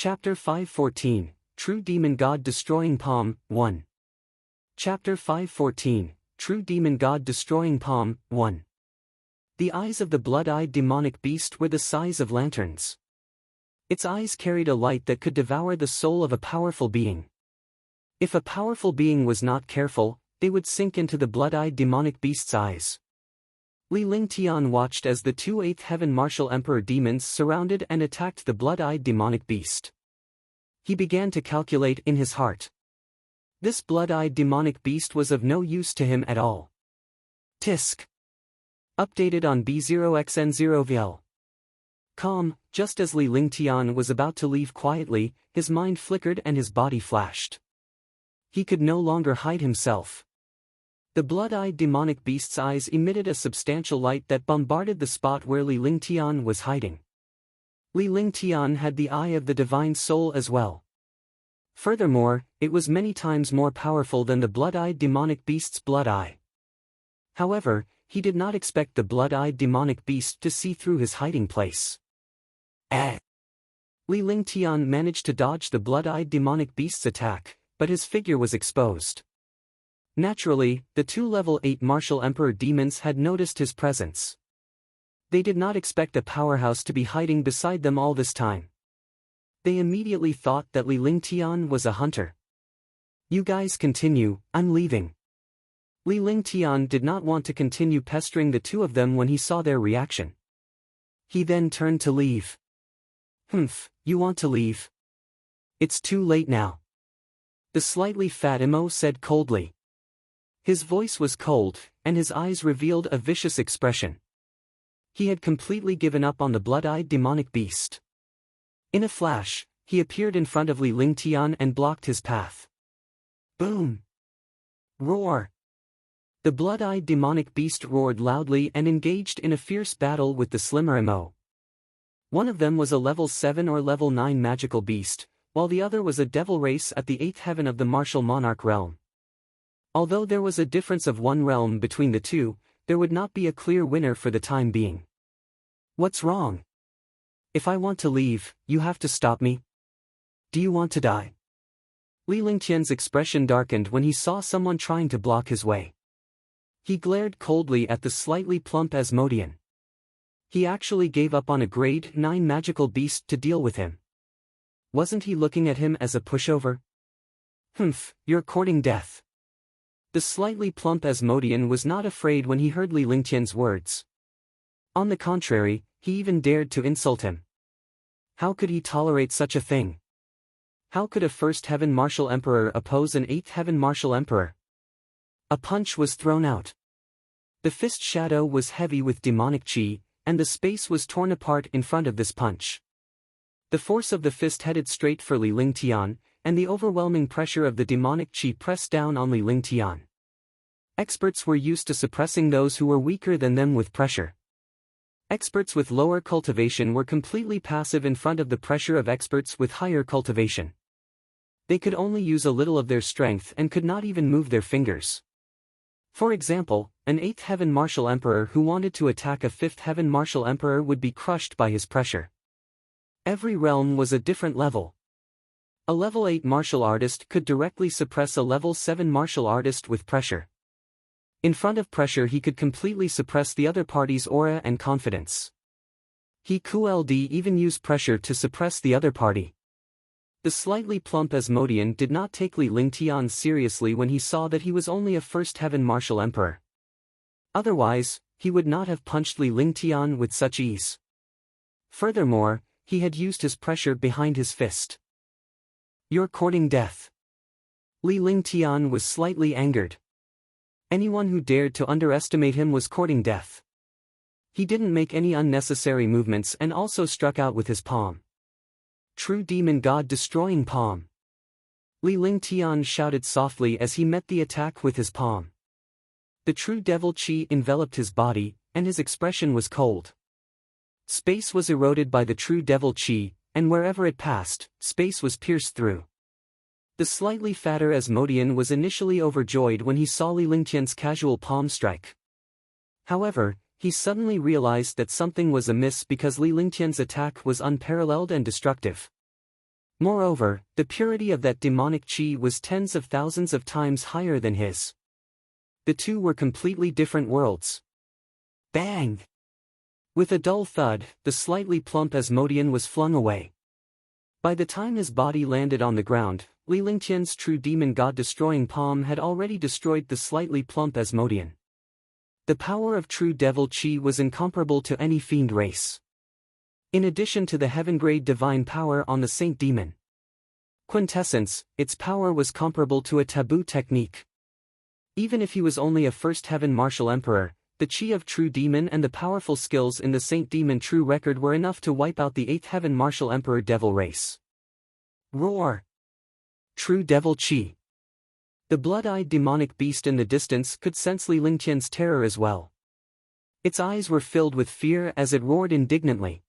Chapter 514, True Demon God Destroying Palm, 1. Chapter 514, True Demon God Destroying Palm, 1. The eyes of the blood-eyed demonic beast were the size of lanterns. Its eyes carried a light that could devour the soul of a powerful being. If a powerful being was not careful, they would sink into the blood-eyed demonic beast's eyes. Li Lingtian watched as the two Eighth Heaven Martial Emperor demons surrounded and attacked the blood-eyed demonic beast. He began to calculate in his heart. This blood-eyed demonic beast was of no use to him at all. Tisk. Updated on B0xN0VL. Calm, just as Li Lingtian was about to leave quietly, his mind flickered and his body flashed. He could no longer hide himself. The blood-eyed demonic beast's eyes emitted a substantial light that bombarded the spot where Li Lingtian was hiding. Li Lingtian had the eye of the divine soul as well. Furthermore, it was many times more powerful than the blood-eyed demonic beast's blood eye. However, he did not expect the blood-eyed demonic beast to see through his hiding place. Li Lingtian managed to dodge the blood-eyed demonic beast's attack, but his figure was exposed. Naturally, the two level 8 Martial Emperor demons had noticed his presence. They did not expect a powerhouse to be hiding beside them all this time. They immediately thought that Li Lingtian was a hunter. You guys continue, I'm leaving. Li Lingtian did not want to continue pestering the two of them when he saw their reaction. He then turned to leave. You want to leave? It's too late now. The slightly fat Emo said coldly. His voice was cold, and his eyes revealed a vicious expression. He had completely given up on the blood-eyed demonic beast. In a flash, he appeared in front of Li Lingtian and blocked his path. Boom! Roar! The blood-eyed demonic beast roared loudly and engaged in a fierce battle with the slimmer Emo. One of them was a level 7 or level 9 magical beast, while the other was a devil race at the 8th heaven of the martial monarch realm. Although there was a difference of one realm between the two, there would not be a clear winner for the time being. What's wrong? If I want to leave, you have to stop me. Do you want to die? Li Lingtian's expression darkened when he saw someone trying to block his way. He glared coldly at the slightly plump Asmodean. He actually gave up on a grade 9 magical beast to deal with him. Wasn't he looking at him as a pushover? You're courting death. The slightly plump Asmodean was not afraid when he heard Li Lingtian's words. On the contrary, he even dared to insult him. How could he tolerate such a thing? How could a First Heaven Martial Emperor oppose an Eighth Heaven Martial Emperor? A punch was thrown out. The fist shadow was heavy with demonic chi, and the space was torn apart in front of this punch. The force of the fist headed straight for Li Lingtian, and the overwhelming pressure of the demonic chi pressed down on Li Lingtian. Experts were used to suppressing those who were weaker than them with pressure. Experts with lower cultivation were completely passive in front of the pressure of experts with higher cultivation. They could only use a little of their strength and could not even move their fingers. For example, an 8th Heaven Martial Emperor who wanted to attack a 5th Heaven Martial Emperor would be crushed by his pressure. Every realm was a different level. A level 8 martial artist could directly suppress a level 7 martial artist with pressure. In front of pressure he could completely suppress the other party's aura and confidence. He could even use pressure to suppress the other party. The slightly plump Asmodean did not take Li Lingtian seriously when he saw that he was only a First Heaven Martial Emperor. Otherwise, he would not have punched Li Lingtian with such ease. Furthermore, he had used his pressure behind his fist. You're courting death. Li Lingtian was slightly angered. Anyone who dared to underestimate him was courting death. He didn't make any unnecessary movements and also struck out with his palm. True Demon God Destroying Palm. Li Lingtian shouted softly as he met the attack with his palm. The true devil chi enveloped his body, and his expression was cold. Space was eroded by the true devil chi, and wherever it passed, space was pierced through. The slightly fatter Asmodean was initially overjoyed when he saw Li Lingtian's casual palm strike. However, he suddenly realized that something was amiss because Li Lingtian's attack was unparalleled and destructive. Moreover, the purity of that demonic chi was tens of thousands of times higher than his. The two were completely different worlds. Bang! With a dull thud, the slightly plump Asmodean was flung away. By the time his body landed on the ground, Li Lingtian's true demon god-destroying palm had already destroyed the slightly plump Asmodean. The power of true devil chi was incomparable to any fiend race. In addition to the heaven-grade divine power on the Saint Demon Quintessence, its power was comparable to a taboo technique. Even if he was only a first heaven martial emperor, the chi of true demon and the powerful skills in the Saint Demon true record were enough to wipe out the 8th heaven martial emperor devil race. Roar! True devil chi. The blood-eyed demonic beast in the distance could sense Li Lingtian's terror as well. Its eyes were filled with fear as it roared indignantly.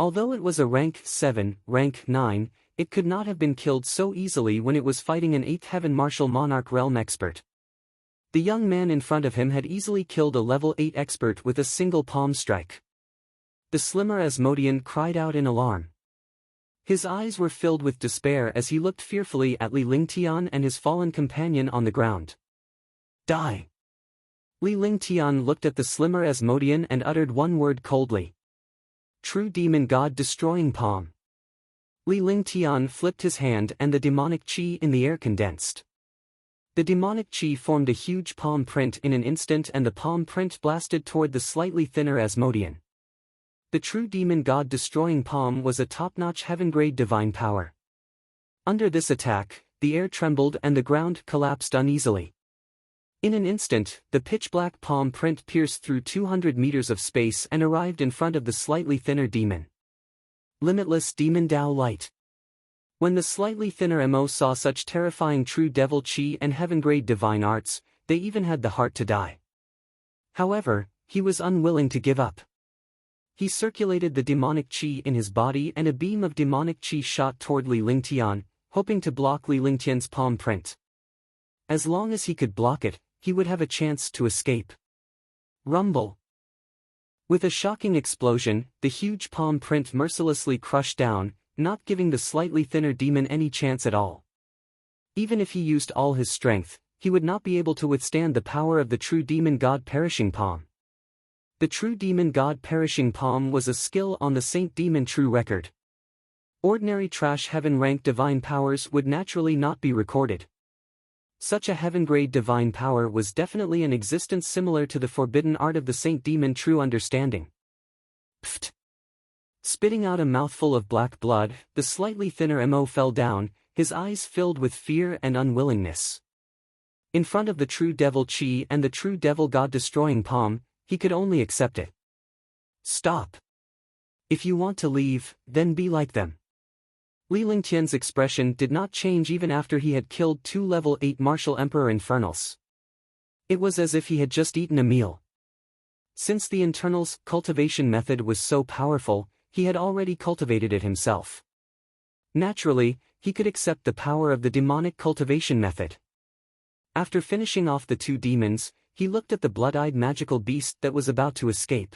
Although it was a rank 7, rank 9, it could not have been killed so easily when it was fighting an 8th heaven martial monarch realm expert. The young man in front of him had easily killed a level 8 expert with a single palm strike. The slimmer Asmodean cried out in alarm. His eyes were filled with despair as he looked fearfully at Li Lingtian and his fallen companion on the ground. Die! Li Lingtian looked at the slimmer Asmodean and uttered one word coldly. True demon god destroying palm. Li Lingtian flipped his hand and the demonic chi in the air condensed. The demonic chi formed a huge palm print in an instant and the palm print blasted toward the slightly thinner Asmodean. The true demon god destroying palm was a top-notch heaven-grade divine power. Under this attack, the air trembled and the ground collapsed uneasily. In an instant, the pitch-black palm print pierced through 200 meters of space and arrived in front of the slightly thinner demon. Limitless Demon Dao Light. When the slightly thinner Mo saw such terrifying true devil chi and heaven-grade divine arts, they even had the heart to die. However, he was unwilling to give up. He circulated the demonic chi in his body and a beam of demonic chi shot toward Li Lingtian, hoping to block Li Lingtian's palm print. As long as he could block it, he would have a chance to escape. Rumble. With a shocking explosion, the huge palm print mercilessly crushed down, not giving the slightly thinner demon any chance at all. Even if he used all his strength, he would not be able to withstand the power of the true demon god perishing palm. The true demon god perishing palm was a skill on the Saint Demon true record. Ordinary trash heaven rank divine powers would naturally not be recorded. Such a heaven-grade divine power was definitely an existence similar to the forbidden art of the Saint Demon true understanding. Pfft! Spitting out a mouthful of black blood, the slightly thinner Mo fell down, his eyes filled with fear and unwillingness. In front of the true devil chi and the true devil god destroying palm, he could only accept it. Stop. If you want to leave, then be like them. Li Lingtian's expression did not change even after he had killed 2 level 8 martial emperor infernals. It was as if he had just eaten a meal. Since the internals cultivation method was so powerful, he had already cultivated it himself. Naturally, he could accept the power of the demonic cultivation method. After finishing off the 2 demons, he looked at the blood-eyed magical beast that was about to escape.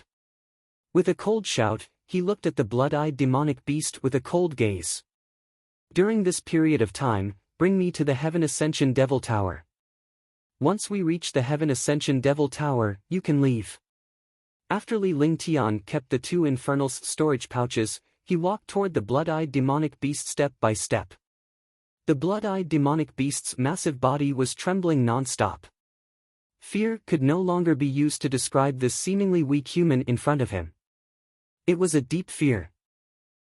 With a cold shout, he looked at the blood-eyed demonic beast with a cold gaze. During this period of time, bring me to the Heaven Ascension Devil Tower. Once we reach the Heaven Ascension Devil Tower, you can leave. After Li Lingtian kept the 2 infernals' storage pouches, he walked toward the blood-eyed demonic beast step by step. The blood-eyed demonic beast's massive body was trembling non-stop. Fear could no longer be used to describe this seemingly weak human in front of him. It was a deep fear.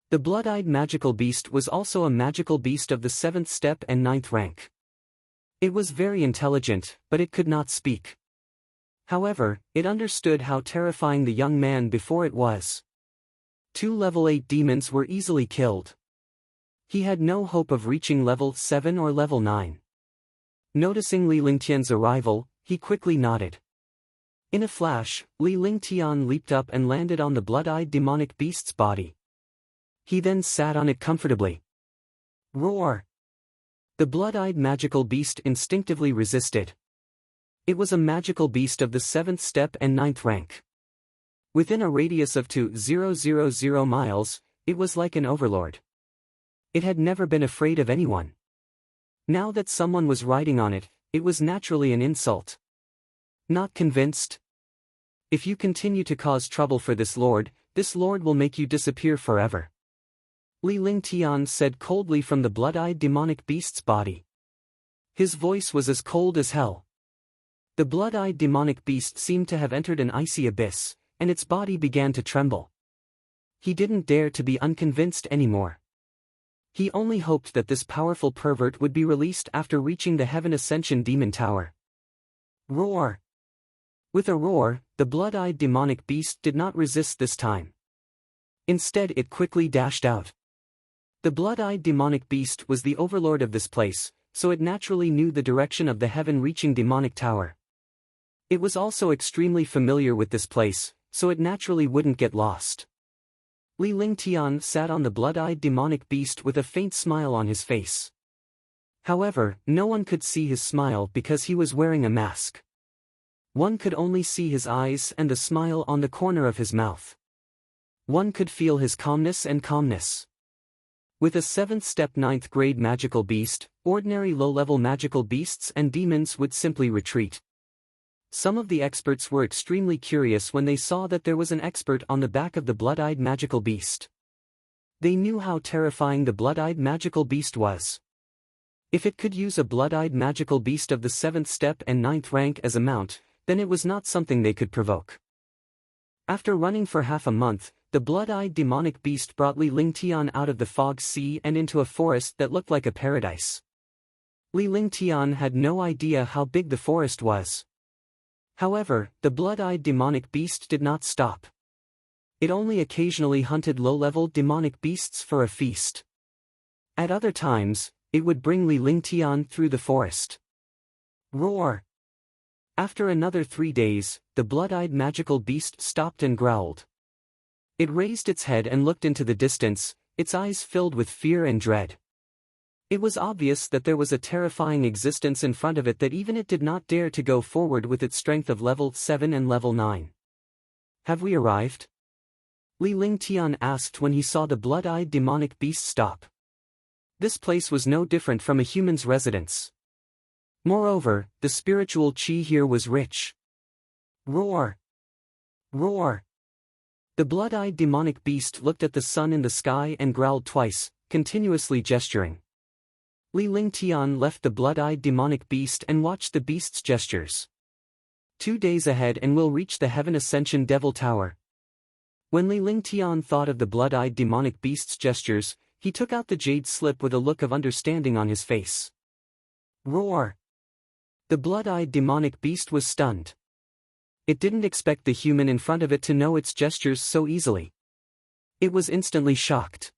The blood-eyed magical beast was also a magical beast of the 7th step and 9th rank. It was very intelligent, but it could not speak. However, it understood how terrifying the young man before it was. 2 level 8 demons were easily killed. He had no hope of reaching level 7 or level 9. Noticing Li Lingtian's arrival, he quickly nodded. In a flash, Li Lingtian leaped up and landed on the blood-eyed demonic beast's body. He then sat on it comfortably. Roar! The blood-eyed magical beast instinctively resisted. It was a magical beast of the 7th step and 9th rank. Within a radius of 2,000 miles, it was like an overlord. It had never been afraid of anyone. Now that someone was riding on it, it was naturally an insult. Not convinced? If you continue to cause trouble for this lord will make you disappear forever. Li Lingtian said coldly from the blood-eyed demonic beast's body. His voice was as cold as hell. The blood-eyed demonic beast seemed to have entered an icy abyss, and its body began to tremble. He didn't dare to be unconvinced anymore. He only hoped that this powerful pervert would be released after reaching the Heaven Ascension Demon Tower. Roar! With a roar, the blood-eyed demonic beast did not resist this time. Instead it quickly dashed out. The blood-eyed demonic beast was the overlord of this place, so it naturally knew the direction of the heaven-reaching demonic tower. It was also extremely familiar with this place, so it naturally wouldn't get lost. Li Lingtian sat on the blood-eyed demonic beast with a faint smile on his face. However, no one could see his smile because he was wearing a mask. One could only see his eyes and the smile on the corner of his mouth. One could feel his calmness. With a 7th step 9th grade magical beast, ordinary low-level magical beasts and demons would simply retreat. Some of the experts were extremely curious when they saw that there was an expert on the back of the blood-eyed magical beast. They knew how terrifying the blood-eyed magical beast was. If it could use a blood-eyed magical beast of the 7th step and 9th rank as a mount, then it was not something they could provoke. After running for half a month, the blood-eyed demonic beast brought Li Lingtian out of the fog sea and into a forest that looked like a paradise. Li Lingtian had no idea how big the forest was. However, the blood-eyed demonic beast did not stop. It only occasionally hunted low-level demonic beasts for a feast. At other times, it would bring Li Lingtian through the forest. Roar! After another 3 days, the blood-eyed magical beast stopped and growled. It raised its head and looked into the distance, its eyes filled with fear and dread. It was obvious that there was a terrifying existence in front of it that even it did not dare to go forward with its strength of level 7 and level 9. Have we arrived? Li Lingtian asked when he saw the blood-eyed demonic beast stop. This place was no different from a human's residence. Moreover, the spiritual chi here was rich. Roar! Roar! The blood-eyed demonic beast looked at the sun in the sky and growled twice, continuously gesturing. Li Lingtian left the blood-eyed demonic beast and watched the beast's gestures. 2 days ahead and we'll reach the Heaven Ascension Devil Tower. When Li Lingtian thought of the blood-eyed demonic beast's gestures, he took out the jade slip with a look of understanding on his face. Roar! The blood-eyed demonic beast was stunned. It didn't expect the human in front of it to know its gestures so easily. It was instantly shocked.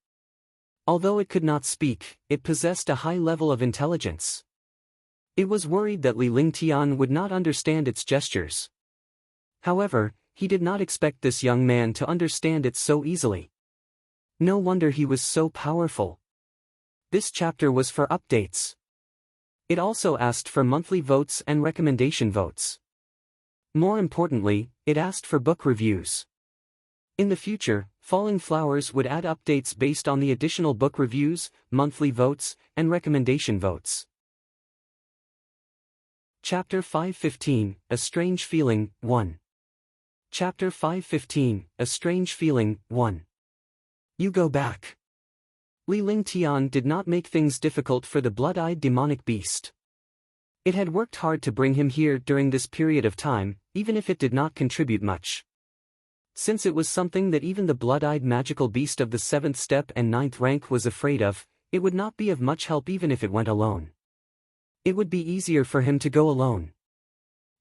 Although it could not speak, it possessed a high level of intelligence. It was worried that Li Lingtian would not understand its gestures. However, he did not expect this young man to understand it so easily. No wonder he was so powerful. This chapter was for updates. It also asked for monthly votes and recommendation votes. More importantly, it asked for book reviews. In the future, Falling Flowers would add updates based on the additional book reviews, monthly votes, and recommendation votes. Chapter 515, A Strange Feeling, 1. Chapter 515, A Strange Feeling, 1. You go back. Li Lingtian did not make things difficult for the blood-eyed demonic beast. It had worked hard to bring him here during this period of time, even if it did not contribute much. Since it was something that even the blood-eyed magical beast of the 7th step and 9th rank was afraid of, it would not be of much help even if it went alone. It would be easier for him to go alone.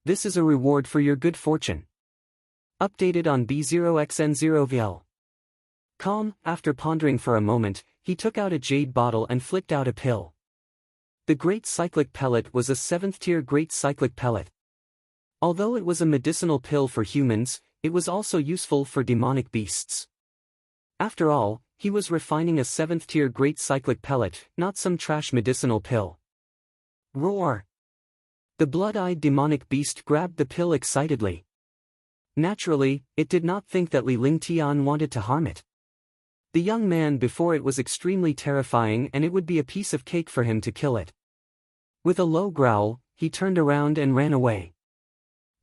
This is a reward for your good fortune. Updated on B0xN0VL. Calm, after pondering for a moment, he took out a jade bottle and flicked out a pill. The Great Cyclic Pellet was a 7th-tier Great Cyclic Pellet. Although it was a medicinal pill for humans, it was also useful for demonic beasts. After all, he was refining a 7th-tier Great Cyclic Pellet, not some trash medicinal pill. Roar! The blood-eyed demonic beast grabbed the pill excitedly. Naturally, it did not think that Li Lingtian wanted to harm it. The young man before it was extremely terrifying and it would be a piece of cake for him to kill it. With a low growl, he turned around and ran away.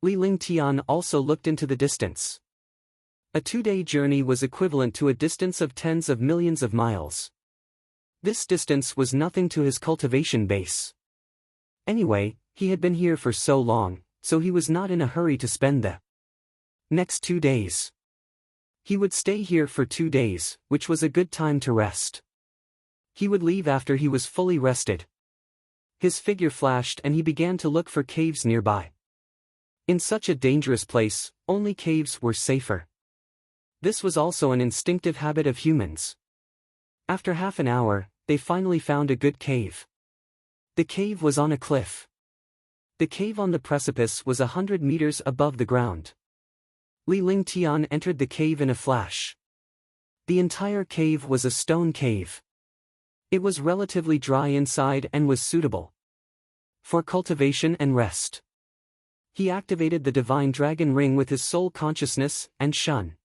Li Lingtian also looked into the distance. A 2-day journey was equivalent to a distance of tens of millions of miles. This distance was nothing to his cultivation base. Anyway, he had been here for so long, so he was not in a hurry to spend the next 2 days. He would stay here for 2 days, which was a good time to rest. He would leave after he was fully rested. His figure flashed and he began to look for caves nearby. In such a dangerous place, only caves were safer. This was also an instinctive habit of humans. After half an hour, they finally found a good cave. The cave was on a cliff. The cave on the precipice was 100 meters above the ground. Li Lingtian entered the cave in a flash. The entire cave was a stone cave. It was relatively dry inside and was suitable for cultivation and rest. He activated the divine dragon ring with his soul consciousness, and Shun,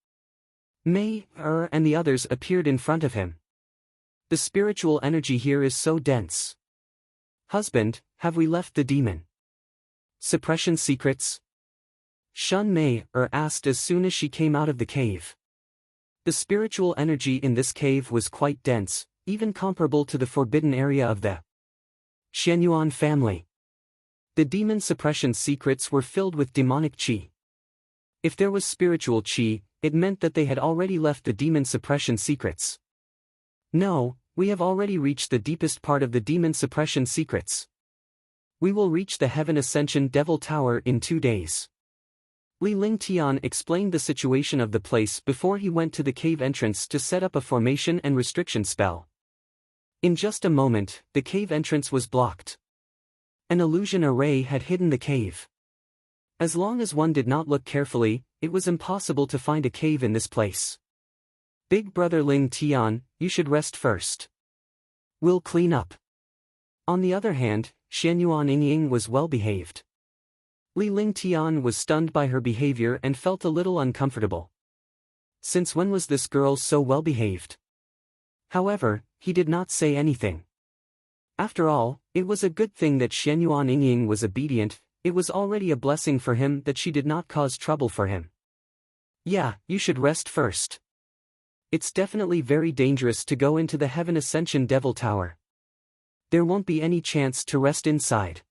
Mei, and the others appeared in front of him. The spiritual energy here is so dense. Husband, have we left the demon suppression secrets? Shun Mei asked as soon as she came out of the cave. The spiritual energy in this cave was quite dense, even comparable to the forbidden area of the Xianyuan family. The demon suppression secrets were filled with demonic qi. If there was spiritual qi, it meant that they had already left the demon suppression secrets. No, we have already reached the deepest part of the demon suppression secrets. We will reach the Heaven Ascension Devil Tower in 2 days. Li Lingtian explained the situation of the place before he went to the cave entrance to set up a formation and restriction spell. In just a moment, the cave entrance was blocked. An illusion array had hidden the cave. As long as one did not look carefully, it was impossible to find a cave in this place. Big brother Lingtian, you should rest first. We'll clean up. On the other hand, Xianyuan Yingying was well behaved. Li Lingtian was stunned by her behavior and felt a little uncomfortable. Since when was this girl so well behaved? However, he did not say anything. After all, it was a good thing that Xianyuan Yingying was obedient. It was already a blessing for him that she did not cause trouble for him. Yeah, you should rest first. It's definitely very dangerous to go into the Heaven Ascension Devil Tower. There won't be any chance to rest inside.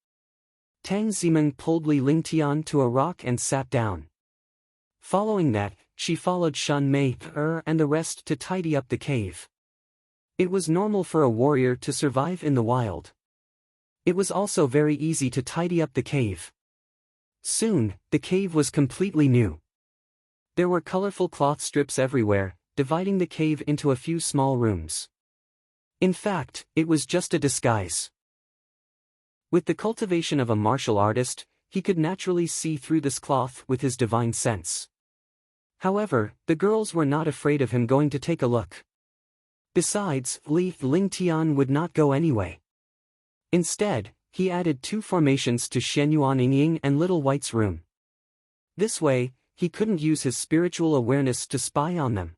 Tang Zimeng pulled Li Lingtian to a rock and sat down. Following that, she followed Shun Mei and the rest to tidy up the cave. It was normal for a warrior to survive in the wild. It was also very easy to tidy up the cave. Soon, the cave was completely new. There were colorful cloth strips everywhere, dividing the cave into a few small rooms. In fact, it was just a disguise. With the cultivation of a martial artist, he could naturally see through this cloth with his divine sense. However, the girls were not afraid of him going to take a look. Besides, Li Lingtian would not go anyway. Instead, he added 2 formations to Xianyuan Yingying and Little White's room. This way, he couldn't use his spiritual awareness to spy on them.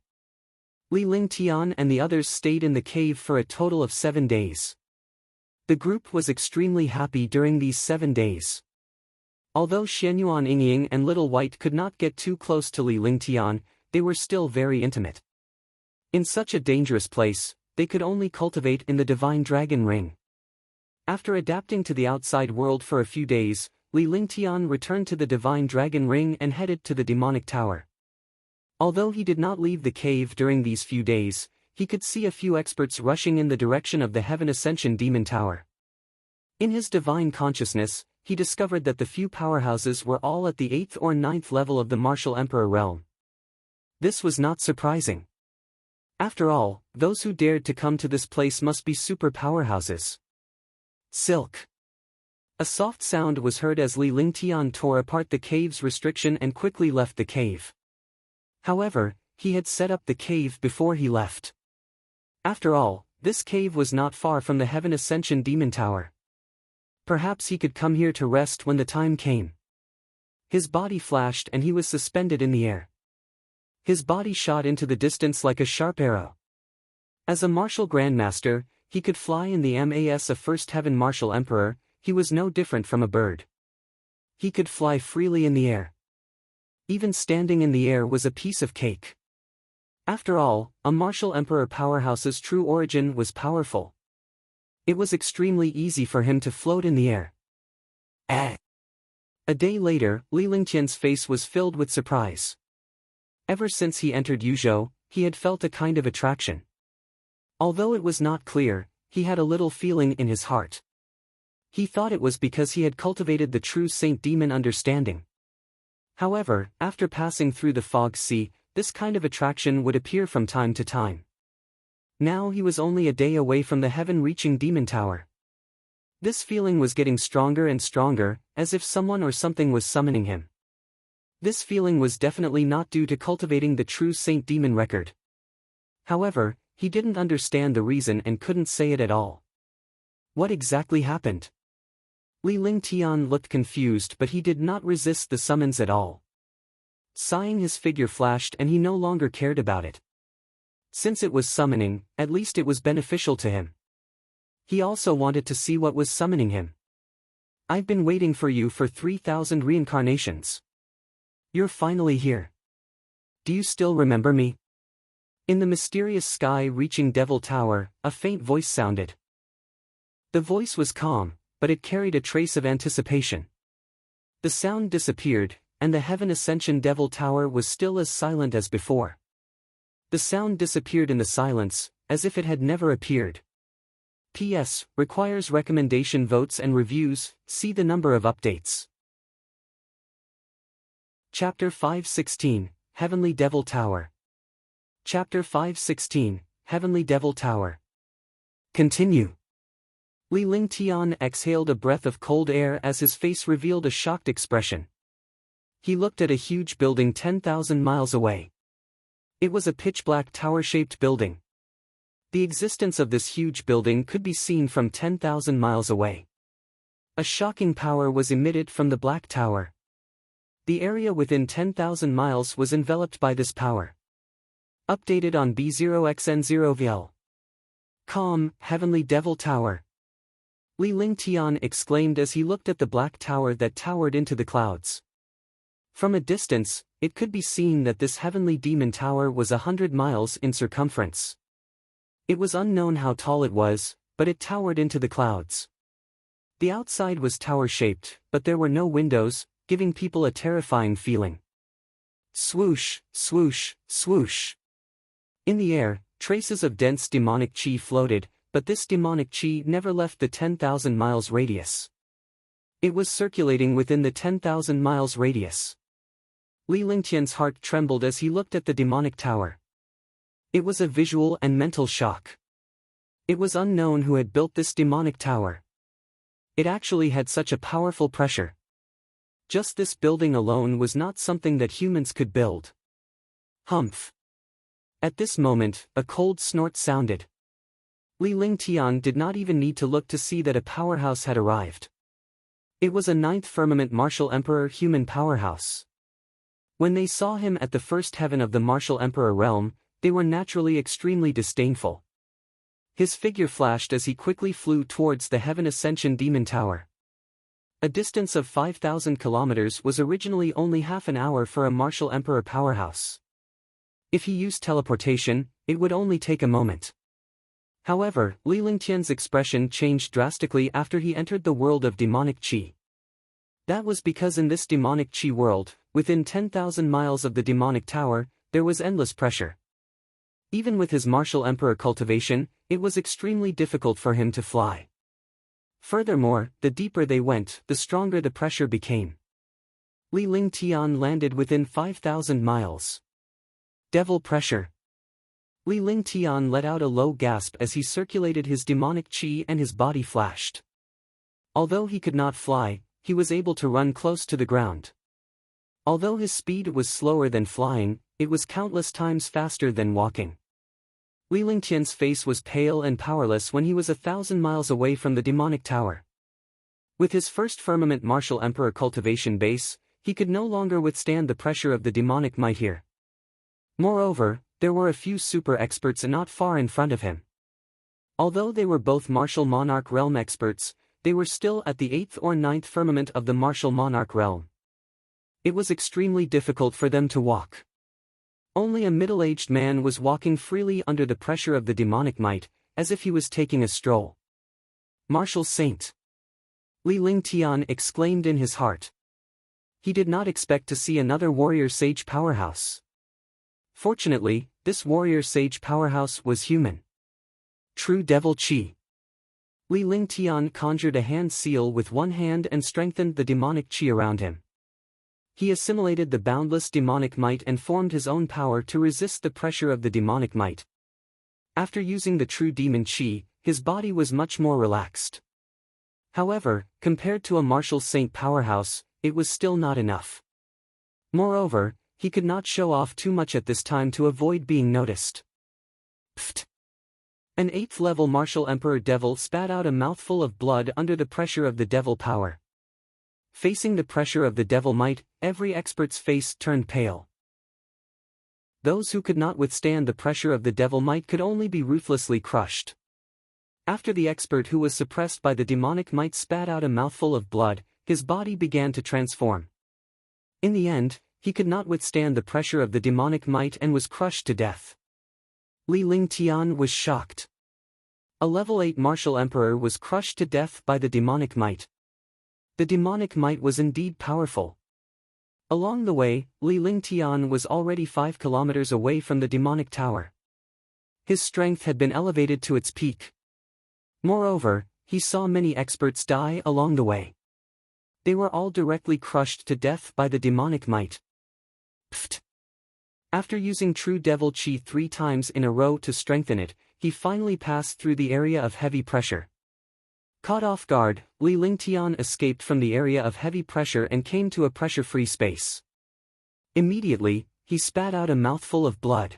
Li Lingtian and the others stayed in the cave for a total of 7 days. The group was extremely happy during these 7 days. Although Xianyuan Yingying and Little White could not get too close to Li Lingtian, they were still very intimate. In such a dangerous place, they could only cultivate in the divine dragon ring. After adapting to the outside world for a few days, Li Lingtian returned to the divine dragon ring and headed to the demonic tower. Although he did not leave the cave during these few days, he could see a few experts rushing in the direction of the Heaven Ascension Demon Tower. In his divine consciousness, he discovered that the few powerhouses were all at the 8th or 9th level of the Martial Emperor realm. This was not surprising. After all, those who dared to come to this place must be super powerhouses. Silk. A soft sound was heard as Li Lingtian tore apart the cave's restriction and quickly left the cave. However, he had set up the cave before he left. After all, this cave was not far from the Heaven Ascension Demon Tower. Perhaps he could come here to rest when the time came. His body flashed and he was suspended in the air. His body shot into the distance like a sharp arrow. As a martial grandmaster, he could fly in the MAS of First Heaven Martial Emperor. He was no different from a bird. He could fly freely in the air. Even standing in the air was a piece of cake. After all, a martial emperor powerhouse's true origin was powerful. It was extremely easy for him to float in the air. A day later, Li Lingtian's face was filled with surprise. Ever since he entered Yuzhou, he had felt a kind of attraction. Although it was not clear, he had a little feeling in his heart. He thought it was because he had cultivated the true saint-demon understanding. However, after passing through the fog sea, this kind of attraction would appear from time to time. Now he was only a day away from the heaven-reaching demon tower. This feeling was getting stronger and stronger, as if someone or something was summoning him. This feeling was definitely not due to cultivating the true saint-demon record. However, he didn't understand the reason and couldn't say it at all. What exactly happened? Li Lingtian looked confused, but he did not resist the summons at all. Sighing, his figure flashed and he no longer cared about it. Since it was summoning, at least it was beneficial to him. He also wanted to see what was summoning him. I've been waiting for you for 3,000 reincarnations. You're finally here. Do you still remember me? In the mysterious sky-reaching Devil Tower, a faint voice sounded. The voice was calm, but it carried a trace of anticipation. The sound disappeared, and the Heaven Ascension Devil Tower was still as silent as before. The sound disappeared in the silence, as if it had never appeared. P.S. Requires recommendation votes and reviews, see the number of updates. Chapter 516, Heavenly Devil Tower. Chapter 516, Heavenly Devil Tower. Continue. Li Lingtian exhaled a breath of cold air as his face revealed a shocked expression. He looked at a huge building 10,000 miles away. It was a pitch-black tower-shaped building. The existence of this huge building could be seen from 10,000 miles away. A shocking power was emitted from the black tower. The area within 10,000 miles was enveloped by this power. Updated on B0xN0VL. Calm, Heavenly Devil Tower. Li Lingtian exclaimed as he looked at the black tower that towered into the clouds. From a distance, it could be seen that this heavenly demon tower was 100 miles in circumference. It was unknown how tall it was, but it towered into the clouds. The outside was tower-shaped, but there were no windows, giving people a terrifying feeling. Swoosh, swoosh, swoosh. In the air, traces of dense demonic chi floated, but this demonic chi never left the 10,000 miles radius. It was circulating within the 10,000 miles radius. Li Lingtian's heart trembled as he looked at the demonic tower. It was a visual and mental shock. It was unknown who had built this demonic tower. It actually had such a powerful pressure. Just this building alone was not something that humans could build. Humph. At this moment, a cold snort sounded. Li Lingtian did not even need to look to see that a powerhouse had arrived. It was a 9th Firmament Martial Emperor human powerhouse. When they saw him at the first heaven of the Martial Emperor realm, they were naturally extremely disdainful. His figure flashed as he quickly flew towards the Heaven Ascension Demon Tower. A distance of 5,000 kilometers was originally only half an hour for a Martial Emperor powerhouse. If he used teleportation, it would only take a moment. However, Li Lingtian's expression changed drastically after he entered the world of demonic chi. That was because in this demonic chi world, within 10,000 miles of the demonic tower, there was endless pressure. Even with his Martial Emperor cultivation, it was extremely difficult for him to fly. Furthermore, the deeper they went, the stronger the pressure became. Li Lingtian landed within 5,000 miles. Devil pressure. Li Lingtian let out a low gasp as he circulated his demonic chi and his body flashed. Although he could not fly, he was able to run close to the ground. Although his speed was slower than flying, it was countless times faster than walking. Li Lingtian's face was pale and powerless when he was 1,000 miles away from the demonic tower. With his first Firmament Martial Emperor cultivation base, he could no longer withstand the pressure of the demonic might here. Moreover, There were a few super experts not far in front of him. Although they were both martial monarch realm experts, they were still at the 8th or 9th firmament of the martial monarch realm. It was extremely difficult for them to walk. Only a middle-aged man was walking freely under the pressure of the demonic might, as if he was taking a stroll. Martial Saint! Li Lingtian exclaimed in his heart. He did not expect to see another warrior sage powerhouse. Fortunately, this warrior sage powerhouse was human. True Devil Chi. Li Lingtian conjured a hand seal with one hand and strengthened the demonic chi around him. He assimilated the boundless demonic might and formed his own power to resist the pressure of the demonic might. After using the true demon chi, his body was much more relaxed. However, compared to a martial saint powerhouse, it was still not enough. Moreover, he could not show off too much at this time to avoid being noticed. Pfft! An 8th-level martial emperor devil spat out a mouthful of blood under the pressure of the devil power. Facing the pressure of the devil might, every expert's face turned pale. Those who could not withstand the pressure of the devil might could only be ruthlessly crushed. After the expert who was suppressed by the demonic might spat out a mouthful of blood, his body began to transform. In the end, he could not withstand the pressure of the demonic might and was crushed to death. Li Lingtian was shocked. A level 8 martial emperor was crushed to death by the demonic might. The demonic might was indeed powerful. Along the way, Li Lingtian was already 5 kilometers away from the demonic tower. His strength had been elevated to its peak. Moreover, he saw many experts die along the way. They were all directly crushed to death by the demonic might. Pfft! After using True Devil Chi 3 times in a row to strengthen it, he finally passed through the area of heavy pressure. Caught off guard, Li Lingtian escaped from the area of heavy pressure and came to a pressure-free space. Immediately, he spat out a mouthful of blood.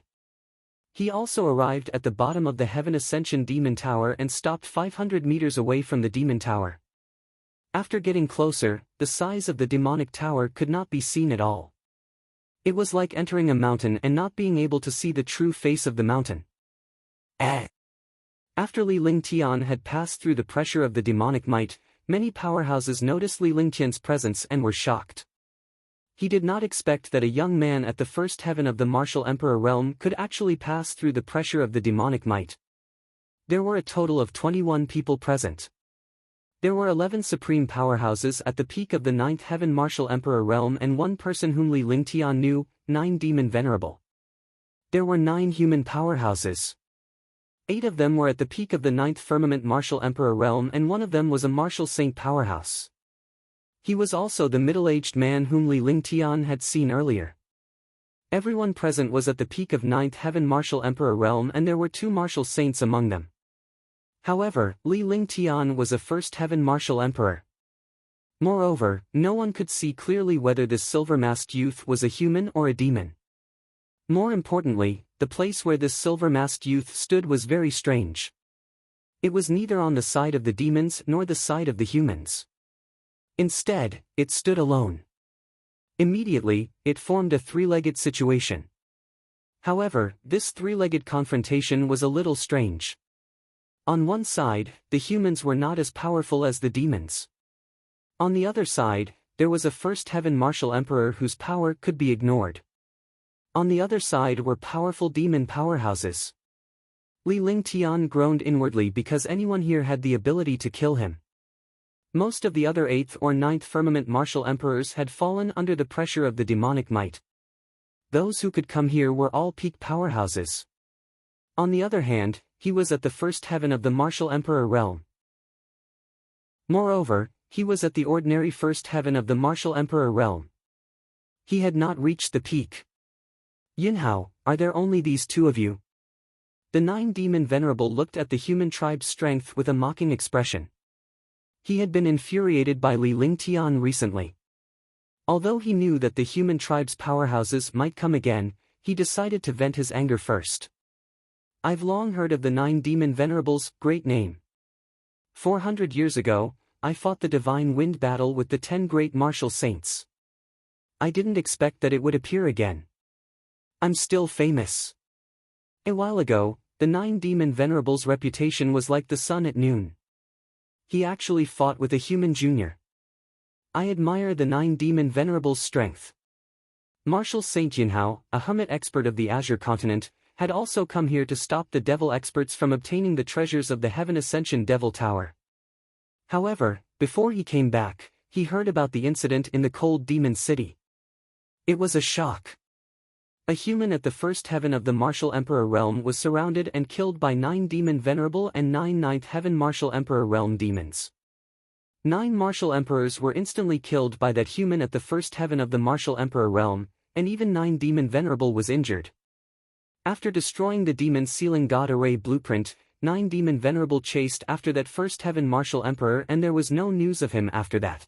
He also arrived at the bottom of the Heaven Ascension Demon Tower and stopped 500 meters away from the Demon Tower. After getting closer, the size of the demonic tower could not be seen at all. It was like entering a mountain and not being able to see the true face of the mountain. After Li Lingtian had passed through the pressure of the demonic might, many powerhouses noticed Li Lingtian's presence and were shocked. He did not expect that a young man at the first heaven of the martial emperor realm could actually pass through the pressure of the demonic might. There were a total of 21 people present. There were 11 supreme powerhouses at the peak of the 9th heaven martial emperor realm and one person whom Li Lingtian knew, 9 demon venerable. There were 9 human powerhouses. 8 of them were at the peak of the 9th firmament martial emperor realm and one of them was a martial saint powerhouse. He was also the middle-aged man whom Li Lingtian had seen earlier. Everyone present was at the peak of 9th heaven martial emperor realm and there were 2 martial saints among them. However, Li Lingtian was a first heaven martial emperor. Moreover, no one could see clearly whether this silver-masked youth was a human or a demon. More importantly, the place where this silver-masked youth stood was very strange. It was neither on the side of the demons nor the side of the humans. Instead, it stood alone. Immediately, it formed a 3-legged situation. However, this 3-legged confrontation was a little strange. On one side, the humans were not as powerful as the demons. On the other side, there was a first heaven martial emperor whose power could be ignored. On the other side were powerful demon powerhouses. Li Lingtian groaned inwardly because anyone here had the ability to kill him. Most of the other 8th or 9th firmament martial emperors had fallen under the pressure of the demonic might. Those who could come here were all peak powerhouses. On the other hand, he was at the first heaven of the martial emperor realm. Moreover, he was at the ordinary first heaven of the martial emperor realm. He had not reached the peak. Yinhao, are there only these 2 of you? The 9 demon venerable looked at the human tribe's strength with a mocking expression. He had been infuriated by Li Lingtian recently. Although he knew that the human tribe's powerhouses might come again, he decided to vent his anger first. I've long heard of the 9 demon venerables' great name. 400 years ago, I fought the divine wind battle with the 10 great martial saints. I didn't expect that it would appear again. I'm still famous. A while ago, the 9 demon venerable's reputation was like the sun at noon. He actually fought with a human junior. I admire the 9 demon venerable's strength. Marshal Saint Yunhao, a hermit expert of the Azure continent, had also come here to stop the devil experts from obtaining the treasures of the Heaven Ascension Devil Tower. However, before he came back, he heard about the incident in the cold demon city. It was a shock. A human at the first heaven of the Martial Emperor realm was surrounded and killed by 9 demon venerable and 9 ninth heaven Martial Emperor realm demons. 9 Martial Emperors were instantly killed by that human at the first heaven of the Martial Emperor realm, and even 9 demon venerable was injured. After destroying the demon sealing God array blueprint, 9 demon venerable chased after that first heaven Martial Emperor, and there was no news of him after that.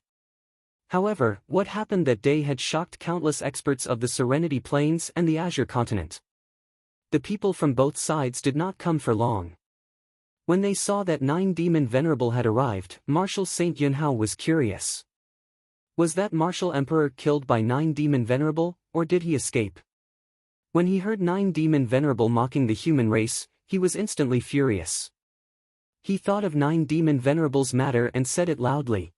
However, what happened that day had shocked countless experts of the Serenity Plains and the Azure continent. The people from both sides did not come for long. When they saw that 9 demon venerable had arrived, Marshal Saint Yunhao was curious. Was that Martial Emperor killed by 9 demon venerable, or did he escape? When he heard 9 demon venerable mocking the human race, he was instantly furious. He thought of 9 demon venerable's matter and said it loudly.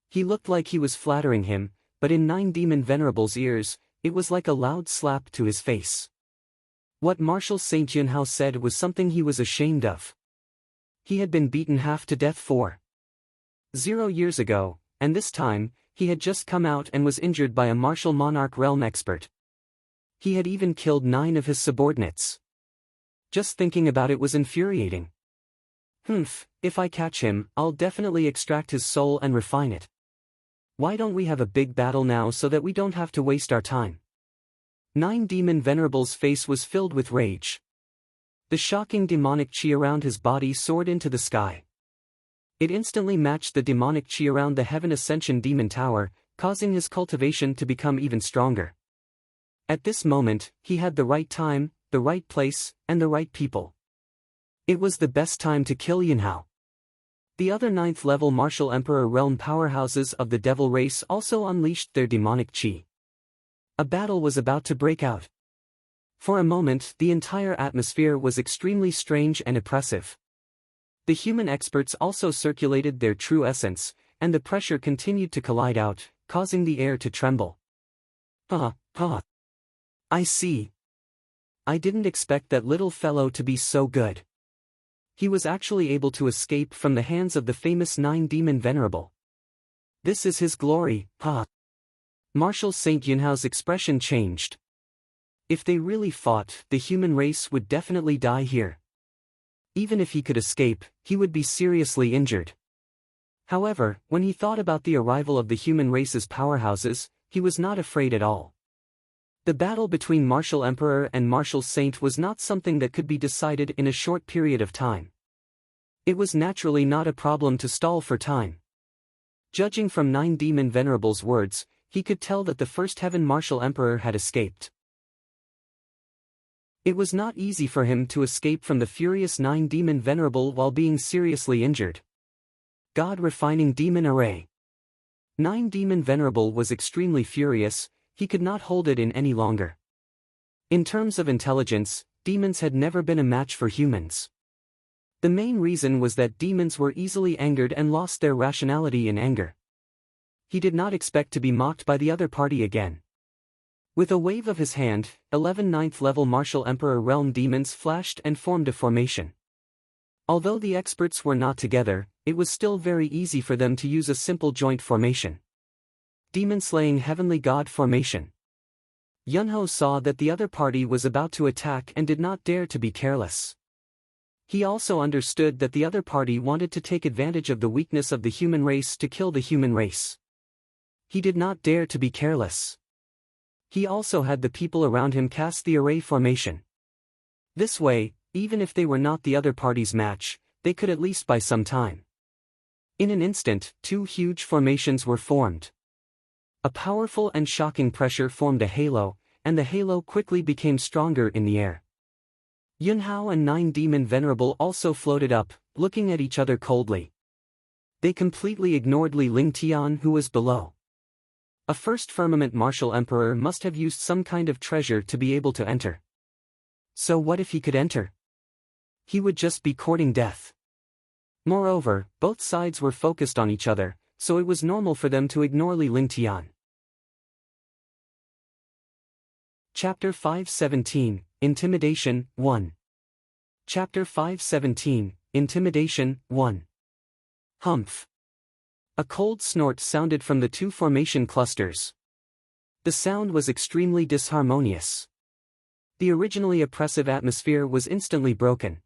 He looked like he was flattering him, but in 9 demon venerable's ears, it was like a loud slap to his face. What Marshal Saint Yunhao said was something he was ashamed of. He had been beaten half to death 0 years ago, and this time, he had just come out and was injured by a martial monarch realm expert. He had even killed 9 of his subordinates. Just thinking about it was infuriating. If I catch him, I'll definitely extract his soul and refine it. Why don't we have a big battle now so that we don't have to waste our time? 9 demon venerable's face was filled with rage. The shocking demonic chi around his body soared into the sky. It instantly matched the demonic chi around the Heaven Ascension Demon Tower, causing his cultivation to become even stronger. At this moment, he had the right time, the right place, and the right people. It was the best time to kill Yunhao. The other 9th level Martial Emperor realm powerhouses of the devil race also unleashed their demonic chi. A battle was about to break out. For a moment, the entire atmosphere was extremely strange and oppressive. The human experts also circulated their true essence, and the pressure continued to collide out, causing the air to tremble. I see. I didn't expect that little fellow to be so good. He was actually able to escape from the hands of the famous 9 demon venerable. This is his glory, Marshal Saint Yunhao's expression changed. If they really fought, the human race would definitely die here. Even if he could escape, he would be seriously injured. However, when he thought about the arrival of the human race's powerhouses, he was not afraid at all. The battle between Martial Emperor and Martial Saint was not something that could be decided in a short period of time. It was naturally not a problem to stall for time. Judging from 9 demon venerable's words, he could tell that the first heaven Martial Emperor had escaped. It was not easy for him to escape from the furious 9 demon venerable while being seriously injured. God refining demon array. 9 demon venerable was extremely furious. He could not hold it in any longer. In terms of intelligence, demons had never been a match for humans. The main reason was that demons were easily angered and lost their rationality in anger. He did not expect to be mocked by the other party again. With a wave of his hand, 11 9th level Martial Emperor realm demons flashed and formed a formation. Although the experts were not together, it was still very easy for them to use a simple joint formation. Demon-slaying Heavenly God formation. Yunhao saw that the other party was about to attack and did not dare to be careless. He also understood that the other party wanted to take advantage of the weakness of the human race to kill the human race. He did not dare to be careless. He also had the people around him cast the array formation. This way, even if they were not the other party's match, they could at least buy some time. In an instant, 2 huge formations were formed. A powerful and shocking pressure formed a halo, and the halo quickly became stronger in the air. Yunhao and 9 demon venerable also floated up, looking at each other coldly. They completely ignored Li Lingtian, who was below. A first firmament Martial Emperor must have used some kind of treasure to be able to enter. So what if he could enter? He would just be courting death. Moreover, both sides were focused on each other, so it was normal for them to ignore Li Lingtian. Chapter 517, Intimidation, 1. Chapter 517, Intimidation, 1. Humph. A cold snort sounded from the two formation clusters. The sound was extremely disharmonious. The originally oppressive atmosphere was instantly broken.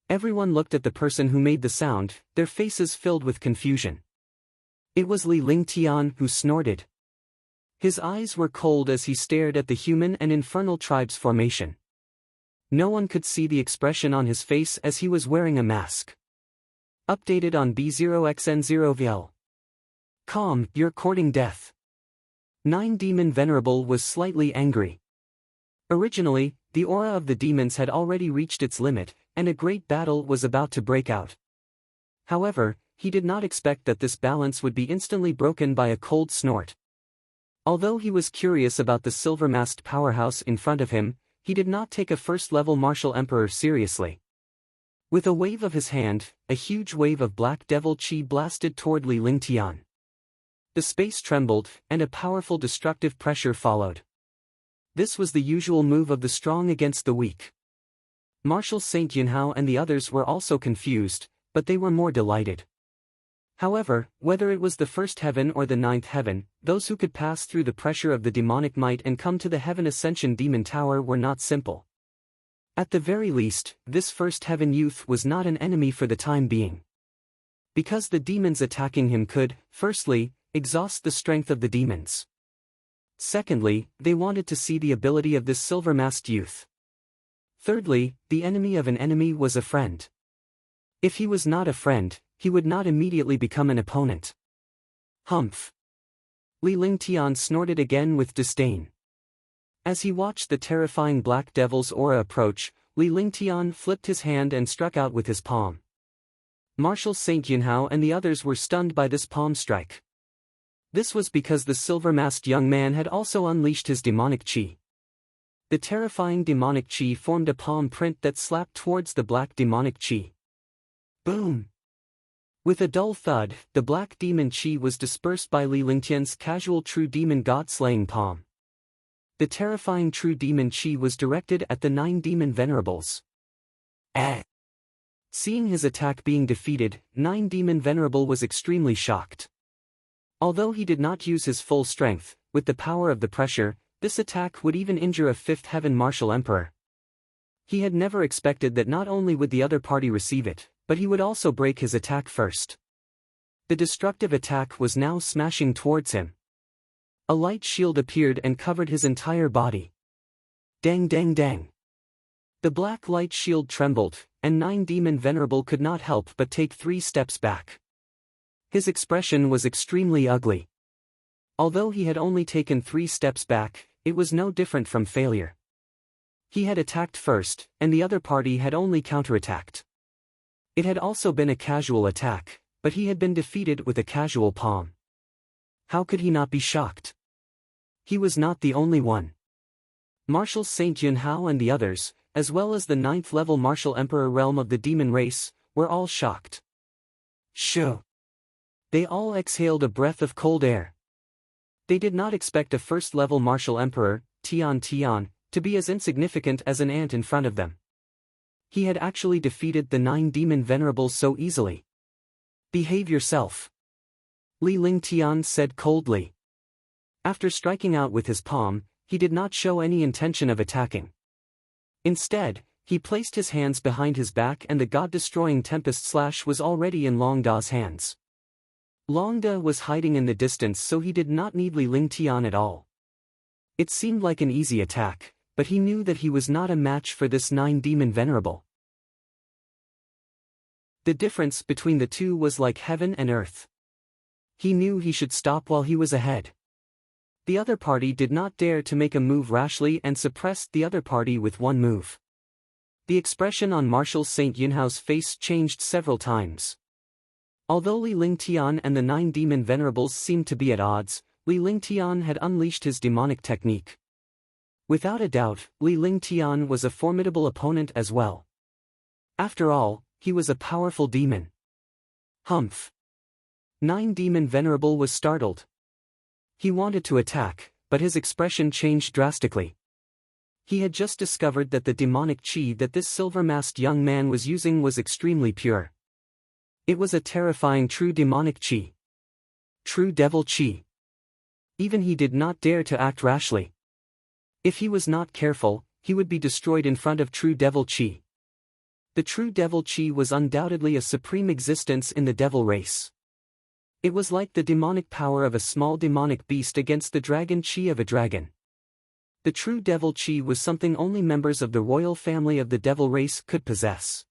Everyone looked at the person who made the sound, their faces filled with confusion. It was Li Lingtian who snorted. His eyes were cold as he stared at the human and infernal tribe's formation. No one could see the expression on his face as he was wearing a mask. Updated on B0xN0VL. Calm, you're courting death. 9 Demon Venerable was slightly angry. Originally, the aura of the demons had already reached its limit, and a great battle was about to break out. However, he did not expect that this balance would be instantly broken by a cold snort. Although he was curious about the silver-masked powerhouse in front of him, he did not take a first-level martial emperor seriously. With a wave of his hand, a huge wave of black devil chi blasted toward Li Lingtian. The space trembled, and a powerful destructive pressure followed. This was the usual move of the strong against the weak. Marshal Saint Yunhao and the others were also confused, but they were more delighted. However, whether it was the first heaven or the ninth heaven, those who could pass through the pressure of the demonic might and come to the Heaven Ascension Demon Tower were not simple. At the very least, this first heaven youth was not an enemy for the time being. Because the demons attacking him could, firstly, exhaust the strength of the demons. Secondly, they wanted to see the ability of this silver-masked youth. Thirdly, the enemy of an enemy was a friend. If he was not a friend, he would not immediately become an opponent. Humph. Li Lingtian snorted again with disdain. As he watched the terrifying Black Devil's aura approach, Li Lingtian flipped his hand and struck out with his palm. Marshal Saint Yunhao and the others were stunned by this palm strike. This was because the silver-masked young man had also unleashed his demonic chi. The terrifying demonic chi formed a palm print that slapped towards the black demonic chi. Boom! With a dull thud, the black demon chi was dispersed by Li Lingtian's casual true demon god-slaying palm. The terrifying true demon chi was directed at the 9 demon venerables. Seeing his attack being defeated, 9 demon venerable was extremely shocked. Although he did not use his full strength, with the power of the pressure, this attack would even injure a 5th heaven martial emperor. He had never expected that not only would the other party receive it, but he would also break his attack first. The destructive attack was now smashing towards him. A light shield appeared and covered his entire body. Dang dang dang. The black light shield trembled, and 9 demon venerable could not help but take 3 steps back. His expression was extremely ugly. Although he had only taken 3 steps back, it was no different from failure. He had attacked first, and the other party had only counterattacked. It had also been a casual attack, but he had been defeated with a casual palm. How could he not be shocked? He was not the only one. Marshal Saint Yunhao and the others, as well as the 9th level martial emperor realm of the demon race, were all shocked. Shoo! They all exhaled a breath of cold air. They did not expect a first-level martial emperor, Tian, to be as insignificant as an ant in front of them. He had actually defeated the 9 demon venerables so easily. Behave yourself. Li Lingtian said coldly. After striking out with his palm, he did not show any intention of attacking. Instead, he placed his hands behind his back and the god-destroying Tempest Slash was already in Long Da's hands. Long Da was hiding in the distance so he did not need Li Lingtian at all. It seemed like an easy attack, but he knew that he was not a match for this 9 demon venerable. The difference between the two was like heaven and earth. He knew he should stop while he was ahead. The other party did not dare to make a move rashly and suppressed the other party with one move. The expression on Marshal Saint Yunhao's face changed several times. Although Li Lingtian and the 9 demon venerables seemed to be at odds, Li Lingtian had unleashed his demonic technique. Without a doubt, Li Lingtian was a formidable opponent as well. After all, he was a powerful demon. Humph. 9 Demon Venerable was startled. He wanted to attack, but his expression changed drastically. He had just discovered that the demonic chi that this silver-masked young man was using was extremely pure. It was a terrifying true demonic chi. True devil chi. Even he did not dare to act rashly. If he was not careful, he would be destroyed in front of true devil chi. The true devil chi was undoubtedly a supreme existence in the devil race. It was like the demonic power of a small demonic beast against the dragon chi of a dragon. The true devil chi was something only members of the royal family of the devil race could possess.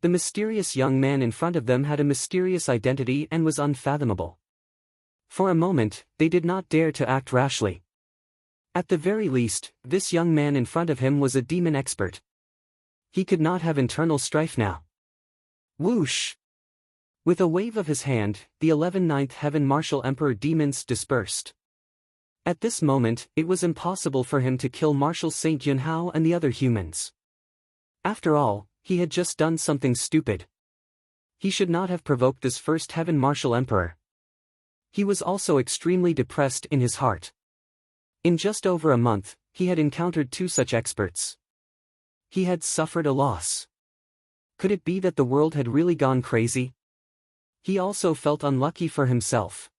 The mysterious young man in front of them had a mysterious identity and was unfathomable. For a moment, they did not dare to act rashly. At the very least, this young man in front of him was a demon expert. He could not have internal strife now. Whoosh! With a wave of his hand, the 11 Ninth Heaven Martial Emperor demons dispersed. At this moment, it was impossible for him to kill Marshal Saint Yunhao and the other humans. After all, he had just done something stupid. He should not have provoked this first Heaven Martial Emperor. He was also extremely depressed in his heart. In just over a month, he had encountered 2 such experts. He had suffered a loss. Could it be that the world had really gone crazy? He also felt unlucky for himself.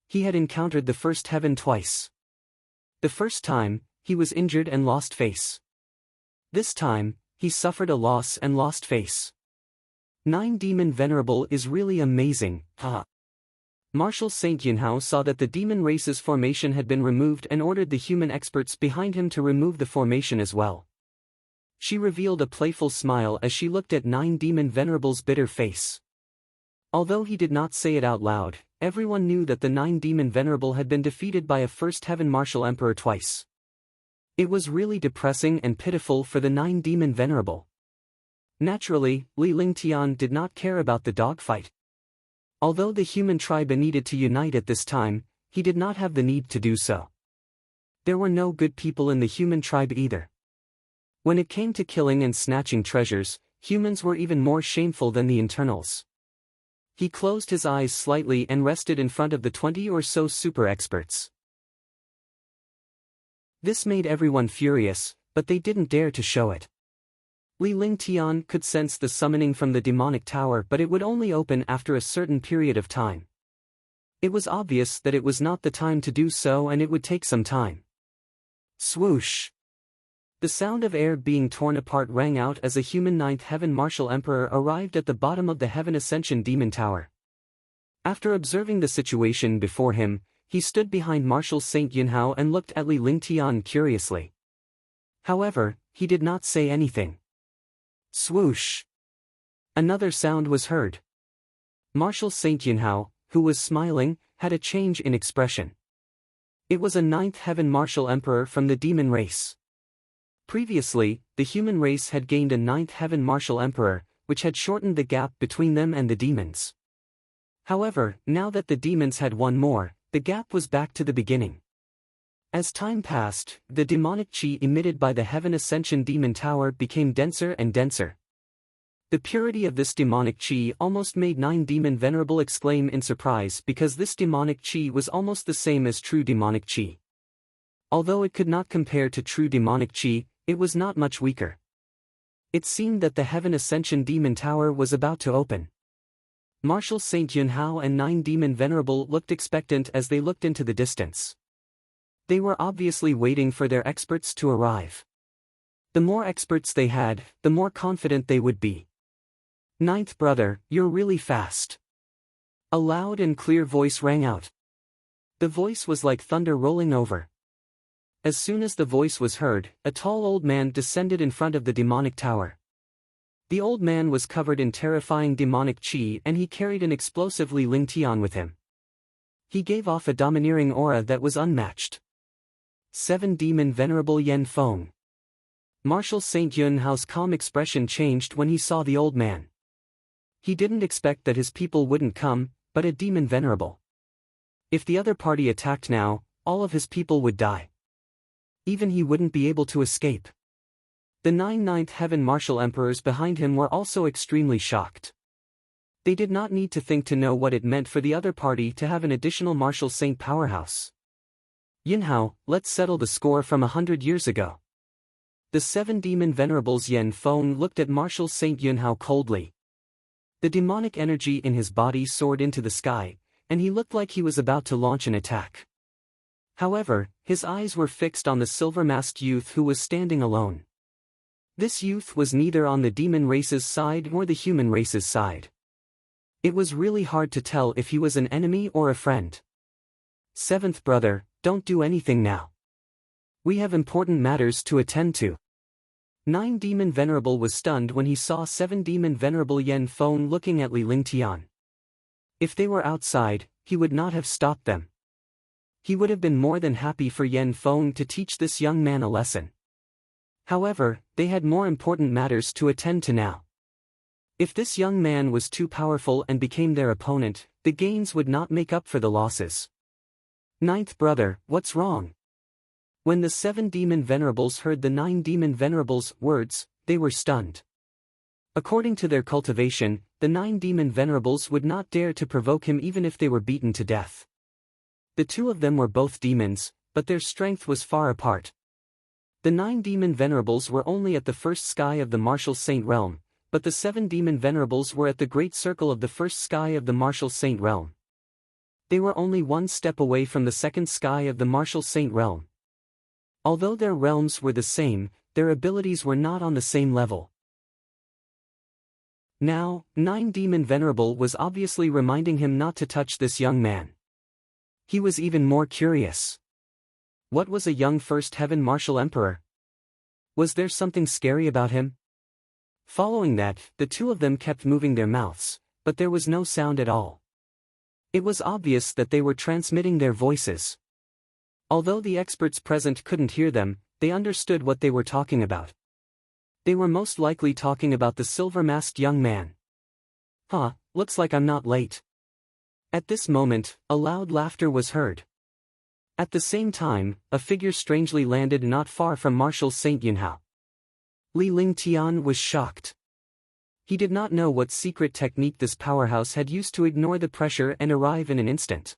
He had encountered the first heaven twice. The first time, he was injured and lost face. This time, he suffered a loss and lost face. 9 Demon Venerable is really amazing, huh? Marshal Saint Yunhao saw that the demon race's formation had been removed and ordered the human experts behind him to remove the formation as well. She revealed a playful smile as she looked at 9 Demon Venerable's bitter face. Although he did not say it out loud, everyone knew that the 9 Demon Venerable had been defeated by a first Heaven Martial Emperor twice. It was really depressing and pitiful for the 9 Demon Venerable. Naturally, Li Lingtian did not care about the dogfight. Although the human tribe needed to unite at this time, he did not have the need to do so. There were no good people in the human tribe either. When it came to killing and snatching treasures, humans were even more shameful than the internals. He closed his eyes slightly and rested in front of the 20 or so super experts. This made everyone furious, but they didn't dare to show it. Li Lingtian could sense the summoning from the demonic tower, but it would only open after a certain period of time. It was obvious that it was not the time to do so and it would take some time. Swoosh! The sound of air being torn apart rang out as a human 9th Heaven Martial Emperor arrived at the bottom of the Heaven Ascension Demon Tower. After observing the situation before him, he stood behind Marshal Saint Yunhao and looked at Li Lingtian curiously. However, he did not say anything. Swoosh! Another sound was heard. Marshal Saint Yunhao, who was smiling, had a change in expression. It was a 9th Heaven Martial Emperor from the demon race. Previously, the human race had gained a 9th Heaven Martial Emperor, which had shortened the gap between them and the demons. However, now that the demons had one more, the gap was back to the beginning. As time passed, the demonic chi emitted by the Heaven Ascension Demon Tower became denser and denser. The purity of this demonic chi almost made 9 Demon Venerable exclaim in surprise because this demonic chi was almost the same as true demonic chi. Although it could not compare to true demonic chi, it was not much weaker. It seemed that the Heaven Ascension Demon Tower was about to open. Marshal Saint Yunhao and 9 Demon Venerable looked expectant as they looked into the distance. They were obviously waiting for their experts to arrive. The more experts they had, the more confident they would be. 9th brother, you're really fast. A loud and clear voice rang out. The voice was like thunder rolling over. As soon as the voice was heard, a tall old man descended in front of the demonic tower. The old man was covered in terrifying demonic chi and he carried an explosive Li Lingtian with him. He gave off a domineering aura that was unmatched. 7 Demon Venerable Yen Feng. Marshal Saint Yunhao's calm expression changed when he saw the old man. He didn't expect that his people wouldn't come, but a Demon Venerable. If the other party attacked now, all of his people would die. Even he wouldn't be able to escape. The 9 Ninth Heaven Martial Emperors behind him were also extremely shocked. They did not need to think to know what it meant for the other party to have an additional Martial Saint powerhouse. Yinhao, let's settle the score from 100 years ago. The 7 demon venerables Yen Feng looked at Martial Saint Yunhao coldly. The demonic energy in his body soared into the sky, and he looked like he was about to launch an attack. However, his eyes were fixed on the silver-masked youth who was standing alone. This youth was neither on the demon race's side nor the human race's side. It was really hard to tell if he was an enemy or a friend. Seventh brother, don't do anything now. We have important matters to attend to. 9 Demon Venerable was stunned when he saw 7 Demon Venerable Yen Feng looking at Li Lingtian. If they were outside, he would not have stopped them. He would have been more than happy for Yen Feng to teach this young man a lesson. However, they had more important matters to attend to now. If this young man was too powerful and became their opponent, the gains would not make up for the losses. Ninth brother, what's wrong? When the 7 Demon Venerables heard the 9 Demon Venerables' words, they were stunned. According to their cultivation, the 9 Demon Venerables would not dare to provoke him even if they were beaten to death. The two of them were both demons, but their strength was far apart. The 9 Demon Venerables were only at the first sky of the Martial Saint realm, but the 7 Demon Venerables were at the great circle of the first sky of the Martial Saint realm. They were only one step away from the second sky of the Martial Saint realm. Although their realms were the same, their abilities were not on the same level. Now, 9 Demon Venerable was obviously reminding him not to touch this young man. He was even more curious. What was a young First Heaven Martial Emperor? Was there something scary about him? Following that, the two of them kept moving their mouths, but there was no sound at all. It was obvious that they were transmitting their voices. Although the experts present couldn't hear them, they understood what they were talking about. They were most likely talking about the silver-masked young man. Looks like I'm not late. At this moment, a loud laughter was heard. At the same time, a figure strangely landed not far from Martial Saint Yunhao. Li Lingtian was shocked. He did not know what secret technique this powerhouse had used to ignore the pressure and arrive in an instant.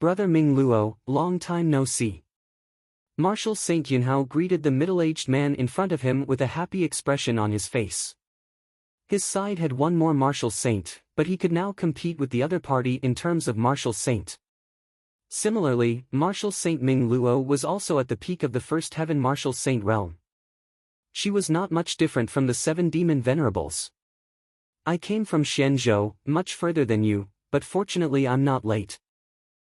Brother Ming Luo, long time no see. Martial Saint Yunhao greeted the middle-aged man in front of him with a happy expression on his face. His side had one more Martial Saint, but he could now compete with the other party in terms of Martial Saint. Similarly, Martial Saint Ming Luo was also at the peak of the First Heaven Martial Saint realm. She was not much different from the 7 Demon Venerables. I came from Xianzhou, much further than you, but fortunately I'm not late.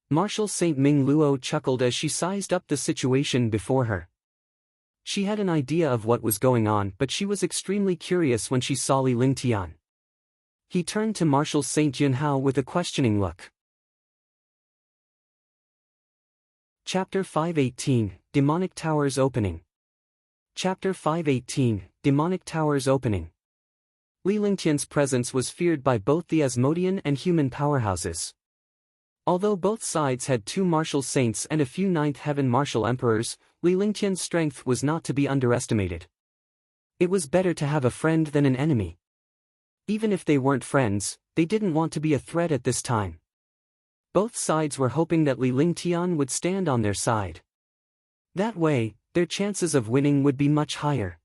Martial Saint Ming Luo chuckled as she sized up the situation before her. She had an idea of what was going on, but she was extremely curious when she saw Li Lingtian. He turned to Martial Saint Yunhao with a questioning look. Chapter 518, Demonic Towers Opening. Chapter 518, Demonic Towers Opening. Li Lingtian's presence was feared by both the Asmodean and human powerhouses. Although both sides had 2 martial saints and a few 9th Heaven martial emperors, Li Lingtian's strength was not to be underestimated. It was better to have a friend than an enemy. Even if they weren't friends, they didn't want to be a threat at this time. Both sides were hoping that Li Lingtian would stand on their side. That way, their chances of winning would be much higher.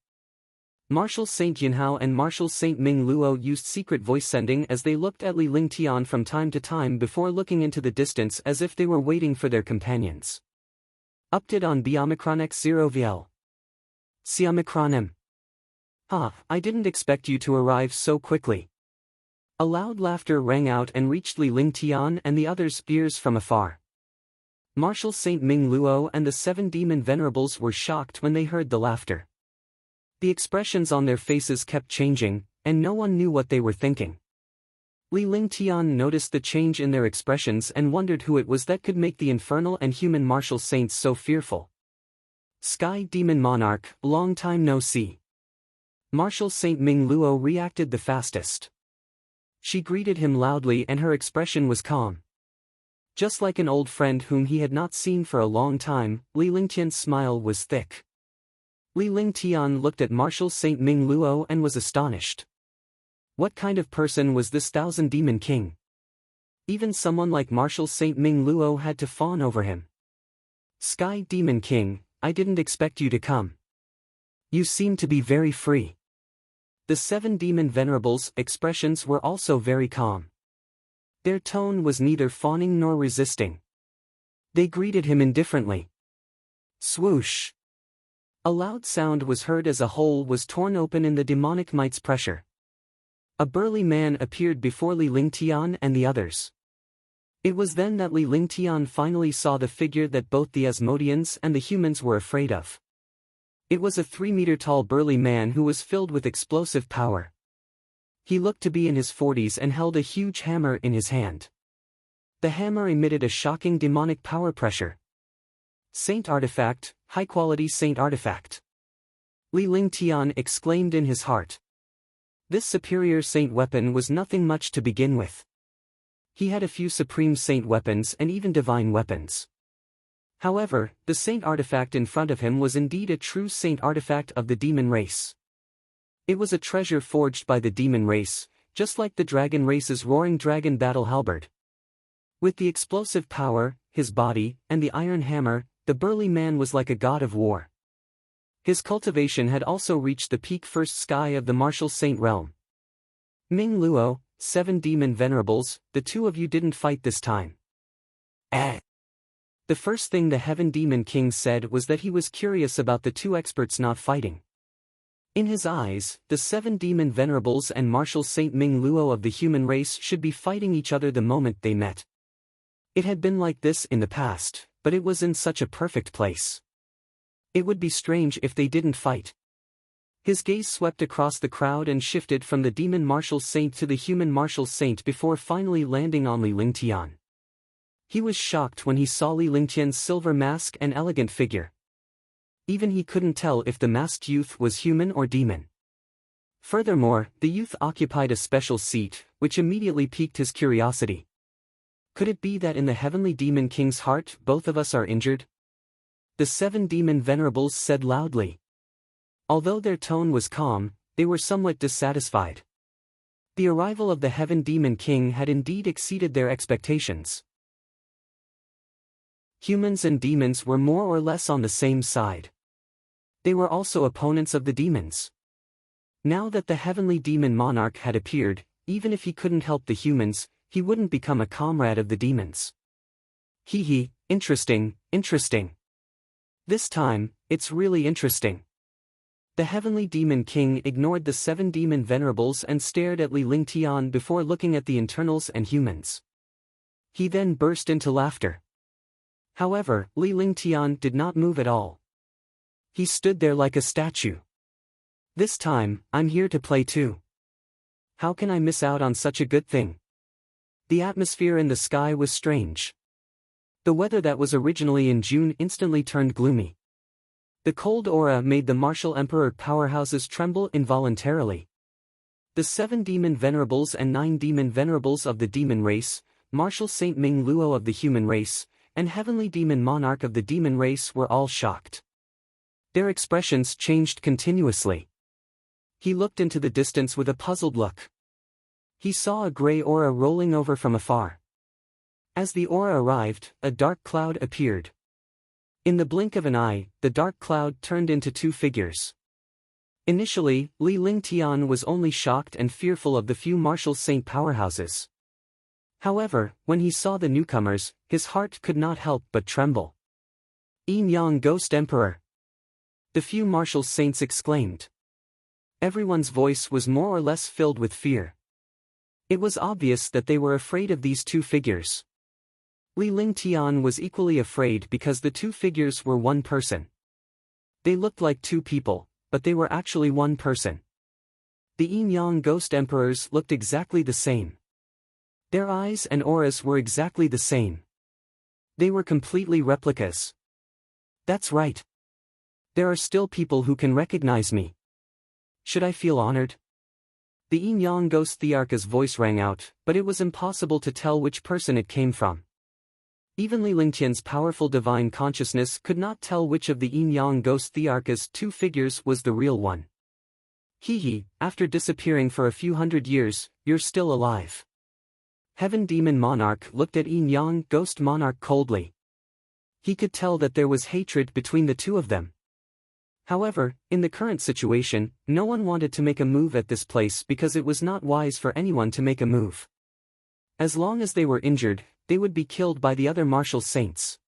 Martial Saint Yunhao and Martial Saint Ming Luo used secret voice sending as they looked at Li Lingtian from time to time before looking into the distance as if they were waiting for their companions. Update on Omicron X0 VL. Omicron M. I didn't expect you to arrive so quickly. A loud laughter rang out and reached Li Lingtian and the others' ears from afar. Martial Saint Ming Luo and the 7 Demon Venerables were shocked when they heard the laughter. The expressions on their faces kept changing, and no one knew what they were thinking. Li Lingtian noticed the change in their expressions and wondered who it was that could make the infernal and human martial saints so fearful. Sky Demon Monarch, long time no see. Martial Saint Ming Luo reacted the fastest. She greeted him loudly and her expression was calm. Just like an old friend whom he had not seen for a long time, Li Lingtian's smile was thick. Li Lingtian looked at Marshal Saint Ming Luo and was astonished. What kind of person was this Thousand Demon King? Even someone like Marshal Saint Ming Luo had to fawn over him. Sky Demon King, I didn't expect you to come. You seem to be very free. The 7 demon venerables' expressions were also very calm. Their tone was neither fawning nor resisting. They greeted him indifferently. Swoosh! A loud sound was heard as a hole was torn open in the demonic might's pressure. A burly man appeared before Li Lingtian and the others. It was then that Li Lingtian finally saw the figure that both the Asmodeans and the humans were afraid of. It was a 3-meter-tall burly man who was filled with explosive power. He looked to be in his 40s and held a huge hammer in his hand. The hammer emitted a shocking demonic power pressure. Saint Artifact, high-quality Saint Artifact. Li Lingtian exclaimed in his heart. This superior Saint weapon was nothing much to begin with. He had a few supreme Saint weapons and even divine weapons. However, the Saint Artifact in front of him was indeed a true Saint Artifact of the demon race. It was a treasure forged by the demon race, just like the dragon race's roaring dragon battle halberd. With the explosive power, his body, and the iron hammer, the burly man was like a god of war. His cultivation had also reached the peak first sky of the martial saint realm. Ming Luo, 7 demon venerables, the 2 of you didn't fight this time. The first thing the Heaven Demon King said was that he was curious about the 2 experts not fighting. In his eyes, the 7 demon venerables and martial Saint Ming Luo of the human race should be fighting each other the moment they met. It had been like this in the past, but it was in such a perfect place. It would be strange if they didn't fight. His gaze swept across the crowd and shifted from the demon martial saint to the human martial saint before finally landing on Li Lingtian. He was shocked when he saw Li Lingtian's silver mask and elegant figure. Even he couldn't tell if the masked youth was human or demon. Furthermore, the youth occupied a special seat, which immediately piqued his curiosity. Could it be that in the Heavenly Demon King's heart both of us are injured? The 7 demon venerables said loudly. Although their tone was calm, they were somewhat dissatisfied. The arrival of the Heaven Demon King had indeed exceeded their expectations. Humans and demons were more or less on the same side. They were also opponents of the demons. Now that the Heavenly Demon Monarch had appeared, even if he couldn't help the humans, he wouldn't become a comrade of the demons. Interesting. This time, it's really interesting. The Heavenly Demon King ignored the 7 demon venerables and stared at Li Lingtian before looking at the internals and humans. He then burst into laughter. However, Li Lingtian did not move at all. He stood there like a statue. This time, I'm here to play too. How can I miss out on such a good thing? The atmosphere in the sky was strange. The weather that was originally in June instantly turned gloomy. The cold aura made the martial emperor powerhouses tremble involuntarily. The 7 demon venerables and 9 demon venerables of the demon race, martial Saint Ming Luo of the human race, and Heavenly Demon Monarch of the demon race were all shocked. Their expressions changed continuously. He looked into the distance with a puzzled look. He saw a gray aura rolling over from afar. As the aura arrived, a dark cloud appeared. In the blink of an eye, the dark cloud turned into 2 figures. Initially, Li Lingtian was only shocked and fearful of the few martial saint powerhouses. However, when he saw the newcomers, his heart could not help but tremble. Yin Yang Ghost Emperor! The few martial saints exclaimed. Everyone's voice was more or less filled with fear. It was obvious that they were afraid of these 2 figures. Li Lingtian was equally afraid because the 2 figures were one person. They looked like 2 people, but they were actually one person. The Yin Yang Ghost Emperors looked exactly the same. Their eyes and auras were exactly the same. They were completely replicas. That's right. There are still people who can recognize me. Should I feel honored? The Yin Yang Ghost Thearcha's voice rang out, but it was impossible to tell which person it came from. Even Li Lingtian's powerful divine consciousness could not tell which of the yin-yang ghost Thearcha's two figures was the real one. Hee, after disappearing for a few hundred years, you're still alive. Heaven Demon Monarch looked at yin-yang ghost monarch coldly. He could tell that there was hatred between the two of them. However, in the current situation, no one wanted to make a move at this place because it was not wise for anyone to make a move. As long as they were injured, they would be killed by the other martial saints.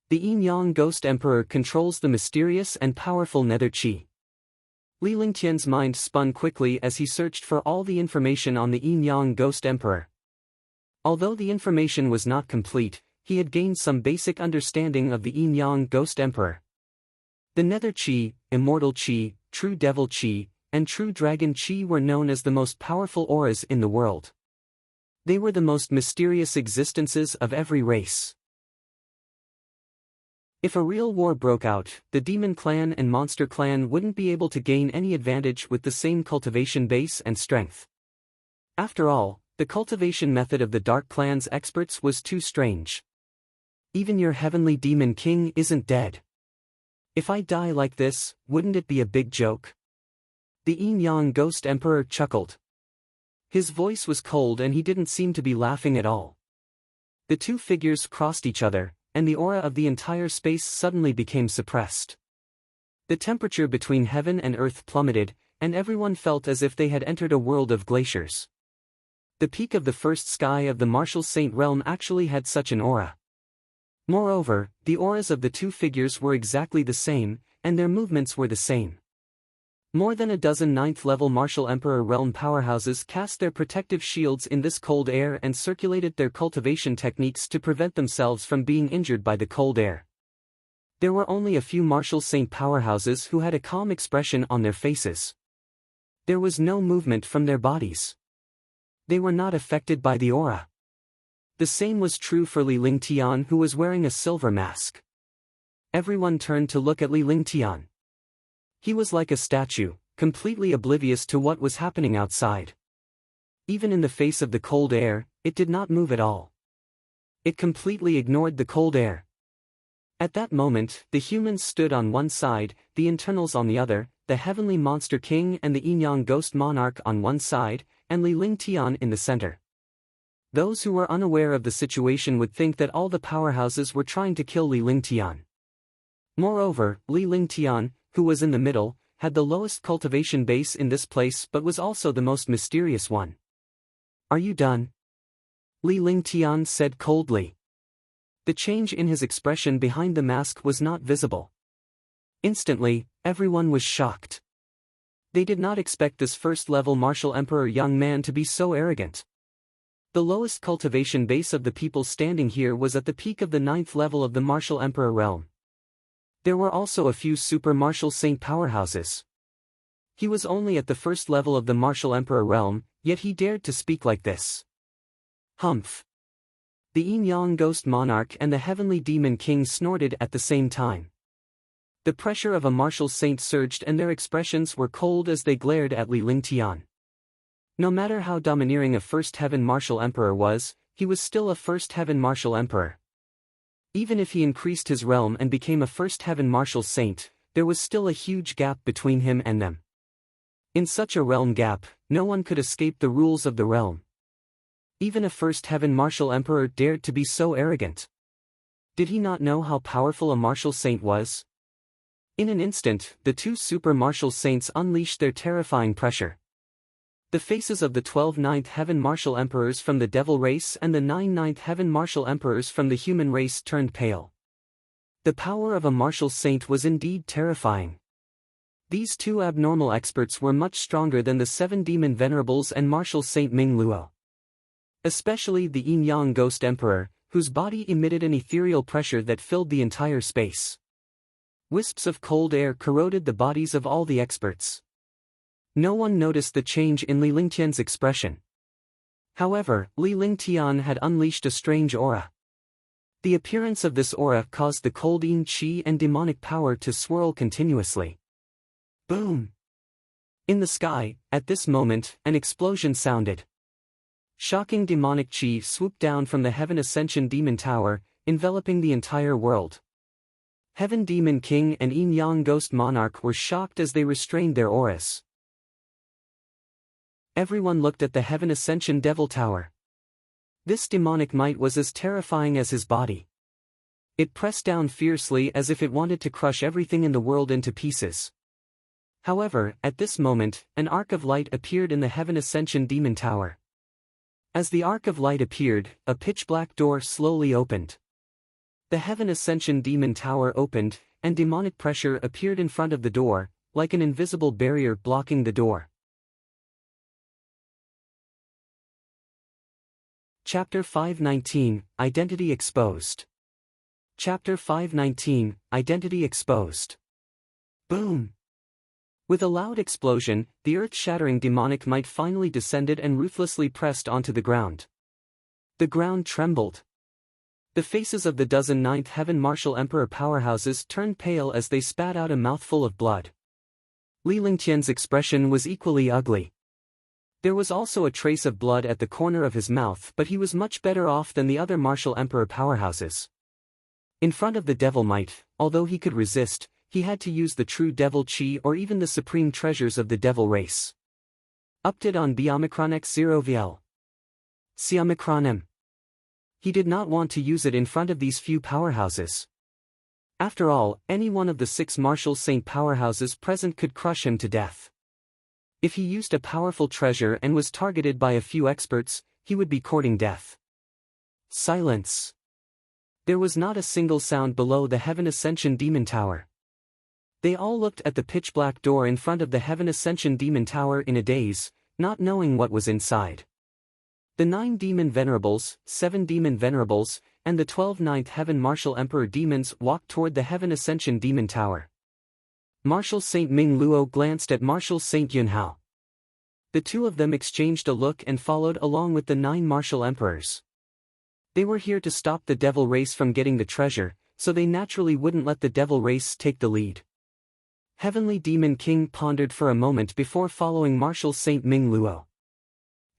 The yin-yang ghost emperor controls the mysterious and powerful nether chi. Li Lingtian's mind spun quickly as he searched for all the information on the yin-yang ghost emperor. Although the information was not complete, he had gained some basic understanding of the yin-yang ghost emperor. The nether chi, immortal chi, true devil chi, and true dragon chi were known as the most powerful auras in the world. They were the most mysterious existences of every race. If a real war broke out, the demon clan and monster clan wouldn't be able to gain any advantage with the same cultivation base and strength. After all, the cultivation method of the dark clan's experts was too strange. Even your heavenly demon king isn't dead. If I die like this, wouldn't it be a big joke? The yin-yang ghost emperor chuckled. His voice was cold and he didn't seem to be laughing at all. The two figures crossed each other, and the aura of the entire space suddenly became suppressed. The temperature between heaven and earth plummeted, and everyone felt as if they had entered a world of glaciers. The peak of the first sky of the martial saint realm actually had such an aura. Moreover, the auras of the two figures were exactly the same, and their movements were the same. More than a dozen 9th-level martial emperor realm powerhouses cast their protective shields in this cold air and circulated their cultivation techniques to prevent themselves from being injured by the cold air. There were only a few martial saint powerhouses who had a calm expression on their faces. There was no movement from their bodies. They were not affected by the aura. The same was true for Li Lingtian, who was wearing a silver mask. Everyone turned to look at Li Lingtian. He was like a statue, completely oblivious to what was happening outside. Even in the face of the cold air, it did not move at all. It completely ignored the cold air. At that moment, the humans stood on one side, the internals on the other, the heavenly monster king and the yin-yang ghost monarch on one side, and Li Lingtian in the center. Those who were unaware of the situation would think that all the powerhouses were trying to kill Li Lingtian. Moreover, Li Lingtian, who was in the middle, had the lowest cultivation base in this place but was also the most mysterious one. Are you done? Li Lingtian said coldly. The change in his expression behind the mask was not visible. Instantly, everyone was shocked. They did not expect this first-level martial emperor young man to be so arrogant. The lowest cultivation base of the people standing here was at the peak of the 9th level of the martial emperor realm. There were also a few super martial saint powerhouses. He was only at the first level of the martial emperor realm, yet he dared to speak like this. Humph! The yin-yang ghost monarch and the heavenly demon king snorted at the same time. The pressure of a martial saint surged and their expressions were cold as they glared at Li Lingtian. No matter how domineering a first heaven martial emperor was, he was still a first heaven martial emperor. Even if he increased his realm and became a first heaven martial saint, there was still a huge gap between him and them. In such a realm gap, no one could escape the rules of the realm. Even a first heaven martial emperor dared to be so arrogant. Did he not know how powerful a martial saint was? In an instant, the two super martial saints unleashed their terrifying pressure. The faces of the 12 9th heaven martial emperors from the devil race and the 9 9th heaven martial emperors from the human race turned pale. The power of a martial saint was indeed terrifying. These two abnormal experts were much stronger than the 7 demon venerables and martial saint Ming Luo. Especially the yin-yang ghost emperor, whose body emitted an ethereal pressure that filled the entire space. Wisps of cold air corroded the bodies of all the experts. No one noticed the change in Li Lingtian's expression. However, Li Lingtian had unleashed a strange aura. The appearance of this aura caused the cold yin qi and demonic power to swirl continuously. Boom! In the sky, at this moment, an explosion sounded. Shocking demonic qi swooped down from the Heaven Ascension Demon Tower, enveloping the entire world. Heaven Demon King and Yin Yang Ghost Monarch were shocked as they restrained their auras. Everyone looked at the Heaven Ascension Devil Tower. This demonic might was as terrifying as his body. It pressed down fiercely as if it wanted to crush everything in the world into pieces. However, at this moment, an arc of light appeared in the Heaven Ascension Demon Tower. As the arc of light appeared, a pitch-black door slowly opened. The Heaven Ascension Demon Tower opened, and demonic pressure appeared in front of the door, like an invisible barrier blocking the door. Chapter 519, Identity Exposed. Chapter 519, Identity Exposed. Boom! With a loud explosion, the earth-shattering demonic might finally descended and ruthlessly pressed onto the ground. The ground trembled. The faces of the dozen Ninth Heaven Martial Emperor powerhouses turned pale as they spat out a mouthful of blood. Li Lingtian's expression was equally ugly. There was also a trace of blood at the corner of his mouth, but he was much better off than the other Martial Emperor powerhouses. In front of the Devil Might, although he could resist, he had to use the true Devil Chi or even the supreme treasures of the Devil race. Update on Biomicron X0 VL. Siomicron M. He did not want to use it in front of these few powerhouses. After all, any one of the 6 Martial Saint powerhouses present could crush him to death. If he used a powerful treasure and was targeted by a few experts, he would be courting death. Silence. There was not a single sound below the Heaven Ascension Demon Tower. They all looked at the pitch-black door in front of the Heaven Ascension Demon Tower in a daze, not knowing what was inside. The 9 Demon Venerables, 7 Demon Venerables, and the 12 Ninth Heaven Martial Emperor Demons walked toward the Heaven Ascension Demon Tower. Martial Saint Ming Luo glanced at Martial Saint Yunhao. The two of them exchanged a look and followed along with the 9 Martial Emperors. They were here to stop the Devil race from getting the treasure, so they naturally wouldn't let the Devil race take the lead. Heavenly Demon King pondered for a moment before following Martial Saint Ming Luo.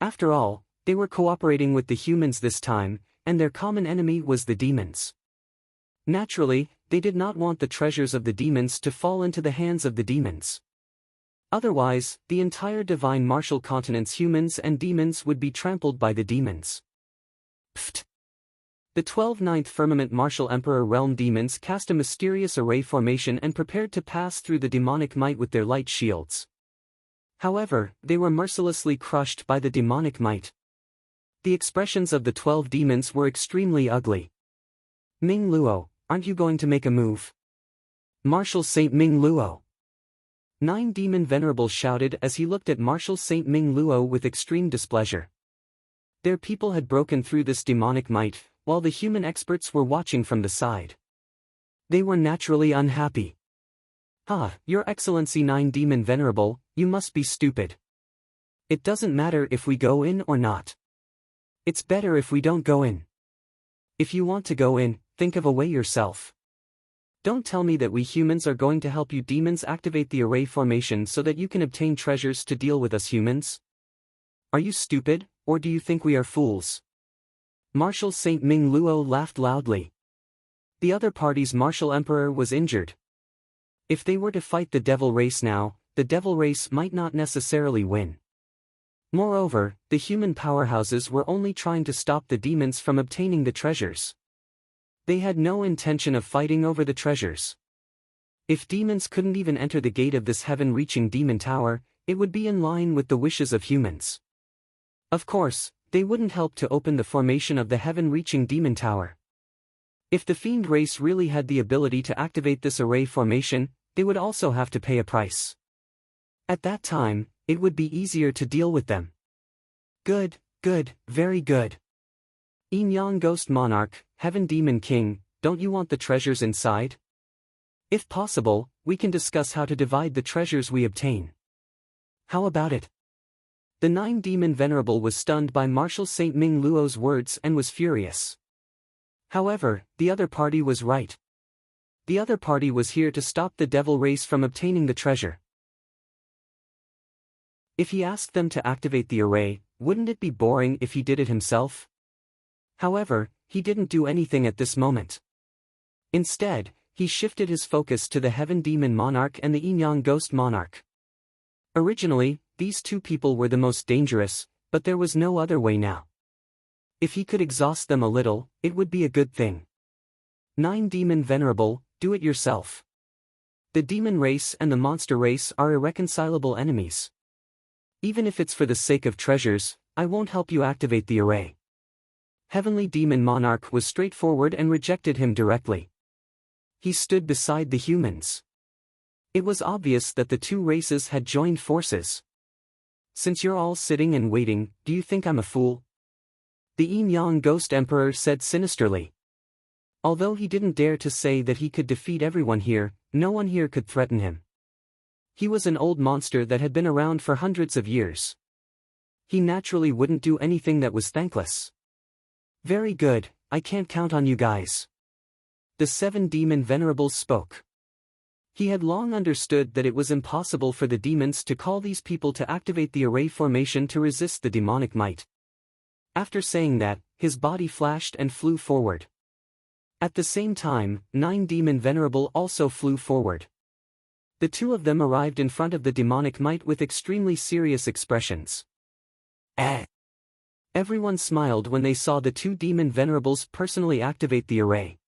After all, they were cooperating with the humans this time, and their common enemy was the demons. Naturally, they did not want the treasures of the demons to fall into the hands of the demons. Otherwise, the entire divine martial continent's humans and demons would be trampled by the demons. Pfft! The 12 Ninth Firmament Martial Emperor Realm Demons cast a mysterious array formation and prepared to pass through the demonic might with their light shields. However, they were mercilessly crushed by the demonic might. The expressions of the 12 demons were extremely ugly. Ming Luo, aren't you going to make a move? Martial Saint Ming Luo. 9 Demon Venerables shouted as he looked at Martial Saint Ming Luo with extreme displeasure. Their people had broken through this demonic might, while the human experts were watching from the side. They were naturally unhappy. Ah, Your Excellency 9 Demon Venerable, you must be stupid. It doesn't matter if we go in or not. It's better if we don't go in. If you want to go in, think of a way yourself. Don't tell me that we humans are going to help you demons activate the array formation so that you can obtain treasures to deal with us humans. Are you stupid, or do you think we are fools? Martial Saint Ming Luo laughed loudly. The other party's Martial Emperor was injured. If they were to fight the Devil race now, the Devil race might not necessarily win. Moreover, the human powerhouses were only trying to stop the demons from obtaining the treasures. They had no intention of fighting over the treasures. If demons couldn't even enter the gate of this heaven-reaching demon tower, it would be in line with the wishes of humans. Of course, they wouldn't help to open the formation of the heaven-reaching demon tower. If the fiend race really had the ability to activate this array formation, they would also have to pay a price. At that time, it would be easier to deal with them. Good, very good. Yin Yang Ghost Monarch, Heaven Demon King, don't you want the treasures inside? If possible, we can discuss how to divide the treasures we obtain. How about it? The 9 Demon Venerable was stunned by Martial Saint Ming Luo's words and was furious. However, the other party was right. The other party was here to stop the Devil race from obtaining the treasure. If he asked them to activate the array, wouldn't it be boring if he did it himself? However, he didn't do anything at this moment. Instead, he shifted his focus to the Heaven Demon Monarch and the Yin Yang Ghost Monarch. Originally, these two people were the most dangerous, but there was no other way now. If he could exhaust them a little, it would be a good thing. 9 Demon Venerable, do it yourself. The demon race and the monster race are irreconcilable enemies. Even if it's for the sake of treasures, I won't help you activate the array. Heavenly Demon Monarch was straightforward and rejected him directly. He stood beside the humans. It was obvious that the two races had joined forces. Since you're all sitting and waiting, do you think I'm a fool? The Yin Yang Ghost Emperor said sinisterly. Although he didn't dare to say that he could defeat everyone here, no one here could threaten him. He was an old monster that had been around for hundreds of years. He naturally wouldn't do anything that was thankless. Very good, I can't count on you guys. The 7 Demon Venerables spoke. He had long understood that it was impossible for the demons to call these people to activate the array formation to resist the demonic might. After saying that, his body flashed and flew forward. At the same time, 9 Demon Venerable also flew forward. The two of them arrived in front of the demonic might with extremely serious expressions. Everyone smiled when they saw the 2 Demon Venerables personally activate the array.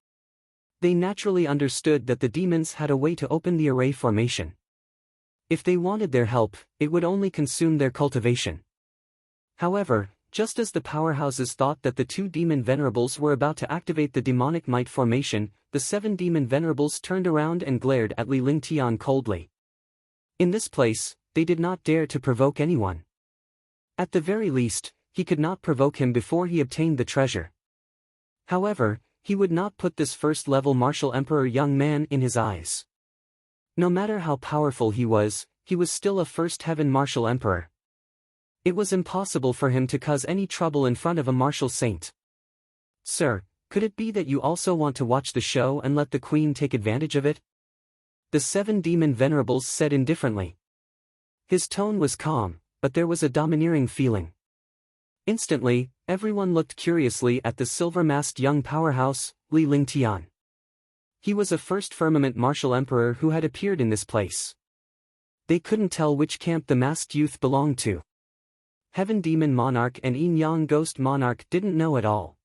They naturally understood that the demons had a way to open the array formation. If they wanted their help, it would only consume their cultivation. However, just as the powerhouses thought that the 2 Demon Venerables were about to activate the demonic might formation, the 7 Demon Venerables turned around and glared at Li Lingtian coldly. In this place, they did not dare to provoke anyone. At the very least, he could not provoke him before he obtained the treasure. However, he would not put this first-level martial emperor young man in his eyes. No matter how powerful he was still a first heaven martial emperor. It was impossible for him to cause any trouble in front of a martial saint. Sir, could it be that you also want to watch the show and let the queen take advantage of it? The 7 Demon Venerables said indifferently. His tone was calm, but there was a domineering feeling. Instantly, everyone looked curiously at the silver-masked young powerhouse, Li Lingtian. He was a first firmament martial emperor who had appeared in this place. They couldn't tell which camp the masked youth belonged to. Heaven Demon Monarch and Yin Yang Ghost Monarch didn't know at all.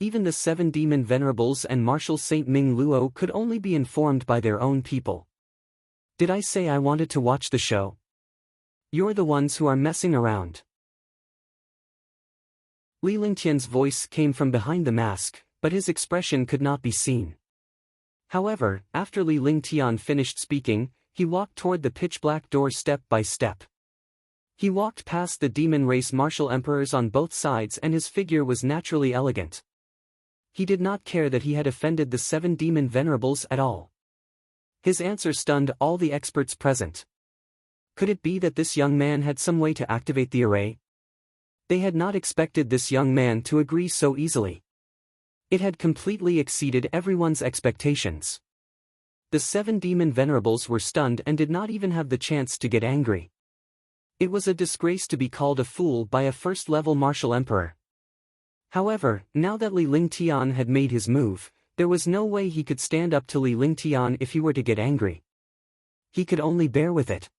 Even the 7 Demon Venerables and Martial Saint Ming Luo could only be informed by their own people. Did I say I wanted to watch the show? You're the ones who are messing around. Li Lingtian's voice came from behind the mask, but his expression could not be seen. However, after Li Lingtian finished speaking, he walked toward the pitch-black door step by step. He walked past the demon race martial emperors on both sides and his figure was naturally elegant. He did not care that he had offended the 7 Demon Venerables at all. His answer stunned all the experts present. Could it be that this young man had some way to activate the array? They had not expected this young man to agree so easily. It had completely exceeded everyone's expectations. The 7 Demon Venerables were stunned and did not even have the chance to get angry. It was a disgrace to be called a fool by a first-level martial emperor. However, now that Li Lingtian had made his move, there was no way he could stand up to Li Lingtian if he were to get angry. He could only bear with it.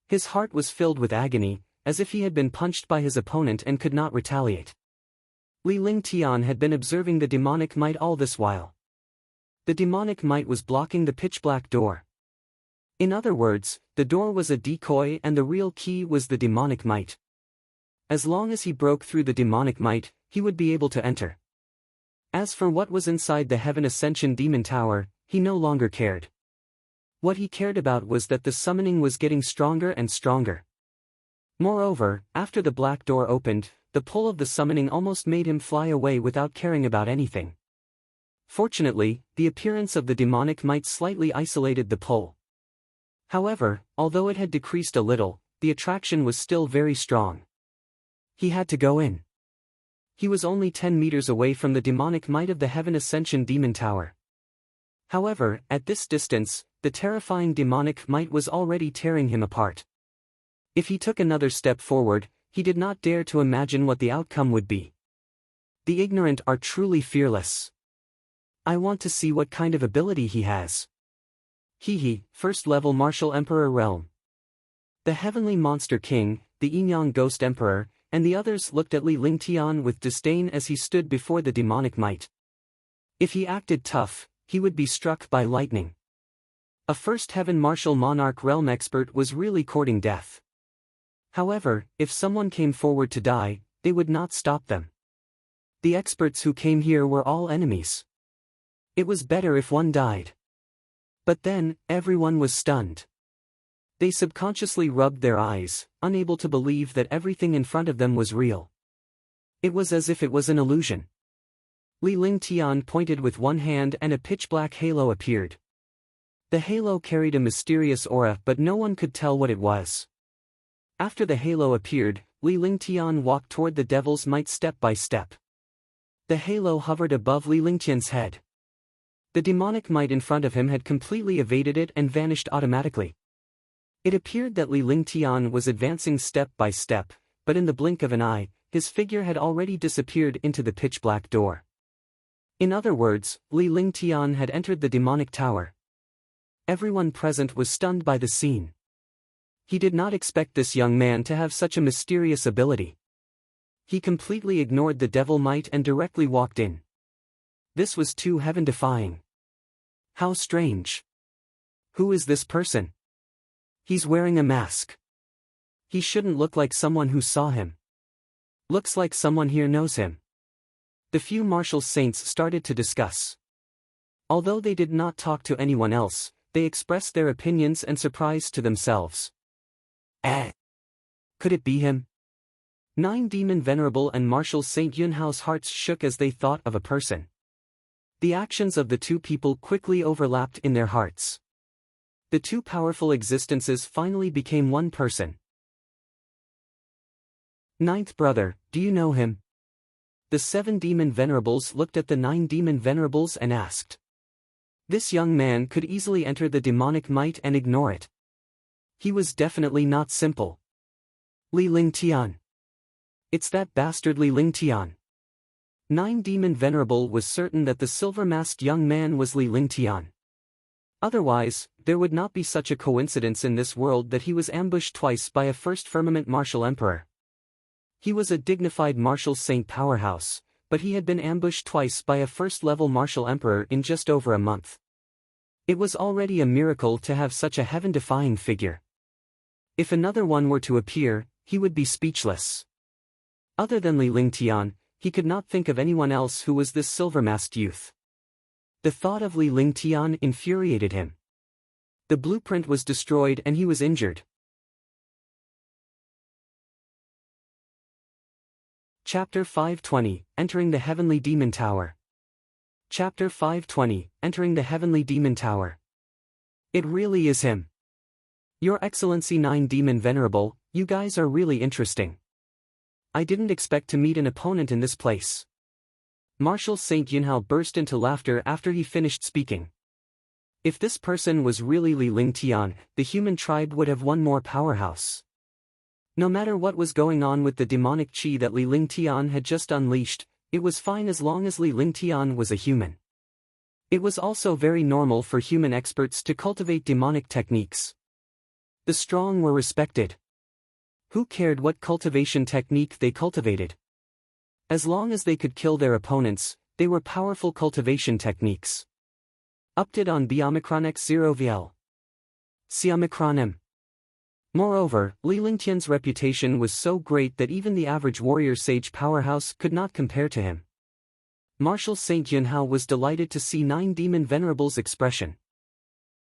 His heart was filled with agony, as if he had been punched by his opponent and could not retaliate. Li Lingtian had been observing the demonic might all this while. The demonic might was blocking the pitch-black door. In other words, the door was a decoy and the real key was the demonic might. As long as he broke through the demonic might, he would be able to enter. As for what was inside the Heaven Ascension Demon Tower, he no longer cared. What he cared about was that the summoning was getting stronger and stronger. Moreover, after the black door opened, the pull of the summoning almost made him fly away without caring about anything. Fortunately, the appearance of the demonic might slightly isolated the pull. However, although it had decreased a little, the attraction was still very strong. He had to go in. He was only 10 meters away from the demonic might of the Heaven Ascension Demon Tower. However, at this distance, the terrifying demonic might was already tearing him apart. If he took another step forward, he did not dare to imagine what the outcome would be. The ignorant are truly fearless. I want to see what kind of ability he has. Hehe, first level Martial Emperor Realm. The Heavenly Monster King, the Yinyang Ghost Emperor, and the others looked at Li Lingtian with disdain as he stood before the demonic might. If he acted tough, he would be struck by lightning. A first heaven martial monarch realm expert was really courting death. However, if someone came forward to die, they would not stop them. The experts who came here were all enemies. It was better if one died. But then, everyone was stunned. They subconsciously rubbed their eyes, unable to believe that everything in front of them was real. It was as if it was an illusion. Li Lingtian pointed with one hand and a pitch-black halo appeared. The halo carried a mysterious aura but no one could tell what it was. After the halo appeared, Li Lingtian walked toward the devil's might step by step. The halo hovered above Li Lingtian's head. The demonic might in front of him had completely evaded it and vanished automatically. It appeared that Li Lingtian was advancing step by step, but in the blink of an eye, his figure had already disappeared into the pitch-black door. In other words, Li Lingtian had entered the demonic tower. Everyone present was stunned by the scene. He did not expect this young man to have such a mysterious ability. He completely ignored the devil might and directly walked in. This was too heaven-defying. How strange. Who is this person? He's wearing a mask. He shouldn't look like someone who saw him. Looks like someone here knows him. The few martial saints started to discuss. Although they did not talk to anyone else, they expressed their opinions and surprise to themselves. Could it be him? 9 Demon Venerable and Martial Saint Yunhao's hearts shook as they thought of a person. The actions of the two people quickly overlapped in their hearts. The two powerful existences finally became one person. Ninth brother, do you know him? The 7 Demon Venerables looked at the 9 Demon Venerables and asked. This young man could easily enter the demonic might and ignore it. He was definitely not simple. Li Lingtian. It's that bastard Li Lingtian. 9 Demon Venerable was certain that the silver-masked young man was Li Lingtian. Otherwise, there would not be such a coincidence in this world that he was ambushed twice by a first firmament martial emperor. He was a dignified martial saint powerhouse, but he had been ambushed twice by a first-level martial emperor in just over a month. It was already a miracle to have such a heaven-defying figure. If another one were to appear, he would be speechless. Other than Li Lingtian, he could not think of anyone else who was this silver-masked youth. The thought of Li Lingtian infuriated him. The blueprint was destroyed and he was injured. Chapter 520, Entering the Heavenly Demon Tower. Chapter 520, Entering the Heavenly Demon Tower. It really is him. Your Excellency 9 Demon Venerable, you guys are really interesting. I didn't expect to meet an opponent in this place. Martial Saint Yunhao burst into laughter after he finished speaking. If this person was really Li Lingtian, the human tribe would have one more powerhouse. No matter what was going on with the demonic chi that Li Lingtian had just unleashed, it was fine as long as Li Lingtian was a human. It was also very normal for human experts to cultivate demonic techniques. The strong were respected. Who cared what cultivation technique they cultivated? As long as they could kill their opponents, they were powerful cultivation techniques. Update on Biomicron X0 VL. Siomicron M. Moreover, Li Lingtian's reputation was so great that even the average warrior sage powerhouse could not compare to him. Martial Saint Yunhao was delighted to see 9 Demon Venerable's expression.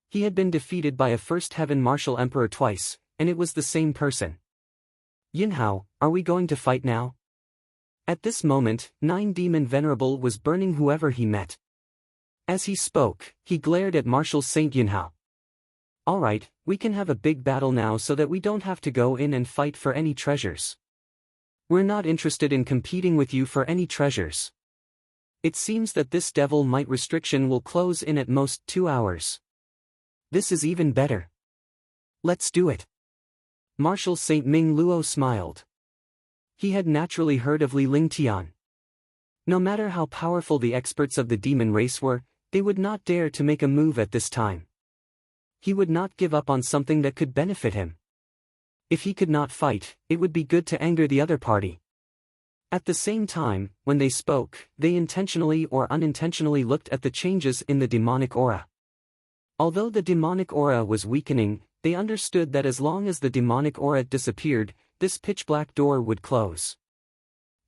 He had been defeated by a first heaven martial emperor twice, and it was the same person. Yunhao, are we going to fight now? At this moment, 9 Demon Venerable was burning whoever he met. As he spoke, he glared at Martial Saint Yunhao. Alright, we can have a big battle now so that we don't have to go in and fight for any treasures. We're not interested in competing with you for any treasures. It seems that this devil might restriction will close in at most 2 hours. This is even better. Let's do it. Martial Saint Ming Luo smiled. He had naturally heard of Li Lingtian. No matter how powerful the experts of the demon race were, they would not dare to make a move at this time. He would not give up on something that could benefit him. If he could not fight, it would be good to anger the other party. At the same time, when they spoke, they intentionally or unintentionally looked at the changes in the demonic aura. Although the demonic aura was weakening, they understood that as long as the demonic aura disappeared, this pitch-black door would close.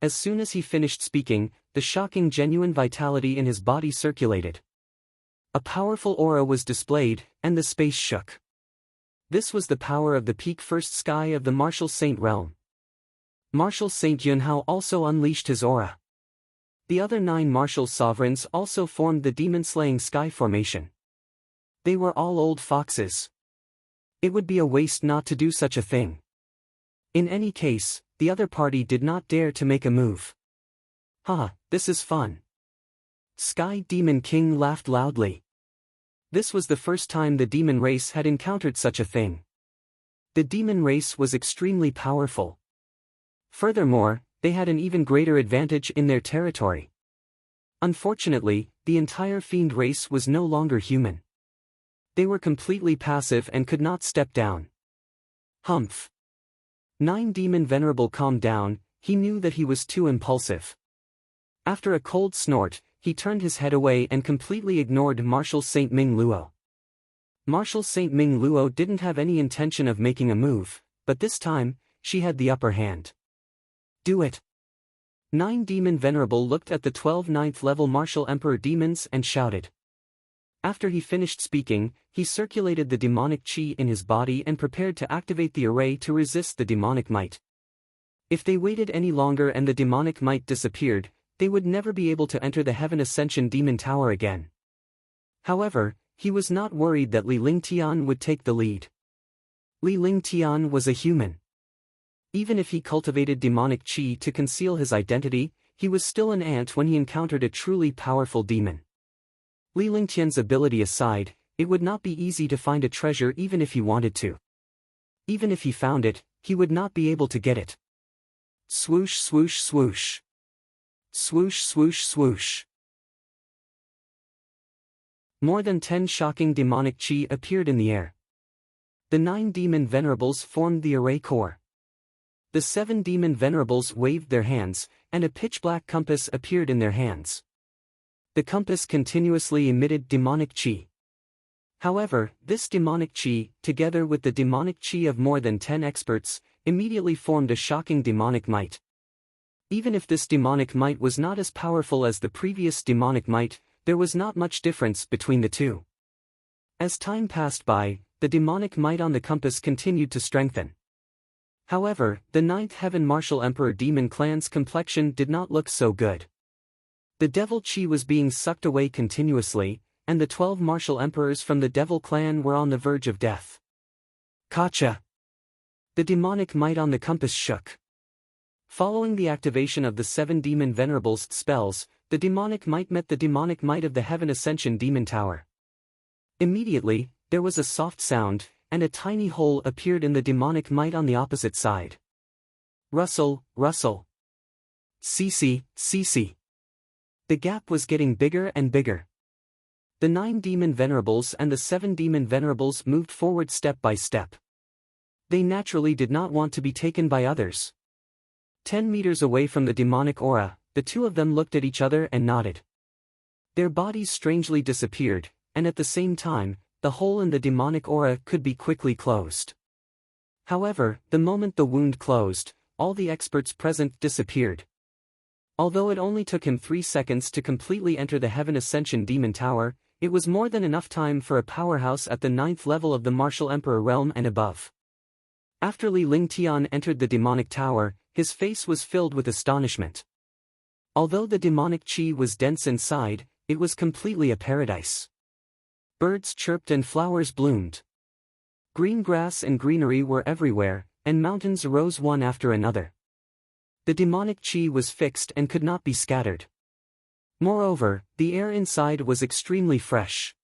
As soon as he finished speaking, the shocking genuine vitality in his body circulated. A powerful aura was displayed, and the space shook. This was the power of the peak first sky of the Martial Saint realm. Martial Saint Yunhao also unleashed his aura. The other 9 martial sovereigns also formed the demon-slaying sky formation. They were all old foxes. It would be a waste not to do such a thing. In any case, the other party did not dare to make a move. Haha, this is fun. Sky Demon King laughed loudly. This was the first time the demon race had encountered such a thing. The demon race was extremely powerful. Furthermore, they had an even greater advantage in their territory. Unfortunately, the entire fiend race was no longer human. They were completely passive and could not step down. Humph. 9 Demon Venerable calmed down, he knew that he was too impulsive. After a cold snort, he turned his head away and completely ignored Martial Saint Ming Luo. Martial Saint Ming Luo didn't have any intention of making a move, but this time, she had the upper hand. Do it. 9 Demon Venerable looked at the 12 9th level Martial Emperor demons and shouted. After he finished speaking, he circulated the demonic chi in his body and prepared to activate the array to resist the demonic might. If they waited any longer and the demonic might disappeared, they would never be able to enter the Heaven Ascension Demon Tower again. However, he was not worried that Li Lingtian would take the lead. Li Lingtian was a human. Even if he cultivated demonic chi to conceal his identity, he was still an ant when he encountered a truly powerful demon. Li Lingtian's ability aside, it would not be easy to find a treasure even if he wanted to. Even if he found it, he would not be able to get it. Swoosh swoosh swoosh. Swoosh swoosh swoosh. More than 10 shocking demonic chi appeared in the air. The 9 demon venerables formed the array core. The 7 demon venerables waved their hands, and a pitch-black compass appeared in their hands. The compass continuously emitted demonic chi. However, this demonic chi, together with the demonic chi of more than 10 experts, immediately formed a shocking demonic might. Even if this demonic might was not as powerful as the previous demonic might, there was not much difference between the two. As time passed by, the demonic might on the compass continued to strengthen. However, the 9th Heaven Martial Emperor Demon Clan's complexion did not look so good. The Devil Chi was being sucked away continuously, and the 12 Martial Emperors from the Devil Clan were on the verge of death. Kacha! The demonic might on the compass shook. Following the activation of the 7 Demon Venerables' spells, the demonic might met the demonic might of the Heaven Ascension Demon Tower. Immediately, there was a soft sound, and a tiny hole appeared in the demonic might on the opposite side. Rustle, rustle. Cece, cece. The gap was getting bigger and bigger. The 9 Demon Venerables and the 7 Demon Venerables moved forward step by step. They naturally did not want to be taken by others. 10 meters away from the demonic aura, the two of them looked at each other and nodded. Their bodies strangely disappeared, and at the same time, the hole in the demonic aura could be quickly closed. However, the moment the wound closed, all the experts present disappeared. Although it only took him 3 seconds to completely enter the Heaven Ascension Demon Tower, it was more than enough time for a powerhouse at the 9th level of the Martial Emperor realm and above. After Li Lingtian entered the demonic tower, his face was filled with astonishment. Although the demonic chi was dense inside, it was completely a paradise. Birds chirped and flowers bloomed. Green grass and greenery were everywhere, and mountains rose one after another. The demonic chi was fixed and could not be scattered. Moreover, the air inside was extremely fresh.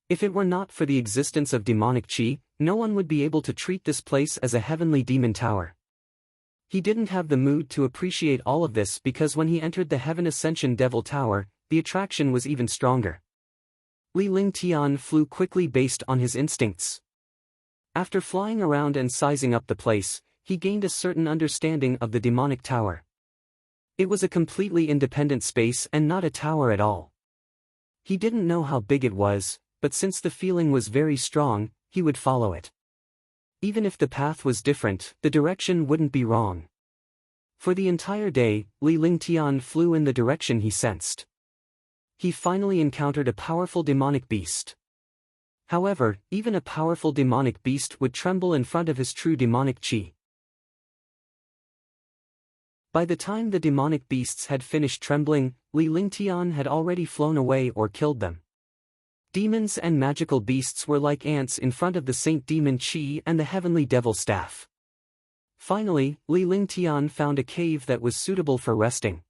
If it were not for the existence of demonic chi, no one would be able to treat this place as a heavenly demon tower. He didn't have the mood to appreciate all of this because when he entered the Heaven Ascension Devil Tower, the attraction was even stronger. Li Lingtian flew quickly based on his instincts. After flying around and sizing up the place, he gained a certain understanding of the demonic tower. It was a completely independent space and not a tower at all. He didn't know how big it was, but since the feeling was very strong, he would follow it. Even if the path was different, the direction wouldn't be wrong. For the entire day, Li Lingtian flew in the direction he sensed. He finally encountered a powerful demonic beast. However, even a powerful demonic beast would tremble in front of his true demonic chi. By the time the demonic beasts had finished trembling, Li Lingtian had already flown away or killed them. Demons and magical beasts were like ants in front of the Saint Demon Chi and the Heavenly Devil Staff. Finally, Li Lingtian found a cave that was suitable for resting.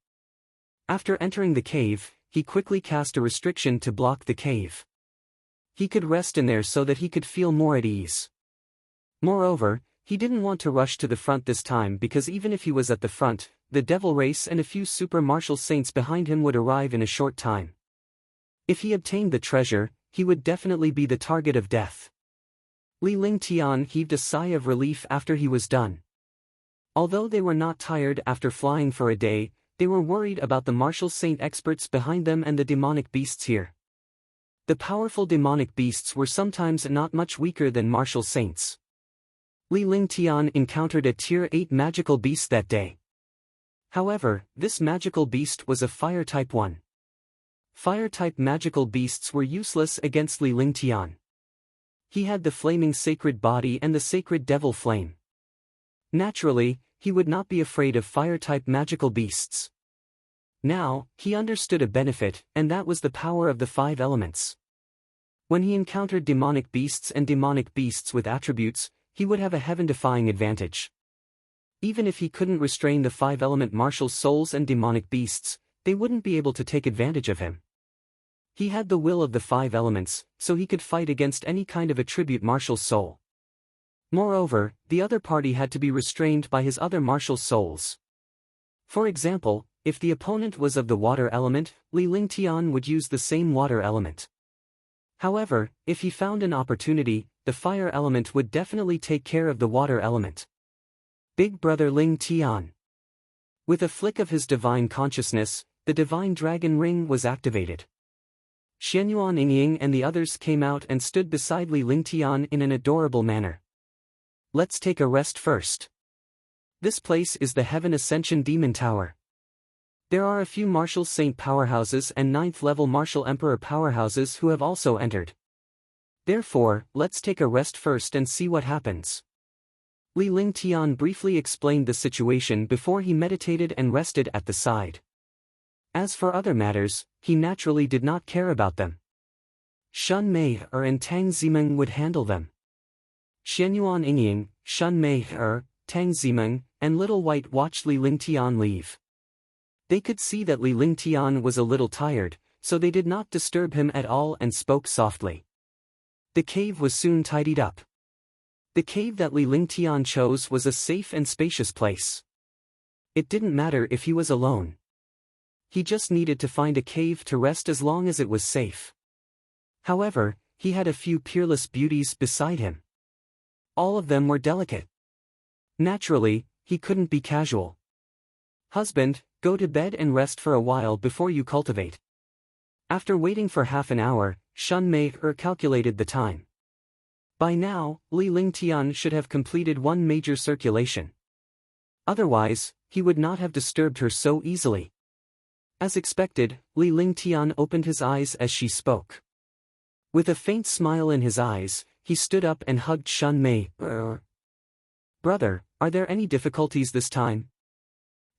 After entering the cave, he quickly cast a restriction to block the cave. He could rest in there so that he could feel more at ease. Moreover, he didn't want to rush to the front this time because even if he was at the front, the devil race and a few super martial saints behind him would arrive in a short time. If he obtained the treasure, he would definitely be the target of death. Li Lingtian heaved a sigh of relief after he was done. Although they were not tired after flying for a day, they were worried about the martial saint experts behind them and the demonic beasts here. The powerful demonic beasts were sometimes not much weaker than martial saints. Li Lingtian encountered a Tier 8 magical beast that day. However, this magical beast was a fire-type one. Fire-type magical beasts were useless against Li Lingtian. He had the flaming sacred body and the sacred devil flame. Naturally, he would not be afraid of fire-type magical beasts. Now, he understood a benefit, and that was the power of the 5 elements. When he encountered demonic beasts and demonic beasts with attributes, he would have a heaven-defying advantage. Even if he couldn't restrain the 5-element martial souls and demonic beasts, they wouldn't be able to take advantage of him. He had the will of the 5 elements, so he could fight against any kind of attribute martial soul. Moreover, the other party had to be restrained by his other martial souls. For example, if the opponent was of the water element, Li Lingtian would use the same water element. However, if he found an opportunity, the fire element would definitely take care of the water element. Big Brother Lingtian. With a flick of his divine consciousness, the divine dragon ring was activated. Xianyuan Yingying and the others came out and stood beside Li Lingtian in an adorable manner. Let's take a rest first. This place is the Heaven Ascension Demon Tower. There are a few martial saint powerhouses and 9th-level martial emperor powerhouses who have also entered. Therefore, let's take a rest first and see what happens. Li Lingtian briefly explained the situation before he meditated and rested at the side. As for other matters, he naturally did not care about them. Shun Mei and Tang Zimeng would handle them. Xianyuan Yingying, Shun Mei, Tang Zimeng, and Little White watched Li Lingtian leave. They could see that Li Lingtian was a little tired, so they did not disturb him at all and spoke softly. The cave was soon tidied up. The cave that Li Lingtian chose was a safe and spacious place. It didn't matter if he was alone. He just needed to find a cave to rest as long as it was safe. However, he had a few peerless beauties beside him. All of them were delicate. Naturally, he couldn't be casual. Husband, go to bed and rest for a while before you cultivate. After waiting for half an hour, Shun Mei calculated the time. By now, Li Lingtian should have completed one major circulation. Otherwise, he would not have disturbed her so easily. As expected, Li Lingtian opened his eyes as she spoke. With a faint smile in his eyes, he stood up and hugged Shun Mei. Brother, are there any difficulties this time?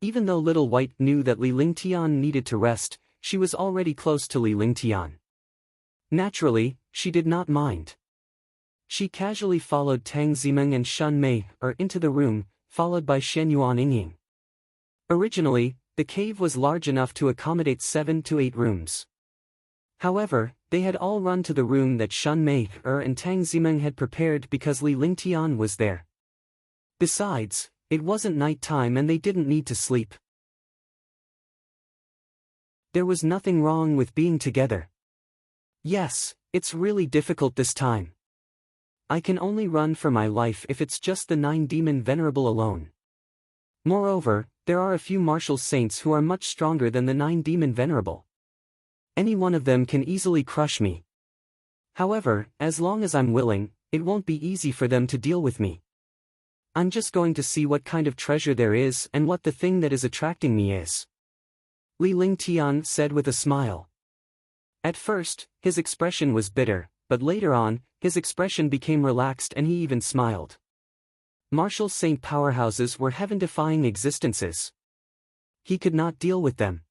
Even though Little White knew that Li Lingtian needed to rest, she was already close to Li Lingtian. Naturally, she did not mind. She casually followed Tang Zimeng and Shun Mei into the room, followed by Xianyuan Yingying. Originally, the cave was large enough to accommodate 7 to 8 rooms. However, they had all run to the room that Shun Mei and Tang Zimeng had prepared because Li Lingtian was there. Besides, It wasn't night time and they didn't need to sleep. There was nothing wrong with being together. Yes, it's really difficult this time. I can only run for my life if it's just the 9 demon venerable alone. Moreover, there are a few martial saints who are much stronger than the 9 demon venerable. Any one of them can easily crush me. However, as long as I'm willing, it won't be easy for them to deal with me. I'm just going to see what kind of treasure there is and what the thing that is attracting me is. Li Lingtian said with a smile. At first, his expression was bitter, but later on, his expression became relaxed and he even smiled. Martial saint powerhouses were heaven-defying existences. He could not deal with them.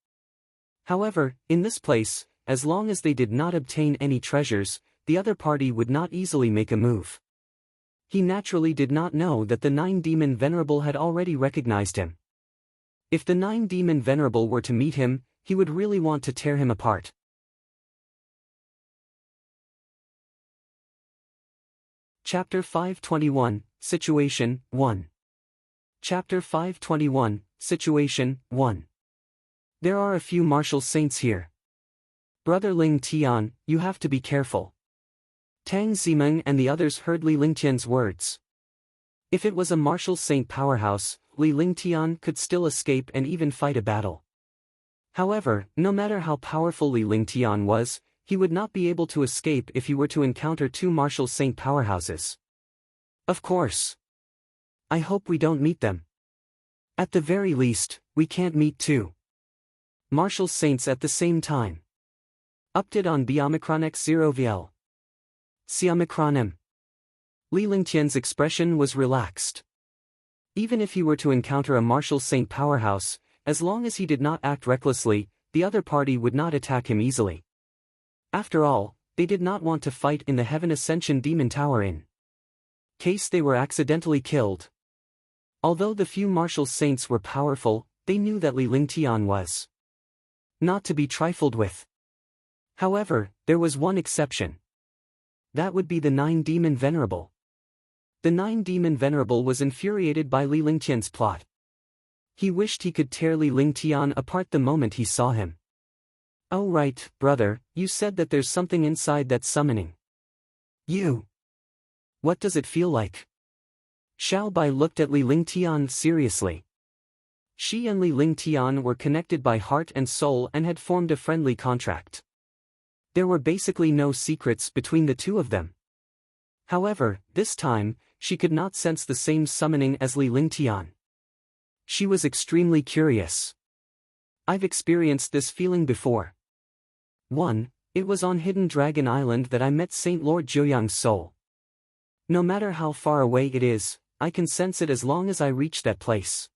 However, in this place, as long as they did not obtain any treasures, the other party would not easily make a move. He naturally did not know that the 9 demon venerable had already recognized him. If the 9 demon venerable were to meet him, he would really want to tear him apart. Chapter 521, Situation 1. Chapter 521, Situation 1. There are a few martial saints here. Brother Ling Tian, you have to be careful. Tang Zimeng and the others heard Li Lingtian's words. If it was a martial saint powerhouse, Li Lingtian could still escape and even fight a battle. However, no matter how powerful Li Lingtian was, he would not be able to escape if he were to encounter 2 martial saint powerhouses. Of course. I hope we don't meet them. At the very least, we can't meet 2 martial saints at the same time. Update on Biomicron X0 VL. Siomicron. Li Lingtian's expression was relaxed. Even if he were to encounter a martial saint powerhouse, as long as he did not act recklessly, the other party would not attack him easily. After all, they did not want to fight in the Heaven Ascension Demon Tower in case they were accidentally killed. Although the few martial saints were powerful, they knew that Li Lingtian was not to be trifled with. However, there was one exception. That would be the 9 demon venerable. The 9 demon venerable was infuriated by Li Lingtian's plot. He wished he could tear Li Lingtian apart the moment he saw him. Oh right, brother, you said that there's something inside that summoning. What does it feel like? Xiao Bai looked at Li Lingtian seriously. She and Li Lingtian were connected by heart and soul and had formed a friendly contract. There were basically no secrets between the two of them. However, this time, she could not sense the same summoning as Li Lingtian. She was extremely curious. I've experienced this feeling before. 1. It was on Hidden Dragon Island that I met Saint Lord Jiuyang's soul. No matter how far away it is, I can sense it as long as I reach that place.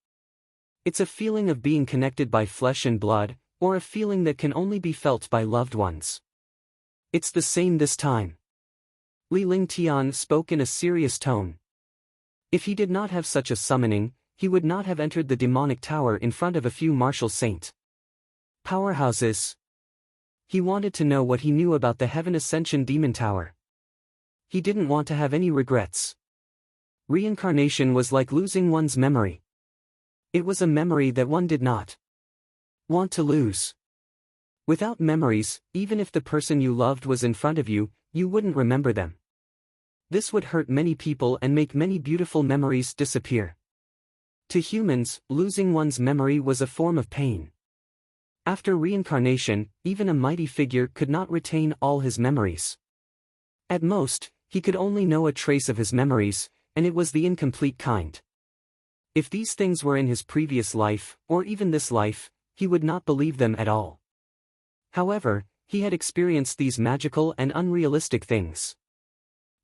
It's a feeling of being connected by flesh and blood, or a feeling that can only be felt by loved ones. It's the same this time. Li Lingtian spoke in a serious tone. If he did not have such a summoning, he would not have entered the demonic tower in front of a few martial saint powerhouses. He wanted to know what he knew about the Heaven Ascension Demon Tower. He didn't want to have any regrets. Reincarnation was like losing one's memory. It was a memory that one did not want to lose. Without memories, even if the person you loved was in front of you, you wouldn't remember them. This would hurt many people and make many beautiful memories disappear. To humans, losing one's memory was a form of pain. After reincarnation, even a mighty figure could not retain all his memories. At most, he could only know a trace of his memories, and it was the incomplete kind. If these things were in his previous life, or even this life, he would not believe them at all. However, he had experienced these magical and unrealistic things.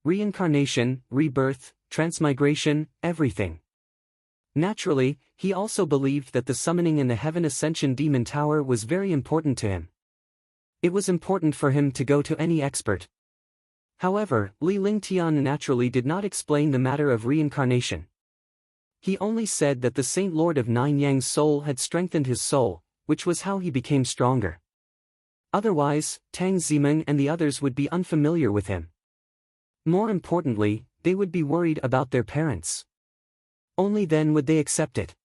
Reincarnation, rebirth, transmigration, everything. Naturally, he also believed that the summoning in the Heaven Ascension Demon Tower was very important to him. It was important for him to go to any expert. However, Li Lingtian naturally did not explain the matter of reincarnation. He only said that the Saint Lord of Nine Yang's soul had strengthened his soul, which was how he became stronger. Otherwise, Tang Zimeng and the others would be unfamiliar with him. More importantly, they would be worried about their parents. Only then would they accept it.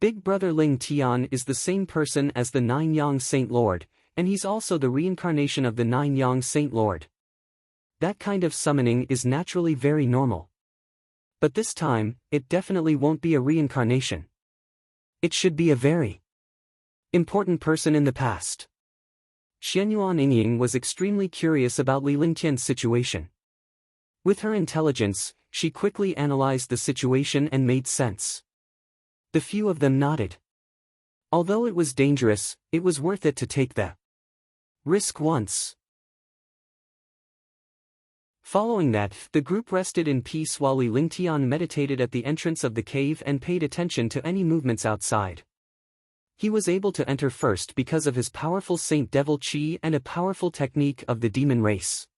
Big Brother Ling Tian is the same person as the Nine Yang Saint Lord, and he's also the reincarnation of the Nine Yang Saint Lord. That kind of summoning is naturally very normal. But this time, it definitely won't be a reincarnation. It should be a very important person in the past. Xianyuan Yingying was extremely curious about Li Lingtian's situation. With her intelligence, she quickly analyzed the situation and made sense. The few of them nodded. Although it was dangerous, it was worth it to take the risk once. Following that, the group rested in peace while Li Lingtian meditated at the entrance of the cave and paid attention to any movements outside. He was able to enter first because of his powerful Saint Devil Chi and a powerful technique of the demon race.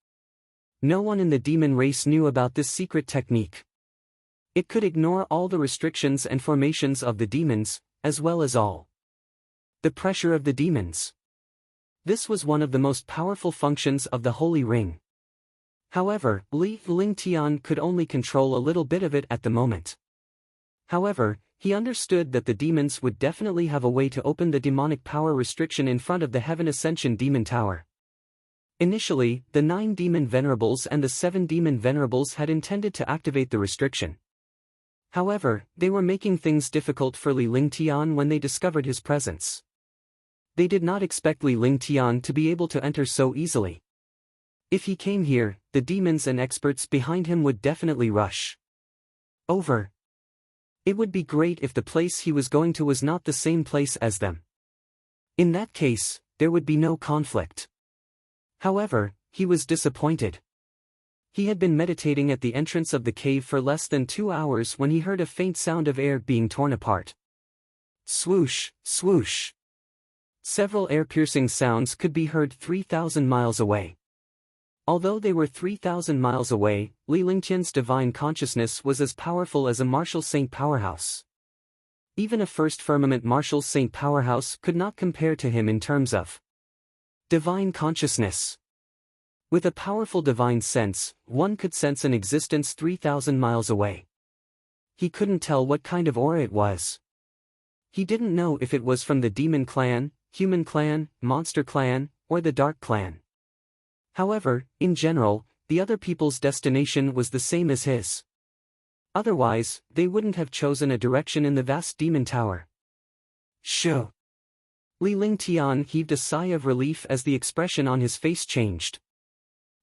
No one in the demon race knew about this secret technique. It could ignore all the restrictions and formations of the demons, as well as all the pressure of the demons. This was one of the most powerful functions of the Holy Ring. However, Li Lingtian could only control a little bit of it at the moment. However, he understood that the demons would definitely have a way to open the demonic power restriction in front of the Heaven Ascension Demon Tower. Initially, the 9 demon venerables and the 7 demon venerables had intended to activate the restriction. However, they were making things difficult for Li Lingtian when they discovered his presence. They did not expect Li Lingtian to be able to enter so easily. If he came here, the demons and experts behind him would definitely rush over. It would be great if the place he was going to was not the same place as them. In that case, there would be no conflict. However, he was disappointed. He had been meditating at the entrance of the cave for less than 2 hours when he heard a faint sound of air being torn apart. Swoosh, swoosh. Several air-piercing sounds could be heard 3,000 miles away. Although they were 3,000 miles away, Li Lingtian's divine consciousness was as powerful as a martial saint powerhouse. Even a first firmament martial saint powerhouse could not compare to him in terms of divine consciousness. With a powerful divine sense, one could sense an existence 3,000 miles away. He couldn't tell what kind of aura it was. He didn't know if it was from the demon clan, human clan, monster clan, or the dark clan. However, in general, the other people's destination was the same as his. Otherwise, they wouldn't have chosen a direction in the vast demon tower. Shoo! Li Lingtian heaved a sigh of relief as the expression on his face changed.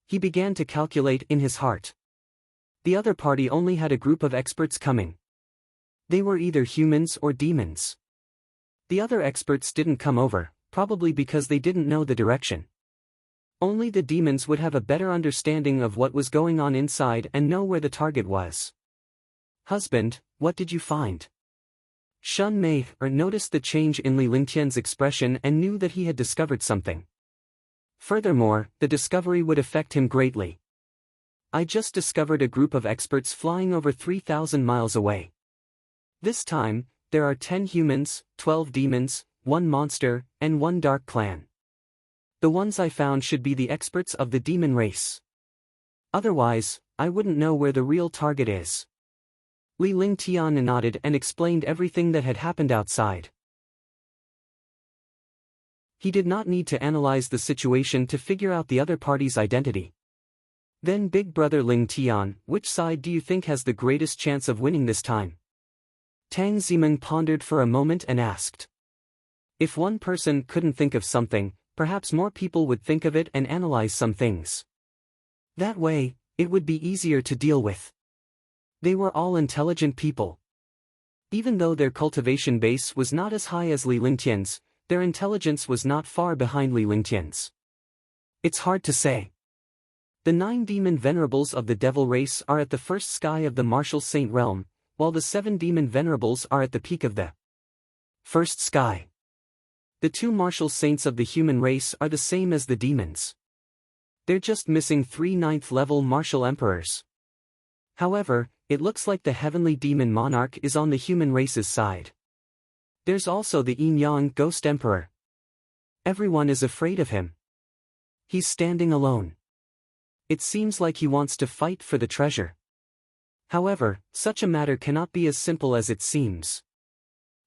He began to calculate in his heart. The other party only had a group of experts coming. They were either humans or demons. The other experts didn't come over, probably because they didn't know the direction. Only the demons would have a better understanding of what was going on inside and know where the target was. Husband, what did you find? Shun Mei noticed the change in Li Lingtian's expression and knew that he had discovered something. Furthermore, the discovery would affect him greatly. I just discovered a group of experts flying over 3,000 miles away. This time, there are 10 humans, 12 demons, 1 monster, and 1 dark clan. The ones I found should be the experts of the demon race. Otherwise, I wouldn't know where the real target is. Li Lingtian nodded and explained everything that had happened outside. He did not need to analyze the situation to figure out the other party's identity. Then Big Brother Lingtian, which side do you think has the greatest chance of winning this time? Tang Zimeng pondered for a moment and asked. If one person couldn't think of something, perhaps more people would think of it and analyze some things. That way, it would be easier to deal with. They were all intelligent people. Even though their cultivation base was not as high as Li Lingtian's, their intelligence was not far behind Li Lingtian's. It's hard to say. The 9 demon venerables of the devil race are at the first sky of the martial saint realm, while the 7 demon venerables are at the peak of the first sky. The 2 martial saints of the human race are the same as the demons. They're just missing 3 9th-level martial emperors. However, it looks like the heavenly demon monarch is on the human race's side. There's also the yin-yang ghost emperor. Everyone is afraid of him. He's standing alone. It seems like he wants to fight for the treasure. However, such a matter cannot be as simple as it seems.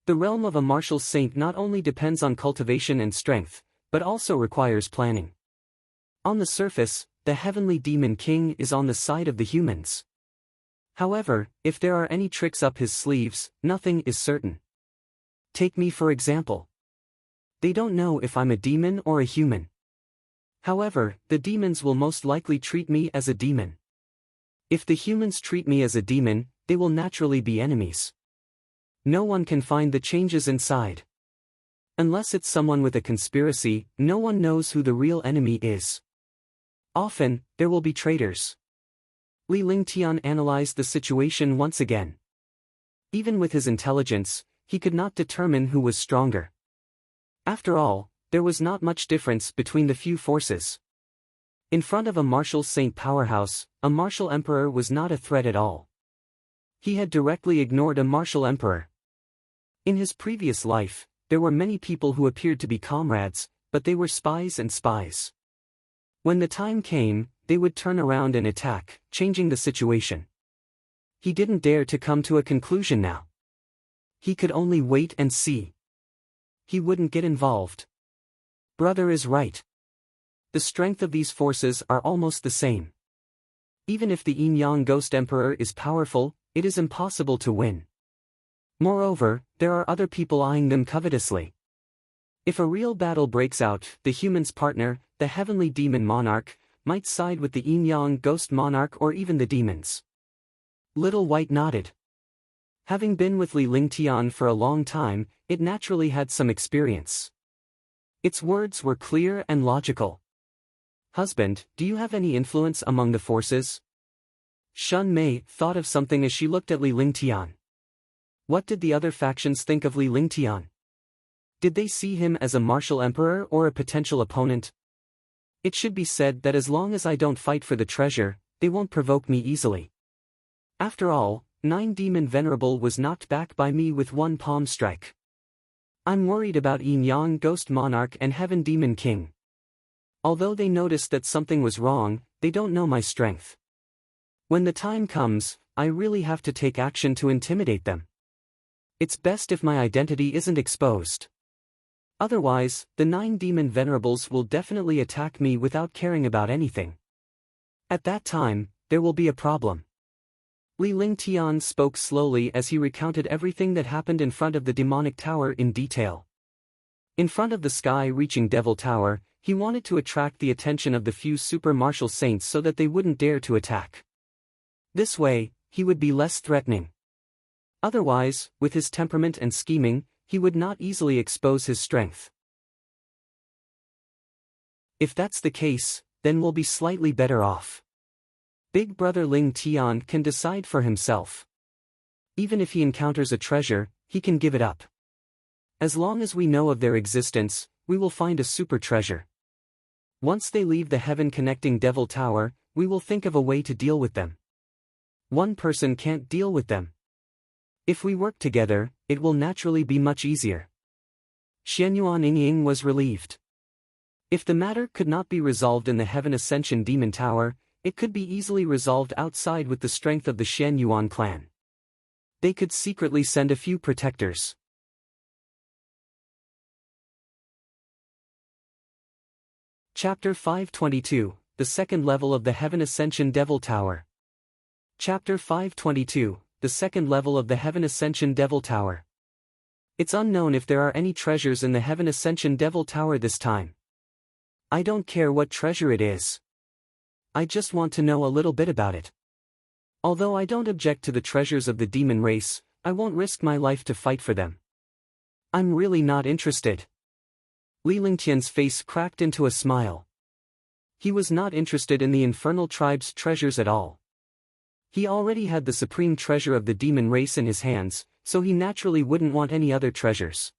The realm of a martial saint not only depends on cultivation and strength, but also requires planning. On the surface, the heavenly demon king is on the side of the humans. However, if there are any tricks up his sleeves, nothing is certain. Take me for example. They don't know if I'm a demon or a human. However, the demons will most likely treat me as a demon. If the humans treat me as a demon, they will naturally be enemies. No one can find the changes inside. Unless it's someone with a conspiracy, no one knows who the real enemy is. Often, there will be traitors. Li Lingtian analyzed the situation once again. Even with his intelligence, he could not determine who was stronger. After all, there was not much difference between the few forces. In front of a martial saint powerhouse, a martial emperor was not a threat at all. He had directly ignored a martial emperor. In his previous life, there were many people who appeared to be comrades, but they were spies and spies. When the time came, they would turn around and attack, changing the situation. He didn't dare to come to a conclusion now. He could only wait and see. He wouldn't get involved. Brother is right. The strength of these forces are almost the same. Even if the Yin-Yang Ghost Emperor is powerful, it is impossible to win. Moreover, there are other people eyeing them covetously. If a real battle breaks out, the human's partner, the heavenly demon monarch, might side with the Yin-Yang Ghost Monarch or even the demons. Little White nodded. Having been with Li Lingtian for a long time, it naturally had some experience. Its words were clear and logical. Husband, do you have any influence among the forces? Shun Mei thought of something as she looked at Li Lingtian. What did the other factions think of Li Lingtian? Did they see him as a martial emperor or a potential opponent? It should be said that as long as I don't fight for the treasure, they won't provoke me easily. After all, 9 Demon Venerable was knocked back by me with one palm strike. I'm worried about Yin-Yang Ghost Monarch and Heaven Demon King. Although they noticed that something was wrong, they don't know my strength. When the time comes, I really have to take action to intimidate them. It's best if my identity isn't exposed. Otherwise, the 9 Demon Venerables will definitely attack me without caring about anything. At that time, there will be a problem. Li Lingtian spoke slowly as he recounted everything that happened in front of the demonic tower in detail. In front of the sky-reaching Devil Tower, he wanted to attract the attention of the few super martial saints so that they wouldn't dare to attack. This way, he would be less threatening. Otherwise, with his temperament and scheming, he would not easily expose his strength. If that's the case, then we'll be slightly better off. Big Brother Ling Tian can decide for himself. Even if he encounters a treasure, he can give it up. As long as we know of their existence, we will find a super treasure. Once they leave the heaven-connecting Devil Tower, we will think of a way to deal with them. One person can't deal with them. If we work together, it will naturally be much easier. Xianyuan Yingying was relieved. If the matter could not be resolved in the Heaven Ascension Demon Tower, it could be easily resolved outside with the strength of the Xianyuan clan. They could secretly send a few protectors. Chapter 522, The Second Level of the Heaven Ascension Devil Tower. Chapter 522, The Second Level of the Heaven Ascension Devil Tower. It's unknown if there are any treasures in the Heaven Ascension Devil Tower this time. I don't care what treasure it is. I just want to know a little bit about it. Although I don't object to the treasures of the demon race, I won't risk my life to fight for them. I'm really not interested. Li Lingtian's face cracked into a smile. He was not interested in the infernal tribe's treasures at all. He already had the supreme treasure of the demon race in his hands, so he naturally wouldn't want any other treasures.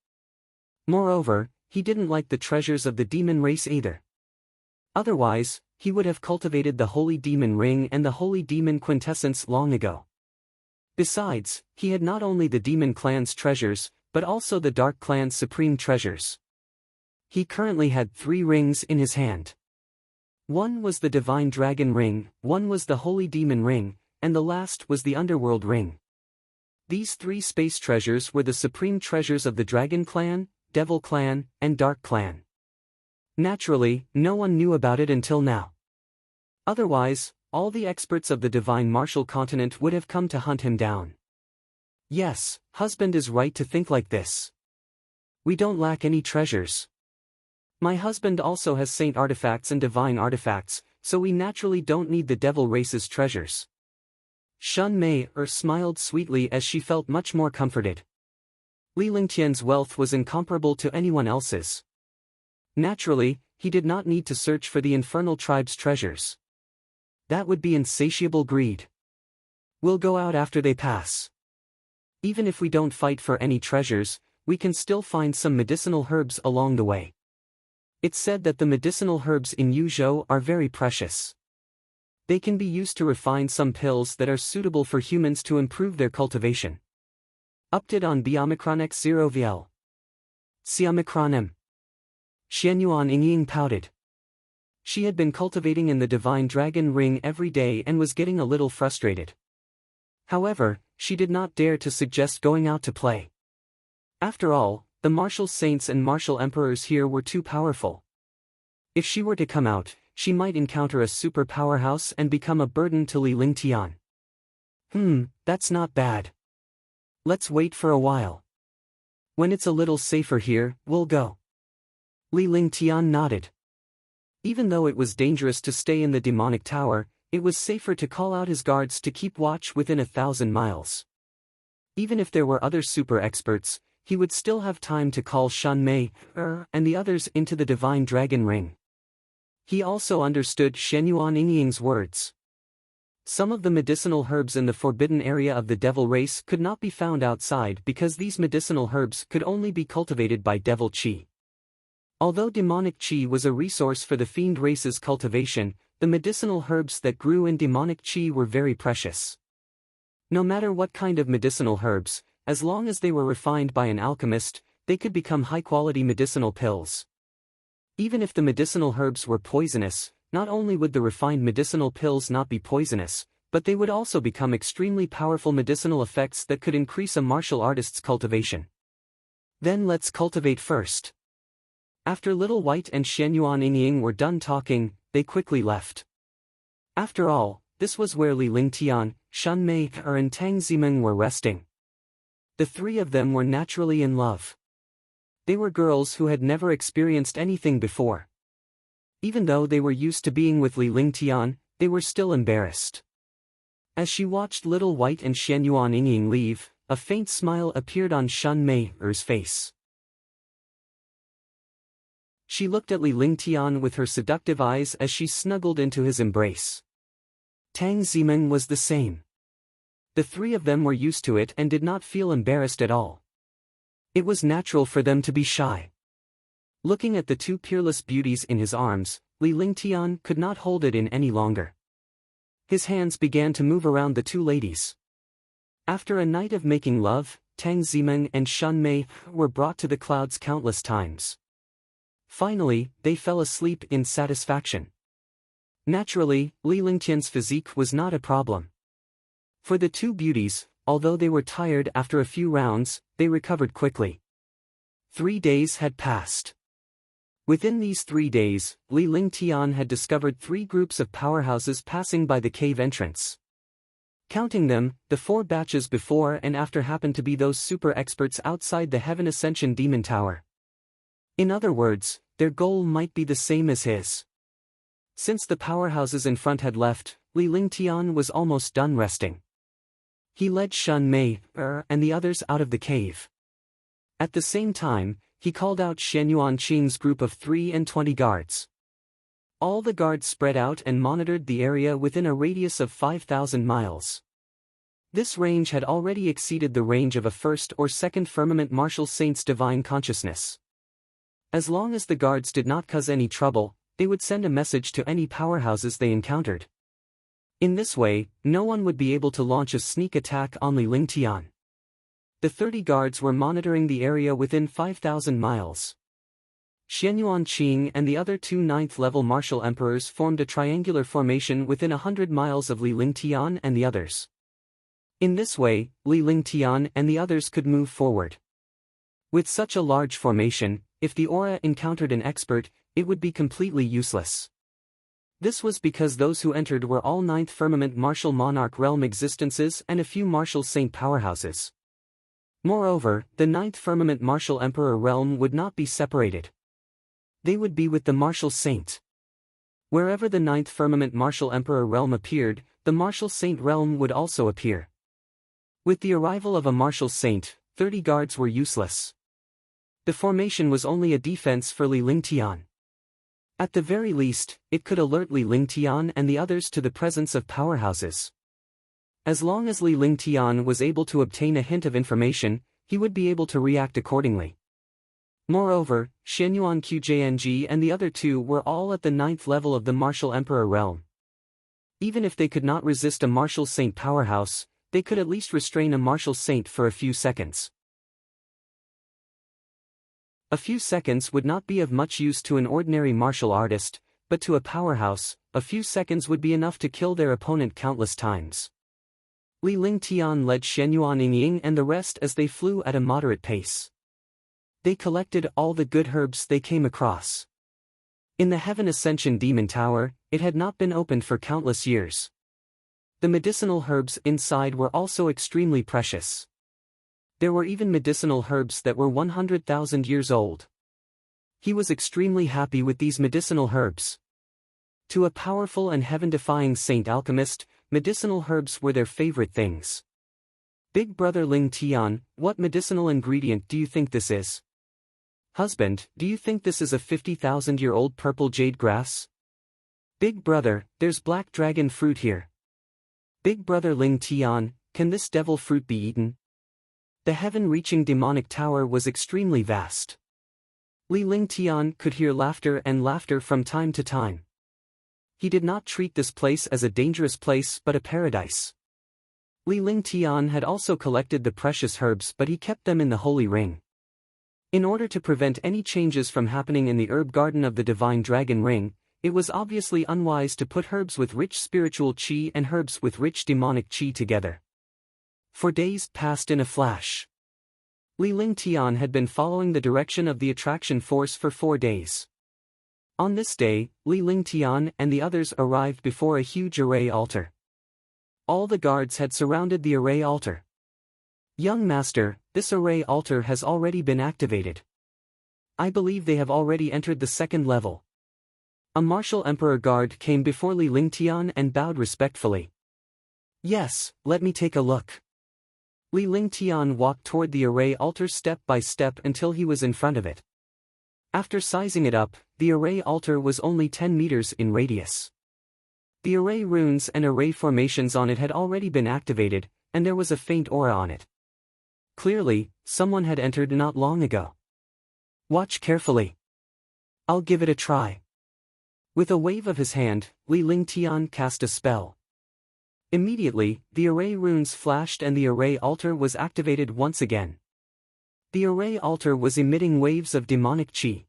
Moreover, he didn't like the treasures of the demon race either. Otherwise, he would have cultivated the Holy Demon Ring and the Holy Demon Quintessence long ago. Besides, he had not only the Demon Clan's treasures, but also the Dark Clan's supreme treasures. He currently had 3 rings in his hand. One was the Divine Dragon Ring, one was the Holy Demon Ring, and the last was the Underworld Ring. These three space treasures were the supreme treasures of the Dragon Clan, Devil Clan, and Dark Clan. Naturally, no one knew about it until now. Otherwise, all the experts of the Divine Martial Continent would have come to hunt him down. Yes, husband is right to think like this. We don't lack any treasures. My husband also has saint artifacts and divine artifacts, so we naturally don't need the devil race's treasures. Shun Mei smiled sweetly as she felt much more comforted. Li Lingtian's wealth was incomparable to anyone else's. Naturally, he did not need to search for the infernal tribe's treasures. That would be insatiable greed. We'll go out after they pass. Even if we don't fight for any treasures, we can still find some medicinal herbs along the way. It's said that the medicinal herbs in Yuzhou are very precious. They can be used to refine some pills that are suitable for humans to improve their cultivation. Update on Biomicron X0VL. Xiomicron M. Xianyuan Yingying pouted. She had been cultivating in the Divine Dragon Ring every day and was getting a little frustrated. However, she did not dare to suggest going out to play. After all, the martial saints and martial emperors here were too powerful. If she were to come out, she might encounter a super powerhouse and become a burden to Li Lingtian. That's not bad. Let's wait for a while. When it's a little safer here, we'll go. Li Lingtian nodded. Even though it was dangerous to stay in the demonic tower, it was safer to call out his guards to keep watch within 1,000 miles. Even if there were other super experts, he would still have time to call Shun Mei and the others into the Divine Dragon Ring. He also understood Shenyuan Yingying's words. Some of the medicinal herbs in the forbidden area of the devil race could not be found outside because these medicinal herbs could only be cultivated by devil qi. Although demonic qi was a resource for the fiend race's cultivation, the medicinal herbs that grew in demonic qi were very precious. No matter what kind of medicinal herbs, as long as they were refined by an alchemist, they could become high-quality medicinal pills. Even if the medicinal herbs were poisonous, not only would the refined medicinal pills not be poisonous, but they would also become extremely powerful medicinal effects that could increase a martial artist's cultivation. Then let's cultivate first. After Little White and Shenyuan Yingying were done talking, they quickly left. After all, this was where Li Lingtian, Shun Mei and Tang Zimeng were resting. The three of them were naturally in love. They were girls who had never experienced anything before. Even though they were used to being with Li Lingtian, they were still embarrassed. As she watched Little White and Shenyuan Yingying leave, a faint smile appeared on Shun Mei's face. She looked at Li Lingtian with her seductive eyes as she snuggled into his embrace. Tang Zimeng was the same. The three of them were used to it and did not feel embarrassed at all. It was natural for them to be shy. Looking at the two peerless beauties in his arms, Li Lingtian could not hold it in any longer. His hands began to move around the two ladies. After a night of making love, Tang Zimeng and Shun Mei were brought to the clouds countless times. Finally, they fell asleep in satisfaction. Naturally, Li Lingtian's physique was not a problem. For the two beauties, although they were tired after a few rounds, they recovered quickly. 3 days had passed. Within these 3 days, Li Lingtian had discovered 3 groups of powerhouses passing by the cave entrance. Counting them, the 4 batches before and after happened to be those super experts outside the Heaven Ascension Demon Tower. In other words, their goal might be the same as his. Since the powerhouses in front had left, Li Lingtian was almost done resting. He led Shun Mei and the others out of the cave. At the same time, he called out Shenyuan Qing's group of 23 guards. All the guards spread out and monitored the area within a radius of 5,000 miles. This range had already exceeded the range of a first or second firmament martial saint's divine consciousness. As long as the guards did not cause any trouble, they would send a message to any powerhouses they encountered. In this way, no one would be able to launch a sneak attack on Li Lingtian. The 30 guards were monitoring the area within 5,000 miles. Xianyuan Qing and the other two ninth-level martial emperors formed a triangular formation within 100 miles of Li Lingtian and the others. In this way, Li Lingtian and the others could move forward. With such a large formation, if the aura encountered an expert, it would be completely useless. This was because those who entered were all ninth firmament martial monarch realm existences and a few martial saint powerhouses. Moreover, the ninth firmament martial emperor realm would not be separated. They would be with the martial saint. Wherever the ninth firmament martial emperor realm appeared, the martial saint realm would also appear. With the arrival of a martial saint, 30 guards were useless. The formation was only a defense for Li Lingtian. At the very least, it could alert Li Lingtian and the others to the presence of powerhouses. As long as Li Lingtian was able to obtain a hint of information, he would be able to react accordingly. Moreover, Xianyuan Qjng and the other two were all at the ninth level of the martial emperor realm. Even if they could not resist a martial saint powerhouse, they could at least restrain a martial saint for a few seconds. A few seconds would not be of much use to an ordinary martial artist, but to a powerhouse, a few seconds would be enough to kill their opponent countless times. Li Lingtian led Xianyuan Yingying and the rest as they flew at a moderate pace. They collected all the good herbs they came across. In the Heaven Ascension Demon Tower, it had not been opened for countless years. The medicinal herbs inside were also extremely precious. There were even medicinal herbs that were 100,000 years old. He was extremely happy with these medicinal herbs. To a powerful and heaven-defying saint alchemist, medicinal herbs were their favorite things. Big brother Ling Tian, what medicinal ingredient do you think this is? Husband, do you think this is a 50,000-year-old purple jade grass? Big brother, there's black dragon fruit here. Big brother Ling Tian, can this devil fruit be eaten? The heaven-reaching demonic tower was extremely vast. Li Lingtian could hear laughter and laughter from time to time. He did not treat this place as a dangerous place but a paradise. Li Lingtian had also collected the precious herbs but he kept them in the holy ring. In order to prevent any changes from happening in the herb garden of the divine dragon ring, it was obviously unwise to put herbs with rich spiritual qi and herbs with rich demonic qi together. 4 days passed in a flash. Li Lingtian had been following the direction of the attraction force for 4 days. On this day, Li Lingtian and the others arrived before a huge array altar. All the guards had surrounded the array altar. Young master, this array altar has already been activated. I believe they have already entered the second level. A martial emperor guard came before Li Lingtian and bowed respectfully. Yes, let me take a look. Li Lingtian walked toward the array altar step by step until he was in front of it. After sizing it up, the array altar was only 10 meters in radius. The array runes and array formations on it had already been activated, and there was a faint aura on it. Clearly, someone had entered not long ago. Watch carefully. I'll give it a try. With a wave of his hand, Li Lingtian cast a spell. Immediately, the array runes flashed and the array altar was activated once again. The array altar was emitting waves of demonic qi.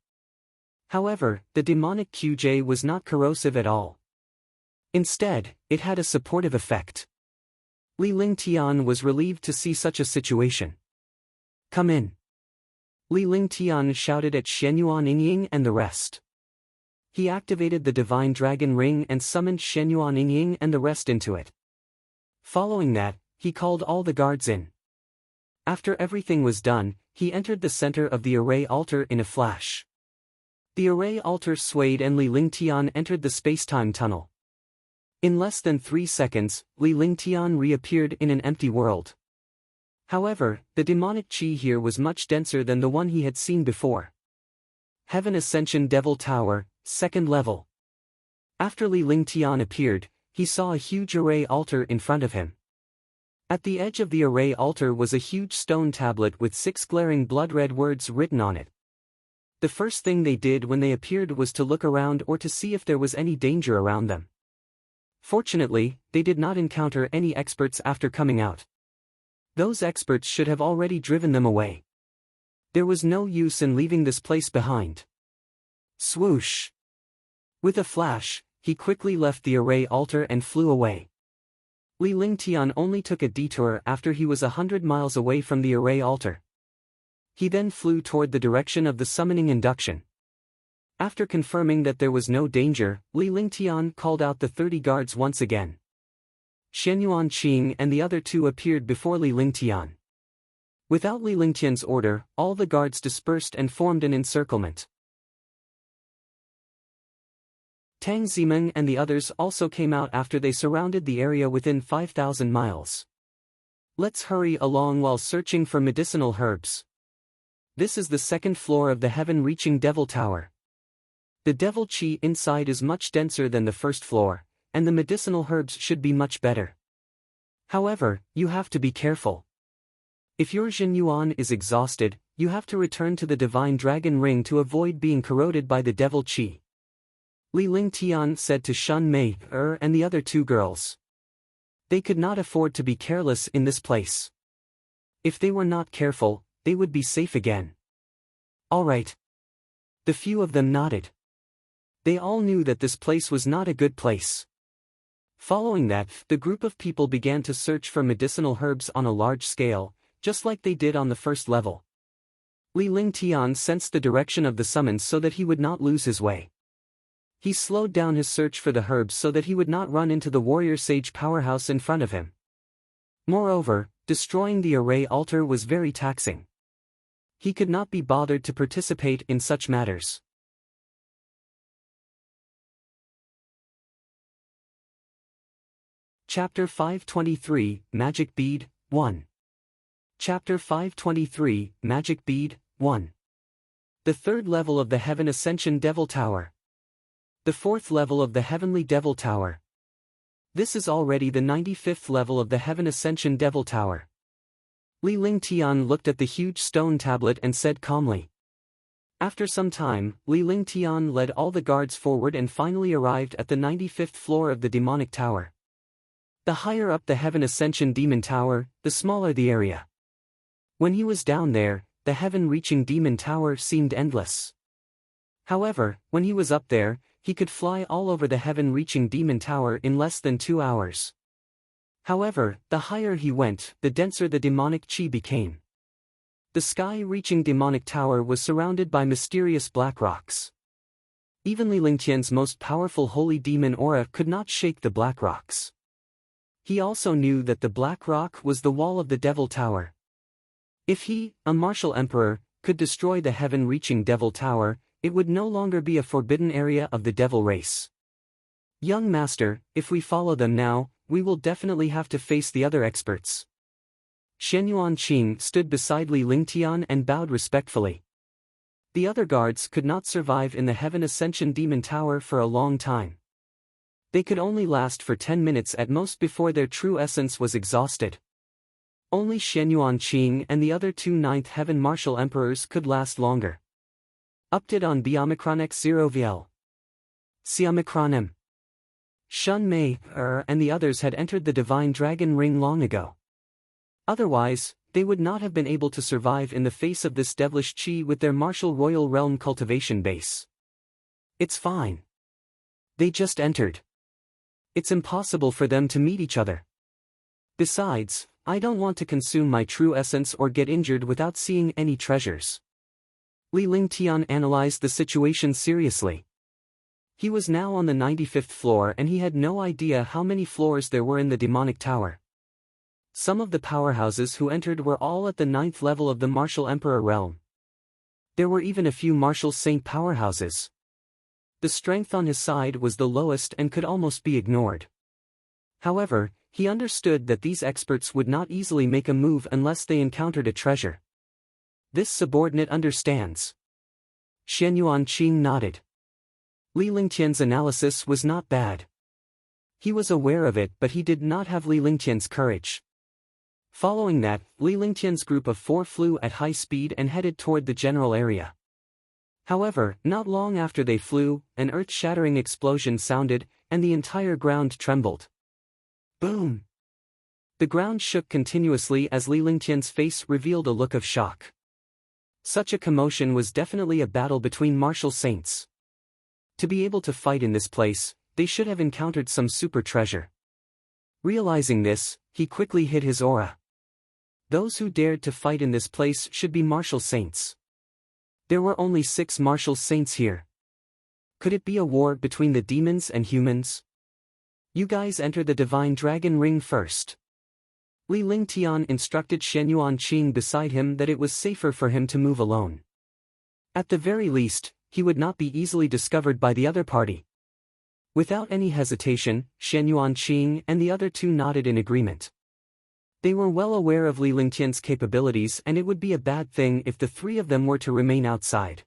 However, the demonic QJ was not corrosive at all. Instead, it had a supportive effect. Li Lingtian was relieved to see such a situation. Come in. Li Lingtian shouted at Xianyuan Yingying and the rest. He activated the divine dragon ring and summoned Xianyuan Yingying and the rest into it. Following that, he called all the guards in. After everything was done, he entered the center of the array altar in a flash. The array altar swayed and Li Lingtian entered the space-time tunnel. In less than 3 seconds, Li Lingtian reappeared in an empty world. However, the demonic qi here was much denser than the one he had seen before. Heaven Ascension Devil Tower, second level. After Li Lingtian appeared, he saw a huge array altar in front of him. At the edge of the array altar was a huge stone tablet with 6 glaring blood-red words written on it. The first thing they did when they appeared was to look around or to see if there was any danger around them. Fortunately, they did not encounter any experts after coming out. Those experts should have already driven them away. There was no use in leaving this place behind. Swoosh! With a flash, he quickly left the array altar and flew away. Li Lingtian only took a detour after he was 100 miles away from the array altar. He then flew toward the direction of the summoning induction. After confirming that there was no danger, Li Lingtian called out the 30 guards once again. Xianyuan Qing and the other two appeared before Li Lingtian. Without Li Lingtian's order, all the guards dispersed and formed an encirclement. Tang Zimeng and the others also came out after they surrounded the area within 5,000 miles. Let's hurry along while searching for medicinal herbs. This is the second floor of the heaven-reaching Devil Tower. The Devil Qi inside is much denser than the first floor, and the medicinal herbs should be much better. However, you have to be careful. If your Xianyuan is exhausted, you have to return to the Divine Dragon Ring to avoid being corroded by the Devil Qi. Li Lingtian said to Shun Mei and the other two girls. They could not afford to be careless in this place. If they were not careful, they would be safe again. All right. The few of them nodded. They all knew that this place was not a good place. Following that, the group of people began to search for medicinal herbs on a large scale, just like they did on the first level. Li Lingtian sensed the direction of the summons so that he would not lose his way. He slowed down his search for the herbs so that he would not run into the warrior sage powerhouse in front of him. Moreover, destroying the array altar was very taxing. He could not be bothered to participate in such matters. Chapter 523, Magic Bead, 1. Chapter 523, Magic Bead, 1. The third level of the Heaven Ascension Devil Tower. The fourth level of the Heavenly Devil Tower. This is already the 95th level of the Heaven Ascension Devil Tower. Li Lingtian looked at the huge stone tablet and said calmly. After some time, Li Lingtian led all the guards forward and finally arrived at the 95th floor of the demonic tower. The higher up the Heaven Ascension Demon Tower, the smaller the area. When he was down there, the heaven-reaching Demon Tower seemed endless. However, when he was up there, he could fly all over the heaven-reaching Demon Tower in less than 2 hours. However, the higher he went, the denser the demonic chi became. The sky-reaching demonic tower was surrounded by mysterious black rocks. Even Li Lingtian's most powerful holy demon aura could not shake the black rocks. He also knew that the black rock was the wall of the Devil Tower. If he, a martial emperor, could destroy the heaven-reaching Devil Tower, it would no longer be a forbidden area of the devil race. Young master, if we follow them now, we will definitely have to face the other experts. Xianyuan Qing stood beside Li Lingtian and bowed respectfully. The other guards could not survive in the Heaven Ascension Demon Tower for a long time. They could only last for 10 minutes at most before their true essence was exhausted. Only Xianyuan Qing and the other two Ninth Heaven Martial Emperors could last longer. Update on Biomicron X0 VL. Siomicron. Shun Mei and the others had entered the Divine Dragon Ring long ago. Otherwise, they would not have been able to survive in the face of this devilish chi with their martial royal realm cultivation base. It's fine. They just entered. It's impossible for them to meet each other. Besides, I don't want to consume my true essence or get injured without seeing any treasures. Li Lingtian analyzed the situation seriously. He was now on the 95th floor and he had no idea how many floors there were in the demonic tower. Some of the powerhouses who entered were all at the 9th level of the martial emperor realm. There were even a few martial saint powerhouses. The strength on his side was the lowest and could almost be ignored. However, he understood that these experts would not easily make a move unless they encountered a treasure. This subordinate understands. Xianyuan Qing nodded. Li Lingtian's analysis was not bad. He was aware of it, but he did not have Li Lingtian's courage. Following that, Li Lingtian's group of 4 flew at high speed and headed toward the general area. However, not long after they flew, an earth-shattering explosion sounded, and the entire ground trembled. Boom! The ground shook continuously as Li Lingtian's face revealed a look of shock. Such a commotion was definitely a battle between martial saints. To be able to fight in this place, they should have encountered some super treasure. Realizing this, he quickly hid his aura. Those who dared to fight in this place should be martial saints. There were only 6 martial saints here. Could it be a war between the demons and humans? You guys enter the Divine Dragon Ring first. Li Lingtian instructed Shenyuan Qing beside him that it was safer for him to move alone. At the very least, he would not be easily discovered by the other party. Without any hesitation, Shenyuan Qing and the other 2 nodded in agreement. They were well aware of Li Lingtian's capabilities, and it would be a bad thing if the 3 of them were to remain outside.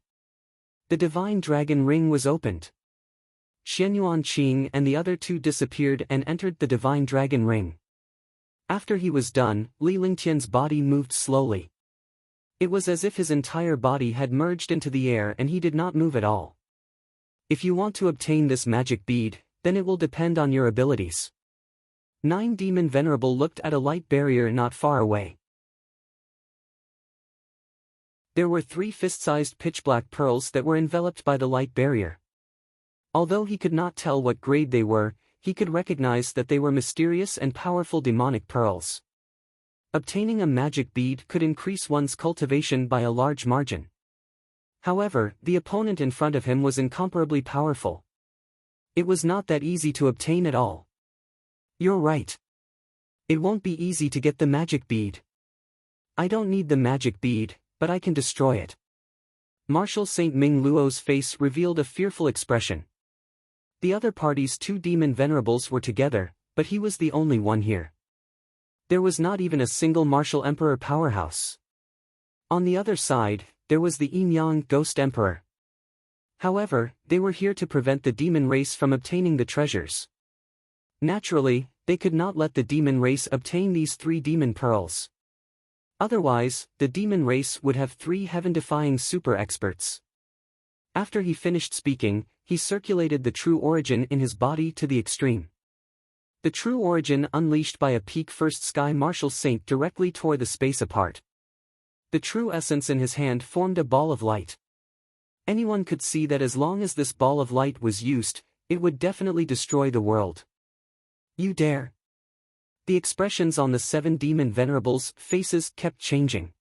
The Divine Dragon Ring was opened. Shenyuan Qing and the other 2 disappeared and entered the Divine Dragon Ring. After he was done, Li Lingtian's body moved slowly. It was as if his entire body had merged into the air and he did not move at all. If you want to obtain this magic bead, then it will depend on your abilities. 9 Demon Venerable looked at a light barrier not far away. There were 3 fist-sized pitch-black pearls that were enveloped by the light barrier. Although he could not tell what grade they were, he could recognize that they were mysterious and powerful demonic pearls. Obtaining a magic bead could increase one's cultivation by a large margin. However, the opponent in front of him was incomparably powerful. It was not that easy to obtain at all. You're right. It won't be easy to get the magic bead. I don't need the magic bead, but I can destroy it. Martial Saint Ming Luo's face revealed a fearful expression. The other party's 2 demon venerables were together, but he was the only one here. There was not even a single martial emperor powerhouse. On the other side, there was the Yin-Yang Ghost Emperor. However, they were here to prevent the demon race from obtaining the treasures. Naturally, they could not let the demon race obtain these 3 demon pearls. Otherwise, the demon race would have 3 heaven-defying super experts. After he finished speaking, he circulated the true origin in his body to the extreme. The true origin unleashed by a peak first sky martial saint directly tore the space apart. The true essence in his hand formed a ball of light. Anyone could see that as long as this ball of light was used, it would definitely destroy the world. You dare? The expressions on the 7 demon venerables' faces kept changing.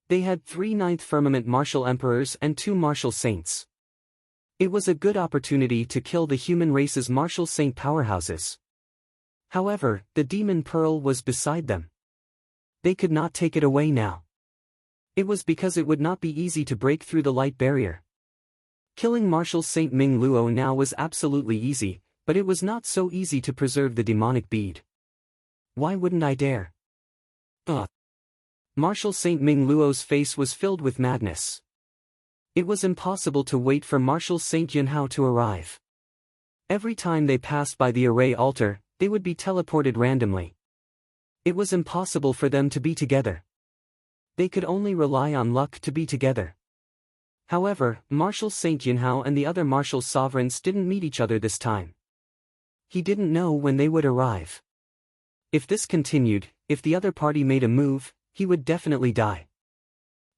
They had 3 ninth firmament martial emperors and 2 martial saints. It was a good opportunity to kill the human race's martial saint powerhouses. However, the demon pearl was beside them. They could not take it away now. It was because it would not be easy to break through the light barrier. Killing Martial Saint Ming Luo now was absolutely easy, but it was not so easy to preserve the demonic bead. Why wouldn't I dare? Martial Saint Ming Luo's face was filled with madness. It was impossible to wait for Martial Saint Yunhao to arrive. Every time they passed by the array altar, they would be teleported randomly. It was impossible for them to be together. They could only rely on luck to be together. However, Martial Saint Yunhao and the other martial sovereigns didn't meet each other this time. He didn't know when they would arrive. If this continued, if the other party made a move, he would definitely die.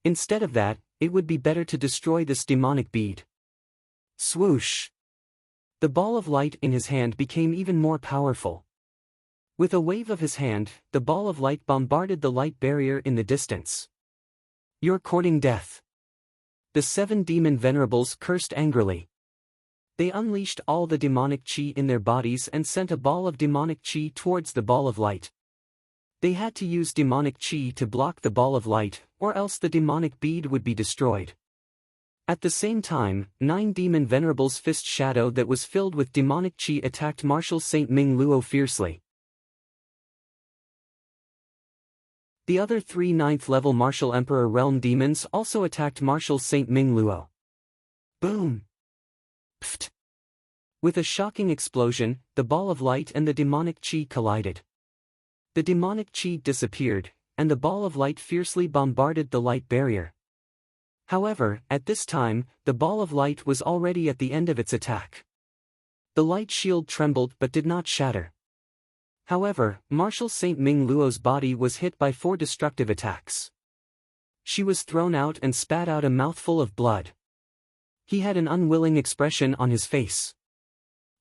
Instead of that, it would be better to destroy this demonic bead. Swoosh! The ball of light in his hand became even more powerful. With a wave of his hand, the ball of light bombarded the light barrier in the distance. You're courting death. The 7 demon venerables cursed angrily. They unleashed all the demonic chi in their bodies and sent a ball of demonic chi towards the ball of light. They had to use demonic chi to block the ball of light, or else the demonic bead would be destroyed. At the same time, 9 demon venerables' fist shadow that was filled with demonic chi attacked Martial Saint Ming Luo fiercely. The other 3 9th-level Martial Emperor Realm demons also attacked Martial Saint Ming Luo. Boom! Pfft! With a shocking explosion, the ball of light and the demonic chi collided. The demonic chi disappeared, and the ball of light fiercely bombarded the light barrier. However, at this time, the ball of light was already at the end of its attack. The light shield trembled but did not shatter. However, Martial Saint Ming Luo's body was hit by 4 destructive attacks. She was thrown out and spat out a mouthful of blood. He had an unwilling expression on his face.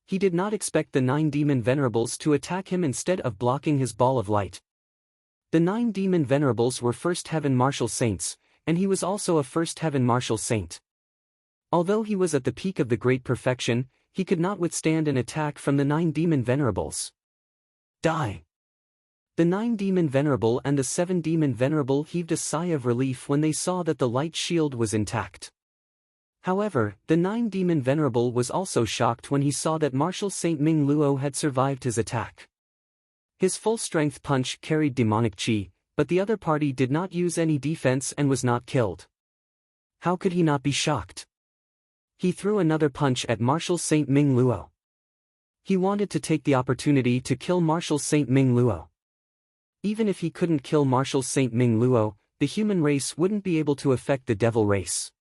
He did not expect the 9 demon venerables to attack him instead of blocking his ball of light. The 9 demon venerables were first heaven martial saints, and he was also a first heaven martial saint. Although he was at the peak of the great perfection, he could not withstand an attack from the 9 demon venerables. Die! The 9 demon venerable and the 7 demon venerable heaved a sigh of relief when they saw that the light shield was intact. However, the 9 demon venerable was also shocked when he saw that Martial Saint Ming Luo had survived his attack. His full-strength punch carried demonic chi, but the other party did not use any defense and was not killed. How could he not be shocked? He threw another punch at Martial Saint Ming Luo. He wanted to take the opportunity to kill Martial Saint Ming Luo. Even if he couldn't kill Martial Saint Ming Luo, the human race wouldn't be able to affect the devil race.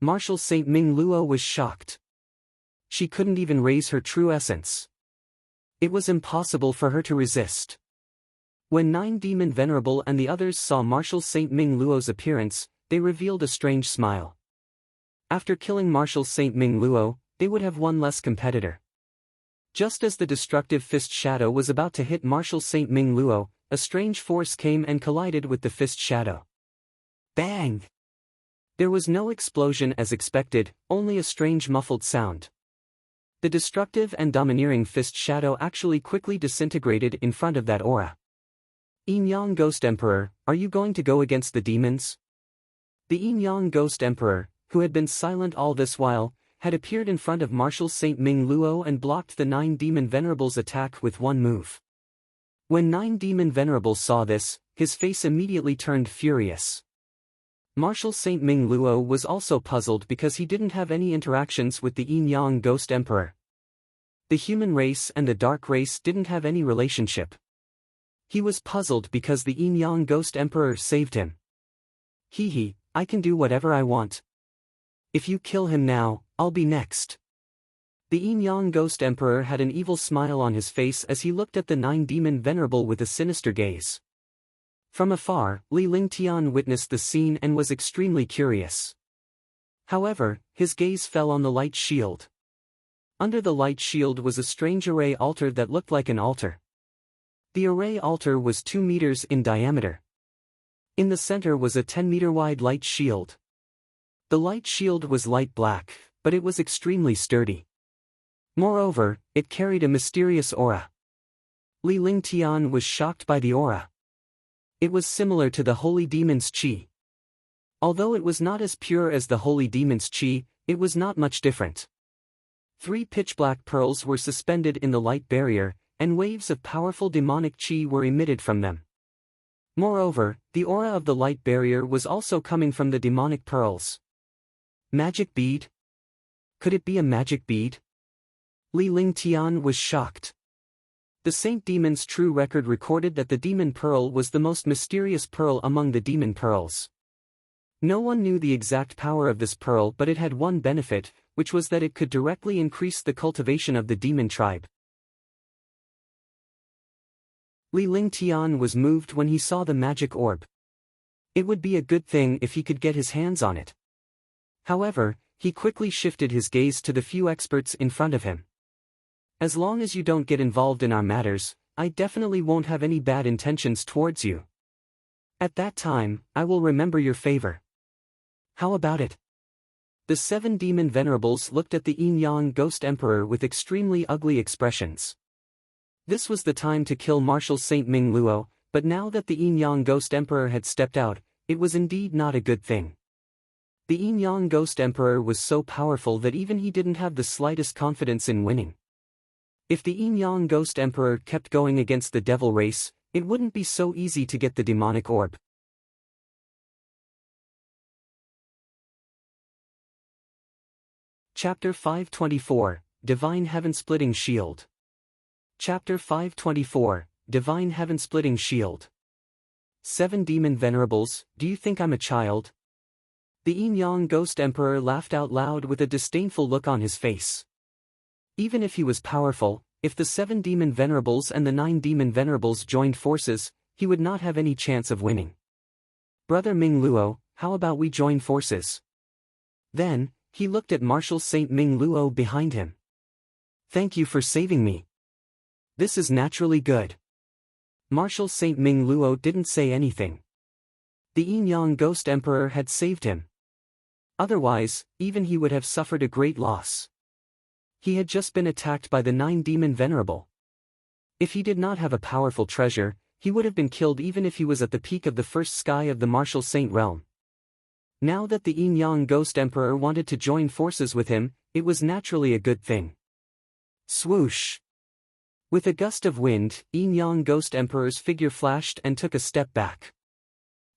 Martial Saint Ming Luo was shocked. She couldn't even raise her true essence. It was impossible for her to resist. When 9 Demon Venerable and the others saw Martial Saint Ming Luo's appearance, they revealed a strange smile. After killing Martial Saint Ming Luo, they would have one less competitor. Just as the destructive fist shadow was about to hit Martial Saint Ming Luo, a strange force came and collided with the fist shadow. Bang! There was no explosion as expected, only a strange muffled sound. The destructive and domineering fist shadow actually quickly disintegrated in front of that aura. Yin Yang Ghost Emperor, are you going to go against the demons? The Yin Yang Ghost Emperor, who had been silent all this while, had appeared in front of Martial Saint Ming Luo and blocked the 9 Demon Venerables' attack with one move. When 9 Demon Venerables saw this, his face immediately turned furious. Martial Saint Ming Luo was also puzzled because he didn't have any interactions with the Yin Yang Ghost Emperor. The human race and the dark race didn't have any relationship. He was puzzled because the Yin Yang Ghost Emperor saved him. Hee, I can do whatever I want. If you kill him now, I'll be next. The Yin Yang Ghost Emperor had an evil smile on his face as he looked at the 9 Demon Venerable with a sinister gaze. From afar, Li Lingtian witnessed the scene and was extremely curious. However, his gaze fell on the light shield. Under the light shield was a strange array altar that looked like an altar. The array altar was 2 meters in diameter. In the center was a 10-meter wide light shield. The light shield was light black, but it was extremely sturdy. Moreover, it carried a mysterious aura. Li Lingtian was shocked by the aura. It was similar to the holy demon's qi. Although it was not as pure as the holy demon's qi, it was not much different. 3 pitch-black pearls were suspended in the light barrier, and waves of powerful demonic qi were emitted from them. Moreover, the aura of the light barrier was also coming from the demonic pearls. Magic bead? Could it be a magic bead? Li Lingtian was shocked. The Saint Demon's true record recorded that the demon pearl was the most mysterious pearl among the demon pearls. No one knew the exact power of this pearl, but it had one benefit, which was that it could directly increase the cultivation of the demon tribe. Li Lingtian was moved when he saw the magic orb. It would be a good thing if he could get his hands on it. However, he quickly shifted his gaze to the few experts in front of him. As long as you don't get involved in our matters, I definitely won't have any bad intentions towards you. At that time, I will remember your favor. How about it? The 7 Demon Venerables looked at the Yin Yang Ghost Emperor with extremely ugly expressions. This was the time to kill Martial Saint Ming Luo, but now that the Yin Yang Ghost Emperor had stepped out, it was indeed not a good thing. The Yin Yang Ghost Emperor was so powerful that even he didn't have the slightest confidence in winning. If the Yin Yang Ghost Emperor kept going against the devil race, it wouldn't be so easy to get the demonic orb. Chapter 524, Divine Heaven-Splitting Shield. Chapter 524, Divine Heaven-Splitting Shield. 7 Demon Venerables, do you think I'm a child? The Yin Yang Ghost Emperor laughed out loud with a disdainful look on his face. Even if he was powerful, if the 7 Demon Venerables and the 9 Demon Venerables joined forces, he would not have any chance of winning. Brother Ming Luo, how about we join forces? Then, He looked at Marshal Saint Ming Luo behind him. "Thank you for saving me. This is naturally good." Marshal Saint Ming Luo didn't say anything. The Yin Yang Ghost Emperor had saved him. Otherwise, even he would have suffered a great loss. He had just been attacked by the 9 Demon Venerable. If he did not have a powerful treasure, he would have been killed even if he was at the peak of the first sky of the Martial Saint realm. Now that the Yin Yang Ghost Emperor wanted to join forces with him, it was naturally a good thing. Swoosh! With a gust of wind, Yin Yang Ghost Emperor's figure flashed and took a step back.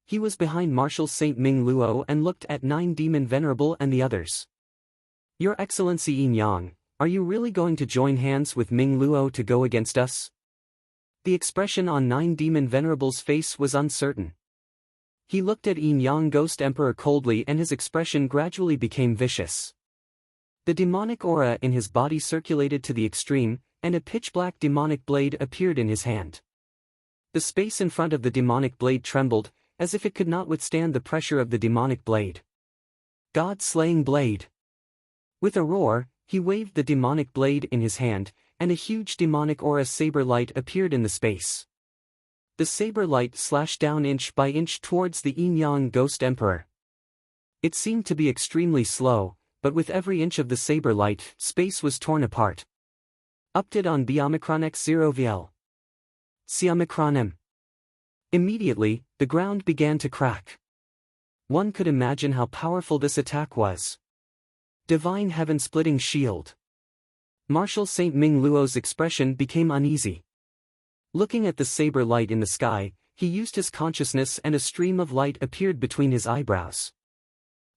He was behind Marshal Saint Ming Luo and looked at 9 Demon Venerable and the others. "Your Excellency Yin Yang, are you really going to join hands with Ming Luo to go against us?" The expression on 9 Demon Venerable's face was uncertain. He looked at Yin Yang Ghost Emperor coldly and his expression gradually became vicious. The demonic aura in his body circulated to the extreme, and a pitch-black demonic blade appeared in his hand. The space in front of the demonic blade trembled, as if it could not withstand the pressure of the demonic blade. God-slaying blade! With a roar, he waved the demonic blade in his hand, and a huge demonic aura saber light appeared in the space. The saber light slashed down inch by inch towards the Yin Yang Ghost Emperor. It seemed to be extremely slow, but with every inch of the saber light, space was torn apart. Update on Omicron X0 VL. Omicron M. Immediately, the ground began to crack. One could imagine how powerful this attack was. Divine Heaven-Splitting Shield. Marshal Saint Ming Luo's expression became uneasy. Looking at the saber light in the sky, he used his consciousness and a stream of light appeared between his eyebrows.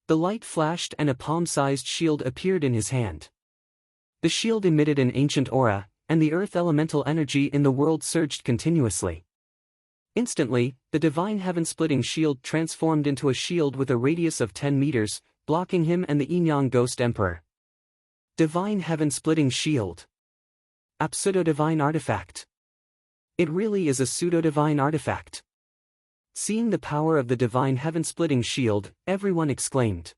The light flashed and a palm-sized shield appeared in his hand. The shield emitted an ancient aura, and the earth elemental energy in the world surged continuously. Instantly, the divine heaven-splitting shield transformed into a shield with a radius of 10 meters, blocking him and the Yin Yang Ghost Emperor. Divine heaven-splitting shield. A pseudo-divine artifact. It really is a pseudo-divine artifact. Seeing the power of the divine heaven-splitting shield, everyone exclaimed.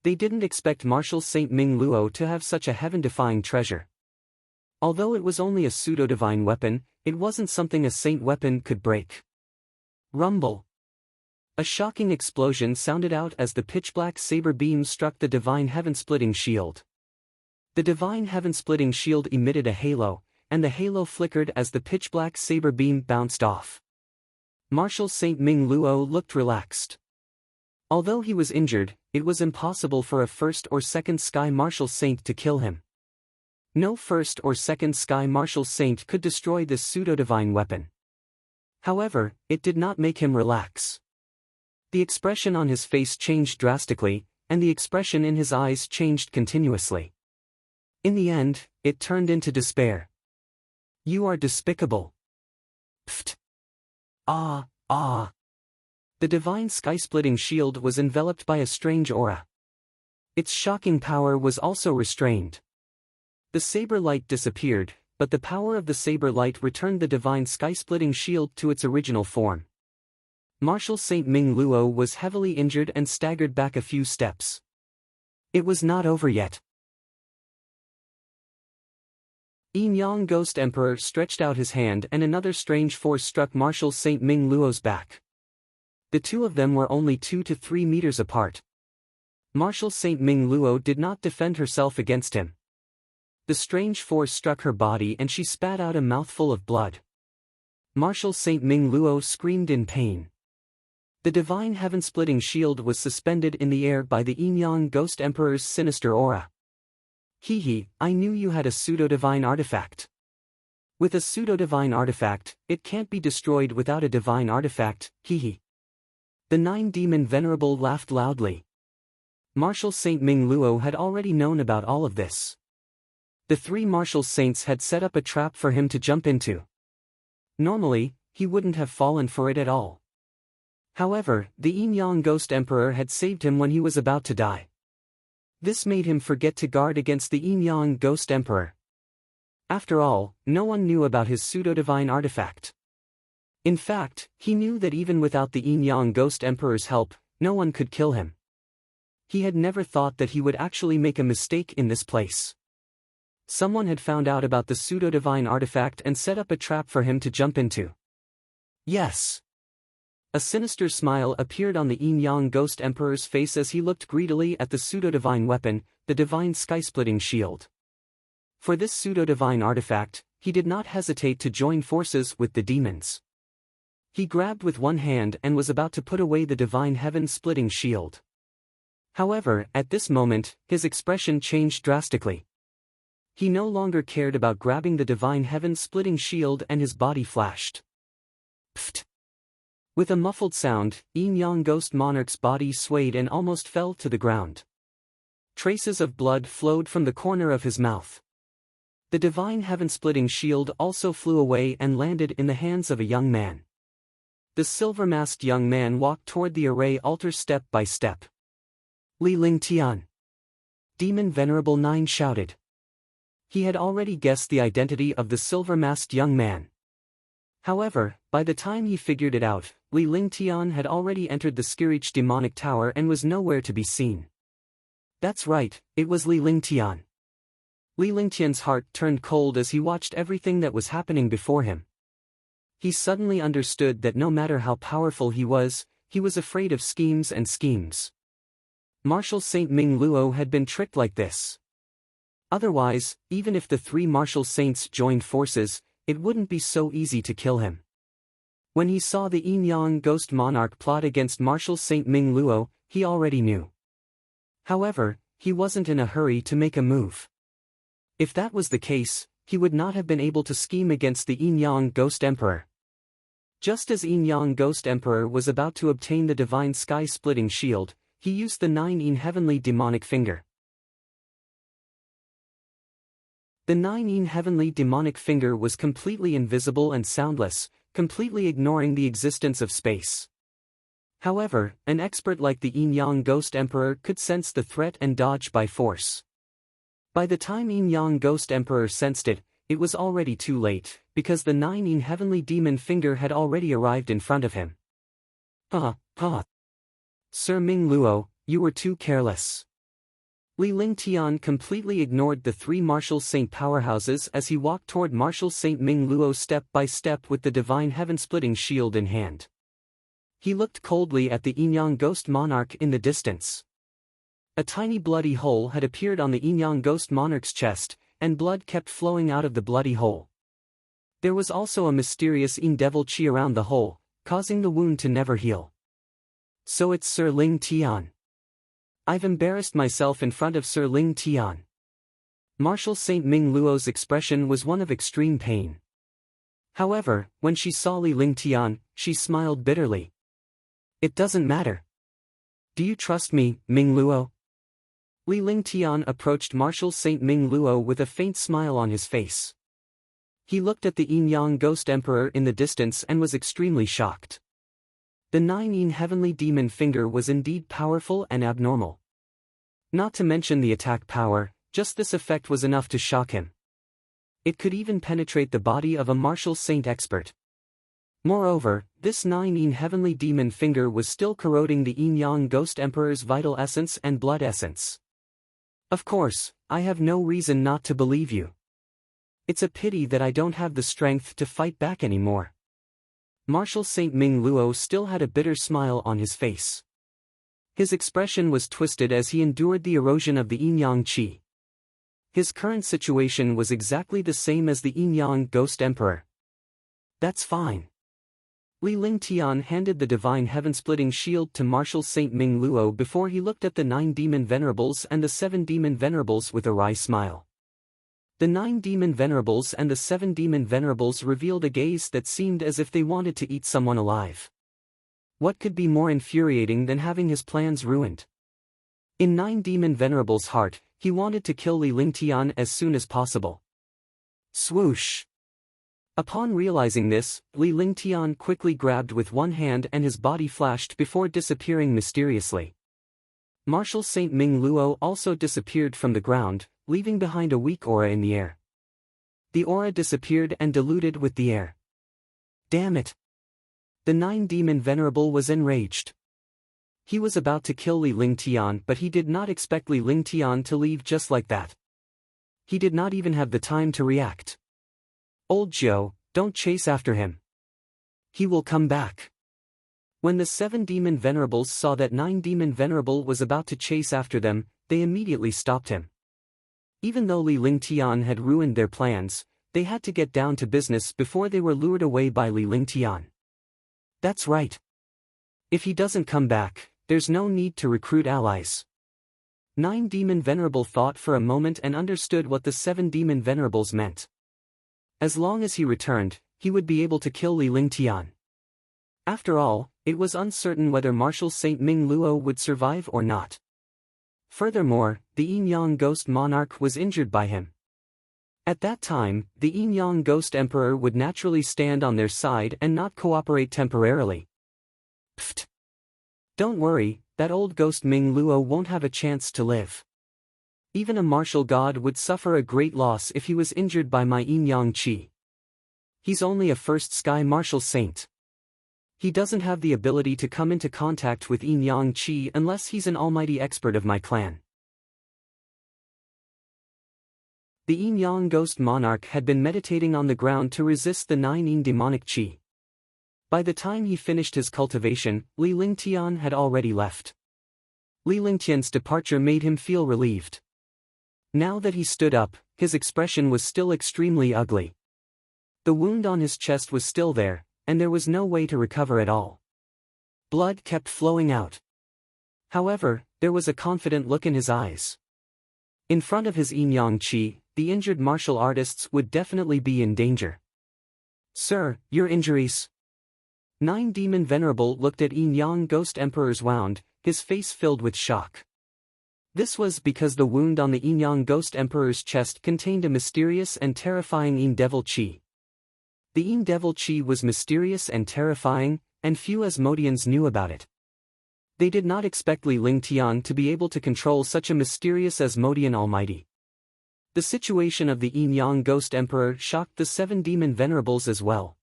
They didn't expect Marshal Saint Ming Luo to have such a heaven-defying treasure. Although it was only a pseudo-divine weapon, it wasn't something a saint weapon could break. Rumble. A shocking explosion sounded out as the pitch-black saber beam struck the divine heaven-splitting shield. The divine heaven-splitting shield emitted a halo, and the halo flickered as the pitch-black saber beam bounced off. Marshal Saint Ming Luo looked relaxed. Although he was injured, it was impossible for a first or second Sky Marshal Saint to kill him. No first or second Sky Marshal Saint could destroy this pseudo-divine weapon. However, it did not make him relax. The expression on his face changed drastically, and the expression in his eyes changed continuously. In the end, it turned into despair. "You are despicable." Pfft. Ah, ah. The divine sky-splitting shield was enveloped by a strange aura. Its shocking power was also restrained. The saber light disappeared, but the power of the saber light returned the divine sky-splitting shield to its original form. Marshal Saint Ming Luo was heavily injured and staggered back a few steps. It was not over yet. Yin Yang Ghost Emperor stretched out his hand and another strange force struck Marshal Saint Ming Luo's back. The two of them were only 2 to 3 meters apart. Marshal Saint Ming Luo did not defend herself against him. The strange force struck her body and she spat out a mouthful of blood. Marshal Saint Ming Luo screamed in pain. The divine heaven-splitting shield was suspended in the air by the Yin Yang Ghost Emperor's sinister aura. Hehe, I knew you had a pseudo-divine artifact. With a pseudo-divine artifact, it can't be destroyed without a divine artifact, hehe. The 9 Demon Venerable laughed loudly. Marshal Saint Ming Luo had already known about all of this. The 3 Marshal Saints had set up a trap for him to jump into. Normally, he wouldn't have fallen for it at all. However, the Yin Yang Ghost Emperor had saved him when he was about to die. This made him forget to guard against the Yin Yang Ghost Emperor. After all, no one knew about his pseudo-divine artifact. In fact, he knew that even without the Yin Yang Ghost Emperor's help, no one could kill him. He had never thought that he would actually make a mistake in this place. Someone had found out about the pseudo-divine artifact and set up a trap for him to jump into. Yes. A sinister smile appeared on the Yin-Yang Ghost Emperor's face as he looked greedily at the pseudo-divine weapon, the divine sky-splitting shield. For this pseudo-divine artifact, he did not hesitate to join forces with the demons. He grabbed with one hand and was about to put away the divine heaven-splitting shield. However, at this moment, his expression changed drastically. He no longer cared about grabbing the divine heaven-splitting shield and his body flashed. Pfft! With a muffled sound, Yin-Yang Ghost Monarch's body swayed and almost fell to the ground. Traces of blood flowed from the corner of his mouth. The divine heaven-splitting shield also flew away and landed in the hands of a young man. The silver-masked young man walked toward the array altar step by step. Li Lingtian. Demon Venerable 9 shouted. He had already guessed the identity of the silver-masked young man. However, by the time he figured it out, Li Lingtian had already entered the Skirich demonic tower and was nowhere to be seen. That's right, it was Li Lingtian. Li Lingtian's heart turned cold as he watched everything that was happening before him. He suddenly understood that no matter how powerful he was afraid of schemes and schemes. Marshal Saint Ming Luo had been tricked like this. Otherwise, even if the three martial saints joined forces, it wouldn't be so easy to kill him. When he saw the Yin-Yang Ghost Monarch plot against Marshal Saint Ming Luo, he already knew. However, he wasn't in a hurry to make a move. If that was the case, he would not have been able to scheme against the Yin-Yang Ghost Emperor. Just as Yin-Yang Ghost Emperor was about to obtain the divine sky-splitting shield, he used the 9 Yin Heavenly Demonic Finger. The 9 Yin Heavenly Demonic Finger was completely invisible and soundless, completely ignoring the existence of space. However, an expert like the Yin-Yang Ghost Emperor could sense the threat and dodge by force. By the time Yin-Yang Ghost Emperor sensed it, it was already too late, because the 9 Yin Heavenly Demon Finger had already arrived in front of him. Sir Ming Luo, you were too careless. Li Lingtian completely ignored the three martial saint powerhouses as he walked toward Marshal Saint Ming Luo step by step with the divine heaven-splitting shield in hand. He looked coldly at the Yin-Yang Ghost Monarch in the distance. A tiny bloody hole had appeared on the Yin-Yang Ghost Monarch's chest, and blood kept flowing out of the bloody hole. There was also a mysterious Yin Devil Chi around the hole, causing the wound to never heal. So it's Sir Ling Tian. I've embarrassed myself in front of Sir Ling Tian. Marshal Saint Ming Luo's expression was one of extreme pain. However, when she saw Li Lingtian, she smiled bitterly. It doesn't matter. Do you trust me, Ming Luo? Li Lingtian approached Marshal Saint Ming Luo with a faint smile on his face. He looked at the Yin-Yang Ghost Emperor in the distance and was extremely shocked. The 9 Yin Heavenly Demon Finger was indeed powerful and abnormal. Not to mention the attack power, just this effect was enough to shock him. It could even penetrate the body of a martial saint expert. Moreover, this 9 Yin Heavenly Demon Finger was still corroding the Yin-Yang Ghost Emperor's vital essence and blood essence. Of course, I have no reason not to believe you. It's a pity that I don't have the strength to fight back anymore. Marshal Saint Ming Luo still had a bitter smile on his face. His expression was twisted as he endured the erosion of the Yin-Yang Qi. His current situation was exactly the same as the Yin-Yang Ghost Emperor. That's fine. Li Lingtian handed the divine heaven-splitting shield to Marshal Saint Ming Luo before he looked at the 9 demon venerables and the 7 demon venerables with a wry smile. The 9 demon venerables and the 7 demon venerables revealed a gaze that seemed as if they wanted to eat someone alive. What could be more infuriating than having his plans ruined? In 9 demon venerable's heart, he wanted to kill Li Lingtian as soon as possible. Swoosh! Upon realizing this, Li Lingtian quickly grabbed with one hand and his body flashed before disappearing mysteriously. Marshal Saint Ming Luo also disappeared from the ground, leaving behind a weak aura in the air. The aura disappeared and diluted with the air. Damn it! The 9 demon venerable was enraged. He was about to kill Li Lingtian, but he did not expect Li Lingtian to leave just like that. He did not even have the time to react. Old Zhou, don't chase after him. He will come back. When the 7 demon venerables saw that 9 demon venerable was about to chase after them, they immediately stopped him. Even though Li Lingtian had ruined their plans, they had to get down to business before they were lured away by Li Lingtian. That's right. If he doesn't come back, there's no need to recruit allies. 9 demon venerable thought for a moment and understood what the 7 demon venerables meant. As long as he returned, he would be able to kill Li Lingtian. After all, it was uncertain whether Marshal Saint Ming Luo would survive or not. Furthermore, the Yin-Yang Ghost Monarch was injured by him. At that time, the Yin-Yang Ghost Emperor would naturally stand on their side and not cooperate temporarily. Pfft! Don't worry, that old ghost Ming Luo won't have a chance to live. Even a martial god would suffer a great loss if he was injured by my Yin-Yang Qi. He's only a first sky martial saint. He doesn't have the ability to come into contact with Yin-Yang Qi unless he's an almighty expert of my clan. The Yin-Yang Ghost Monarch had been meditating on the ground to resist the 9 Yin demonic Qi. By the time he finished his cultivation, Li Lingtian had already left. Li Lingtian's departure made him feel relieved. Now that he stood up, his expression was still extremely ugly. The wound on his chest was still there, and there was no way to recover at all. Blood kept flowing out. However, there was a confident look in his eyes. In front of his Yin-Yang Qi, the injured martial artists would definitely be in danger. Sir, your injuries? 9 Demon Venerable looked at Yin-Yang Ghost Emperor's wound, his face filled with shock. This was because the wound on the Yin-Yang Ghost Emperor's chest contained a mysterious and terrifying Yin Devil Qi. The Yin Devil Qi was mysterious and terrifying, and few Asmodeans knew about it. They did not expect Li Lingtian to be able to control such a mysterious Asmodean almighty. The situation of the Yin-Yang Ghost Emperor shocked the 7 Demon Venerables as well.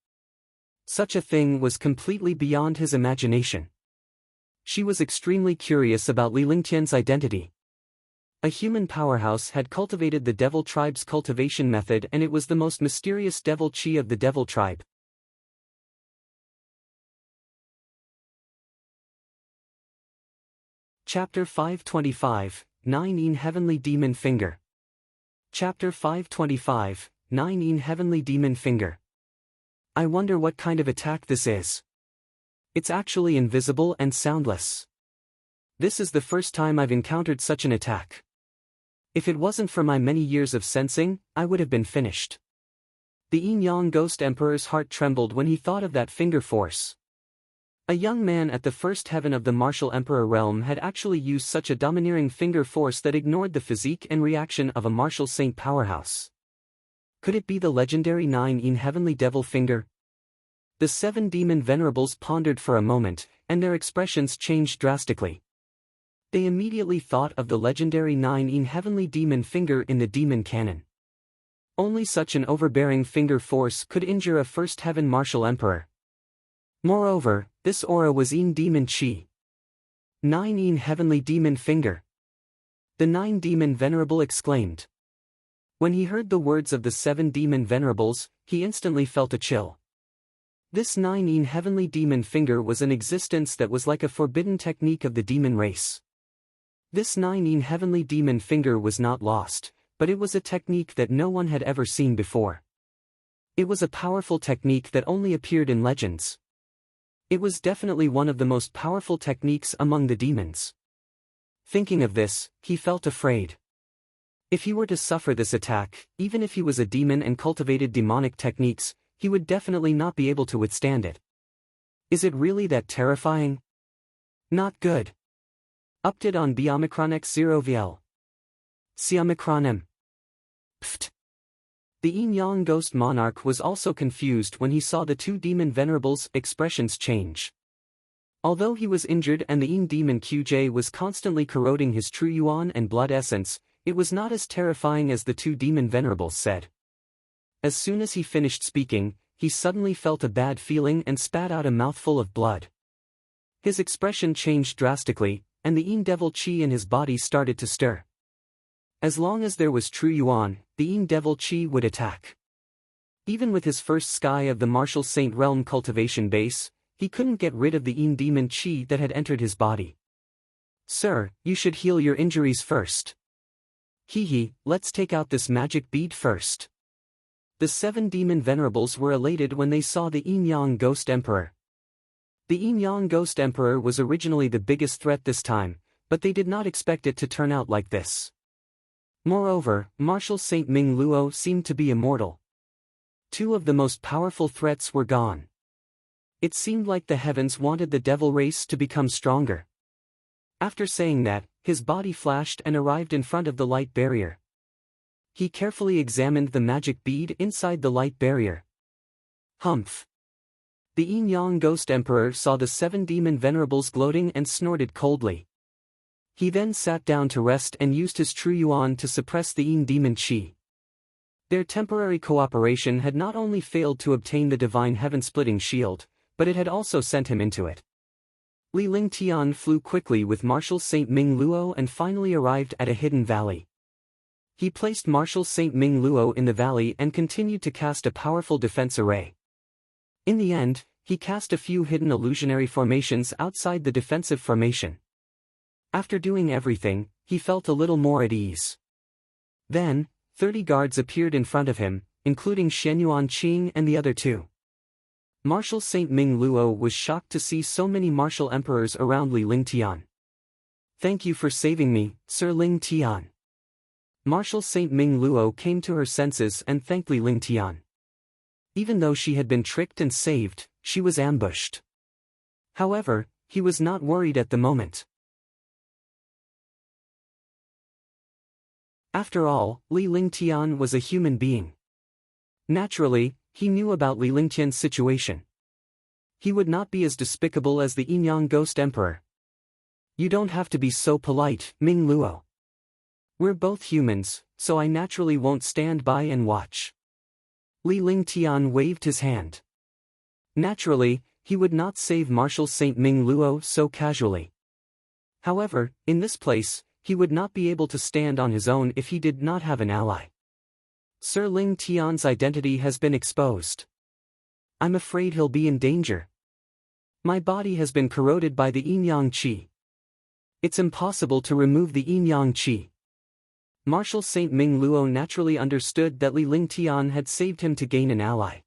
Such a thing was completely beyond his imagination. She was extremely curious about Li Lingtian's identity. A human powerhouse had cultivated the Devil Tribe's cultivation method, and it was the most mysterious Devil Qi of the Devil Tribe. Chapter 525, 9 Yin Heavenly Demon Finger. Chapter 525, 9 Yin Heavenly Demon Finger. I wonder what kind of attack this is. It's actually invisible and soundless. This is the first time I've encountered such an attack. If it wasn't for my many years of sensing, I would have been finished. The Yin-Yang Ghost Emperor's heart trembled when he thought of that finger force. A young man at the first heaven of the Martial Emperor realm had actually used such a domineering finger force that ignored the physique and reaction of a martial saint powerhouse. Could it be the legendary 9 Yin Heavenly Devil Finger? The 7 Demon Venerables pondered for a moment, and their expressions changed drastically. They immediately thought of the legendary 9 Yin Heavenly Demon Finger in the demon canon. Only such an overbearing finger force could injure a first heaven martial emperor. Moreover, this aura was Yin Demon Qi. 9 Yin Heavenly Demon Finger. The 9 Demon Venerable exclaimed. When he heard the words of the 7 Demon Venerables, he instantly felt a chill. This 9 Yin Heavenly Demon Finger was an existence that was like a forbidden technique of the demon race. This 9 Yin Heavenly Demon Finger was not lost, but it was a technique that no one had ever seen before. It was a powerful technique that only appeared in legends. It was definitely one of the most powerful techniques among the demons. Thinking of this, he felt afraid. If he were to suffer this attack, even if he was a demon and cultivated demonic techniques, he would definitely not be able to withstand it. Is it really that terrifying? Not good. Update on Omicron X0 VL. C Omicron M. Pfft. The Yin-Yang Ghost Monarch was also confused when he saw the 2 Demon Venerables' expressions change. Although he was injured and the Yin Demon QJ was constantly corroding his true Yuan and blood essence, it was not as terrifying as the 2 Demon Venerables said. As soon as he finished speaking, he suddenly felt a bad feeling and spat out a mouthful of blood. His expression changed drastically, and the Yin Devil Chi in his body started to stir. As long as there was true Yuan, the Yin Devil Chi would attack. Even with his first sky of the Martial Saint Realm cultivation base, he couldn't get rid of the Yin Demon Chi that had entered his body. "Sir, you should heal your injuries first." "Hee, let's take out this magic bead first." The 7 demon venerables were elated when they saw the Yin-Yang Ghost Emperor. The Yin-Yang Ghost Emperor was originally the biggest threat this time, but they did not expect it to turn out like this. Moreover, Martial Saint Ming Luo seemed to be immortal. 2 of the most powerful threats were gone. It seemed like the heavens wanted the devil race to become stronger. After saying that, his body flashed and arrived in front of the light barrier. He carefully examined the magic bead inside the light barrier. Humph! The Yin-Yang Ghost Emperor saw the 7 demon venerables gloating and snorted coldly. He then sat down to rest and used his true Yuan to suppress the Yin Demon Chi. Their temporary cooperation had not only failed to obtain the divine heaven-splitting shield, but it had also sent him into it. Li Lingtian flew quickly with Martial Saint Ming Luo and finally arrived at a hidden valley. He placed Martial Saint Ming Luo in the valley and continued to cast a powerful defense array. In the end, he cast a few hidden illusionary formations outside the defensive formation. After doing everything, he felt a little more at ease. Then, 30 guards appeared in front of him, including Shenyuan Qing and the other 2. Martial Saint Ming Luo was shocked to see so many martial emperors around Li Lingtian. "Thank you for saving me, Sir Lingtian." Martial Saint Ming Luo came to her senses and thanked Li Lingtian. Even though she had been tricked and saved, she was ambushed. However, he was not worried at the moment. After all, Li Lingtian was a human being. Naturally, he knew about Li Lingtian's situation. He would not be as despicable as the Yin-Yang Ghost Emperor. "You don't have to be so polite, Ming Luo. We're both humans, so I naturally won't stand by and watch." Li Lingtian waved his hand. Naturally, he would not save Martial Saint Ming Luo so casually. However, in this place, he would not be able to stand on his own if he did not have an ally. "Sir Lingtian's identity has been exposed. I'm afraid he'll be in danger. My body has been corroded by the Yin-Yang Qi. It's impossible to remove the Yin-Yang Qi." Martial Saint Ming Luo naturally understood that Li Lingtian had saved him to gain an ally.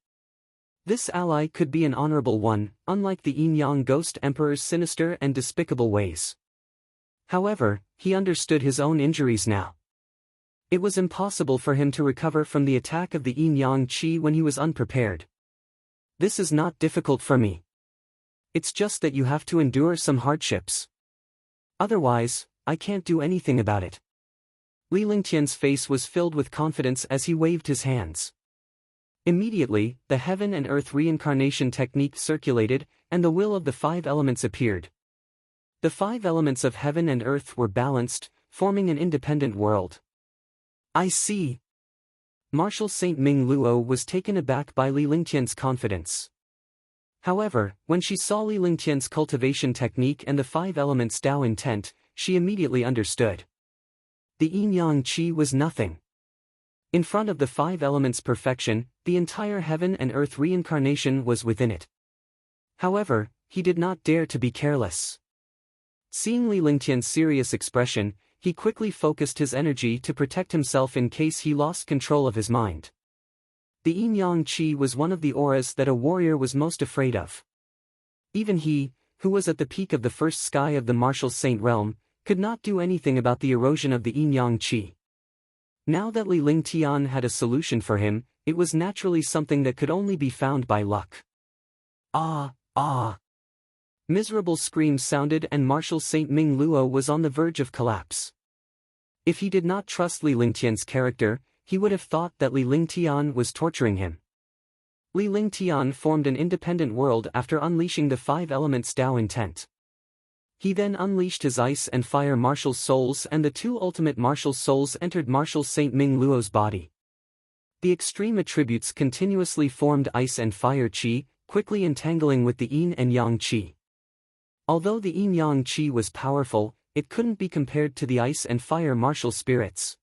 This ally could be an honorable one, unlike the Yin-Yang Ghost Emperor's sinister and despicable ways. However, he understood his own injuries now. It was impossible for him to recover from the attack of the Yin-Yang Qi when he was unprepared. "This is not difficult for me. It's just that you have to endure some hardships. Otherwise, I can't do anything about it." Li Lingtian's face was filled with confidence as he waved his hands. Immediately, the heaven and earth reincarnation technique circulated, and the will of the 5 elements appeared. The 5 elements of heaven and earth were balanced, forming an independent world. "I see." Martial Saint Ming Luo was taken aback by Li Lingtian's confidence. However, when she saw Li Lingtian's cultivation technique and the 5 elements Tao intent, she immediately understood. The Yin-Yang Qi was nothing. In front of the 5 elements' perfection, the entire heaven and earth reincarnation was within it. However, he did not dare to be careless. Seeing Li Lingtian's serious expression, he quickly focused his energy to protect himself in case he lost control of his mind. The Yin-Yang Qi was one of the auras that a warrior was most afraid of. Even he, who was at the peak of the first sky of the Martial Saint Realm, could not do anything about the erosion of the Yin-Yang Qi. Now that Li Lingtian had a solution for him, it was naturally something that could only be found by luck. "Ah, ah!" Miserable screams sounded and Martial Saint Ming Luo was on the verge of collapse. If he did not trust Li Lingtian's character, he would have thought that Li Lingtian was torturing him. Li Lingtian formed an independent world after unleashing the 5 elements Tao intent. He then unleashed his ice and fire martial souls and the 2 ultimate martial souls entered Martial Saint Ming Luo's body. The extreme attributes continuously formed ice and fire qi, quickly entangling with the yin and yang qi. Although the yin-yang qi was powerful, it couldn't be compared to the ice and fire martial spirits.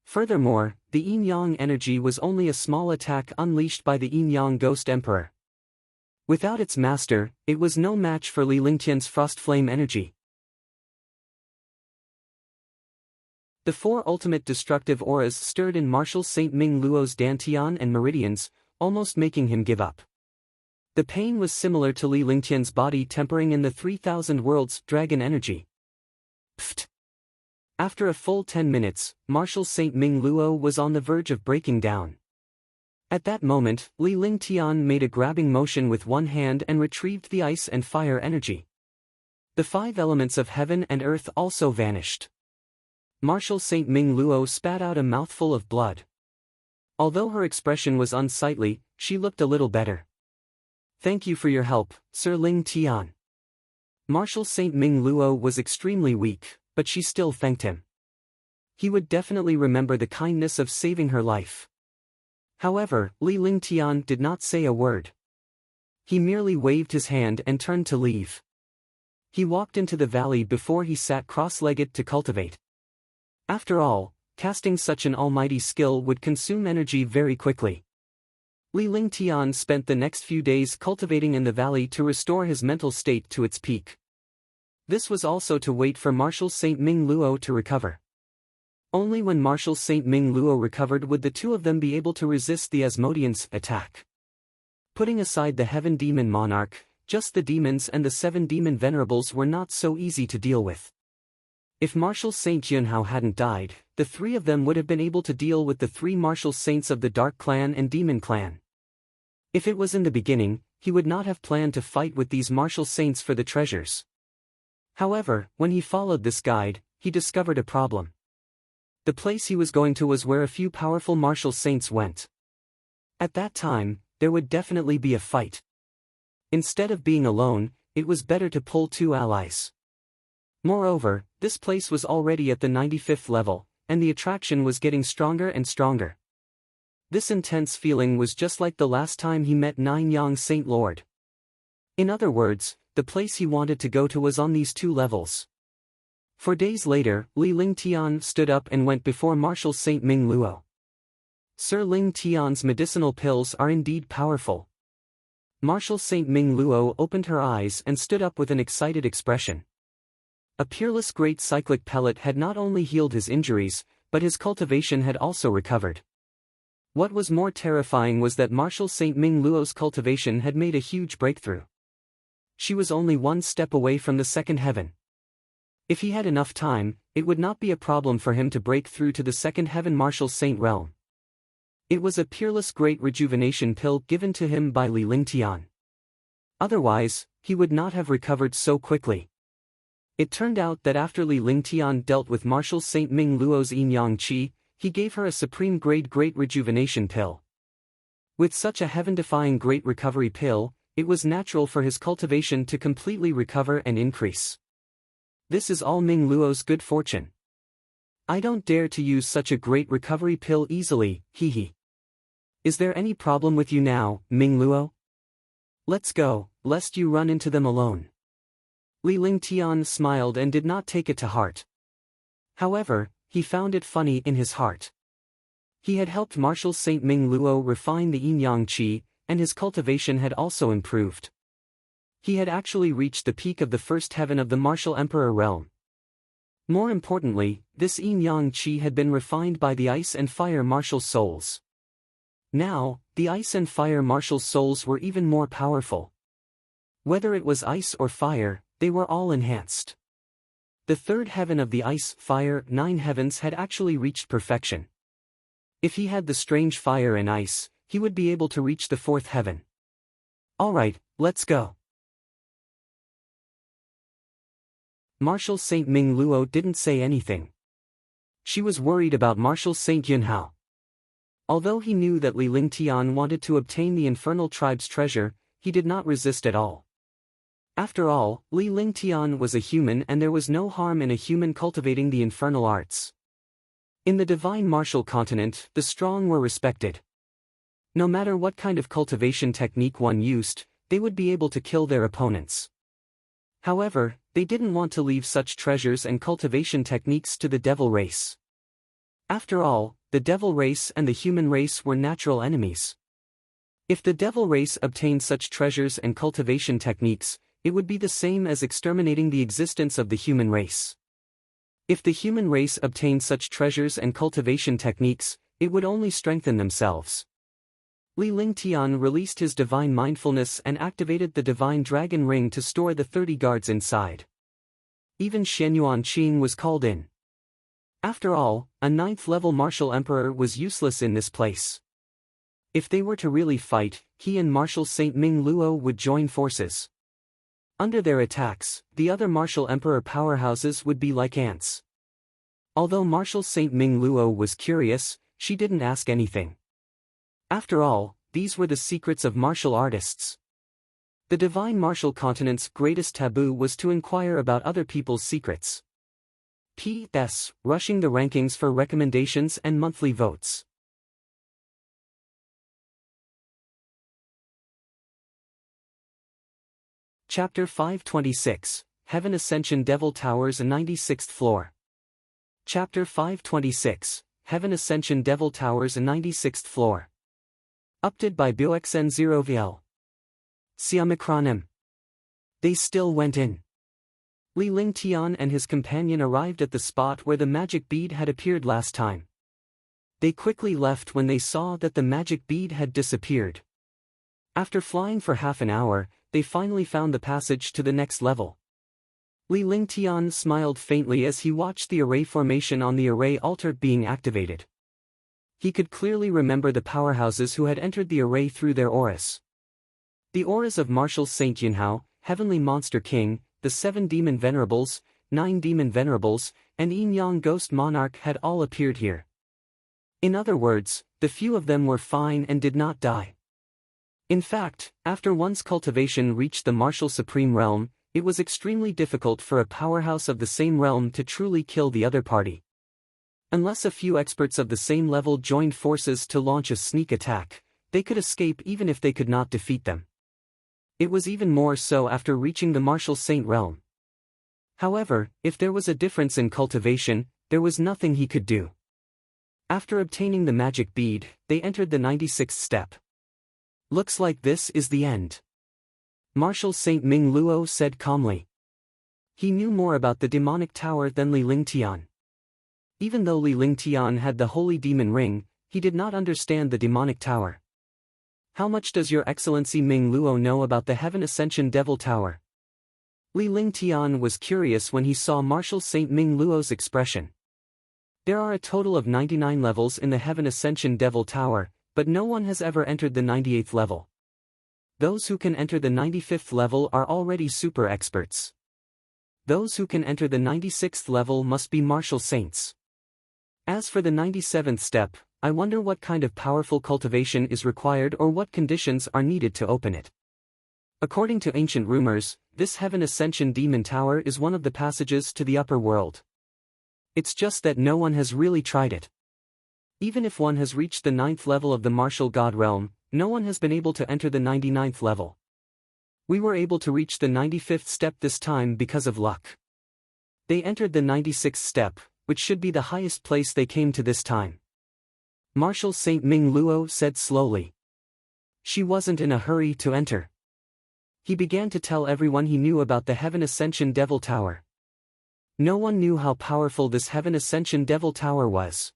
Furthermore, the yin-yang energy was only a small attack unleashed by the yin-yang ghost emperor. Without its master, it was no match for Li Lingtian's frost flame energy. The four ultimate destructive auras stirred in Marshal Saint Ming Luo's dantian and meridians, almost making him give up. The pain was similar to Li Lingtian's body tempering in the 3,000 worlds dragon energy. Pfft! After a full 10 minutes, Marshal Saint Ming Luo was on the verge of breaking down. At that moment, Li Lingtian made a grabbing motion with one hand and retrieved the ice and fire energy. The 5 elements of heaven and earth also vanished. Marshal Saint Ming Luo spat out a mouthful of blood. Although her expression was unsightly, she looked a little better. "Thank you for your help, Sir Ling Tian." Marshal Saint Ming Luo was extremely weak, but she still thanked him. He would definitely remember the kindness of saving her life. However, Li Lingtian did not say a word. He merely waved his hand and turned to leave. He walked into the valley before he sat cross-legged to cultivate. After all, casting such an almighty skill would consume energy very quickly. Li Lingtian spent the next few days cultivating in the valley to restore his mental state to its peak. This was also to wait for Marshal Saint Ming Luo to recover. Only when Marshal Saint Ming Luo recovered would the two of them be able to resist the Asmodean's attack. Putting aside the Heaven Demon Monarch, just the demons and the 7 demon venerables were not so easy to deal with. If Marshal Saint Yunhao hadn't died, the 3 of them would have been able to deal with the 3 Martial Saints of the Dark Clan and Demon Clan. If it was in the beginning, he would not have planned to fight with these Martial Saints for the treasures. However, when he followed this guide, he discovered a problem. The place he was going to was where a few powerful Martial Saints went. At that time, there would definitely be a fight. Instead of being alone, it was better to pull 2 allies. Moreover, this place was already at the 95th level, and the attraction was getting stronger and stronger. This intense feeling was just like the last time he met Nine-Yang Saint Lord. In other words, the place he wanted to go to was on these 2 levels. 4 days later, Li Lingtian stood up and went before Marshal Saint Ming Luo. "Sir Ling Tian's medicinal pills are indeed powerful." Marshal Saint Ming Luo opened her eyes and stood up with an excited expression. A peerless great cyclic pellet had not only healed his injuries, but his cultivation had also recovered. What was more terrifying was that Marshal Saint Ming Luo's cultivation had made a huge breakthrough. She was only 1 step away from the 2nd heaven. If he had enough time, it would not be a problem for him to break through to the 2nd heaven Martial Saint realm. It was a peerless great rejuvenation pill given to him by Li Lingtian. Otherwise, he would not have recovered so quickly. It turned out that after Li Lingtian dealt with Marshal Saint Ming Luo's yin-yang qi, he gave her a supreme grade great rejuvenation pill. With such a heaven-defying great recovery pill, it was natural for his cultivation to completely recover and increase. This is all Ming Luo's good fortune. I don't dare to use such a great recovery pill easily, hee. Is there any problem with you now, Ming Luo? Let's go, lest you run into them alone. Li Lingtian smiled and did not take it to heart. However, he found it funny in his heart. He had helped Marshal Saint Ming Luo refine the yin-yang qi, and his cultivation had also improved. He had actually reached the peak of the 1st heaven of the Martial Emperor realm. More importantly, this yin-yang qi had been refined by the ice and fire martial souls. Now, the ice and fire martial souls were even more powerful. Whether it was ice or fire, they were all enhanced. The 3rd heaven of the ice, fire, 9 heavens had actually reached perfection. If he had the strange fire and ice, he would be able to reach the 4th heaven. Alright, let's go. Marshal Saint Ming Luo didn't say anything. She was worried about Marshal Saint Yunhao. Although he knew that Li Lingtian wanted to obtain the infernal tribe's treasure, he did not resist at all. After all, Li Lingtian was a human and there was no harm in a human cultivating the infernal arts. In the divine martial continent, the strong were respected. No matter what kind of cultivation technique one used, they would be able to kill their opponents. However, they didn't want to leave such treasures and cultivation techniques to the devil race. After all, the devil race and the human race were natural enemies. If the devil race obtained such treasures and cultivation techniques, it would be the same as exterminating the existence of the human race. If the human race obtained such treasures and cultivation techniques, it would only strengthen themselves. Li Lingtian released his divine mindfulness and activated the divine dragon ring to store the 30 guards inside. Even Xianyuan Qing was called in. After all, a 9th-level martial emperor was useless in this place. If they were to really fight, he and Marshal Saint Ming Luo would join forces. Under their attacks, the other martial emperor powerhouses would be like ants. Although Marshal Saint Ming Luo was curious, she didn't ask anything. After all, these were the secrets of martial artists. The divine martial continent's greatest taboo was to inquire about other people's secrets. P.S. Rushing the rankings for recommendations and monthly votes. Chapter 526, Heaven Ascension Devil Towers 96th Floor. Chapter 526, Heaven Ascension Devil Towers 96th Floor. Updated by BioXN0VL. Siamikronim. They still went in. Li Lingtian and his companion arrived at the spot where the magic bead had appeared last time. They quickly left when they saw that the magic bead had disappeared. After flying for half an hour, they finally found the passage to the next level. Li Lingtian smiled faintly as he watched the array formation on the array altar being activated. He could clearly remember the powerhouses who had entered the array through their auras. The auras of Marshal Saint Yinhao, Heavenly Monster King, the 7 Demon Venerables, 9 Demon Venerables, and Yin Yang Ghost Monarch had all appeared here. In other words, the few of them were fine and did not die. In fact, after one's cultivation reached the Martial Supreme Realm, it was extremely difficult for a powerhouse of the same realm to truly kill the other party. Unless a few experts of the same level joined forces to launch a sneak attack, they could escape even if they could not defeat them. It was even more so after reaching the Martial Saint realm. However, if there was a difference in cultivation, there was nothing he could do. After obtaining the magic bead, they entered the 96th step. Looks like this is the end. Marshal Saint Ming Luo said calmly. He knew more about the demonic tower than Li Lingtian. Even though Li Lingtian had the holy demon ring, he did not understand the demonic tower. How much does Your Excellency Ming Luo know about the Heaven Ascension Devil Tower? Li Lingtian was curious when he saw Marshal Saint Ming Luo's expression. There are a total of 99 levels in the Heaven Ascension Devil Tower, but no one has ever entered the 98th level. Those who can enter the 95th level are already super experts. Those who can enter the 96th level must be martial saints. As for the 97th step, I wonder what kind of powerful cultivation is required or what conditions are needed to open it. According to ancient rumors, this Heaven Ascension Demon Tower is one of the passages to the upper world. It's just that no one has really tried it. Even if one has reached the 9th level of the Martial God Realm, no one has been able to enter the 99th level. We were able to reach the 95th step this time because of luck. They entered the 96th step, which should be the highest place they came to this time. Marshal Saint Ming Luo said slowly. She wasn't in a hurry to enter. He began to tell everyone he knew about the Heaven Ascension Devil Tower. No one knew how powerful this Heaven Ascension Devil Tower was.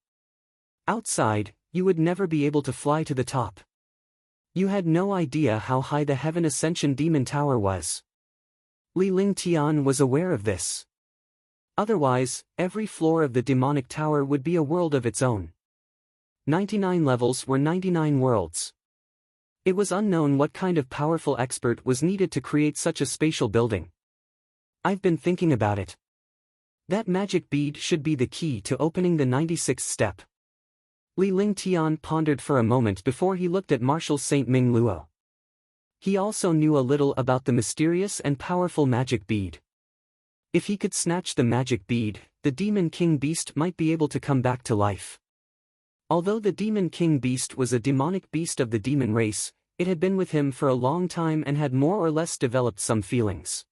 Outside, you would never be able to fly to the top. You had no idea how high the Heaven Ascension Demon Tower was. Li Lingtian was aware of this. Otherwise, every floor of the demonic tower would be a world of its own. 99 levels were 99 worlds. It was unknown what kind of powerful expert was needed to create such a spatial building. I've been thinking about it. That magic bead should be the key to opening the 96th step. Li Lingtian pondered for a moment before he looked at Marshal Saint Ming Luo. He also knew a little about the mysterious and powerful magic bead. If he could snatch the magic bead, the Demon King Beast might be able to come back to life. Although the Demon King Beast was a demonic beast of the demon race, it had been with him for a long time and had more or less developed some feelings.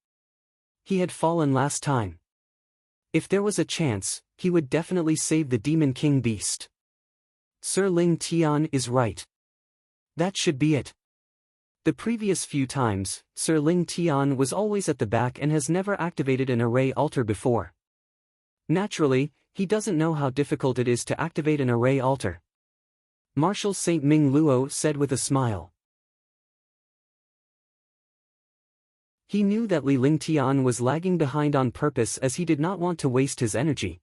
He had fallen last time. If there was a chance, he would definitely save the Demon King beast. Sir Ling Tian is right. That should be it. The previous few times, Sir Ling Tian was always at the back and has never activated an array altar before. Naturally, he doesn't know how difficult it is to activate an array altar. Marshal Saint Ming Luo said with a smile. He knew that Li Lingtian was lagging behind on purpose as he did not want to waste his energy.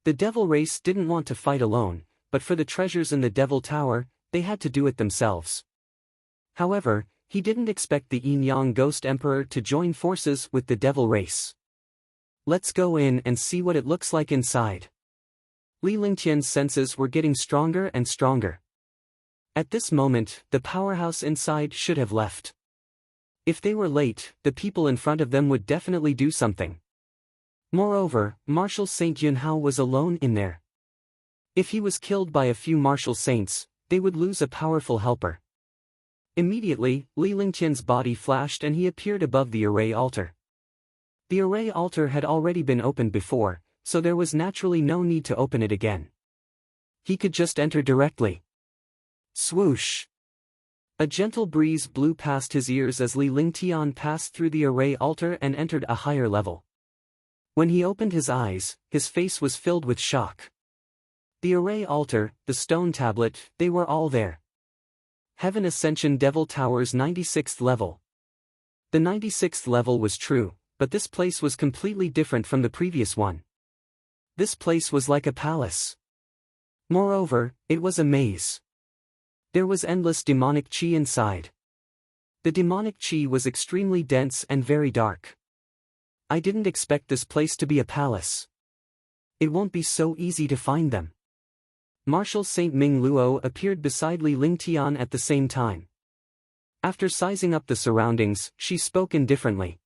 The devil race didn't want to fight alone, but for the treasures in the Devil Tower, they had to do it themselves. However, he didn't expect the Yin-Yang Ghost Emperor to join forces with the devil race. Let's go in and see what it looks like inside. Li Lingtian's senses were getting stronger and stronger. At this moment, the powerhouse inside should have left. If they were late, the people in front of them would definitely do something. Moreover, Marshal Saint Yunhao was alone in there. If he was killed by a few martial saints, they would lose a powerful helper. Immediately, Li Lingtian's body flashed and he appeared above the array altar. The array altar had already been opened before, so there was naturally no need to open it again. He could just enter directly. Swoosh! A gentle breeze blew past his ears as Li Lingtian passed through the array altar and entered a higher level. When he opened his eyes, his face was filled with shock. The array altar, the stone tablet, they were all there. Heaven Ascension Devil Tower's 96th level. The 96th level was true, but this place was completely different from the previous one. This place was like a palace. Moreover, it was a maze. There was endless demonic chi inside. The demonic chi was extremely dense and very dark. I didn't expect this place to be a palace. It won't be so easy to find them. Marshal Saint Ming Luo appeared beside Li Lingtian at the same time. After sizing up the surroundings, she spoke indifferently.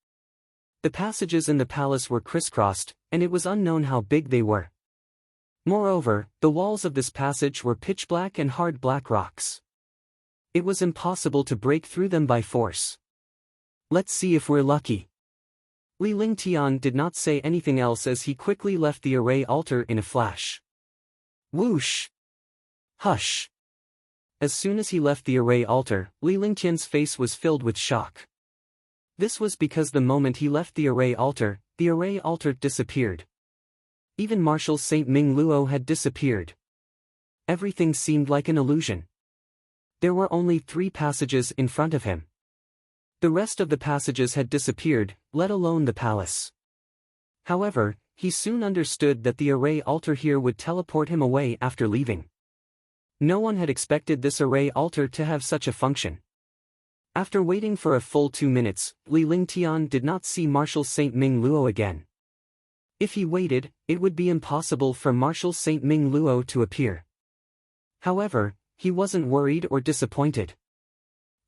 The passages in the palace were crisscrossed, and it was unknown how big they were. Moreover, the walls of this passage were pitch black and hard black rocks. It was impossible to break through them by force. Let's see if we're lucky. Li Lingtian did not say anything else as he quickly left the array altar in a flash. Whoosh! Hush! As soon as he left the array altar, Li Lingtian's face was filled with shock. This was because the moment he left the array altar disappeared. Even Marshal Saint Ming Luo had disappeared. Everything seemed like an illusion. There were only 3 passages in front of him. The rest of the passages had disappeared, let alone the palace. However, he soon understood that the array altar here would teleport him away after leaving. No one had expected this array altar to have such a function. After waiting for a full 2 minutes, Li Lingtian did not see Marshal Saint Ming Luo again. If he waited, it would be impossible for Marshal Saint Ming Luo to appear. However, he wasn't worried or disappointed.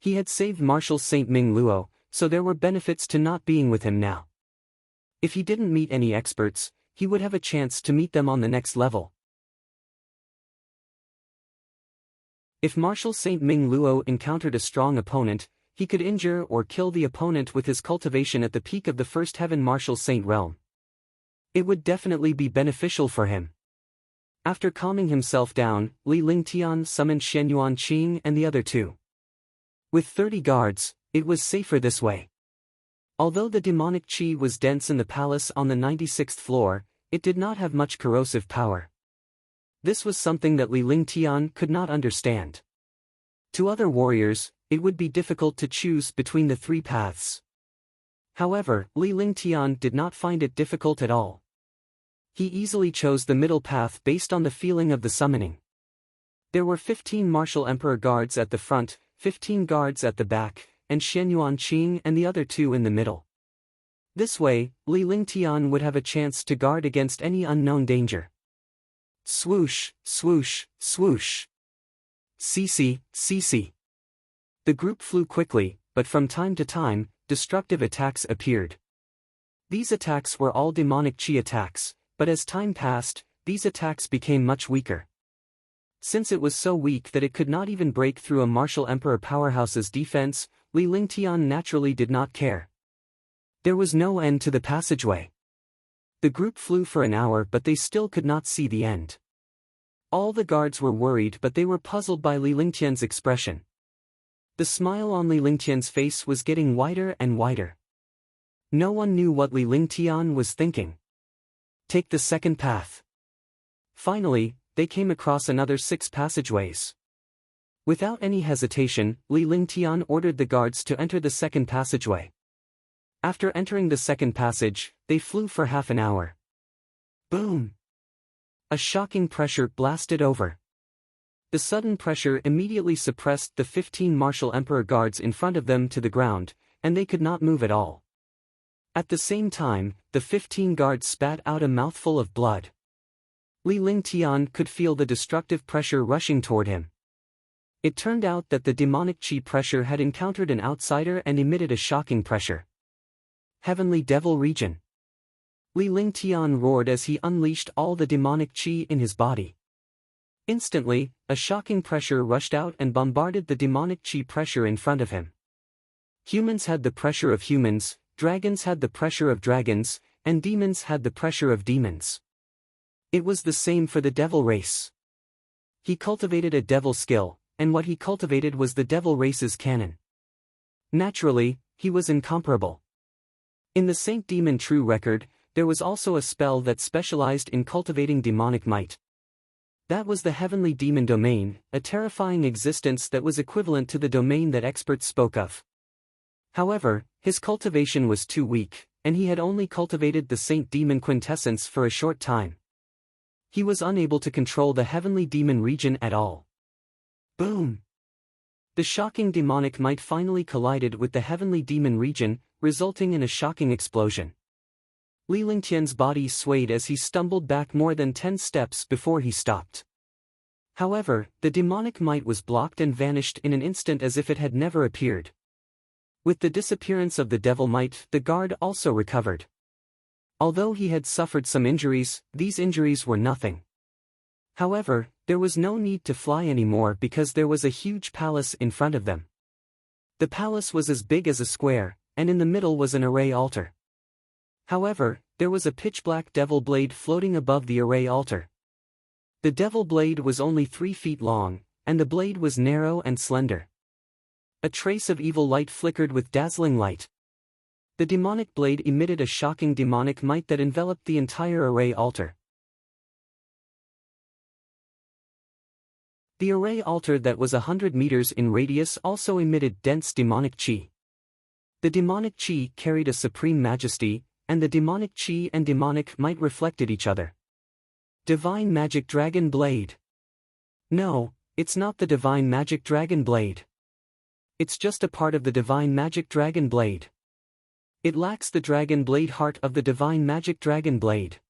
He had saved Marshal Saint Ming Luo, so there were benefits to not being with him now. If he didn't meet any experts, he would have a chance to meet them on the next level. If Marshal Saint Ming Luo encountered a strong opponent, he could injure or kill the opponent with his cultivation at the peak of the First Heaven Marshal Saint Realm. It would definitely be beneficial for him. After calming himself down, Li Lingtian summoned Shenyuan Qing and the other 2. With 30 guards, it was safer this way. Although the demonic chi was dense in the palace on the 96th floor, it did not have much corrosive power. This was something that Li Lingtian could not understand. To other warriors, it would be difficult to choose between the 3 paths. However, Li Lingtian did not find it difficult at all. He easily chose the middle path based on the feeling of the summoning. There were 15 Martial Emperor guards at the front, 15 guards at the back, and Shenyuan Qing and the other 2 in the middle. This way, Li Lingtian would have a chance to guard against any unknown danger. Swoosh, swoosh, swoosh. CC. The group flew quickly, but from time to time, destructive attacks appeared. These attacks were all demonic chi attacks, but as time passed, these attacks became much weaker. Since it was so weak that it could not even break through a Martial Emperor powerhouse's defense, Li Lingtian naturally did not care. There was no end to the passageway. The group flew for an hour but they still could not see the end. All the guards were worried but they were puzzled by Li Lingtian's expression. The smile on Li Lingtian's face was getting wider and wider. No one knew what Li Lingtian was thinking. Take the second path. Finally, they came across another 6 passageways. Without any hesitation, Li Lingtian ordered the guards to enter the second passageway. After entering the second passage, they flew for half an hour. Boom! A shocking pressure blasted over. The sudden pressure immediately suppressed the 15 martial emperor guards in front of them to the ground, and they could not move at all. At the same time, the 15 guards spat out a mouthful of blood. Li Lingtian could feel the destructive pressure rushing toward him. It turned out that the demonic chi pressure had encountered an outsider and emitted a shocking pressure. Heavenly Devil Region. Li Lingtian roared as he unleashed all the demonic chi in his body. Instantly, a shocking pressure rushed out and bombarded the demonic chi pressure in front of him. Humans had the pressure of humans, dragons had the pressure of dragons, and demons had the pressure of demons. It was the same for the devil race. He cultivated a devil skill, and what he cultivated was the devil race's canon. Naturally, he was incomparable. In the Saint Demon True record, there was also a spell that specialized in cultivating demonic might. That was the Heavenly Demon Domain, a terrifying existence that was equivalent to the domain that experts spoke of. However, his cultivation was too weak, and he had only cultivated the Saint Demon Quintessence for a short time. He was unable to control the Heavenly Demon region at all. Boom! The shocking demonic might finally collided with the Heavenly Demon region, resulting in a shocking explosion. Li Lingtian's body swayed as he stumbled back more than 10 steps before he stopped. However, the demonic might was blocked and vanished in an instant as if it had never appeared. With the disappearance of the devil might, the guard also recovered. Although he had suffered some injuries, these injuries were nothing. However, there was no need to fly anymore because there was a huge palace in front of them. The palace was as big as a square, and in the middle was an array altar. However, there was a pitch-black devil blade floating above the array altar. The devil blade was only 3 feet long, and the blade was narrow and slender. A trace of evil light flickered with dazzling light. The demonic blade emitted a shocking demonic might that enveloped the entire array altar. The array altar that was 100 meters in radius also emitted dense demonic chi. The demonic chi carried a supreme majesty, and the demonic chi and demonic might reflected each other. Divine Magic Dragon Blade. No, it's not the Divine Magic Dragon Blade. It's just a part of the Divine Magic Dragon Blade. It lacks the Dragon Blade heart of the Divine Magic Dragon Blade.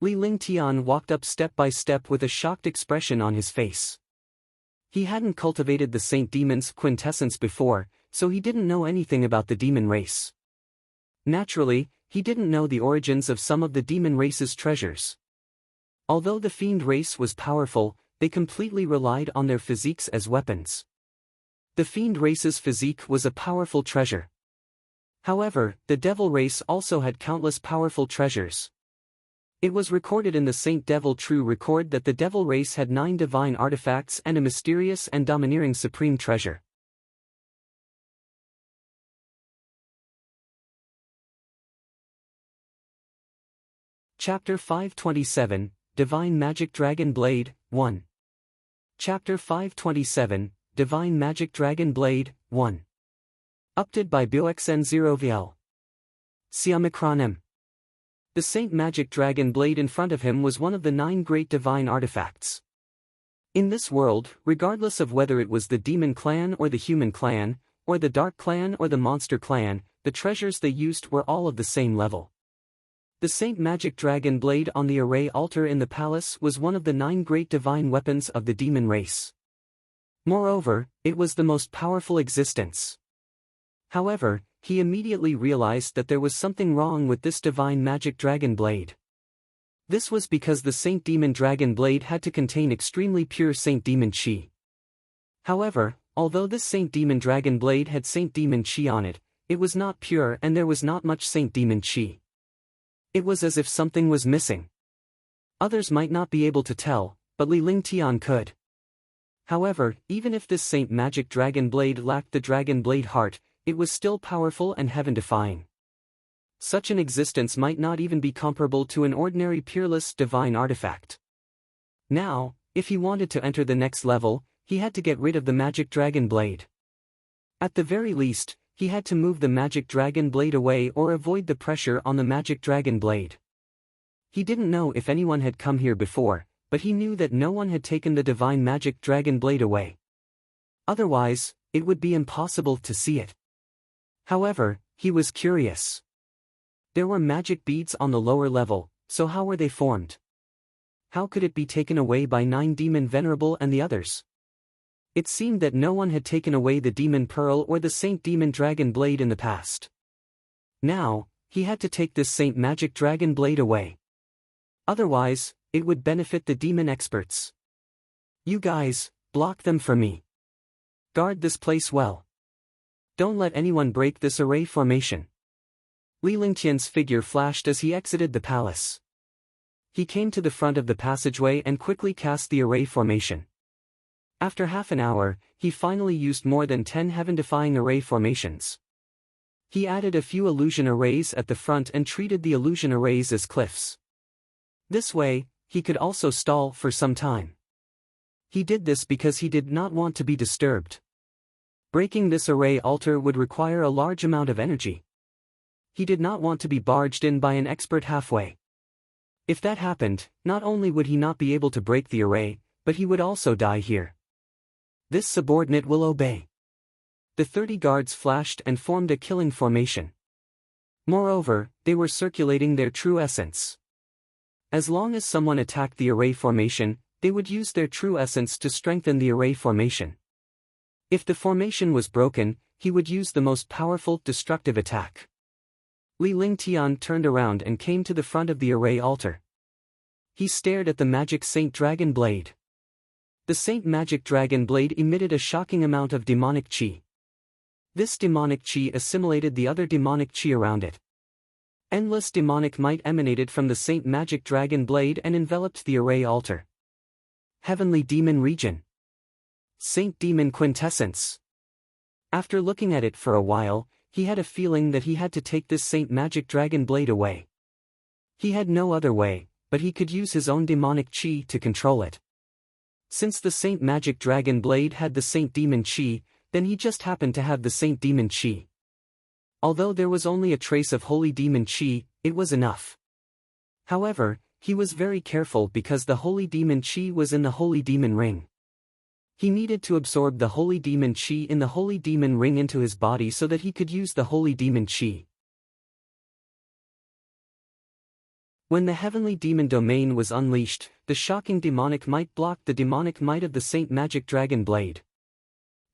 Li Lingtian walked up step by step with a shocked expression on his face. He hadn't cultivated the Saint Demon's quintessence before, so he didn't know anything about the demon race. Naturally, he didn't know the origins of some of the demon race's treasures. Although the fiend race was powerful, they completely relied on their physiques as weapons. The fiend race's physique was a powerful treasure. However, the devil race also had countless powerful treasures. It was recorded in the Saint Devil True record that the devil race had 9 divine artifacts and a mysterious and domineering supreme treasure. Chapter 527, Divine Magic Dragon Blade, 1. Chapter 527, Divine Magic Dragon Blade, 1. Updated by BioXN0VL. Siamikronem. The Saint Magic Dragon Blade in front of him was one of the 9 great divine artifacts. In this world, regardless of whether it was the demon clan or the human clan, or the dark clan or the monster clan, the treasures they used were all of the same level. The Saint Magic Dragon Blade on the array altar in the palace was one of the 9 great divine weapons of the demon race. Moreover, it was the most powerful existence. However, he immediately realized that there was something wrong with this divine magic dragon blade. This was because the Saint Demon Dragon Blade had to contain extremely pure Saint Demon Chi. However, although this Saint Demon Dragon Blade had Saint Demon Chi on it, it was not pure and there was not much Saint Demon Chi. It was as if something was missing. Others might not be able to tell, but Li Lingtian could. However, even if this Saint Magic Dragon Blade lacked the Dragon Blade heart, it was still powerful and heaven-defying. Such an existence might not even be comparable to an ordinary peerless divine artifact. Now, if he wanted to enter the next level, he had to get rid of the Magic Dragon Blade. At the very least, he had to move the Magic Dragon Blade away or avoid the pressure on the Magic Dragon Blade. He didn't know if anyone had come here before, but he knew that no one had taken the divine Magic Dragon Blade away. Otherwise, it would be impossible to see it. However, he was curious. There were magic beads on the lower level, so how were they formed? How could it be taken away by 9 Demon Venerable and the others? It seemed that no one had taken away the Demon Pearl or the Saint Demon Dragon Blade in the past. Now, he had to take this Saint Magic Dragon Blade away. Otherwise, it would benefit the demon experts. You guys, block them for me. Guard this place well. Don't let anyone break this array formation. Li Lingtian's figure flashed as he exited the palace. He came to the front of the passageway and quickly cast the array formation. After half an hour, he finally used more than 10 heaven-defying array formations. He added a few illusion arrays at the front and treated the illusion arrays as cliffs. This way, he could also stall for some time. He did this because he did not want to be disturbed. Breaking this array altar would require a large amount of energy. He did not want to be barged in by an expert halfway. If that happened, not only would he not be able to break the array, but he would also die here. This subordinate will obey. The 30 guards flashed and formed a killing formation. Moreover, they were circulating their true essence. As long as someone attacked the array formation, they would use their true essence to strengthen the array formation. If the formation was broken, he would use the most powerful, destructive attack. Li Lingtian turned around and came to the front of the array altar. He stared at the Magic Saint Dragon Blade. The Saint Magic Dragon Blade emitted a shocking amount of demonic chi. This demonic chi assimilated the other demonic chi around it. Endless demonic might emanated from the Saint Magic Dragon Blade and enveloped the array altar. Heavenly Demon Region. Saint Demon Quintessence. After looking at it for a while, he had a feeling that he had to take this Saint Magic Dragon Blade away. He had no other way, but he could use his own demonic chi to control it. Since the Saint Magic Dragon Blade had the Saint Demon Chi, then he just happened to have the Saint Demon Chi. Although there was only a trace of Holy Demon Chi, it was enough. However, he was very careful because the Holy Demon Chi was in the Holy Demon Ring. He needed to absorb the Holy Demon Chi in the Holy Demon Ring into his body so that he could use the Holy Demon Chi. When the Heavenly Demon Domain was unleashed, the shocking demonic might blocked the demonic might of the Saint Magic Dragon Blade.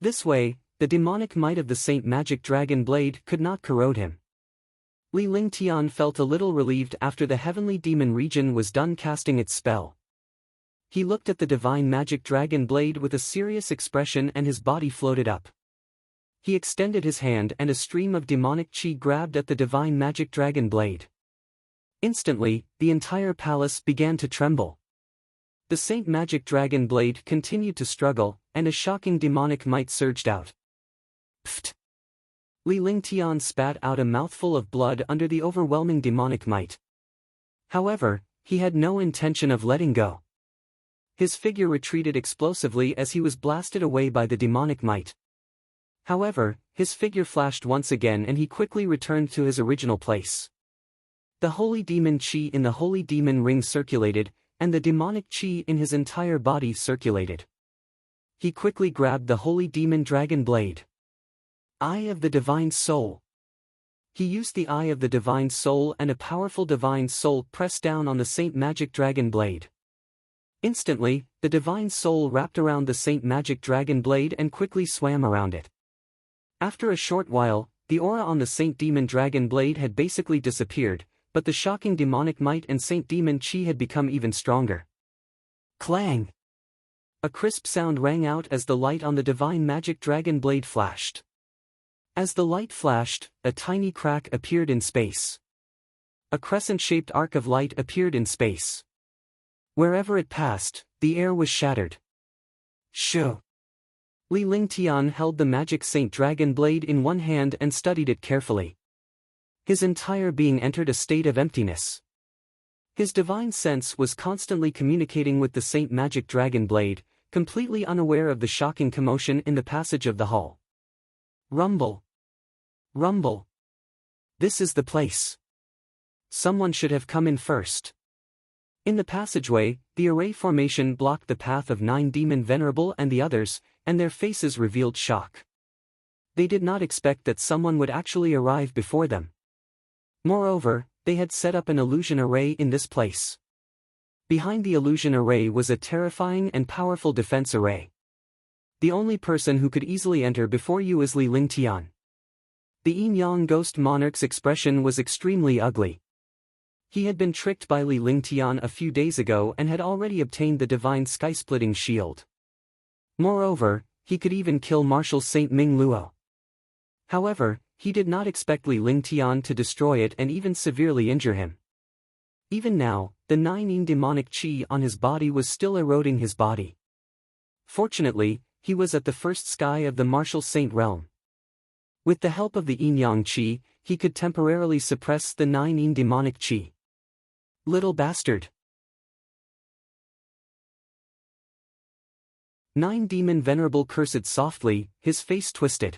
This way, the demonic might of the Saint Magic Dragon Blade could not corrode him. Li Lingtian felt a little relieved after the Heavenly Demon Region was done casting its spell. He looked at the Divine Magic Dragon Blade with a serious expression and his body floated up. He extended his hand and a stream of demonic chi grabbed at the Divine Magic Dragon Blade. Instantly, the entire palace began to tremble. The Saint Magic Dragon Blade continued to struggle, and a shocking demonic might surged out. Pfft! Li Lingtian spat out a mouthful of blood under the overwhelming demonic might. However, he had no intention of letting go. His figure retreated explosively as he was blasted away by the demonic might. However, his figure flashed once again and he quickly returned to his original place. The Holy Demon Chi in the Holy Demon Ring circulated, and the demonic chi in his entire body circulated. He quickly grabbed the Holy Demon Dragon Blade. Eye of the Divine Soul. He used the Eye of the Divine Soul and a powerful Divine Soul pressed down on the Saint Magic Dragon Blade. Instantly, the Divine Soul wrapped around the Saint Magic Dragon Blade and quickly swam around it. After a short while, the aura on the Saint Demon Dragon Blade had basically disappeared, but the shocking demonic might and Saint Demon Chi had become even stronger. Clang! A crisp sound rang out as the light on the Divine Magic Dragon Blade flashed. As the light flashed, a tiny crack appeared in space. A crescent-shaped arc of light appeared in space. Wherever it passed, the air was shattered. Shoo! Li Lingtian held the magic Saint Dragon blade in one hand and studied it carefully. His entire being entered a state of emptiness. His divine sense was constantly communicating with the Saint Magic Dragon blade, completely unaware of the shocking commotion in the passage of the hall. Rumble! Rumble! This is the place. Someone should have come in first. In the passageway, the array formation blocked the path of 9 Demon Venerable and the others, and their faces revealed shock. They did not expect that someone would actually arrive before them. Moreover, they had set up an illusion array in this place. Behind the illusion array was a terrifying and powerful defense array. The only person who could easily enter before you is Li Lingtian. The Yin-Yang Ghost Monarch's expression was extremely ugly. He had been tricked by Li Lingtian a few days ago and had already obtained the divine sky-splitting shield. Moreover, he could even kill Marshal Saint Ming Luo. However, he did not expect Li Lingtian to destroy it and even severely injure him. Even now, the 9 Yin demonic qi on his body was still eroding his body. Fortunately, he was at the first sky of the Martial Saint realm. With the help of the Yin-Yang qi, he could temporarily suppress the 9 Yin demonic qi. Little bastard! 9 Demon Venerable cursed softly, his face twisted.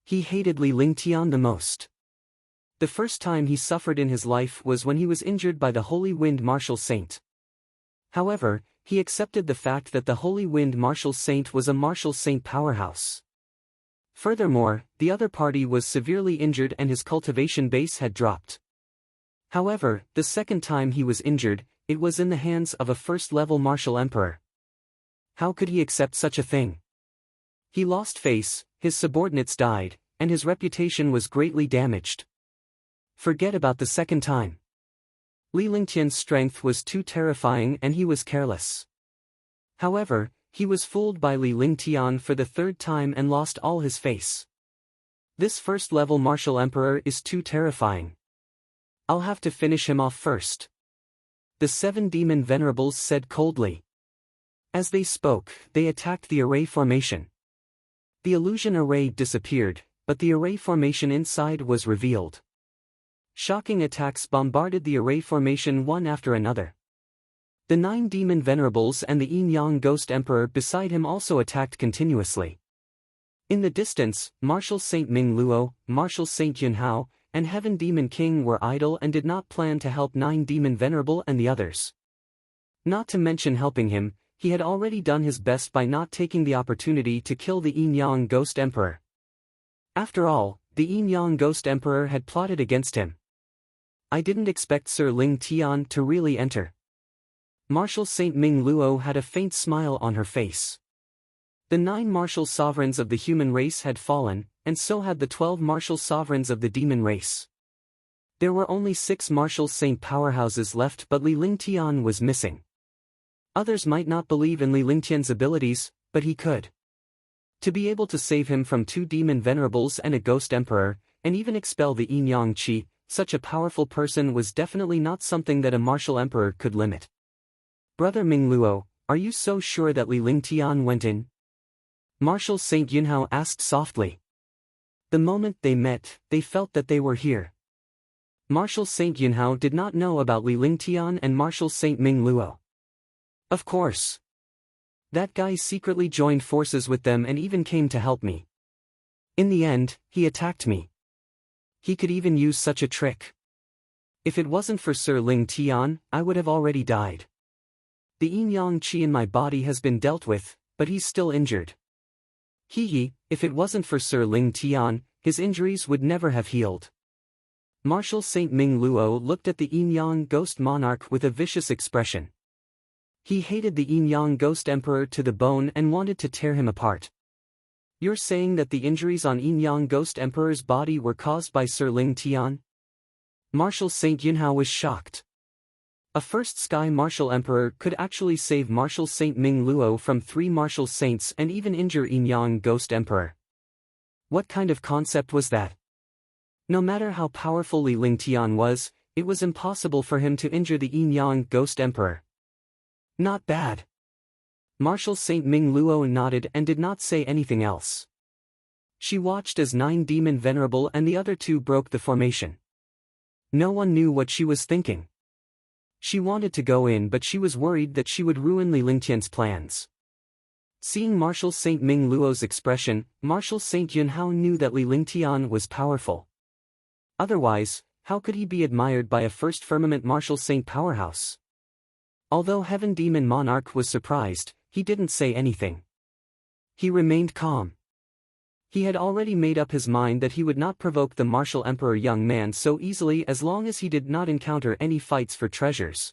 He hated Li Lingtian the most. The first time he suffered in his life was when he was injured by the Holy Wind Martial Saint. However, he accepted the fact that the Holy Wind Martial Saint was a Martial Saint powerhouse. Furthermore, the other party was severely injured and his cultivation base had dropped. However, the second time he was injured, it was in the hands of a first-level martial emperor. How could he accept such a thing? He lost face, his subordinates died, and his reputation was greatly damaged. Forget about the second time. Li Lingtian's strength was too terrifying and he was careless. However, he was fooled by Li Lingtian for the third time and lost all his face. This first-level martial emperor is too terrifying. I'll have to finish him off first. The 7 Demon Venerables said coldly. As they spoke, they attacked the array formation. The illusion array disappeared, but the array formation inside was revealed. Shocking attacks bombarded the array formation one after another. The 9 Demon Venerables and the Yin-Yang Ghost Emperor beside him also attacked continuously. In the distance, Marshal Saint Ming Luo, Marshal Saint Yunhao, and Heaven Demon King were idle and did not plan to help 9 Demon Venerable and the others. Not to mention helping him, he had already done his best by not taking the opportunity to kill the Yin-Yang Ghost Emperor. After all, the Yin-Yang Ghost Emperor had plotted against him. I didn't expect Sir Ling Tian to really enter. Marshal Saint Ming Luo had a faint smile on her face. The 9 martial sovereigns of the human race had fallen, and so had the 12 martial sovereigns of the demon race. There were only 6 martial saint powerhouses left, but Li Lingtian was missing. Others might not believe in Li Lingtian's abilities, but he could. To be able to save him from 2 demon venerables and a ghost emperor, and even expel the Yin-Yang qi, such a powerful person was definitely not something that a martial emperor could limit. Brother Ming Luo, are you so sure that Li Lingtian went in? Marshal Saint Yunhao asked softly. The moment they met, they felt that they were here. Marshal Saint Yunhao did not know about Li Lingtian and Marshal Saint Ming Luo. Of course. That guy secretly joined forces with them and even came to help me. In the end, he attacked me. He could even use such a trick. If it wasn't for Sir Ling Tian, I would have already died. The Yin-Yang qi in my body has been dealt with, but he's still injured. If it wasn't for Sir Ling Tian, his injuries would never have healed. Marshal Saint Ming Luo looked at the Yin-Yang Ghost Monarch with a vicious expression. He hated the Yin-Yang Ghost Emperor to the bone and wanted to tear him apart. You're saying that the injuries on Yin-Yang Ghost Emperor's body were caused by Sir Ling Tian? Marshal Saint Yunhao was shocked. A first Sky Martial Emperor could actually save Marshal Saint Ming Luo from 3 Martial Saints and even injure Yin-Yang Ghost Emperor. What kind of concept was that? No matter how powerful Li Lingtian was, it was impossible for him to injure the Yin Yang Ghost Emperor. Not bad. Marshal Saint Ming Luo nodded and did not say anything else. She watched as 9 Demon Venerable and the other 2 broke the formation. No one knew what she was thinking. She wanted to go in, but she was worried that she would ruin Li Lingtian's plans. Seeing Marshal Saint Ming Luo's expression, Marshal Saint Yunhao knew that Li Lingtian was powerful. Otherwise, how could he be admired by a First Firmament Marshal Saint powerhouse? Although Heaven Demon Monarch was surprised, he didn't say anything. He remained calm. He had already made up his mind that he would not provoke the Martial Emperor young man so easily as long as he did not encounter any fights for treasures.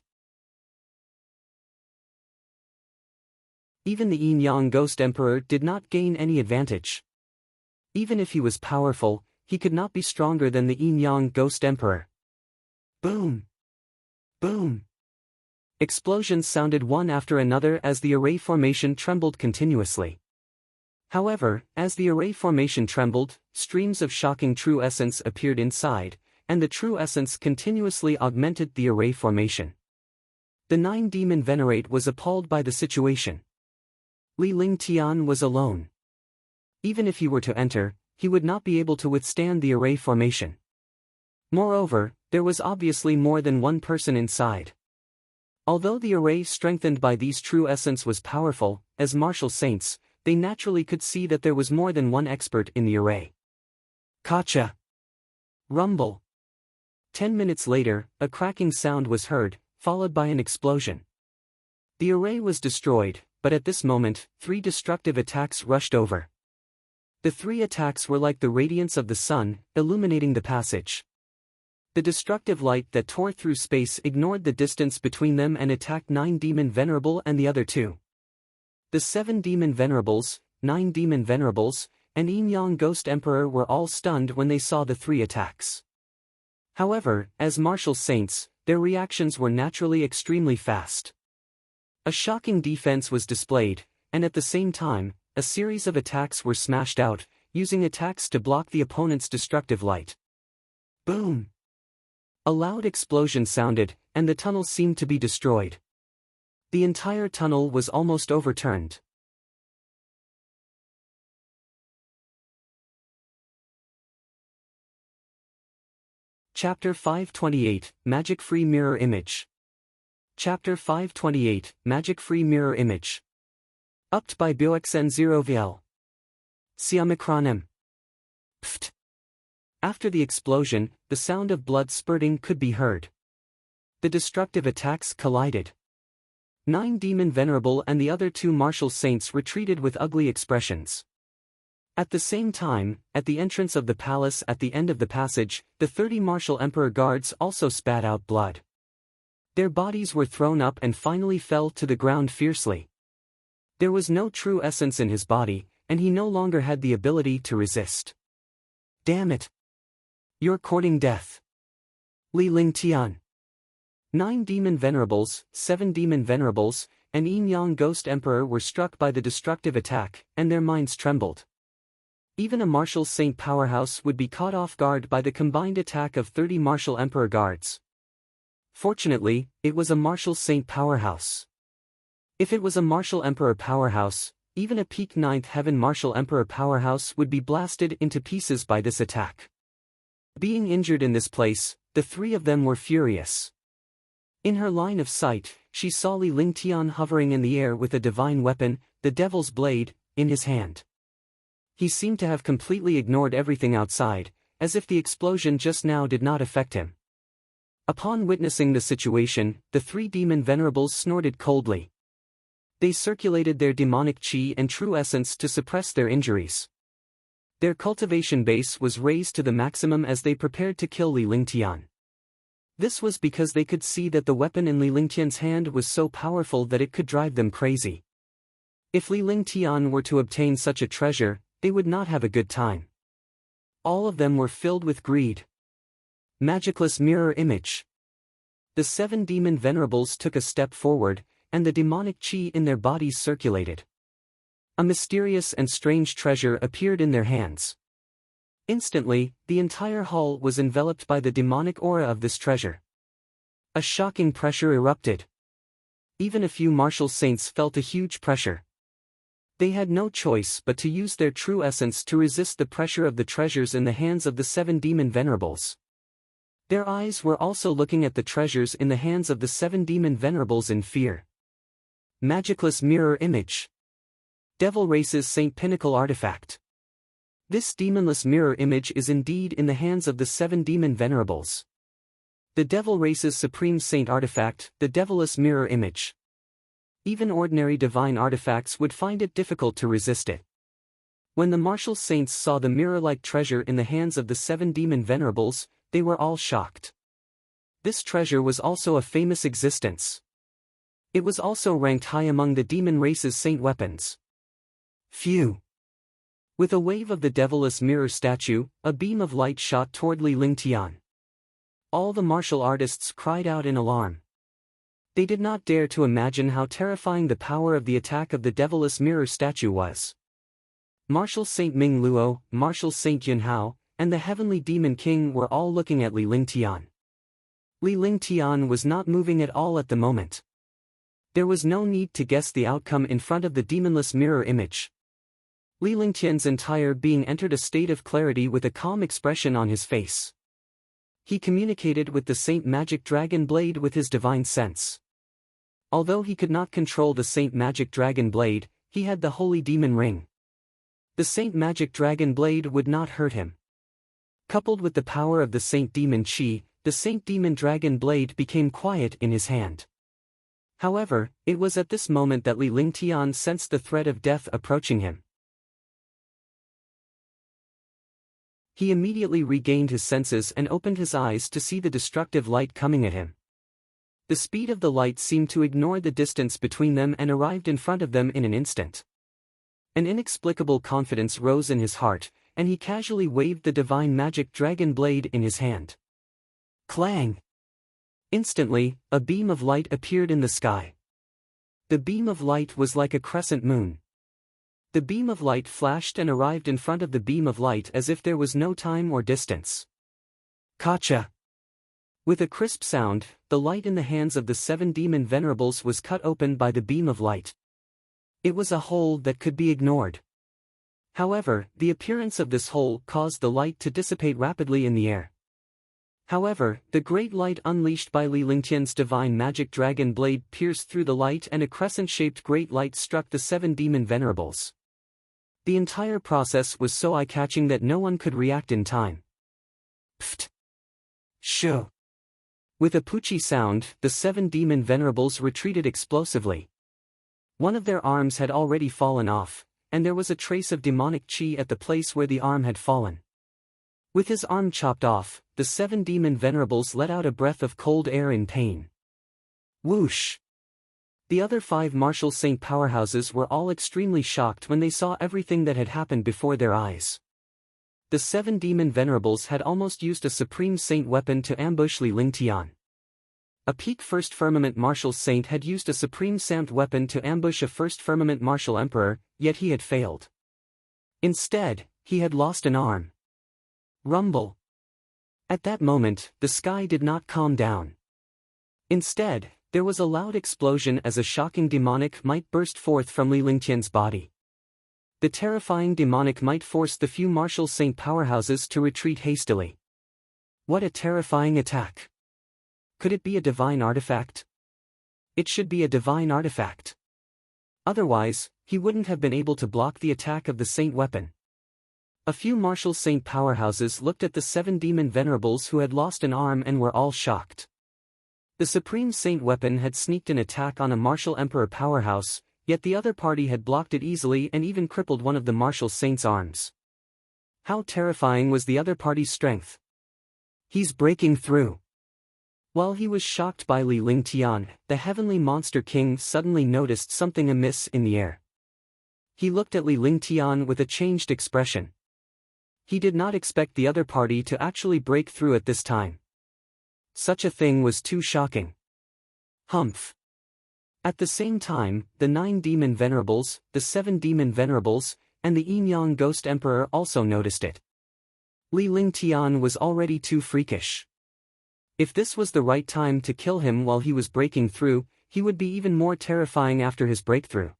Even the Yin Yang Ghost Emperor did not gain any advantage. Even if he was powerful, he could not be stronger than the Yin Yang Ghost Emperor. Boom! Boom! Explosions sounded one after another as the array formation trembled continuously. However, as the array formation trembled, streams of shocking true essence appeared inside, and the true essence continuously augmented the array formation. The 9 Demon Venerate was appalled by the situation. Li Lingtian was alone. Even if he were to enter, he would not be able to withstand the array formation. Moreover, there was obviously more than one person inside. Although the array strengthened by these true essence was powerful, as martial saints, they naturally could see that there was more than one expert in the array. Kacha! Rumble! 10 minutes later, a cracking sound was heard, followed by an explosion. The array was destroyed, but at this moment, 3 destructive attacks rushed over. The 3 attacks were like the radiance of the sun, illuminating the passage. The destructive light that tore through space ignored the distance between them and attacked 9 Demon Venerable and the other 2. The 7 Demon Venerables, 9 Demon Venerables, and Yin Yang Ghost Emperor were all stunned when they saw the 3 attacks. However, as martial saints, their reactions were naturally extremely fast. A shocking defense was displayed, and at the same time, a series of attacks were smashed out, using attacks to block the opponent's destructive light. Boom! A loud explosion sounded, and the tunnel seemed to be destroyed. The entire tunnel was almost overturned. Chapter 528, Magic-Free Mirror Image. Chapter 528, Magic-Free Mirror Image. Upped by Bioxn0VL. Siamikronem. Pft. After the explosion, the sound of blood spurting could be heard. The destructive attacks collided. 9 Demon Venerable and the other 2 martial saints retreated with ugly expressions. At the same time, at the entrance of the palace at the end of the passage, the 30 martial emperor guards also spat out blood. Their bodies were thrown up and finally fell to the ground fiercely. There was no true essence in his body, and he no longer had the ability to resist. Damn it! You're courting death. Li Lingtian. 9 Demon Venerables, 7 Demon Venerables, and Yin Yang Ghost Emperor were struck by the destructive attack, and their minds trembled. Even a martial saint powerhouse would be caught off guard by the combined attack of 30 martial emperor guards. Fortunately, it was a martial saint powerhouse. If it was a martial emperor powerhouse, even a peak 9th heaven martial emperor powerhouse would be blasted into pieces by this attack. Being injured in this place, the 3 of them were furious. In her line of sight, she saw Li Lingtian hovering in the air with a divine weapon, the Devil's Blade, in his hand. He seemed to have completely ignored everything outside, as if the explosion just now did not affect him. Upon witnessing the situation, the 3 Demon Venerables snorted coldly. They circulated their demonic chi and true essence to suppress their injuries. Their cultivation base was raised to the maximum as they prepared to kill Li Lingtian. This was because they could see that the weapon in Li Lingtian's hand was so powerful that it could drive them crazy. If Li Lingtian were to obtain such a treasure, they would not have a good time. All of them were filled with greed. Magicless mirror image. The 7 Demon Venerables took a step forward, and the demonic chi in their bodies circulated. A mysterious and strange treasure appeared in their hands. Instantly, the entire hall was enveloped by the demonic aura of this treasure. A shocking pressure erupted. Even a few martial saints felt a huge pressure. They had no choice but to use their true essence to resist the pressure of the treasures in the hands of the 7 demon venerables. Their eyes were also looking at the treasures in the hands of the 7 demon venerables in fear. Magicless mirror image. Devil Race's Saint Pinnacle artifact. This demonless mirror image is indeed in the hands of the 7 demon venerables. The Devil Race's supreme saint artifact, the Devilous mirror image. Even ordinary divine artifacts would find it difficult to resist it. When the martial saints saw the mirror-like treasure in the hands of the 7 demon venerables, they were all shocked. This treasure was also a famous existence. It was also ranked high among the demon race's saint weapons. Phew! With a wave of the Devilous mirror statue, a beam of light shot toward Li Lingtian. All the martial artists cried out in alarm. They did not dare to imagine how terrifying the power of the attack of the Devilous mirror statue was. Martial Saint Ming Luo, Martial Saint Yunhao, and the Heavenly Demon King were all looking at Li Lingtian. Li Lingtian was not moving at all at the moment. There was no need to guess the outcome in front of the demonless mirror image. Li Lingtian's entire being entered a state of clarity with a calm expression on his face. He communicated with the Saint Magic Dragon Blade with his divine sense. Although he could not control the Saint Magic Dragon Blade, he had the Holy Demon Ring. The Saint Magic Dragon Blade would not hurt him. Coupled with the power of the Saint Demon Chi, the Saint Demon Dragon Blade became quiet in his hand. However, it was at this moment that Li Lingtian sensed the threat of death approaching him. He immediately regained his senses and opened his eyes to see the destructive light coming at him. The speed of the light seemed to ignore the distance between them and arrived in front of them in an instant. An inexplicable confidence rose in his heart, and he casually waved the divine magic dragon blade in his hand. Clang! Instantly, a beam of light appeared in the sky. The beam of light was like a crescent moon. The beam of light flashed and arrived in front of the beam of light as if there was no time or distance. Kacha! With a crisp sound, the light in the hands of the 7 demon venerables was cut open by the beam of light. It was a hole that could be ignored. However, the appearance of this hole caused the light to dissipate rapidly in the air. However, the great light unleashed by Li Lingtian's divine magic dragon blade pierced through the light and a crescent-shaped great light struck the 7 demon venerables. The entire process was so eye-catching that no one could react in time. Pfft! Shoo! With a poochie sound, the 7 demon venerables retreated explosively. One of their arms had already fallen off, and there was a trace of demonic chi at the place where the arm had fallen. With his arm chopped off, the 7 demon venerables let out a breath of cold air in pain. Whoosh! The other 5 martial saint powerhouses were all extremely shocked when they saw everything that had happened before their eyes. The 7 demon venerables had almost used a supreme saint weapon to ambush Li Lingtian. A peak first firmament martial saint had used a supreme saint weapon to ambush a first firmament martial emperor, yet he had failed. Instead, he had lost an arm. Rumble. At that moment, the sky did not calm down. Instead, there was a loud explosion as a shocking demonic might burst forth from Li Lingtian's body. The terrifying demonic might forced the few martial saint powerhouses to retreat hastily. What a terrifying attack! Could it be a divine artifact? It should be a divine artifact. Otherwise, he wouldn't have been able to block the attack of the saint weapon. A few martial saint powerhouses looked at the 7 demon venerables who had lost an arm and were all shocked. The supreme saint weapon had sneaked an attack on a martial emperor powerhouse, yet the other party had blocked it easily and even crippled one of the martial saint's arms. How terrifying was the other party's strength! He's breaking through! While he was shocked by Li Lingtian, the heavenly monster king suddenly noticed something amiss in the air. He looked at Li Lingtian with a changed expression. He did not expect the other party to actually break through at this time. Such a thing was too shocking. Humph! At the same time, the 9 demon venerables, the 7 demon venerables, and the Yin Yang ghost emperor also noticed it. Li Lingtian was already too freakish. If this was the right time to kill him while he was breaking through, he would be even more terrifying after his breakthrough.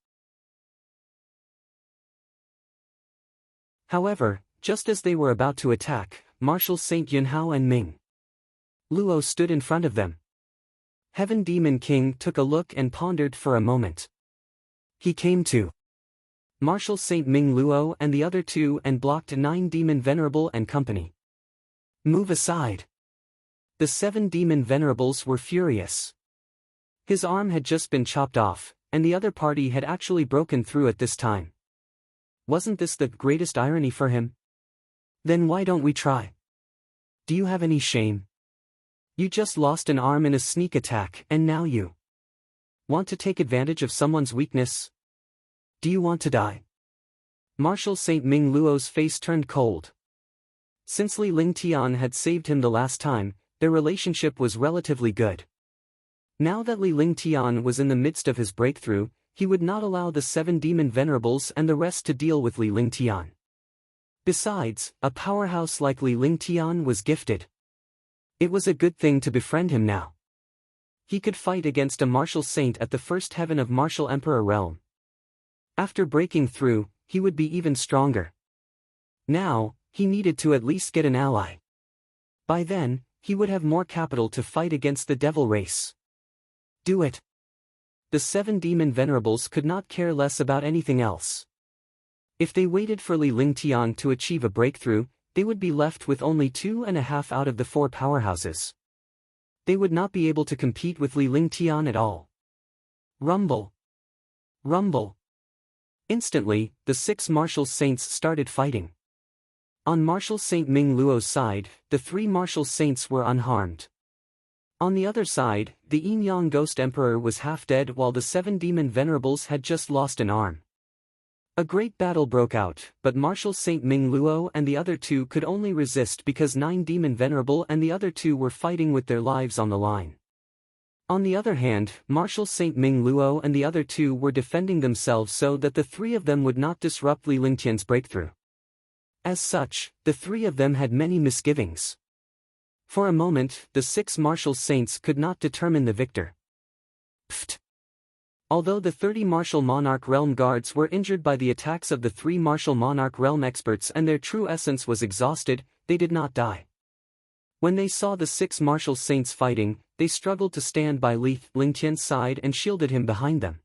However, just as they were about to attack, Marshals Saint Yunhao and Ming Luo stood in front of them. Heaven Demon King took a look and pondered for a moment. He came to Marshal Saint Ming Luo and the other two and blocked 9 Demon Venerable and company. Move aside. The 7 Demon Venerables were furious. His arm had just been chopped off, and the other party had actually broken through at this time. Wasn't this the greatest irony for him? Then why don't we try? Do you have any shame? You just lost an arm in a sneak attack and now you want to take advantage of someone's weakness? Do you want to die? Marshal Saint Ming Luo's face turned cold. Since Li Lingtian had saved him the last time, their relationship was relatively good. Now that Li Lingtian was in the midst of his breakthrough, he would not allow the 7 Demon Venerables and the rest to deal with Li Lingtian. Besides, a powerhouse like Li Lingtian was gifted. It was a good thing to befriend him now. He could fight against a martial saint at the first heaven of Martial Emperor realm. After breaking through, he would be even stronger. Now, he needed to at least get an ally. By then, he would have more capital to fight against the devil race. Do it. The 7 Demon Venerables could not care less about anything else. If they waited for Li Lingtian to achieve a breakthrough, they would be left with only 2.5 out of the 4 powerhouses. They would not be able to compete with Li Lingtian at all. Rumble. Rumble. Instantly, the 6 martial saints started fighting. On Marshal Saint Ming Luo's side, the 3 martial saints were unharmed. On the other side, the Yin-Yang Ghost Emperor was half dead while the 7 Demon Venerables had just lost an arm. A great battle broke out, but Marshal Saint Ming Luo and the other 2 could only resist because 9 Demon Venerable and the other 2 were fighting with their lives on the line. On the other hand, Marshal Saint Ming Luo and the other 2 were defending themselves so that the 3 of them would not disrupt Li Lingtian's breakthrough. As such, the 3 of them had many misgivings. For a moment, the 6 martial saints could not determine the victor. Pfft. Although the 30 Martial Monarch Realm guards were injured by the attacks of the 3 Martial Monarch Realm experts and their true essence was exhausted, they did not die. When they saw the 6 martial saints fighting, they struggled to stand by Li Lingtian's side and shielded him behind them.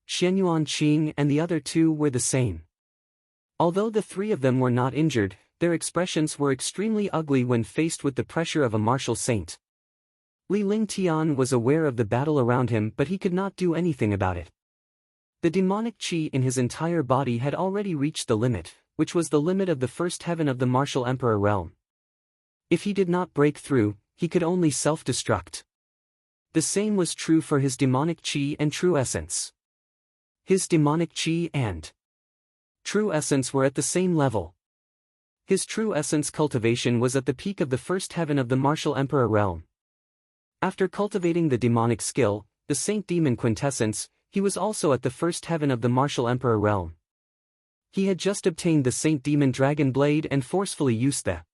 Xianyuan Qing and the other 2 were the same. Although the 3 of them were not injured, their expressions were extremely ugly when faced with the pressure of a martial saint. Li Lingtian was aware of the battle around him but he could not do anything about it. The demonic qi in his entire body had already reached the limit, which was the limit of the first heaven of the Martial Emperor realm. If he did not break through, he could only self-destruct. The same was true for his demonic qi and true essence. His demonic qi and true essence were at the same level. His true essence cultivation was at the peak of the first heaven of the Martial Emperor realm. After cultivating the demonic skill, the Saint Demon Quintessence, he was also at the first heaven of the Martial Emperor realm. He had just obtained the Saint Demon Dragon Blade and forcefully used the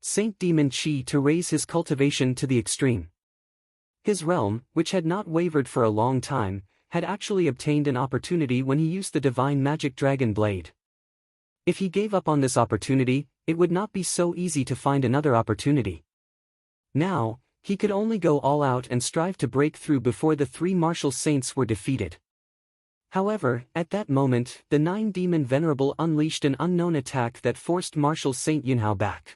Saint Demon Qi to raise his cultivation to the extreme. His realm, which had not wavered for a long time, had actually obtained an opportunity when he used the Divine Magic Dragon Blade. If he gave up on this opportunity, it would not be so easy to find another opportunity. Now, he could only go all out and strive to break through before the 3 martial saints were defeated. However, at that moment, the 9 Demon Venerable unleashed an unknown attack that forced Martial Saint Yunhao back.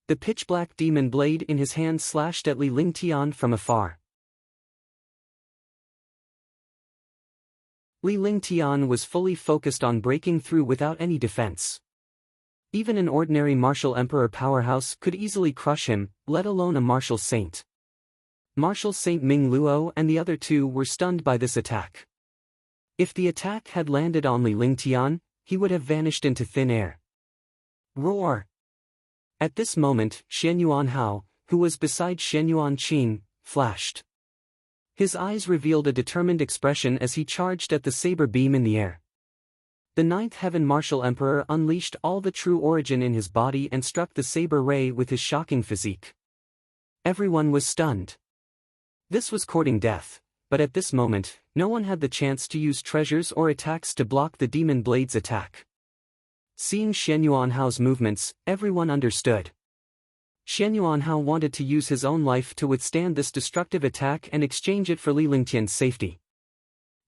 The pitch-black demon blade in his hand slashed at Li Lingtian from afar. Li Lingtian was fully focused on breaking through without any defense. Even an ordinary martial emperor powerhouse could easily crush him, let alone a martial saint. Martial Saint Ming Luo and the other 2 were stunned by this attack. If the attack had landed on Li Lingtian, he would have vanished into thin air. Roar! At this moment, Xianyuan Hao, who was beside Xianyuan Qing, flashed. His eyes revealed a determined expression as he charged at the saber beam in the air. The ninth Heaven Martial Emperor unleashed all the true origin in his body and struck the saber ray with his shocking physique. Everyone was stunned. This was courting death, but at this moment, no one had the chance to use treasures or attacks to block the demon blade's attack. Seeing Xian Yuanhao's movements, everyone understood. Xian Yuanhao wanted to use his own life to withstand this destructive attack and exchange it for Li Lingtian's safety.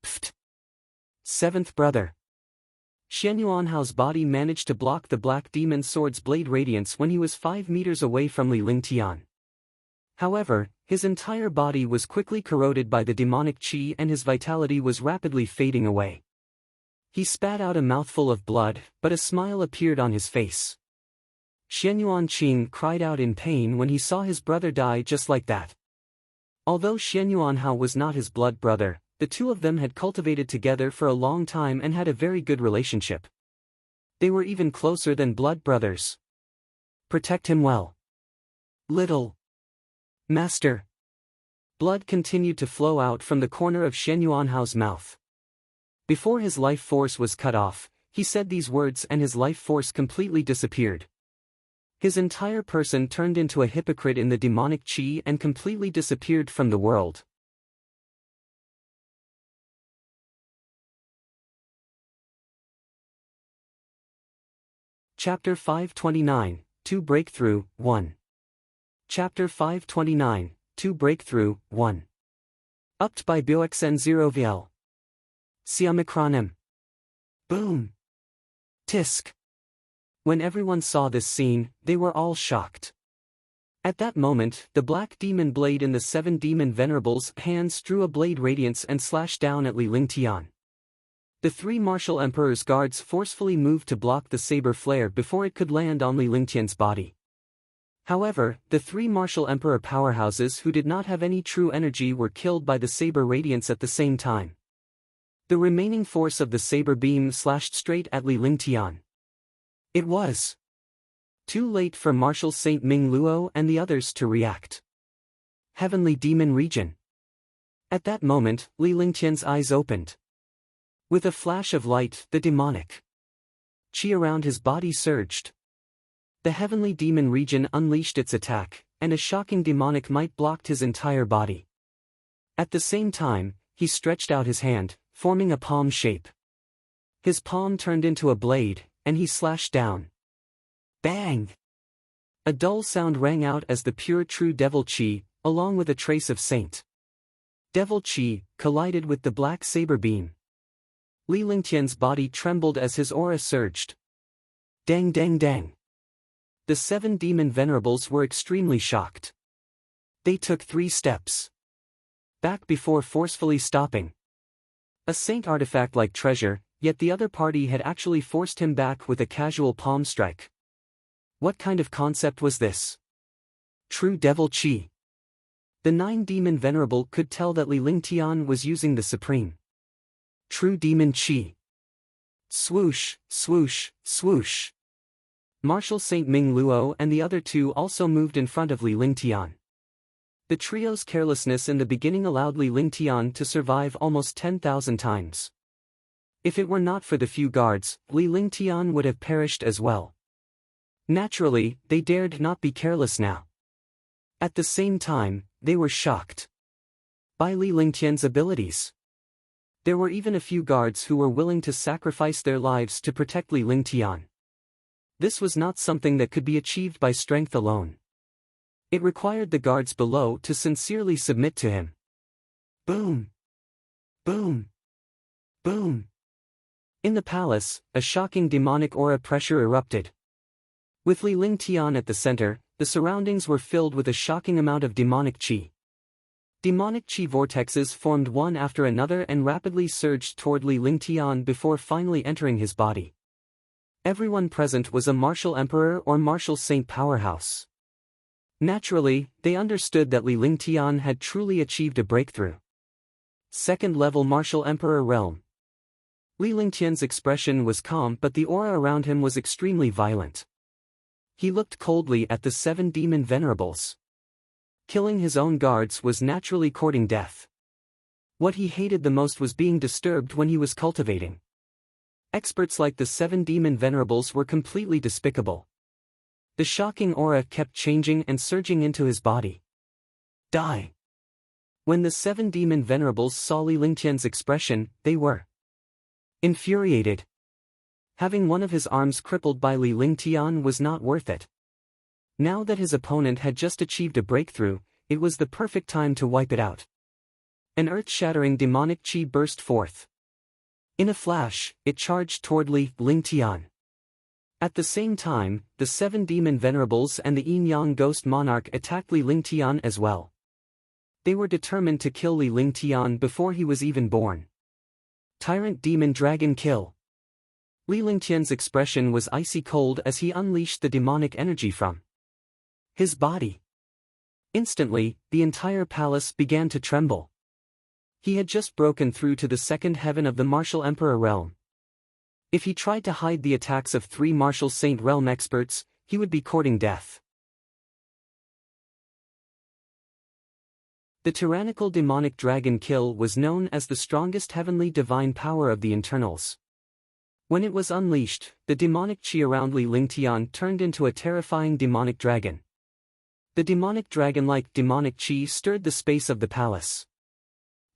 Pfft! Seventh brother. Xian Yuanhao's body managed to block the black demon sword's blade radiance when he was 5 meters away from Li Lingtian. However, his entire body was quickly corroded by the demonic qi and his vitality was rapidly fading away. He spat out a mouthful of blood, but a smile appeared on his face. Xian Yuanqing cried out in pain when he saw his brother die just like that. Although Xian Yuanhao was not his blood brother, the two of them had cultivated together for a long time and had a very good relationship. They were even closer than blood brothers. Protect him well. Little Master. Blood continued to flow out from the corner of Xian Yuanhao's mouth. Before his life force was cut off, he said these words and his life force completely disappeared. His entire person turned into a hypocrite in the demonic qi and completely disappeared from the world. Chapter 529, 2 Breakthrough, 1. Chapter 529, 2 Breakthrough, 1. Upped by Bioxn 0 VL. Siamikronim. Boom. Tisk. When everyone saw this scene, they were all shocked. At that moment, the black demon blade in the 7 demon venerables' hands drew a blade radiance and slashed down at Li Lingtian. The 3 martial emperor's guards forcefully moved to block the saber flare before it could land on Li Lingtian's body. However, the 3 martial emperor powerhouses who did not have any true energy were killed by the saber radiance at the same time. The remaining force of the saber beam slashed straight at Li Lingtian. It was too late for Marshal Saint Ming Luo and the others to react. Heavenly Demon Region. At that moment, Li Lingtian's eyes opened. With a flash of light, the demonic qi around his body surged. The heavenly demon region unleashed its attack, and a shocking demonic might blocked his entire body. At the same time, he stretched out his hand, forming a palm shape. His palm turned into a blade, and he slashed down. Bang! A dull sound rang out as the pure true devil qi, along with a trace of saint devil qi, collided with the black saber beam. Li Lingtian's body trembled as his aura surged. Dang dang dang. The 7 demon venerables were extremely shocked. They took 3 steps back before forcefully stopping. A saint artifact-like treasure, yet the other party had actually forced him back with a casual palm strike. What kind of concept was this? True devil qi. The 9 demon venerable could tell that Li Lingtian was using the supreme true demon qi. Swoosh, swoosh, swoosh. Marshal Saint Ming Luo and the other 2 also moved in front of Li Lingtian. The trio's carelessness in the beginning allowed Li Lingtian to survive almost 10,000 times. If it were not for the few guards, Li Lingtian would have perished as well. Naturally, they dared not be careless now. At the same time, they were shocked by Li Lingtian's abilities. There were even a few guards who were willing to sacrifice their lives to protect Li Lingtian. This was not something that could be achieved by strength alone. It required the guards below to sincerely submit to him. Boom! Boom! Boom! In the palace, a shocking demonic aura pressure erupted. With Li Lingtian at the center, the surroundings were filled with a shocking amount of demonic qi. Demonic qi vortexes formed one after another and rapidly surged toward Li Lingtian before finally entering his body. Everyone present was a martial emperor or martial saint powerhouse. Naturally, they understood that Li Lingtian had truly achieved a breakthrough. Second-level martial emperor realm. Li Lingtian's expression was calm, but the aura around him was extremely violent. He looked coldly at the 7 demon venerables. Killing his own guards was naturally courting death. What he hated the most was being disturbed when he was cultivating. Experts like the 7 demon venerables were completely despicable. The shocking aura kept changing and surging into his body. Die! When the 7 demon venerables saw Li Lingtian's expression, they were infuriated. Having one of his arms crippled by Li Lingtian was not worth it. Now that his opponent had just achieved a breakthrough, it was the perfect time to wipe it out. An earth-shattering demonic chi burst forth. In a flash, it charged toward Li Lingtian. At the same time, the 7 demon venerables and the yin-yang ghost monarch attacked Li Lingtian as well. They were determined to kill Li Lingtian before he was even born. Tyrant Demon Dragon Kill. Li Lingtian's expression was icy cold as he unleashed the demonic energy from his body. Instantly, the entire palace began to tremble. He had just broken through to the second heaven of the Martial Emperor realm. If he tried to hide the attacks of 3 Martial Saint realm experts, he would be courting death. The tyrannical demonic dragon kill was known as the strongest heavenly divine power of the internals. When it was unleashed, the demonic chi around Li Lingtian turned into a terrifying demonic dragon. The demonic dragon-like demonic chi stirred the space of the palace.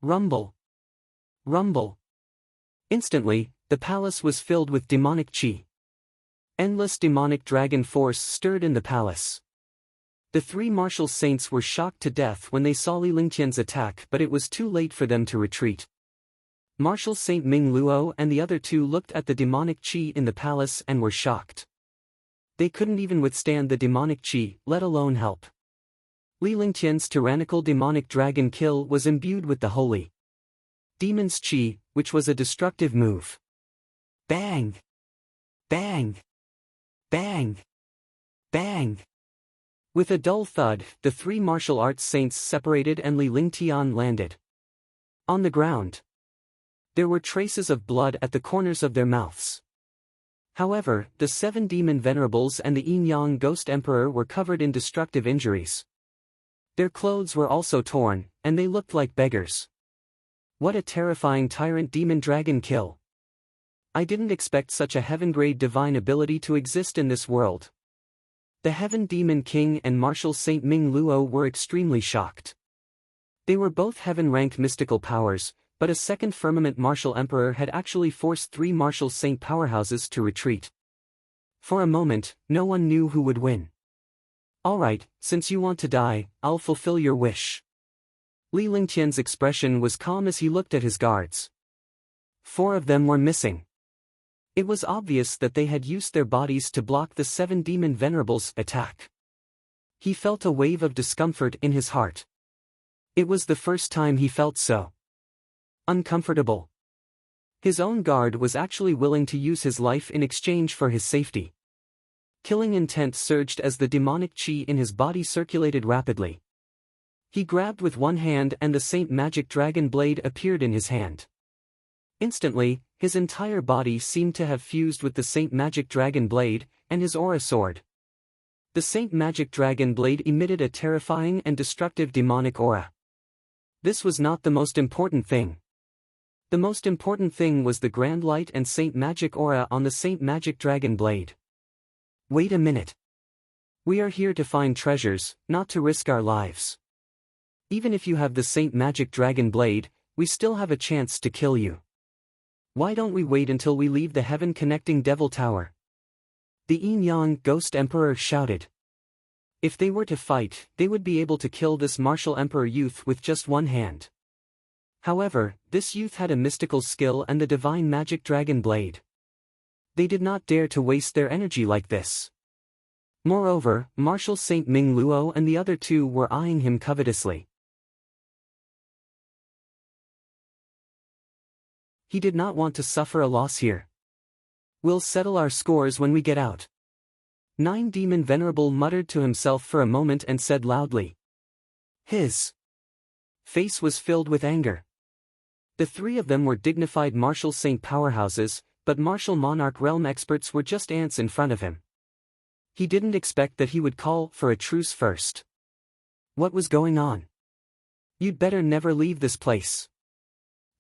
Rumble! Rumble! Instantly, the palace was filled with demonic chi. Endless demonic dragon force stirred in the palace. The 3 martial saints were shocked to death when they saw Li Lingtian's attack, but it was too late for them to retreat. Martial Saint Ming Luo and the other 2 looked at the demonic chi in the palace and were shocked. They couldn't even withstand the demonic chi, let alone help. Li Lingtian's tyrannical demonic dragon kill was imbued with the holy demon's chi, which was a destructive move. Bang! Bang! Bang! Bang! With a dull thud, the 3 martial arts saints separated and Li Lingtian landed on the ground. There were traces of blood at the corners of their mouths. However, the 7 demon venerables and the yin-yang ghost emperor were covered in destructive injuries. Their clothes were also torn, and they looked like beggars. What a terrifying tyrant demon dragon kill! I didn't expect such a heaven-grade divine ability to exist in this world. The Heaven Demon King and Martial Saint Ming Luo were extremely shocked. They were both heaven-ranked mystical powers, but a second firmament martial emperor had actually forced 3 martial saint powerhouses to retreat. For a moment, no one knew who would win. Alright, since you want to die, I'll fulfill your wish. Li Lingtian's expression was calm as he looked at his guards. 4 of them were missing. It was obvious that they had used their bodies to block the 7 demon venerables' attack. He felt a wave of discomfort in his heart. It was the first time he felt so uncomfortable. His own guard was actually willing to use his life in exchange for his safety. Killing intent surged as the demonic chi in his body circulated rapidly. He grabbed with one hand and the Saint Magic Dragon blade appeared in his hand. Instantly, his entire body seemed to have fused with the Saint Magic Dragon blade, and his aura soared. The Saint Magic Dragon blade emitted a terrifying and destructive demonic aura. This was not the most important thing. The most important thing was the grand light and Saint Magic aura on the Saint Magic Dragon blade. Wait a minute. We are here to find treasures, not to risk our lives. Even if you have the Saint Magic Dragon blade, we still have a chance to kill you. Why don't we wait until we leave the heaven-connecting Devil Tower? The yin-yang ghost emperor shouted. If they were to fight, they would be able to kill this martial emperor youth with just one hand. However, this youth had a mystical skill and the divine magic dragon blade. They did not dare to waste their energy like this. Moreover, Martial Saint Ming Luo and the other 2 were eyeing him covetously. He did not want to suffer a loss here. We'll settle our scores when we get out. 9 Demon Venerable muttered to himself for a moment and said loudly. His face was filled with anger. The 3 of them were dignified martial saint powerhouses, but martial monarch realm experts were just ants in front of him. He didn't expect that he would call for a truce first. What was going on? You'd better never leave this place.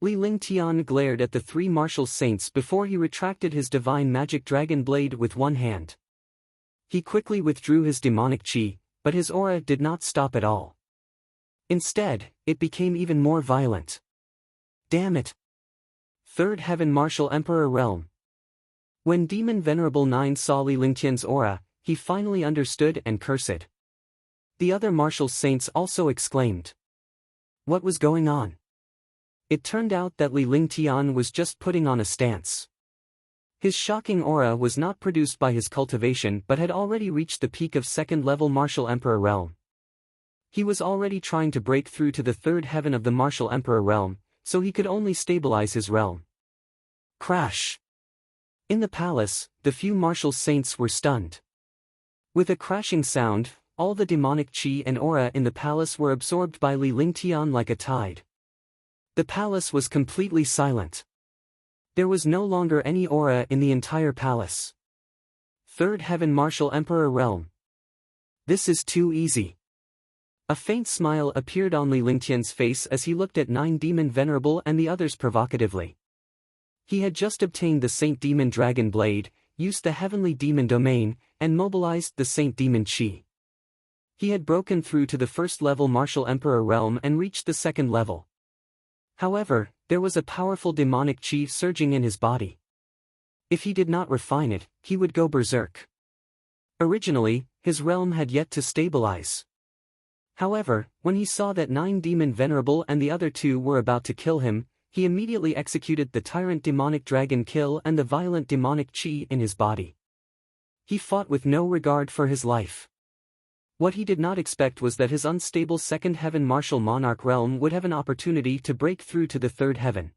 Li Lingtian glared at the three martial saints before he retracted his divine magic dragon blade with one hand. He quickly withdrew his demonic chi, but his aura did not stop at all. Instead, it became even more violent. Damn it! Third Heaven Martial Emperor Realm. When Demon Venerable 9 saw Li Lingtian's aura, he finally understood and cursed. The other martial saints also exclaimed. What was going on? It turned out that Li Lingtian was just putting on a stance. His shocking aura was not produced by his cultivation but had already reached the peak of second-level Martial Emperor Realm. He was already trying to break through to the third heaven of the Martial Emperor Realm, so he could only stabilize his realm. Crash! In the palace, the few martial saints were stunned. With a crashing sound, all the demonic chi and aura in the palace were absorbed by Li Lingtian like a tide. The palace was completely silent. There was no longer any aura in the entire palace. Third Heaven Martial Emperor Realm. This is too easy. A faint smile appeared on Li Lingtian's face as he looked at Nine Demon Venerable and the others provocatively. He had just obtained the Saint Demon Dragon Blade, used the Heavenly Demon Domain, and mobilized the Saint Demon Chi. He had broken through to the first-level Martial Emperor Realm and reached the second level. However, there was a powerful demonic chi surging in his body. If he did not refine it, he would go berserk. Originally, his realm had yet to stabilize. However, when he saw that Nine Demon Venerable and the other two were about to kill him, he immediately executed the Tyrant Demonic Dragon Kill and the violent demonic chi in his body. He fought with no regard for his life. What he did not expect was that his unstable Second Heaven Martial Monarch realm would have an opportunity to break through to the Third Heaven.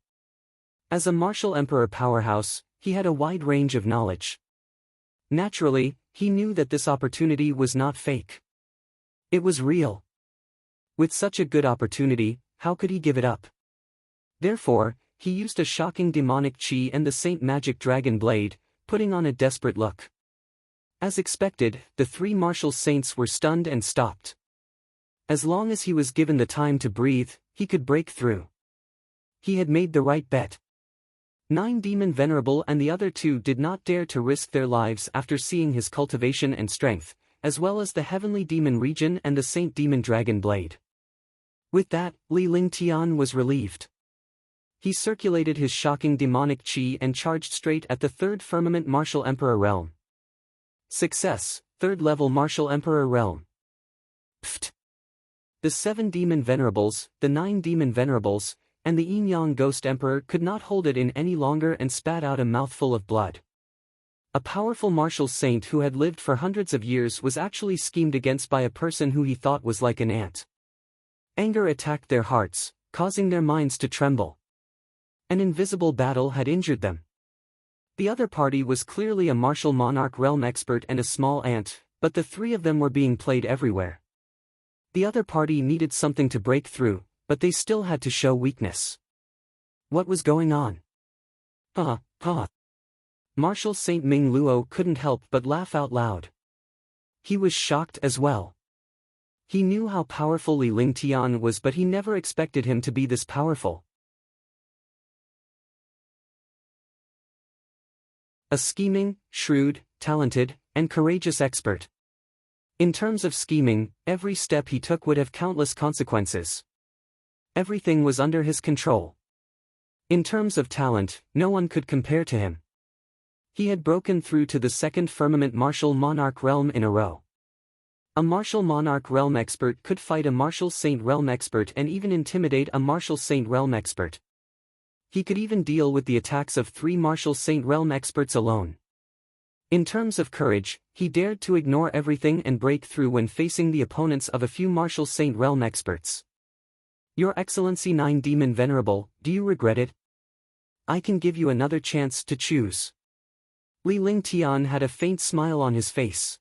As a Martial Emperor powerhouse, he had a wide range of knowledge. Naturally, he knew that this opportunity was not fake. It was real. With such a good opportunity, how could he give it up? Therefore, he used a shocking demonic chi and the Saint Magic Dragon Blade, putting on a desperate look. As expected, the three martial saints were stunned and stopped. As long as he was given the time to breathe, he could break through. He had made the right bet. Nine Demon Venerable and the other two did not dare to risk their lives after seeing his cultivation and strength, as well as the Heavenly Demon Region and the Saint Demon Dragon Blade. With that, Li Lingtian was relieved. He circulated his shocking demonic chi and charged straight at the Third Firmament Martial Emperor Realm. Success, Third Level Martial Emperor Realm. Pfft! The 7 Demon Venerables, the 9 Demon Venerables, and the Yin-Yang Ghost Emperor could not hold it in any longer and spat out a mouthful of blood. A powerful martial saint who had lived for hundreds of years was actually schemed against by a person who he thought was like an ant. Anger attacked their hearts, causing their minds to tremble. An invisible battle had injured them. The other party was clearly a martial monarch realm expert and a small ant, but the three of them were being played everywhere. The other party needed something to break through, but they still had to show weakness. What was going on? Martial Saint Ming Luo couldn't help but laugh out loud. He was shocked as well. He knew how powerful Li Lingtian was, but he never expected him to be this powerful. A scheming, shrewd, talented, and courageous expert. In terms of scheming, every step he took would have countless consequences. Everything was under his control. In terms of talent, no one could compare to him. He had broken through to the second firmament martial monarch realm in a row. A martial monarch realm expert could fight a martial saint realm expert and even intimidate a martial saint realm expert. He could even deal with the attacks of 3 martial saint realm experts alone. In terms of courage, he dared to ignore everything and break through when facing the opponents of a few martial saint realm experts. Your Excellency 9 Demon Venerable, do you regret it? I can give you another chance to choose. Li Lingtian had a faint smile on his face.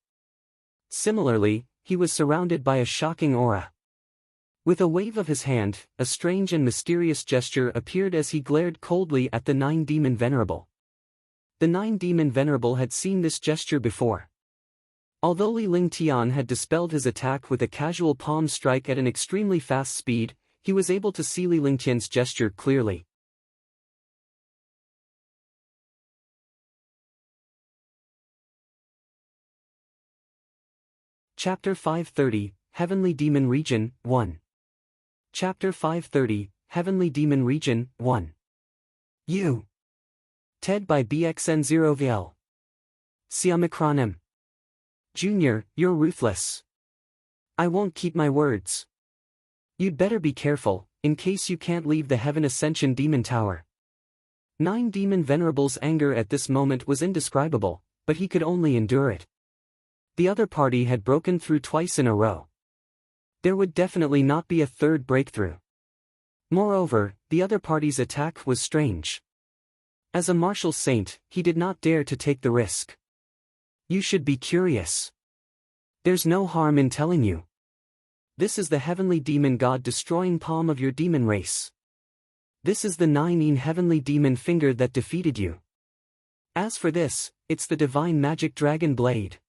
Similarly, he was surrounded by a shocking aura. With a wave of his hand, a strange and mysterious gesture appeared as he glared coldly at the 9 Demon Venerable. The 9 Demon Venerable had seen this gesture before. Although Li Lingtian had dispelled his attack with a casual palm strike at an extremely fast speed, he was able to see Li Lingtian's gesture clearly. Chapter 530, Heavenly Demon Region, 1. Chapter 530, Heavenly Demon Region, 1. You. TED by BXN0VL. Siamikronim. Junior, you're ruthless. I won't keep my words. You'd better be careful, in case you can't leave the Heaven Ascension Demon Tower. 9 Demon Venerable's anger at this moment was indescribable, but he could only endure it. The other party had broken through twice in a row. There would definitely not be a third breakthrough. Moreover, the other party's attack was strange. As a martial saint, he did not dare to take the risk. You should be curious. There's no harm in telling you. This is the heavenly demon god destroying palm of your demon race. This is the 9 heavenly demon finger that defeated you. As for this, it's the divine magic dragon blade.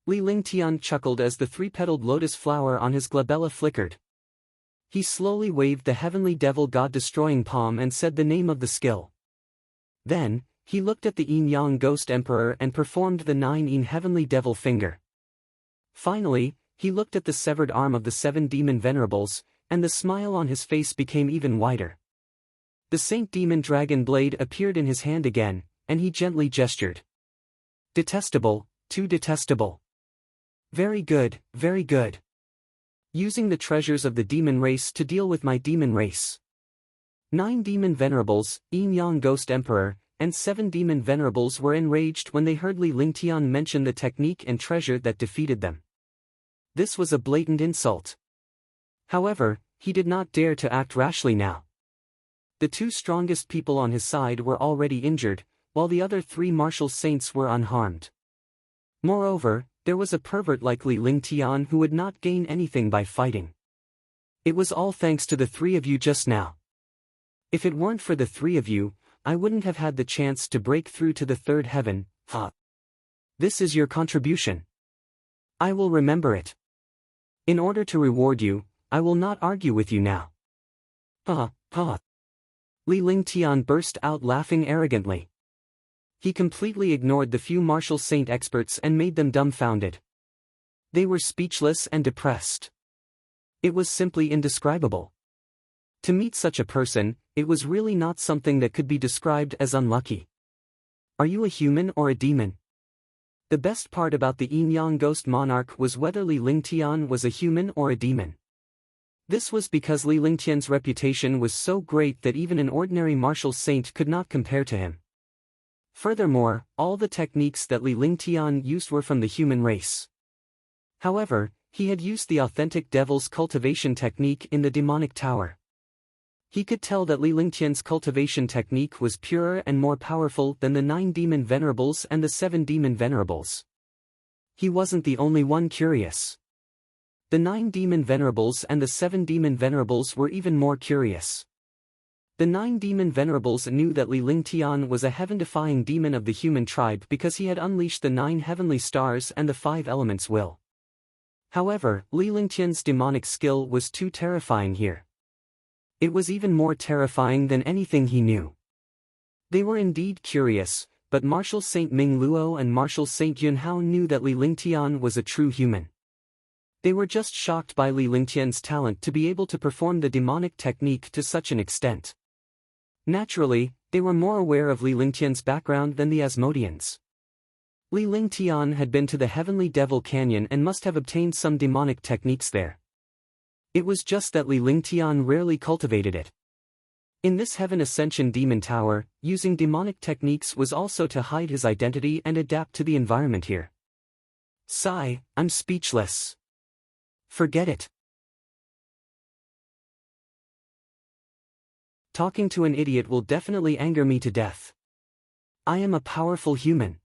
Li Lingtian chuckled as the 3-petaled lotus flower on his glabella flickered. He slowly waved the heavenly devil god destroying palm and said the name of the skill. Then, he looked at the Yin-Yang Ghost Emperor and performed the 9 heavenly devil finger. Finally, he looked at the severed arm of the 7 demon venerables, and the smile on his face became even wider. The Saint Demon Dragon Blade appeared in his hand again, and he gently gestured. Detestable, too detestable. Very good, very good. Using the treasures of the demon race to deal with my demon race. 9 demon venerables, Yin-Yang Ghost Emperor, and 7 demon venerables were enraged when they heard Li Lingtian mention the technique and treasure that defeated them. This was a blatant insult. However, he did not dare to act rashly now. The 2 strongest people on his side were already injured, while the other 3 martial saints were unharmed. Moreover, there was a pervert like Li Lingtian who would not gain anything by fighting. It was all thanks to the 3 of you just now. If it weren't for the 3 of you, I wouldn't have had the chance to break through to the 3rd heaven. This is your contribution. I will remember it. In order to reward you, I will not argue with you now. Li Lingtian burst out laughing arrogantly. He completely ignored the few martial saint experts and made them dumbfounded. They were speechless and depressed. It was simply indescribable. To meet such a person, it was really not something that could be described as unlucky. Are you a human or a demon? The best part about the Yin-Yang Ghost Monarch was whether Li Lingtian was a human or a demon. This was because Li Lingtian's reputation was so great that even an ordinary martial saint could not compare to him. Furthermore, all the techniques that Li Lingtian used were from the human race. However, he had used the authentic devil's cultivation technique in the demonic tower. He could tell that Li Lingtian's cultivation technique was purer and more powerful than the 9 demon venerables and the 7 demon venerables. He wasn't the only one curious. The 9 demon venerables and the 7 demon venerables were even more curious. The 9 demon venerables knew that Li Lingtian was a heaven-defying demon of the human tribe because he had unleashed the 9 heavenly stars and the 5 elements will. However, Li Lingtian's demonic skill was too terrifying here. It was even more terrifying than anything he knew. They were indeed curious, but Martial Saint Ming Luo and Martial Saint Yunhao knew that Li Lingtian was a true human. They were just shocked by Li Lingtian's talent to be able to perform the demonic technique to such an extent. Naturally, they were more aware of Li Lingtian's background than the Asmodeans. Li Lingtian had been to the Heavenly Devil Canyon and must have obtained some demonic techniques there. It was just that Li Lingtian rarely cultivated it. In this Heaven Ascension Demon Tower, using demonic techniques was also to hide his identity and adapt to the environment here. Sigh, I'm speechless. Forget it. Talking to an idiot will definitely anger me to death. I am a powerful human.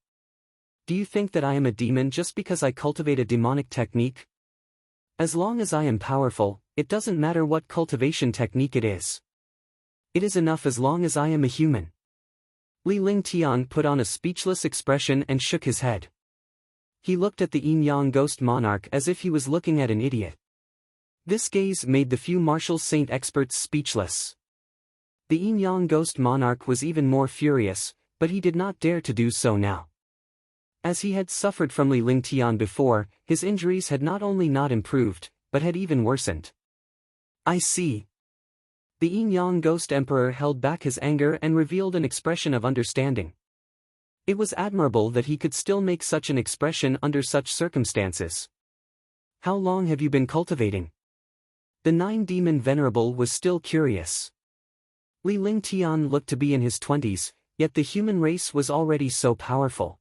Do you think that I am a demon just because I cultivate a demonic technique? As long as I am powerful, it doesn't matter what cultivation technique it is. It is enough as long as I am a human. Li Lingtian put on a speechless expression and shook his head. He looked at the Yin-Yang Ghost Monarch as if he was looking at an idiot. This gaze made the few martial saint experts speechless. The Yin-Yang Ghost Monarch was even more furious, but he did not dare to do so now. As he had suffered from Li Lingtian before, his injuries had not only not improved, but had even worsened. I see. The Yin-Yang Ghost Emperor held back his anger and revealed an expression of understanding. It was admirable that he could still make such an expression under such circumstances. How long have you been cultivating? The nine-demon venerable was still curious. Li Lingtian looked to be in his 20s, yet the human race was already so powerful.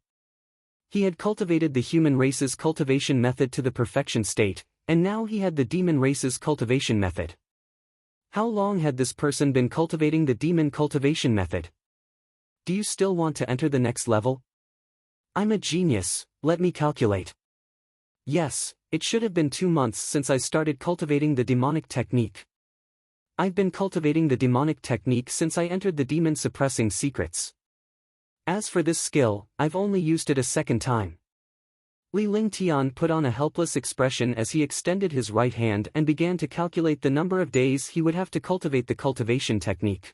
He had cultivated the human race's cultivation method to the perfection state, and now he had the demon race's cultivation method. How long had this person been cultivating the demon cultivation method? Do you still want to enter the next level? I'm a genius, let me calculate. Yes, it should have been 2 months since I started cultivating the demonic technique. I've been cultivating the demonic technique since I entered the demon suppressing secrets. As for this skill, I've only used it a second time. Li Lingtian put on a helpless expression as he extended his right hand and began to calculate the number of days he would have to cultivate the cultivation technique.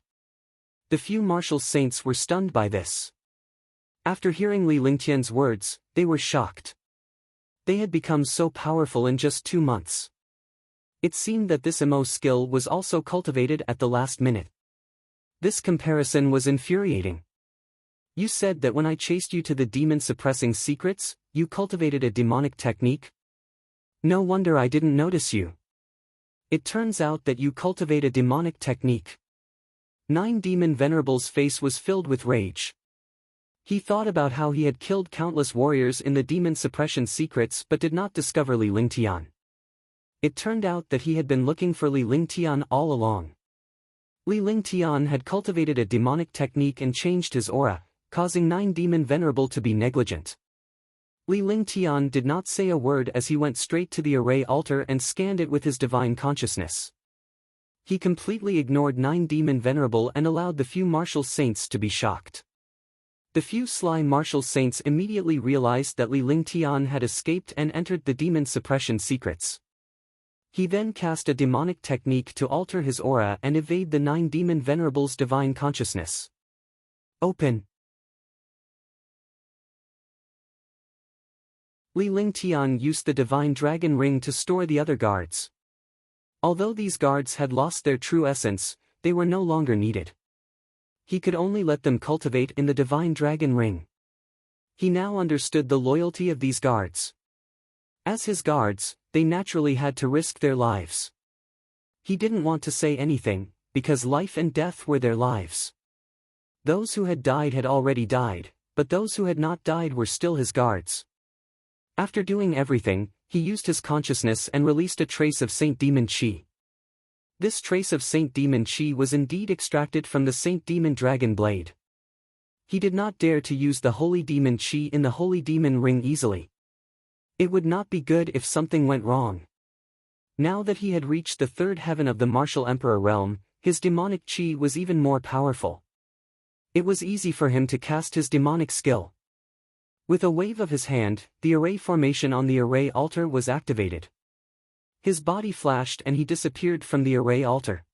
The few martial saints were stunned by this. After hearing Li Lingtian's words, they were shocked. They had become so powerful in just 2 months. It seemed that this MO skill was also cultivated at the last minute. This comparison was infuriating. You said that when I chased you to the demon-suppressing secrets, you cultivated a demonic technique? No wonder I didn't notice you. It turns out that you cultivate a demonic technique. Nine-demon venerable's face was filled with rage. He thought about how he had killed countless warriors in the demon suppression secrets but did not discover Li Lingtian. It turned out that he had been looking for Li Lingtian all along. Li Lingtian had cultivated a demonic technique and changed his aura, causing nine-demon venerable to be negligent. Li Lingtian did not say a word as he went straight to the array altar and scanned it with his divine consciousness. He completely ignored nine-demon venerable and allowed the few martial saints to be shocked. The few sly martial saints immediately realized that Li Lingtian had escaped and entered the demon suppression secrets. He then cast a demonic technique to alter his aura and evade the nine-demon venerable's divine consciousness. Open. Li Lingtian used the divine dragon ring to store the other guards. Although these guards had lost their true essence, they were no longer needed. He could only let them cultivate in the divine dragon ring. He now understood the loyalty of these guards. As his guards, they naturally had to risk their lives. He didn't want to say anything, because life and death were their lives. Those who had died had already died, but those who had not died were still his guards. After doing everything, he used his consciousness and released a trace of Saint Demon Chi. This trace of Saint Demon Chi was indeed extracted from the Saint Demon Dragon Blade. He did not dare to use the Holy Demon Chi in the Holy Demon Ring easily. It would not be good if something went wrong. Now that he had reached the third heaven of the Martial Emperor realm, his demonic Chi was even more powerful. It was easy for him to cast his demonic skill. With a wave of his hand, the array formation on the array altar was activated. His body flashed and he disappeared from the array altar.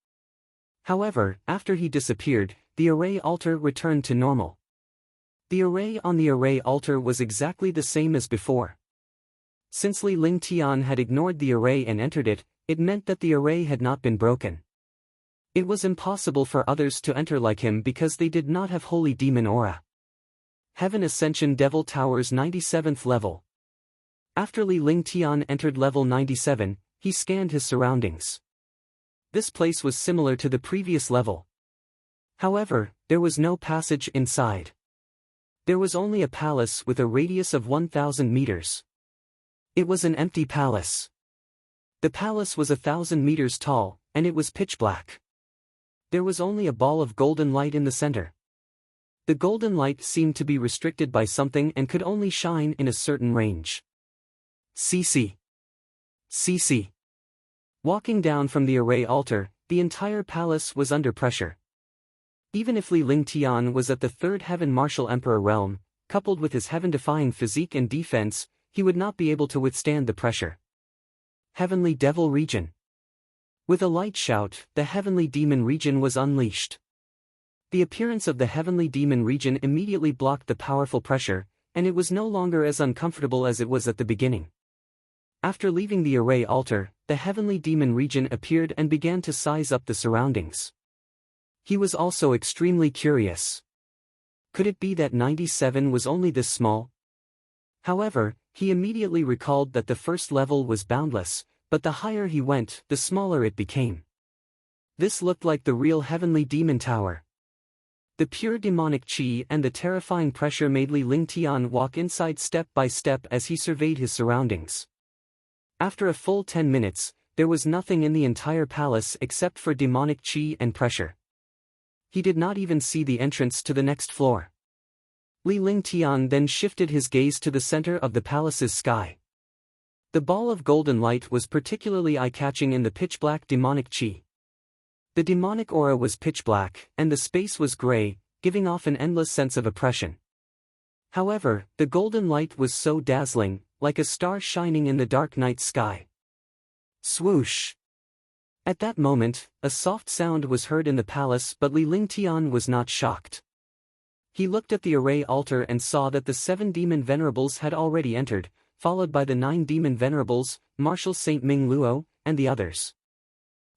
However, after he disappeared, the array altar returned to normal. The array on the array altar was exactly the same as before. Since Li Lingtian had ignored the array and entered it, it meant that the array had not been broken. It was impossible for others to enter like him because they did not have holy demon aura. Heaven Ascension Devil Towers 97th level. After Li Lingtian entered level 97, he scanned his surroundings. This place was similar to the previous level. However, there was no passage inside. There was only a palace with a radius of 1,000 meters. It was an empty palace. The palace was 1,000 meters tall, and it was pitch black. There was only a ball of golden light in the center. The golden light seemed to be restricted by something and could only shine in a certain range. CC. CC. Walking down from the array altar, the entire palace was under pressure. Even if Li Lingtian was at the third heaven Martial Emperor realm, coupled with his heaven-defying physique and defense, he would not be able to withstand the pressure. Heavenly Devil Region. With a light shout, the Heavenly Demon Region was unleashed. The appearance of the Heavenly Demon Region immediately blocked the powerful pressure, and it was no longer as uncomfortable as it was at the beginning. After leaving the array altar, the heavenly demon regent appeared and began to size up the surroundings. He was also extremely curious. Could it be that 97 was only this small? However, he immediately recalled that the first level was boundless, but the higher he went, the smaller it became. This looked like the real heavenly demon tower. The pure demonic chi and the terrifying pressure made Li Lingtian walk inside step by step as he surveyed his surroundings. After a full 10 minutes, there was nothing in the entire palace except for demonic chi and pressure. He did not even see the entrance to the next floor. Li Lingtian then shifted his gaze to the center of the palace's sky. The ball of golden light was particularly eye-catching in the pitch-black demonic chi. The demonic aura was pitch black, and the space was gray, giving off an endless sense of oppression. However, the golden light was so dazzling, like a star shining in the dark night sky. Swoosh! At that moment, a soft sound was heard in the palace, but Li Lingtian was not shocked. He looked at the array altar and saw that the 7 demon venerables had already entered, followed by the 9 demon venerables, Marshal Saint Ming Luo, and the others.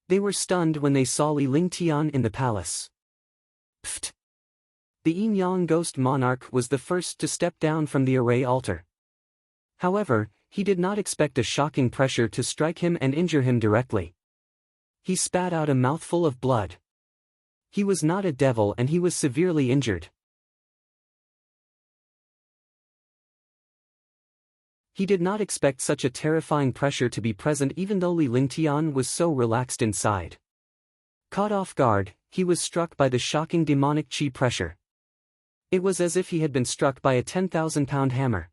They were stunned when they saw Li Lingtian in the palace. Pfft! The Yin-Yang Ghost Monarch was the first to step down from the array altar. However, he did not expect a shocking pressure to strike him and injure him directly. He spat out a mouthful of blood. He was not a devil and he was severely injured. He did not expect such a terrifying pressure to be present even though Li Lingtian was so relaxed inside. Caught off guard, he was struck by the shocking demonic chi pressure. It was as if he had been struck by a 10,000-pound hammer.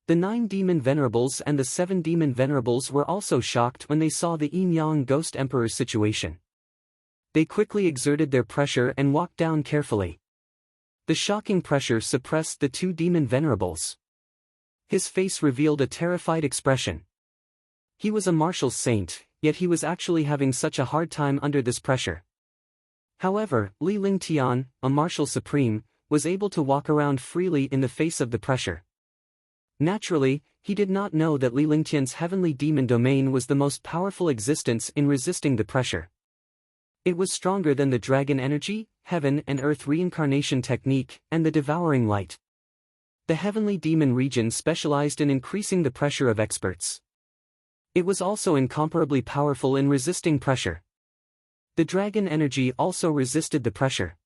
The 9 demon venerables and the 7 demon venerables were also shocked when they saw the Yin-Yang Ghost Emperor's situation. They quickly exerted their pressure and walked down carefully. The shocking pressure suppressed the 2 demon venerables. His face revealed a terrified expression. He was a martial saint, yet he was actually having such a hard time under this pressure. However, Li Lingtian, a martial supreme, was able to walk around freely in the face of the pressure. Naturally, he did not know that Li Lingtian's heavenly demon domain was the most powerful existence in resisting the pressure. It was stronger than the dragon energy, heaven and earth reincarnation technique, and the devouring light. The heavenly demon region specialized in increasing the pressure of experts. It was also incomparably powerful in resisting pressure. The dragon energy also resisted the pressure.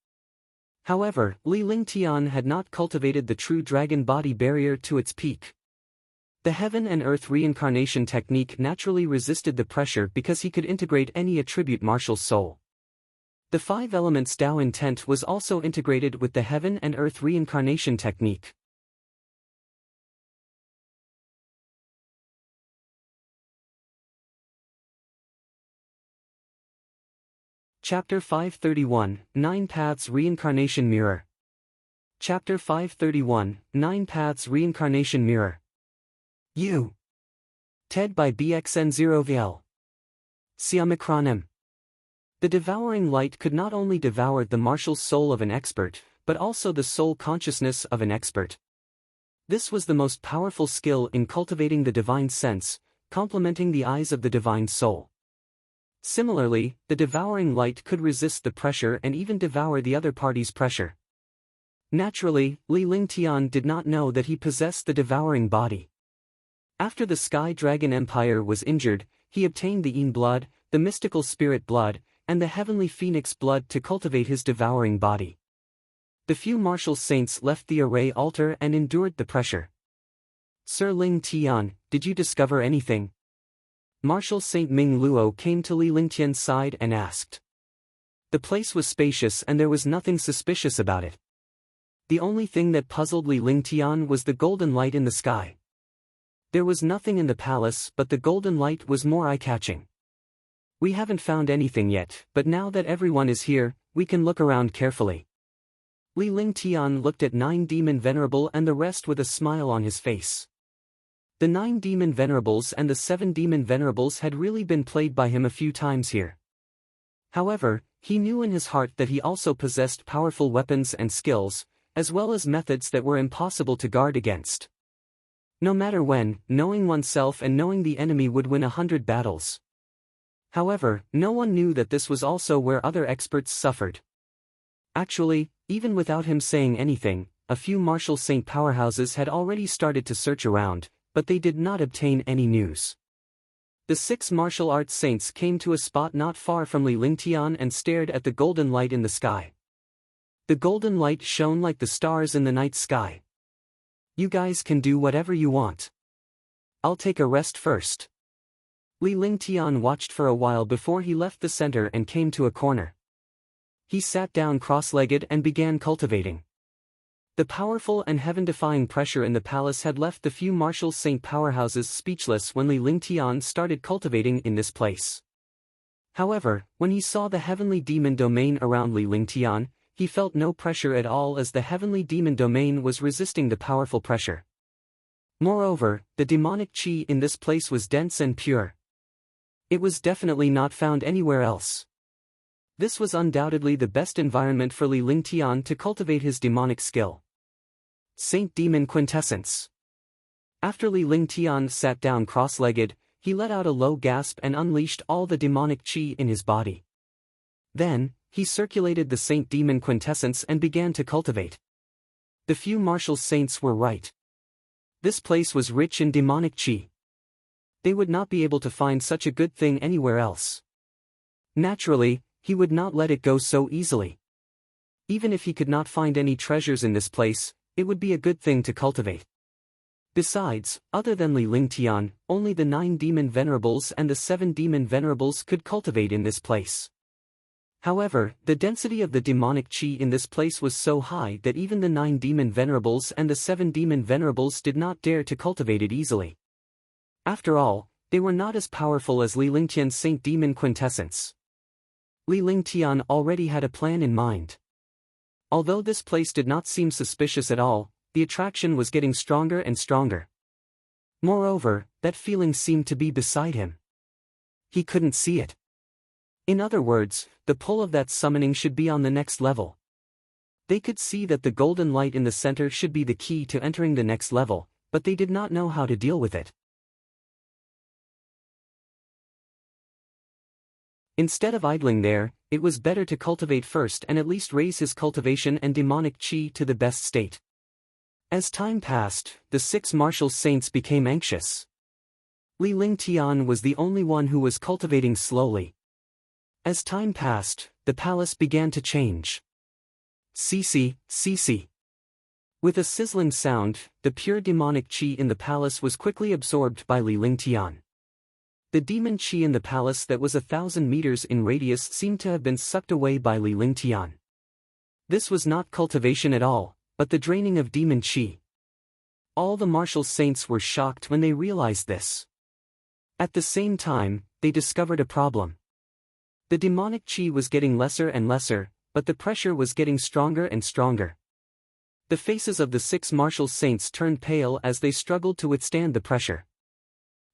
However, Li Lingtian had not cultivated the true dragon body barrier to its peak. The heaven and earth reincarnation technique naturally resisted the pressure because he could integrate any attribute martial soul. The 5 elements Tao intent was also integrated with the heaven and earth reincarnation technique. Chapter 531, 9 Paths Reincarnation Mirror. Chapter 531, 9 Paths Reincarnation Mirror. U. TED by BXN0VL. Siamikronim. The devouring light could not only devour the martial soul of an expert, but also the soul consciousness of an expert. This was the most powerful skill in cultivating the divine sense, complementing the eyes of the divine soul. Similarly, the devouring light could resist the pressure and even devour the other party's pressure. Naturally, Li Lingtian did not know that he possessed the devouring body. After the Sky Dragon Empire was injured, he obtained the Yin blood, the mystical spirit blood, and the heavenly phoenix blood to cultivate his devouring body. The few martial saints left the array altar and endured the pressure. Sir Lingtian, did you discover anything? Marshal Saint Ming Luo came to Li Lingtian's side and asked. The place was spacious and there was nothing suspicious about it. The only thing that puzzled Li Lingtian was the golden light in the sky. There was nothing in the palace, but the golden light was more eye-catching. We haven't found anything yet, but now that everyone is here, we can look around carefully. Li Lingtian looked at 9 demon venerable and the rest with a smile on his face. The 9 demon venerables and the 7 demon venerables had really been played by him a few times here. However, he knew in his heart that he also possessed powerful weapons and skills, as well as methods that were impossible to guard against. No matter when, knowing oneself and knowing the enemy would win 100 battles. However, no one knew that this was also where other experts suffered. Actually, even without him saying anything, a few martial saint powerhouses had already started to search around, but they did not obtain any news. The 6 martial arts saints came to a spot not far from Li Lingtian and stared at the golden light in the sky. The golden light shone like the stars in the night sky. You guys can do whatever you want. I'll take a rest first. Li Lingtian watched for a while before he left the center and came to a corner. He sat down cross-legged and began cultivating. The powerful and heaven-defying pressure in the palace had left the few martial saint powerhouses speechless when Li Lingtian started cultivating in this place. However, when he saw the heavenly demon domain around Li Lingtian, he felt no pressure at all as the heavenly demon domain was resisting the powerful pressure. Moreover, the demonic chi in this place was dense and pure. It was definitely not found anywhere else. This was undoubtedly the best environment for Li Lingtian to cultivate his demonic skill. Saint Demon Quintessence. After Li Lingtian sat down cross-legged, he let out a low gasp and unleashed all the demonic chi in his body. Then, he circulated the Saint Demon Quintessence and began to cultivate. The few martial saints were right. This place was rich in demonic chi. They would not be able to find such a good thing anywhere else. Naturally, he would not let it go so easily. Even if he could not find any treasures in this place, it would be a good thing to cultivate. Besides, other than Li Lingtian, only the 9 demon venerables and the 7 demon venerables could cultivate in this place. However, the density of the demonic chi in this place was so high that even the 9 demon venerables and the 7 demon venerables did not dare to cultivate it easily. After all, they were not as powerful as Li Lingtian's Saint Demon Quintessence. Li Lingtian already had a plan in mind. Although this place did not seem suspicious at all, the attraction was getting stronger and stronger. Moreover, that feeling seemed to be beside him. He couldn't see it. In other words, the pull of that summoning should be on the next level. They could see that the golden light in the center should be the key to entering the next level, but they did not know how to deal with it. Instead of idling there, it was better to cultivate first and at least raise his cultivation and demonic chi to the best state. As time passed, the 6 martial saints became anxious. Li Lingtian was the only one who was cultivating slowly. As time passed, the palace began to change. Cece. With a sizzling sound, the pure demonic chi in the palace was quickly absorbed by Li Lingtian. The demon chi in the palace that was 1,000 meters in radius seemed to have been sucked away by Li Lingtian. This was not cultivation at all, but the draining of demon chi. All the martial saints were shocked when they realized this. At the same time, they discovered a problem. The demonic chi was getting lesser and lesser, but the pressure was getting stronger and stronger. The faces of the 6 martial saints turned pale as they struggled to withstand the pressure.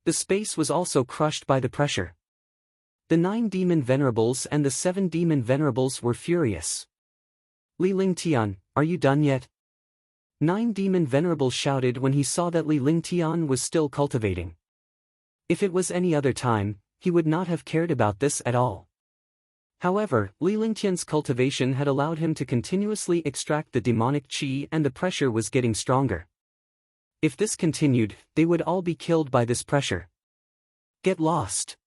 The space was also crushed by the pressure. The 9 demon venerables and the 7 demon venerables were furious. Li Lingtian, are you done yet? 9 demon venerables shouted when he saw that Li Lingtian was still cultivating. If it was any other time, he would not have cared about this at all. However, Li Lingtian's cultivation had allowed him to continuously extract the demonic chi and the pressure was getting stronger. If this continued, they would all be killed by this pressure. Get lost.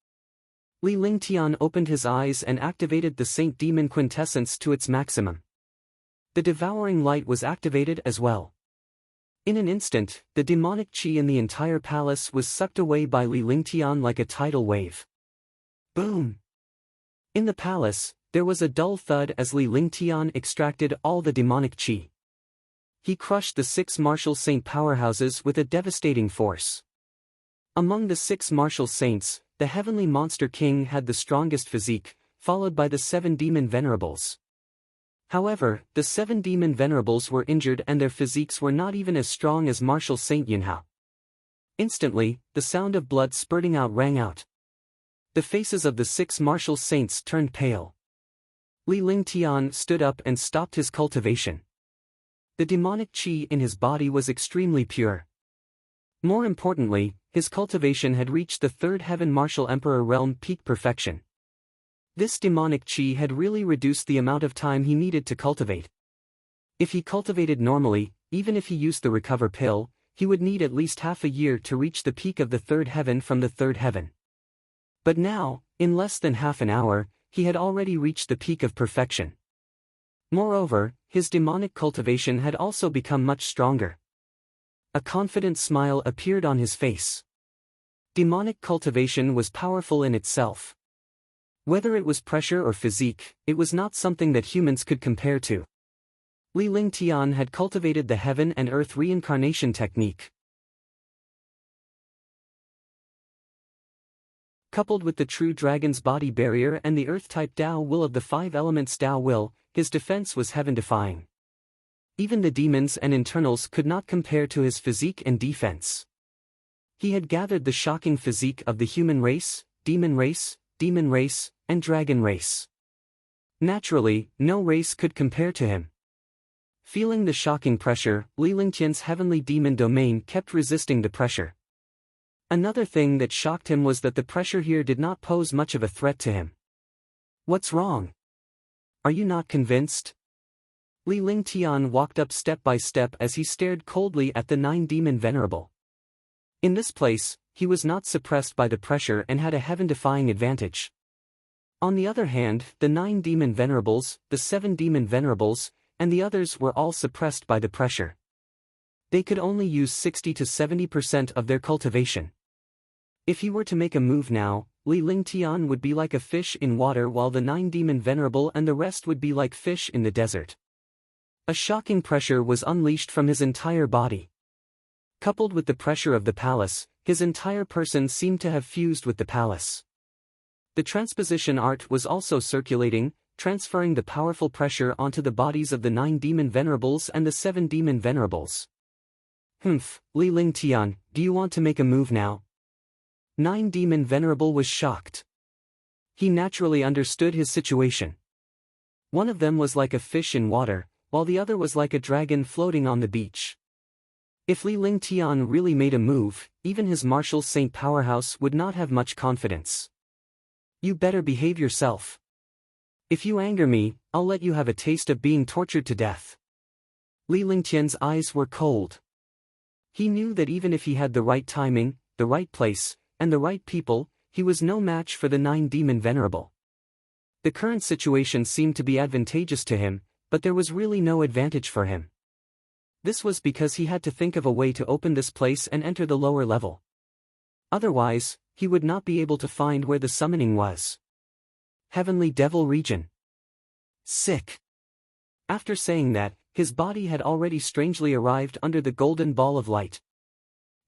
Li Lingtian opened his eyes and activated the Saint Demon Quintessence to its maximum. The devouring light was activated as well. In an instant, the demonic chi in the entire palace was sucked away by Li Lingtian like a tidal wave. Boom! In the palace, there was a dull thud as Li Lingtian extracted all the demonic chi. He crushed the 6 martial saint powerhouses with a devastating force. Among the 6 martial saints, the heavenly monster king had the strongest physique, followed by the 7 demon venerables. However, the 7 demon venerables were injured and their physiques were not even as strong as martial saint Yunhao. Instantly, the sound of blood spurting out rang out. The faces of the 6 martial saints turned pale. Li Lingtian stood up and stopped his cultivation. The demonic chi in his body was extremely pure. More importantly, his cultivation had reached the third heaven martial emperor realm peak perfection. This demonic chi had really reduced the amount of time he needed to cultivate. If he cultivated normally, even if he used the recover pill, he would need at least half a year to reach the peak of the third heaven from the third heaven. But now, in less than half an hour, he had already reached the peak of perfection. Moreover, his demonic cultivation had also become much stronger. A confident smile appeared on his face. Demonic cultivation was powerful in itself. Whether it was pressure or physique, it was not something that humans could compare to. Li Lingtian had cultivated the heaven and earth reincarnation technique. Coupled with the true dragon's body barrier and the earth-type Tao will of the five elements Tao will, his defense was heaven-defying. Even the demons and internals could not compare to his physique and defense. He had gathered the shocking physique of the human race, demon race, and dragon race. Naturally, no race could compare to him. Feeling the shocking pressure, Li Lingtian's heavenly demon domain kept resisting the pressure. Another thing that shocked him was that the pressure here did not pose much of a threat to him. What's wrong? Are you not convinced? Li Lingtian walked up step by step as he stared coldly at the nine demon venerable. In this place, he was not suppressed by the pressure and had a heaven-defying advantage. On the other hand, the 9 demon venerables, the 7 demon venerables, and the others were all suppressed by the pressure. They could only use 60 to 70% of their cultivation. If he were to make a move now, Li Lingtian would be like a fish in water while the 9 demon venerable and the rest would be like fish in the desert. A shocking pressure was unleashed from his entire body. Coupled with the pressure of the palace, his entire person seemed to have fused with the palace. The transposition art was also circulating, transferring the powerful pressure onto the bodies of the 9 demon venerables and the 7 demon venerables. Li Lingtian, do you want to make a move now? 9 demon venerable was shocked. He naturally understood his situation. One of them was like a fish in water, while the other was like a dragon floating on the beach. If Li Lingtian really made a move, even his martial saint powerhouse would not have much confidence. You better behave yourself. If you anger me, I'll let you have a taste of being tortured to death. Li Lingtian's eyes were cold. He knew that even if he had the right timing, the right place, and the right people, he was no match for the 9 demon venerable. The current situation seemed to be advantageous to him, but there was really no advantage for him. This was because he had to think of a way to open this place and enter the lower level. Otherwise, he would not be able to find where the summoning was. Heavenly Devil Region. Sick. After saying that, his body had already strangely arrived under the golden ball of light.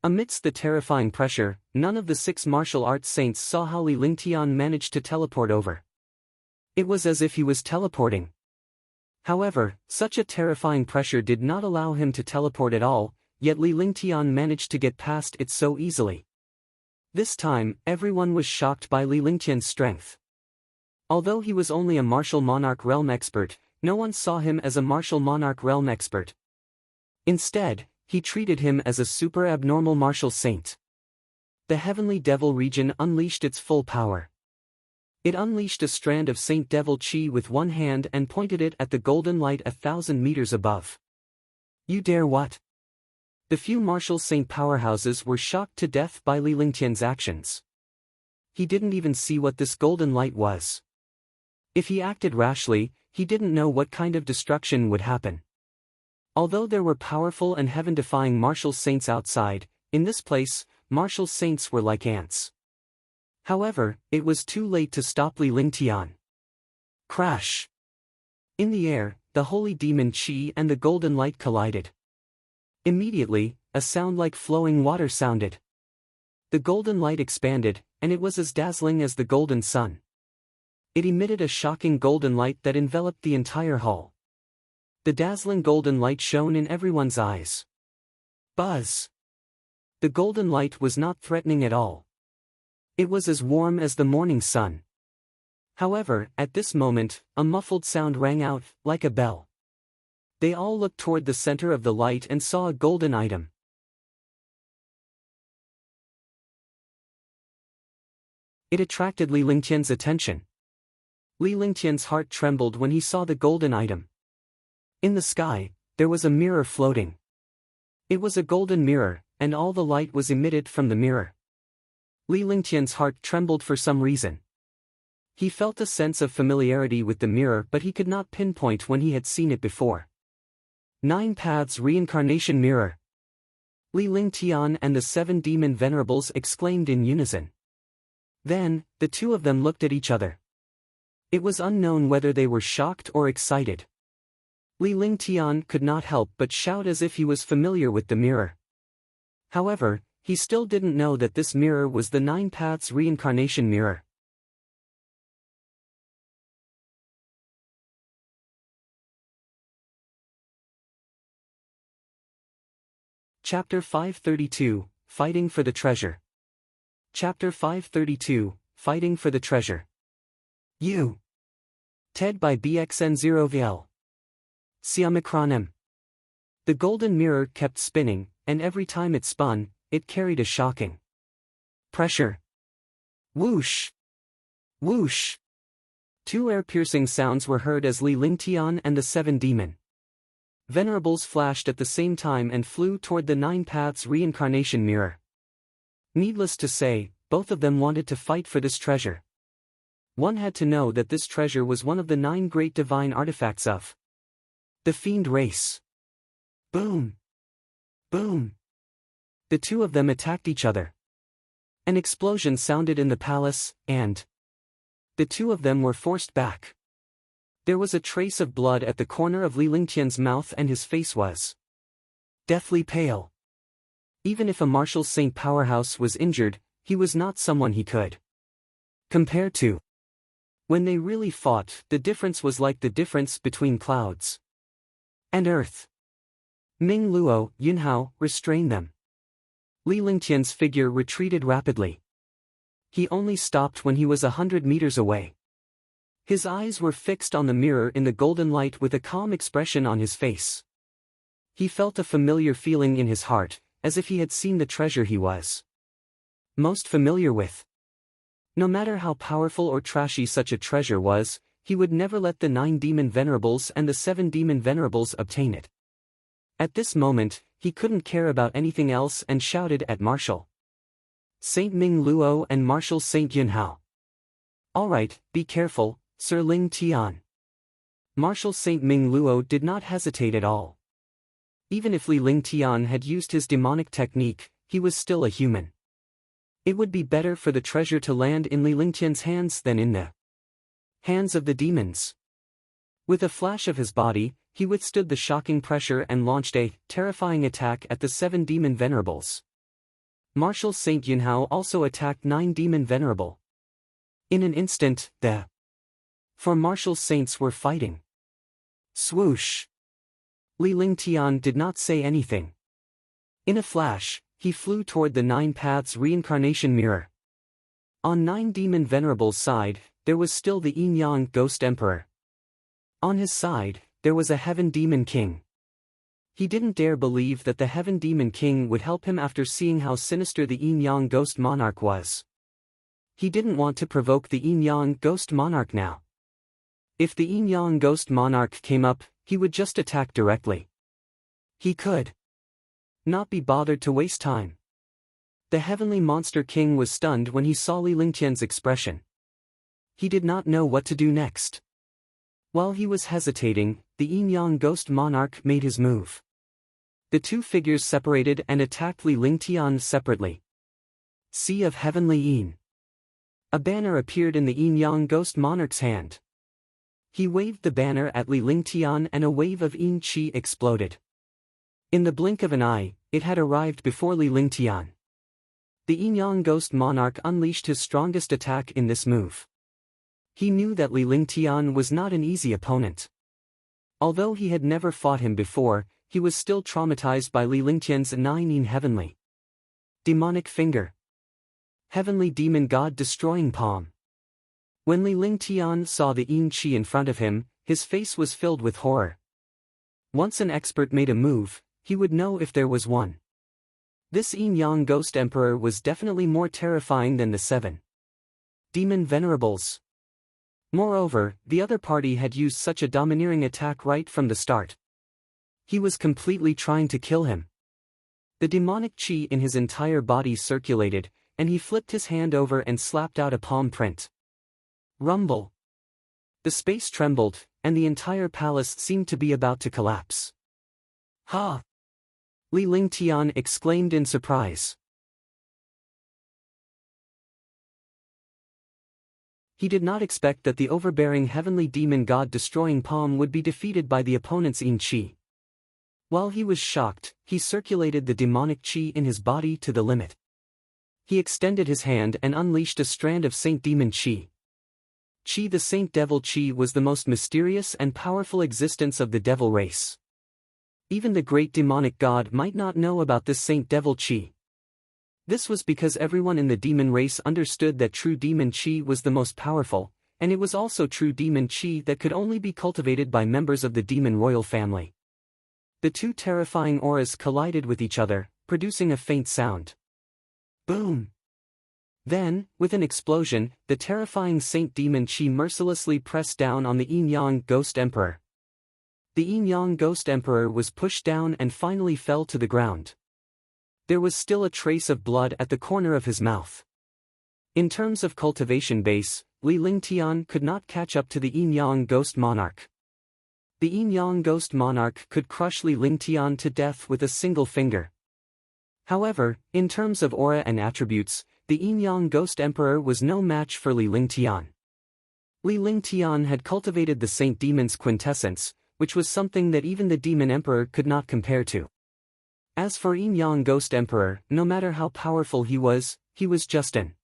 Amidst the terrifying pressure, none of the 6 martial arts saints saw how Li Lingtian managed to teleport over. It was as if he was teleporting. However, such a terrifying pressure did not allow him to teleport at all, yet Li Lingtian managed to get past it so easily. This time, everyone was shocked by Li Lingtian's strength. Although he was only a martial monarch realm expert, no one saw him as a martial monarch realm expert. Instead, he treated him as a super abnormal martial saint. The Heavenly Devil region unleashed its full power. It unleashed a strand of Saint Devil Chi with one hand and pointed it at the golden light 1,000 meters above. You dare what? The few martial saint powerhouses were shocked to death by Li Lingtian's actions. He didn't even see what this golden light was. If he acted rashly, he didn't know what kind of destruction would happen. Although there were powerful and heaven-defying martial saints outside, in this place, martial saints were like ants. However, it was too late to stop Li Lingtian. Crash! In the air, the holy demon Qi and the golden light collided. Immediately, a sound like flowing water sounded. The golden light expanded, and it was as dazzling as the golden sun. It emitted a shocking golden light that enveloped the entire hall. The dazzling golden light shone in everyone's eyes. Buzz! The golden light was not threatening at all. It was as warm as the morning sun. However, at this moment, a muffled sound rang out, like a bell. They all looked toward the center of the light and saw a golden item. It attracted Li Lingtian's attention. Li Lingtian's heart trembled when he saw the golden item. In the sky, there was a mirror floating. It was a golden mirror, and all the light was emitted from the mirror. Li Lingtian's heart trembled for some reason. He felt a sense of familiarity with the mirror, but he could not pinpoint when he had seen it before. 9 Paths Reincarnation Mirror. Li Lingtian and the 7 demon venerables exclaimed in unison. Then, the two of them looked at each other. It was unknown whether they were shocked or excited. Li Lingtian could not help but shout as if he was familiar with the mirror. However, he still didn't know that this mirror was the 9 Paths Reincarnation Mirror. Chapter 532, Fighting for the Treasure. Chapter 532, Fighting for the Treasure. You. TED by BXN0VL. Siamikronem. The golden mirror kept spinning, and every time it spun, it carried a shocking pressure. Whoosh! Whoosh! 2 air-piercing sounds were heard as Li Lingtian and the 7 demon venerables flashed at the same time and flew toward the 9 Paths Reincarnation Mirror. Needless to say, both of them wanted to fight for this treasure. One had to know that this treasure was one of the 9 great divine artifacts of the Fiend race. Boom! Boom! The two of them attacked each other. An explosion sounded in the palace, and the two of them were forced back. There was a trace of blood at the corner of Li Lingtian's mouth and his face was deathly pale. Even if a martial saint powerhouse was injured, he was not someone he could compare to. When they really fought, the difference was like the difference between clouds and earth. Ming Luo, Yunhao, restrain them. Li Lingtian's figure retreated rapidly. He only stopped when he was 100 meters away. His eyes were fixed on the mirror in the golden light with a calm expression on his face. He felt a familiar feeling in his heart, as if he had seen the treasure he was most familiar with. No matter how powerful or trashy such a treasure was, he would never let the 9 demon venerables and the 7 demon venerables obtain it. At this moment, he couldn't care about anything else and shouted at Marshal Saint Ming Luo and Marshal Saint Yunhao. All right, be careful, Sir Ling Tian. Marshal Saint Ming Luo did not hesitate at all. Even if Li Lingtian had used his demonic technique, he was still a human. It would be better for the treasure to land in Li Lingtian's hands than in the hands of the demons. With a flash of his body, he withstood the shocking pressure and launched a terrifying attack at the 7 demon venerables. Marshal Saint Yunhao also attacked 9 demon venerable. In an instant, the 4 martial saints were fighting. Swoosh! Li Lingtian did not say anything. In a flash, he flew toward the 9 Paths Reincarnation Mirror. On 9 demon venerables' side, there was still the Yin-Yang Ghost Emperor. On his side, there was a Heaven Demon King. He didn't dare believe that the Heaven Demon King would help him after seeing how sinister the Yin-Yang Ghost Monarch was. He didn't want to provoke the Yin-Yang Ghost Monarch now. If the Yin-Yang Ghost Monarch came up, he would just attack directly. He could not be bothered to waste time. The Heavenly Monster King was stunned when he saw Li Lingtian's expression. He did not know what to do next. While he was hesitating, the Yin-Yang Ghost Monarch made his move. The two figures separated and attacked Li Lingtian separately. Sea of Heavenly Yin. A banner appeared in the Yin-Yang Ghost Monarch's hand. He waved the banner at Li Lingtian and a wave of Yin Qi exploded. In the blink of an eye, it had arrived before Li Lingtian. The Yin-Yang Ghost Monarch unleashed his strongest attack in this move. He knew that Li Lingtian was not an easy opponent. Although he had never fought him before, he was still traumatized by Li Lingtian's 9 Yin Heavenly Demonic Finger. Heavenly Demon God Destroying Palm. When Li Lingtian saw the Yin Qi in front of him, his face was filled with horror. Once an expert made a move, he would know if there was one. This Yin-Yang Ghost Emperor was definitely more terrifying than the 7 demon venerables. Moreover, the other party had used such a domineering attack right from the start. He was completely trying to kill him. The demonic chi in his entire body circulated, and he flipped his hand over and slapped out a palm print. Rumble. The space trembled, and the entire palace seemed to be about to collapse. Ha! Li Lingtian exclaimed in surprise. He did not expect that the overbearing heavenly demon god-destroying palm would be defeated by the opponent's Yin Qi. While he was shocked, he circulated the demonic Qi in his body to the limit. He extended his hand and unleashed a strand of Saint Demon Qi. Qi, the Saint Devil Qi, was the most mysterious and powerful existence of the devil race. Even the great demonic god might not know about this Saint Devil Qi. This was because everyone in the demon race understood that true demon Qi was the most powerful, and it was also true demon Qi that could only be cultivated by members of the demon royal family. The two terrifying auras collided with each other, producing a faint sound. Boom! Then, with an explosion, the terrifying Saint Demon Qi mercilessly pressed down on the Yin-Yang Ghost Emperor. The Yin-Yang Ghost Emperor was pushed down and finally fell to the ground. There was still a trace of blood at the corner of his mouth. In terms of cultivation base, Li Lingtian could not catch up to the Yin-Yang Ghost Monarch. The Yin-Yang Ghost Monarch could crush Li Lingtian to death with a single finger. However, in terms of aura and attributes, the Yin-Yang Ghost Emperor was no match for Li Lingtian. Li Lingtian had cultivated the Saint Demon's quintessence, which was something that even the Demon Emperor could not compare to. As for Yin-Yang Ghost Emperor, no matter how powerful he was just an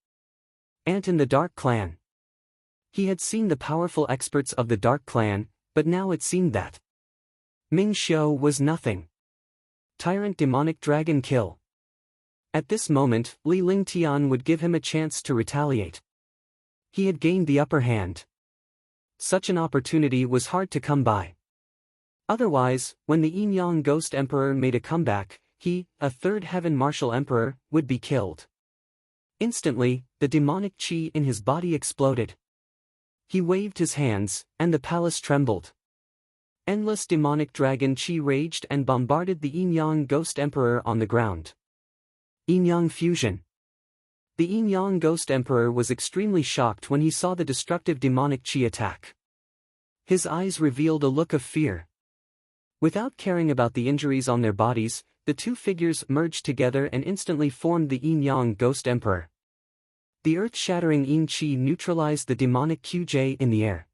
ant in the Dark Clan. He had seen the powerful experts of the Dark Clan, but now it seemed that Ming Xiu was nothing. Tyrant demonic dragon kill. At this moment, Li Lingtian would give him a chance to retaliate. He had gained the upper hand. Such an opportunity was hard to come by. Otherwise, when the Yin-Yang Ghost Emperor made a comeback, he, a third heaven martial emperor, would be killed. Instantly, the demonic chi in his body exploded. He waved his hands, and the palace trembled. Endless demonic dragon chi raged and bombarded the Yin-Yang Ghost Emperor on the ground. Yin-Yang fusion. The Yin-Yang Ghost Emperor was extremely shocked when he saw the destructive demonic chi attack. His eyes revealed a look of fear. Without caring about the injuries on their bodies, the two figures merged together and instantly formed the Yin-Yang Ghost Emperor. The earth-shattering Yin Qi neutralized the demonic QJ in the air.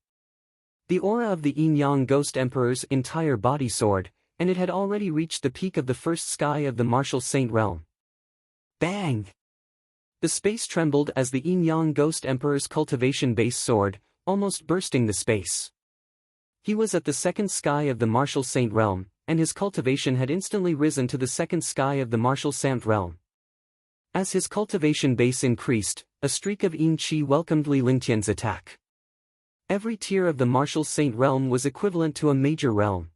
The aura of the Yin-Yang Ghost Emperor's entire body soared, and it had already reached the peak of the first sky of the martial saint realm. Bang! The space trembled as the Yin-Yang Ghost Emperor's cultivation base soared, almost bursting the space. He was at the second sky of the martial saint realm, and his cultivation had instantly risen to the second sky of the martial saint realm. As his cultivation base increased, a streak of Yin Qi welcomed Li Lingtian's attack. Every tier of the martial saint realm was equivalent to a major realm.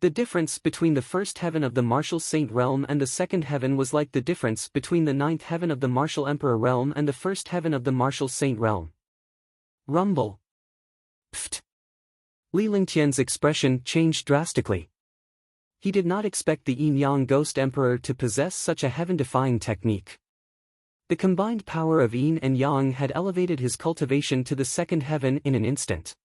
The difference between the first heaven of the martial saint realm and the second heaven was like the difference between the ninth heaven of the martial emperor realm and the first heaven of the martial saint realm. Rumble. Pfft. Li Lingtian's expression changed drastically. He did not expect the Yin-Yang Ghost Emperor to possess such a heaven-defying technique. The combined power of Yin and Yang had elevated his cultivation to the second heaven in an instant.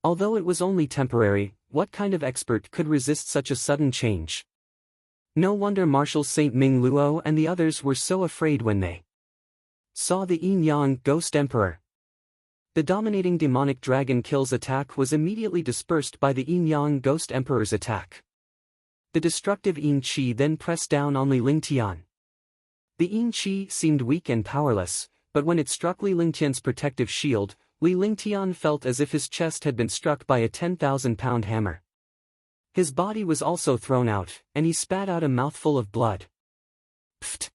Although it was only temporary, what kind of expert could resist such a sudden change? No wonder Marshal Saint Ming Luo and the others were so afraid when they saw the Yin-Yang Ghost Emperor. The dominating demonic dragon kill's attack was immediately dispersed by the Yin-Yang Ghost Emperor's attack. The destructive Yin Qi then pressed down on Li Lingtian. The Yin Qi seemed weak and powerless, but when it struck Li Lingtian's protective shield, Li Lingtian felt as if his chest had been struck by a 10,000-pound hammer. His body was also thrown out, and he spat out a mouthful of blood. Pfft!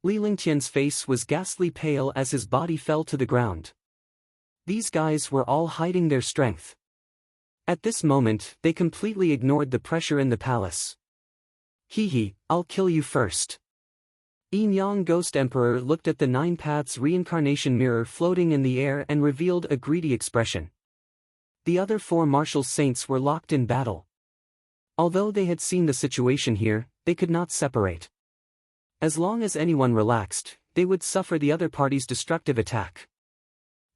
Li Lingtian's face was ghastly pale as his body fell to the ground. These guys were all hiding their strength. At this moment, they completely ignored the pressure in the palace. Hee, I'll kill you first. Yin Yang Ghost Emperor looked at the Nine Paths reincarnation mirror floating in the air and revealed a greedy expression. The other four martial saints were locked in battle. Although they had seen the situation here, they could not separate. As long as anyone relaxed, they would suffer the other party's destructive attack.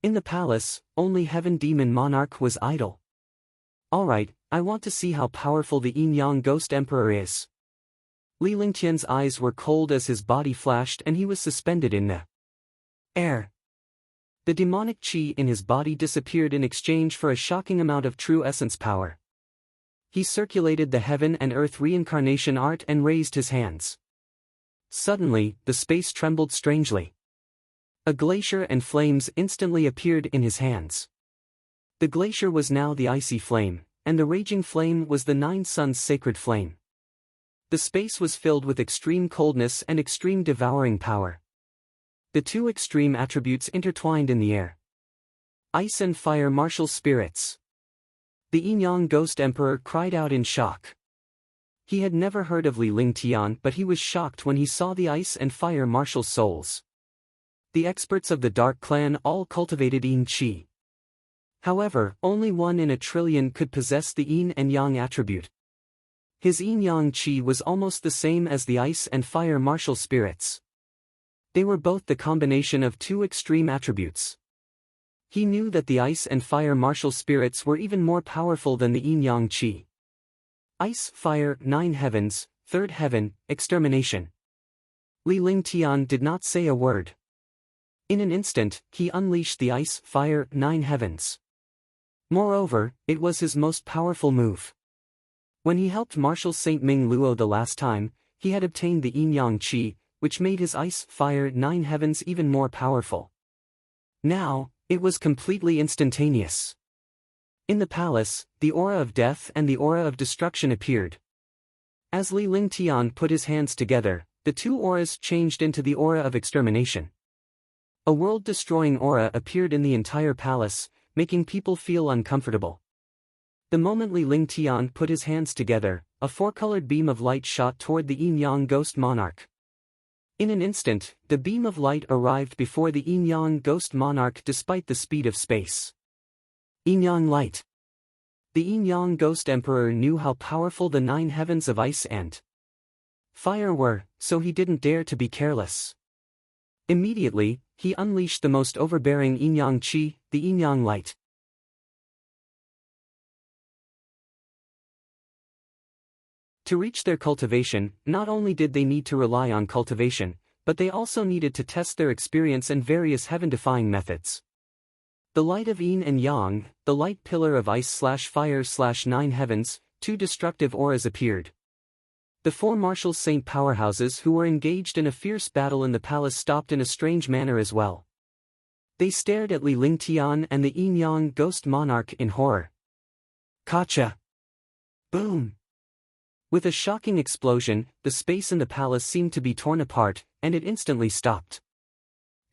In the palace, only Heaven Demon Monarch was idle. Alright, I want to see how powerful the Yin Yang Ghost Emperor is. Li Lingtian's eyes were cold as his body flashed and he was suspended in the air. The demonic chi in his body disappeared in exchange for a shocking amount of true essence power. He circulated the heaven and earth reincarnation art and raised his hands. Suddenly, the space trembled strangely. A glacier and flames instantly appeared in his hands. The glacier was now the icy flame, and the raging flame was the Nine Suns' sacred flame. The space was filled with extreme coldness and extreme devouring power. The two extreme attributes intertwined in the air. Ice and fire martial spirits. The Yin Yang Ghost Emperor cried out in shock. He had never heard of Li Lingtian, but he was shocked when he saw the ice and fire martial souls. The experts of the Dark Clan all cultivated Yin Qi. However, only 1 in a trillion could possess the Yin and Yang attribute. His Yin Yang Qi was almost the same as the ice and fire martial spirits. They were both the combination of two extreme attributes. He knew that the ice and fire martial spirits were even more powerful than the Yin Yang Qi. Ice, fire, 9 heavens, 3rd heaven, extermination. Li Lingtian did not say a word. In an instant, he unleashed the ice, fire, 9 heavens. Moreover, it was his most powerful move. When he helped Marshal Saint Ming Luo the last time, he had obtained the Yin Yang Qi, which made his ice, fire, 9 heavens even more powerful. Now, it was completely instantaneous. In the palace, the aura of death and the aura of destruction appeared. As Li Lingtian put his hands together, the two auras changed into the aura of extermination. A world-destroying aura appeared in the entire palace, making people feel uncomfortable. The moment Li Lingtian put his hands together, a four-colored beam of light shot toward the Yin Yang Ghost Monarch. In an instant, the beam of light arrived before the Yin Yang Ghost Monarch despite the speed of space. Yin Yang Light. The Yin Yang Ghost Emperor knew how powerful the 9 heavens of ice and fire were, so he didn't dare to be careless. Immediately, he unleashed the most overbearing Yin Yang Qi, the Yin Yang Light. To reach their cultivation, not only did they need to rely on cultivation, but they also needed to test their experience and various heaven-defying methods. The light of Yin and Yang, the light pillar of ice/fire/9 heavens, 2 destructive auras appeared. The 4 martial saint powerhouses who were engaged in a fierce battle in the palace stopped in a strange manner as well. They stared at Li Lingtian and the Yin Yang Ghost Monarch in horror. Kacha! Boom! With a shocking explosion, the space in the palace seemed to be torn apart, and it instantly stopped.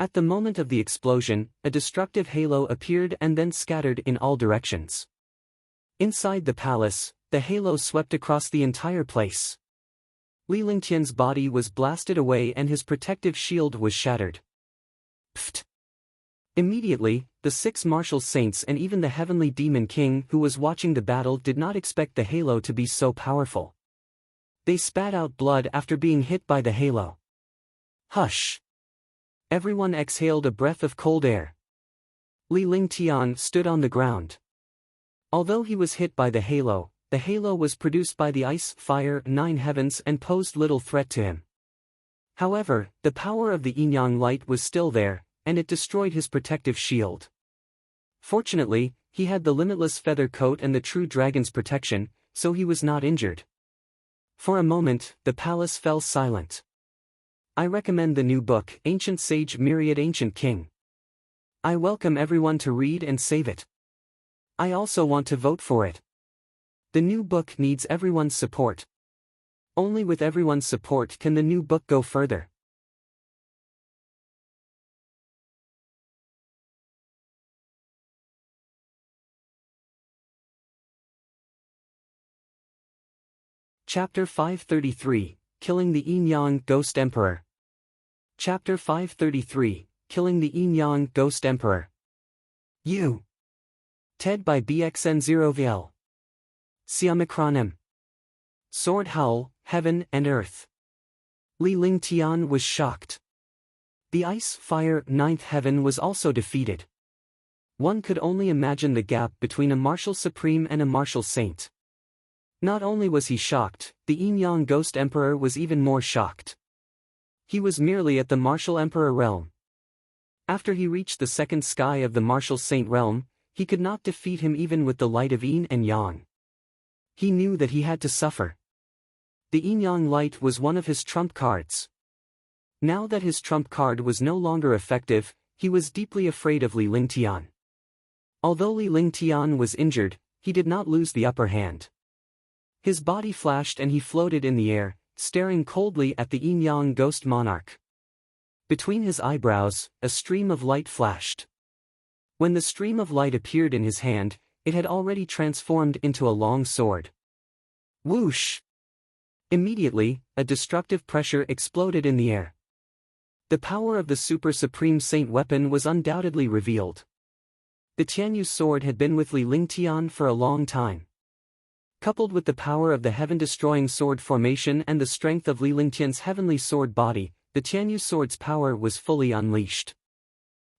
At the moment of the explosion, a destructive halo appeared and then scattered in all directions. Inside the palace, the halo swept across the entire place. Li Lingtian's body was blasted away and his protective shield was shattered. Pfft! Immediately, the 6 martial saints and even the heavenly demon king who was watching the battle did not expect the halo to be so powerful. They spat out blood after being hit by the halo. Hush! Everyone exhaled a breath of cold air. Li Lingtian stood on the ground. Although he was hit by the halo was produced by the ice, fire, 9 heavens and posed little threat to him. However, the power of the Yin Yang light was still there, and it destroyed his protective shield. Fortunately, he had the limitless feather coat and the true dragon's protection, so he was not injured. For a moment, the palace fell silent. I recommend the new book, Ancient Sage Myriad Ancient King. I welcome everyone to read and save it. I also want to vote for it. The new book needs everyone's support. Only with everyone's support can the new book go further. Chapter 533, Killing the Yin-Yang Ghost Emperor. Chapter 533, Killing the Yin-Yang Ghost Emperor. You. Ted by BXN0VL. Siamikronem. Sword Howl, Heaven and Earth. Li Lingtian was shocked. The Ice, Fire, Ninth Heaven was also defeated. One could only imagine the gap between a martial supreme and a martial saint. Not only was he shocked, the Yin-Yang Ghost Emperor was even more shocked. He was merely at the martial emperor realm. After he reached the second sky of the martial saint realm, he could not defeat him even with the light of Yin and Yang. He knew that he had to suffer. The Yin-Yang light was one of his trump cards. Now that his trump card was no longer effective, he was deeply afraid of Li Lingtian. Although Li Lingtian was injured, he did not lose the upper hand. His body flashed and he floated in the air, staring coldly at the Yin-Yang ghost monarch. Between his eyebrows, a stream of light flashed. When the stream of light appeared in his hand, it had already transformed into a long sword. Whoosh! Immediately, a destructive pressure exploded in the air. The power of the Super Supreme Saint weapon was undoubtedly revealed. The Tianyu sword had been with Li Lingtian for a long time. Coupled with the power of the heaven-destroying sword formation and the strength of Li Lingtian's heavenly sword body, the Tianyu sword's power was fully unleashed.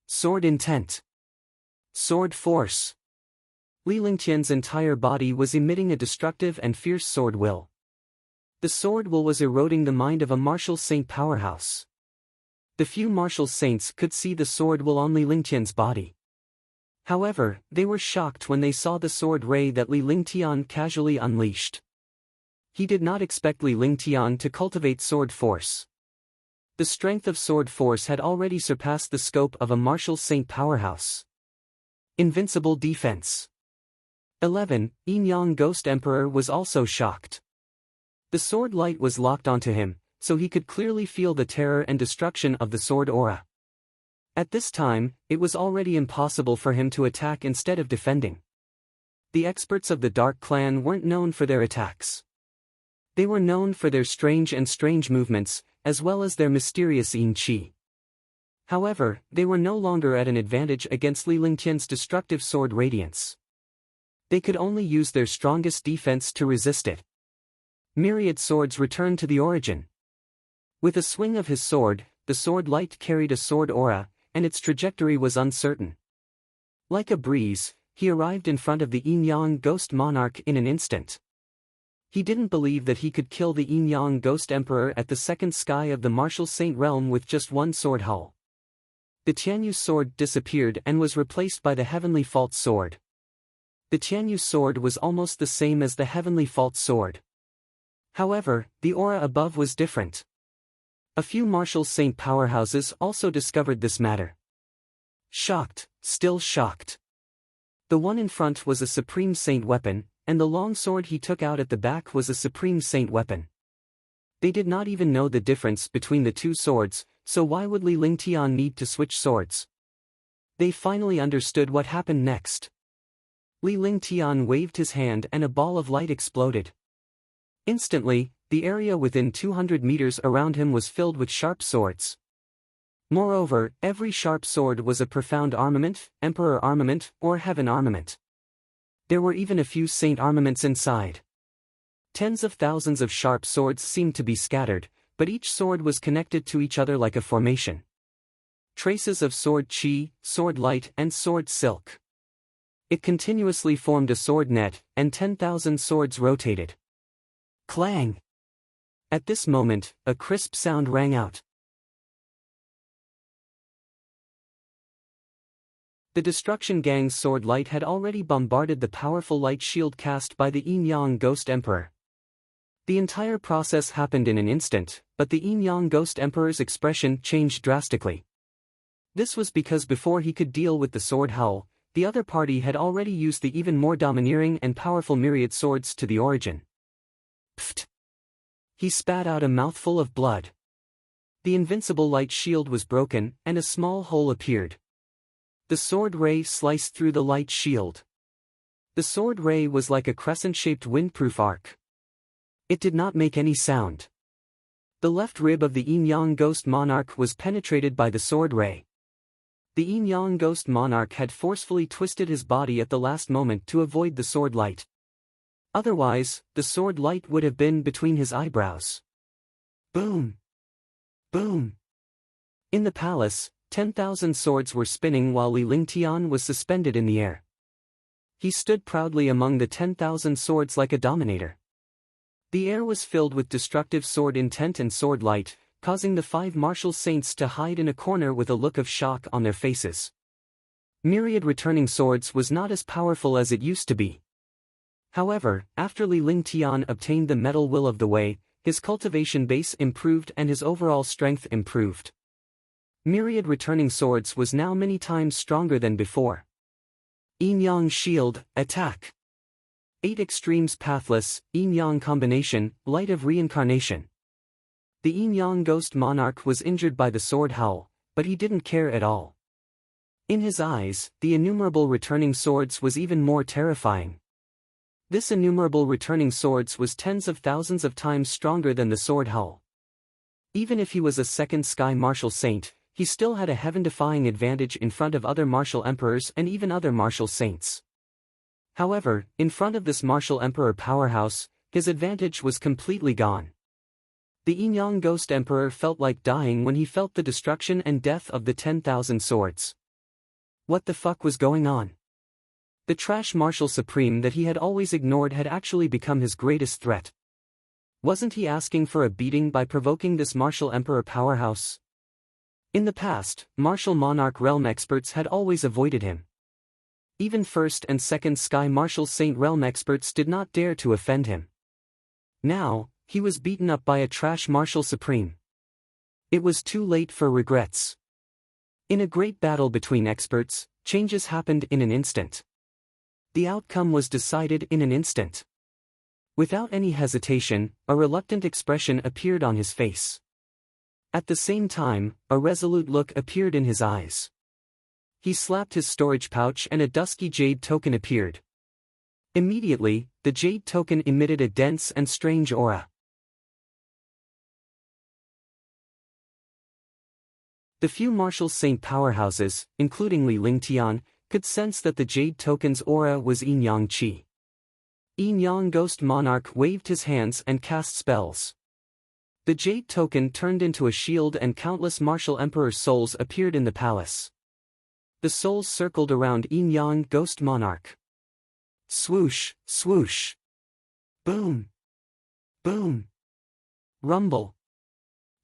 Sword intent. Sword force. Li Lingtian's entire body was emitting a destructive and fierce sword will. The sword will was eroding the mind of a martial saint powerhouse. The few martial saints could see the sword will on Li Lingtian's body. However, they were shocked when they saw the sword ray that Li Lingtian casually unleashed. He did not expect Li Lingtian to cultivate sword force. The strength of sword force had already surpassed the scope of a martial saint powerhouse. Invincible defense. 11. Yin-Yang Ghost Emperor was also shocked. The sword light was locked onto him, so he could clearly feel the terror and destruction of the sword aura. At this time, it was already impossible for him to attack instead of defending. The experts of the Dark Clan weren't known for their attacks. They were known for their strange movements, as well as their mysterious Yin Qi. However, they were no longer at an advantage against Li Lingtian's destructive sword radiance. They could only use their strongest defense to resist it. Myriad swords returned to the origin. With a swing of his sword, the sword light carried a sword aura, and its trajectory was uncertain. Like a breeze, he arrived in front of the Yin-Yang ghost monarch in an instant. He didn't believe that he could kill the Yin-Yang ghost emperor at the second sky of the martial saint realm with just one sword hull. The Tianyu sword disappeared and was replaced by the heavenly fault sword. The Tianyu sword was almost the same as the heavenly fault sword. However, the aura above was different. A few martial saint powerhouses also discovered this matter. Shocked, still shocked. The one in front was a supreme saint weapon, and the long sword he took out at the back was a supreme saint weapon. They did not even know the difference between the two swords, so why would Li Lingtian need to switch swords? They finally understood what happened next. Li Lingtian waved his hand and a ball of light exploded. Instantly, the area within 200 meters around him was filled with sharp swords. Moreover, every sharp sword was a profound armament, emperor armament, or heaven armament. There were even a few saint armaments inside. Tens of thousands of sharp swords seemed to be scattered, but each sword was connected to each other like a formation. Traces of sword chi, sword light, and sword silk. It continuously formed a sword net, and 10,000 swords rotated. Clang! At this moment, a crisp sound rang out. The Destruction Gang's sword light had already bombarded the powerful light shield cast by the Yin-Yang Ghost Emperor. The entire process happened in an instant, but the Yin-Yang Ghost Emperor's expression changed drastically. This was because before he could deal with the sword howl, the other party had already used the even more domineering and powerful myriad swords to the origin. Pfft! He spat out a mouthful of blood. The invincible light shield was broken, and a small hole appeared. The sword ray sliced through the light shield. The sword ray was like a crescent-shaped windproof arc. It did not make any sound. The left rib of the Yin-Yang Ghost Monarch was penetrated by the sword ray. The Yin-Yang Ghost Monarch had forcefully twisted his body at the last moment to avoid the sword light. Otherwise, the sword light would have been between his eyebrows. Boom! Boom! In the palace, 10,000 swords were spinning while Li Lingtian was suspended in the air. He stood proudly among the 10,000 swords like a dominator. The air was filled with destructive sword intent and sword light, causing the 5 martial saints to hide in a corner with a look of shock on their faces. Myriad returning swords was not as powerful as it used to be. However, after Li Lingtian obtained the metal will of the way, his cultivation base improved and his overall strength improved. Myriad returning swords was now many times stronger than before. Yin-Yang Shield, Attack. 8 Extremes Pathless, Yin-Yang Combination, Light of Reincarnation. The Yin-Yang Ghost Monarch was injured by the sword howl, but he didn't care at all. In his eyes, the innumerable returning swords was even more terrifying. This innumerable returning swords was tens of thousands of times stronger than the sword howl. Even if he was a second sky martial saint, he still had a heaven-defying advantage in front of other martial emperors and even other martial saints. However, in front of this martial emperor powerhouse, his advantage was completely gone. The Yin-Yang Ghost Emperor felt like dying when he felt the destruction and death of the 10,000 swords. What the fuck was going on? The trash martial supreme that he had always ignored had actually become his greatest threat. Wasn't he asking for a beating by provoking this martial emperor powerhouse? In the past, martial monarch realm experts had always avoided him. Even first and second sky martial saint realm experts did not dare to offend him. Now, he was beaten up by a trash martial supreme. It was too late for regrets. In a great battle between experts, changes happened in an instant. The outcome was decided in an instant. Without any hesitation, a reluctant expression appeared on his face. At the same time, a resolute look appeared in his eyes. He slapped his storage pouch and a dusky jade token appeared. Immediately, the jade token emitted a dense and strange aura. The few martial saint powerhouses, including Li Lingtian, could sense that the jade token's aura was Yin-Yang Qi. Yin-Yang Ghost Monarch waved his hands and cast spells. The jade token turned into a shield and countless martial emperor souls appeared in the palace. The souls circled around Yin-Yang Ghost Monarch. Swoosh, swoosh. Boom. Boom. Rumble.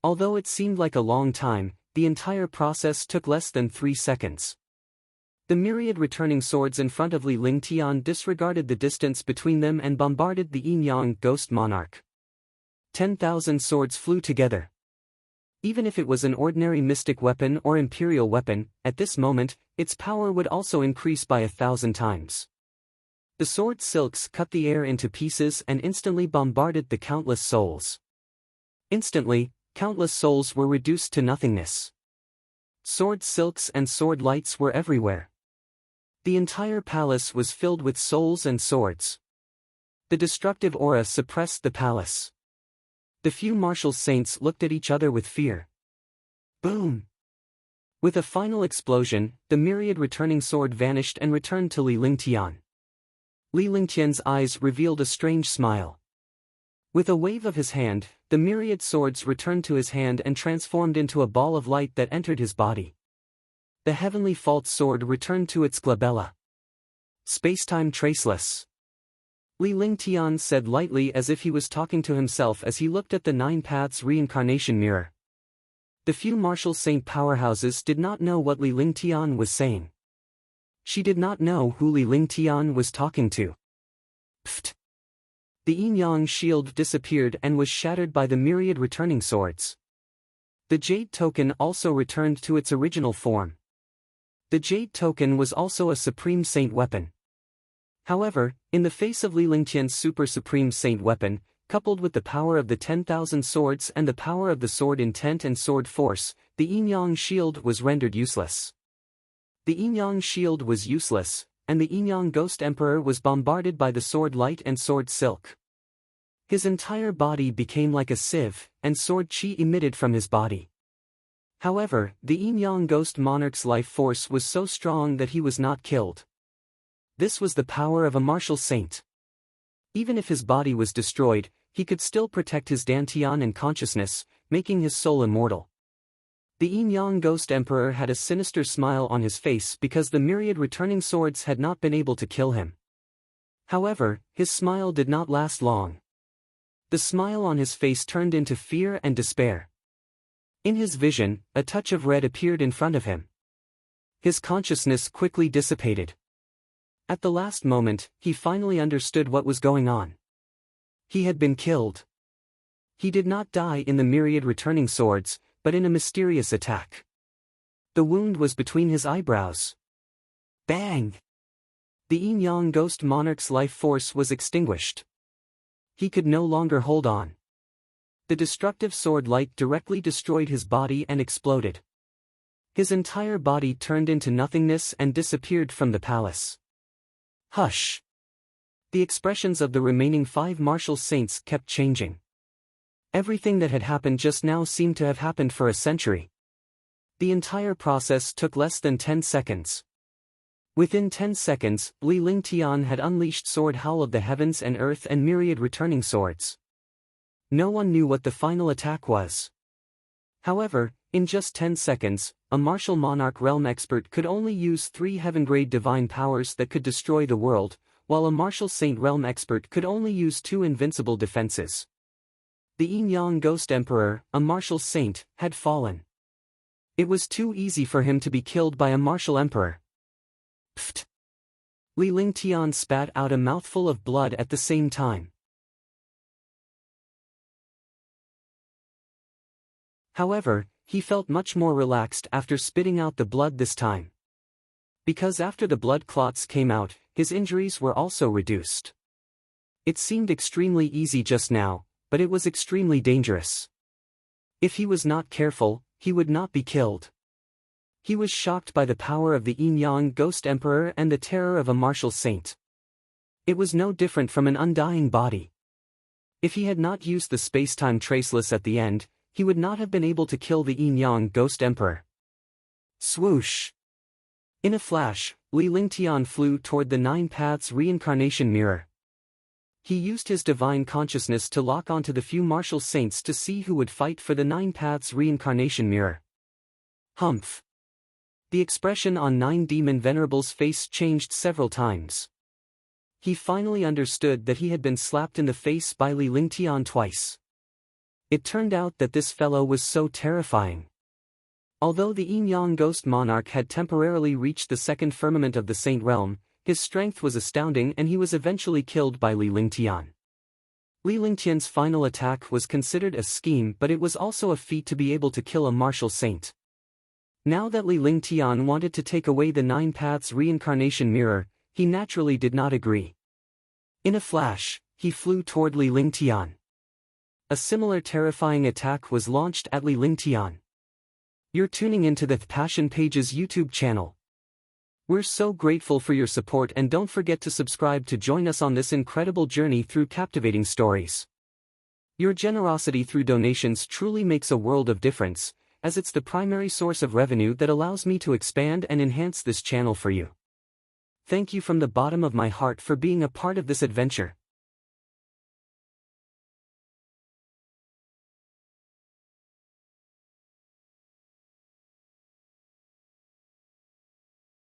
Although it seemed like a long time, the entire process took less than 3 seconds. The myriad returning swords in front of Li Lingtian disregarded the distance between them and bombarded the Yin-Yang Ghost Monarch. 10,000 swords flew together. Even if it was an ordinary mystic weapon or imperial weapon, at this moment, its power would also increase by 1,000 times. The sword silks cut the air into pieces and instantly bombarded the countless souls. Instantly, countless souls were reduced to nothingness. Sword silks and sword lights were everywhere. The entire palace was filled with souls and swords. The destructive aura suppressed the palace. The few martial saints looked at each other with fear. Boom! With a final explosion, the myriad returning sword vanished and returned to Li Lingtian. Li Lingtian's eyes revealed a strange smile. With a wave of his hand, the myriad swords returned to his hand and transformed into a ball of light that entered his body. The heavenly fault sword returned to its glabella. Spacetime traceless. Li Lingtian said lightly as if he was talking to himself as he looked at the 9 paths reincarnation mirror. The few martial saint powerhouses did not know what Li Lingtian was saying. She did not know who Li Lingtian was talking to. Pfft! The Yin-Yang shield disappeared and was shattered by the myriad returning swords. The jade token also returned to its original form. The jade token was also a supreme saint weapon. However, in the face of Li Lingtian's super supreme saint weapon, coupled with the power of the 10,000 swords and the power of the sword intent and sword force, the Yin-Yang shield was rendered useless. The Yin-Yang shield was useless, and the Yin-Yang Ghost Emperor was bombarded by the sword light and sword silk. His entire body became like a sieve, and sword chi emitted from his body. However, the Yin-Yang Ghost Monarch's life force was so strong that he was not killed. This was the power of a martial saint. Even if his body was destroyed, he could still protect his dantian and consciousness, making his soul immortal. The Yin-Yang Ghost Emperor had a sinister smile on his face because the myriad returning swords had not been able to kill him. However, his smile did not last long. The smile on his face turned into fear and despair. In his vision, a touch of red appeared in front of him. His consciousness quickly dissipated. At the last moment, he finally understood what was going on. He had been killed. He did not die in the myriad returning swords, but in a mysterious attack. The wound was between his eyebrows. Bang! The Yin-Yang Ghost Monarch's life force was extinguished. He could no longer hold on. The destructive sword light directly destroyed his body and exploded. His entire body turned into nothingness and disappeared from the palace. Hush! The expressions of the remaining 5 martial saints kept changing. Everything that had happened just now seemed to have happened for a century. The entire process took less than 10 seconds. Within 10 seconds, Li Lingtian had unleashed Sword Howl of the Heavens and Earth and myriad returning swords. No one knew what the final attack was. However, in just 10 seconds, a martial monarch realm expert could only use 3 heaven-grade divine powers that could destroy the world, while a martial saint realm expert could only use 2 invincible defenses. The Yin-Yang Ghost Emperor, a martial saint, had fallen. It was too easy for him to be killed by a martial emperor. Pfft! Li Lingtian spat out a mouthful of blood at the same time. However, he felt much more relaxed after spitting out the blood this time. Because after the blood clots came out, his injuries were also reduced. It seemed extremely easy just now, but it was extremely dangerous. If he was not careful, he would not be killed. He was shocked by the power of the Yin-Yang Ghost Emperor and the terror of a martial saint. It was no different from an undying body. If he had not used the space-time traceless at the end, he would not have been able to kill the Yin-Yang Ghost Emperor. Swoosh! In a flash, Li Lingtian flew toward the 9 Paths reincarnation mirror. He used his divine consciousness to lock onto the few martial saints to see who would fight for the 9 Paths reincarnation mirror. Humph! The expression on 9 Demon Venerable's face changed several times. He finally understood that he had been slapped in the face by Li Lingtian twice. It turned out that this fellow was so terrifying. Although the Yin-Yang Ghost Monarch had temporarily reached the 2nd firmament of the Saint Realm, his strength was astounding and he was eventually killed by Li Lingtian. Li Lingtian's final attack was considered a scheme, but it was also a feat to be able to kill a martial saint. Now that Li Lingtian wanted to take away the 9 Paths reincarnation mirror, he naturally did not agree. In a flash, he flew toward Li Lingtian. A similar terrifying attack was launched at Li Lingtian. You're tuning into the Passion Pages YouTube channel. We're so grateful for your support, and don't forget to subscribe to join us on this incredible journey through captivating stories. Your generosity through donations truly makes a world of difference, as it's the primary source of revenue that allows me to expand and enhance this channel for you. Thank you from the bottom of my heart for being a part of this adventure.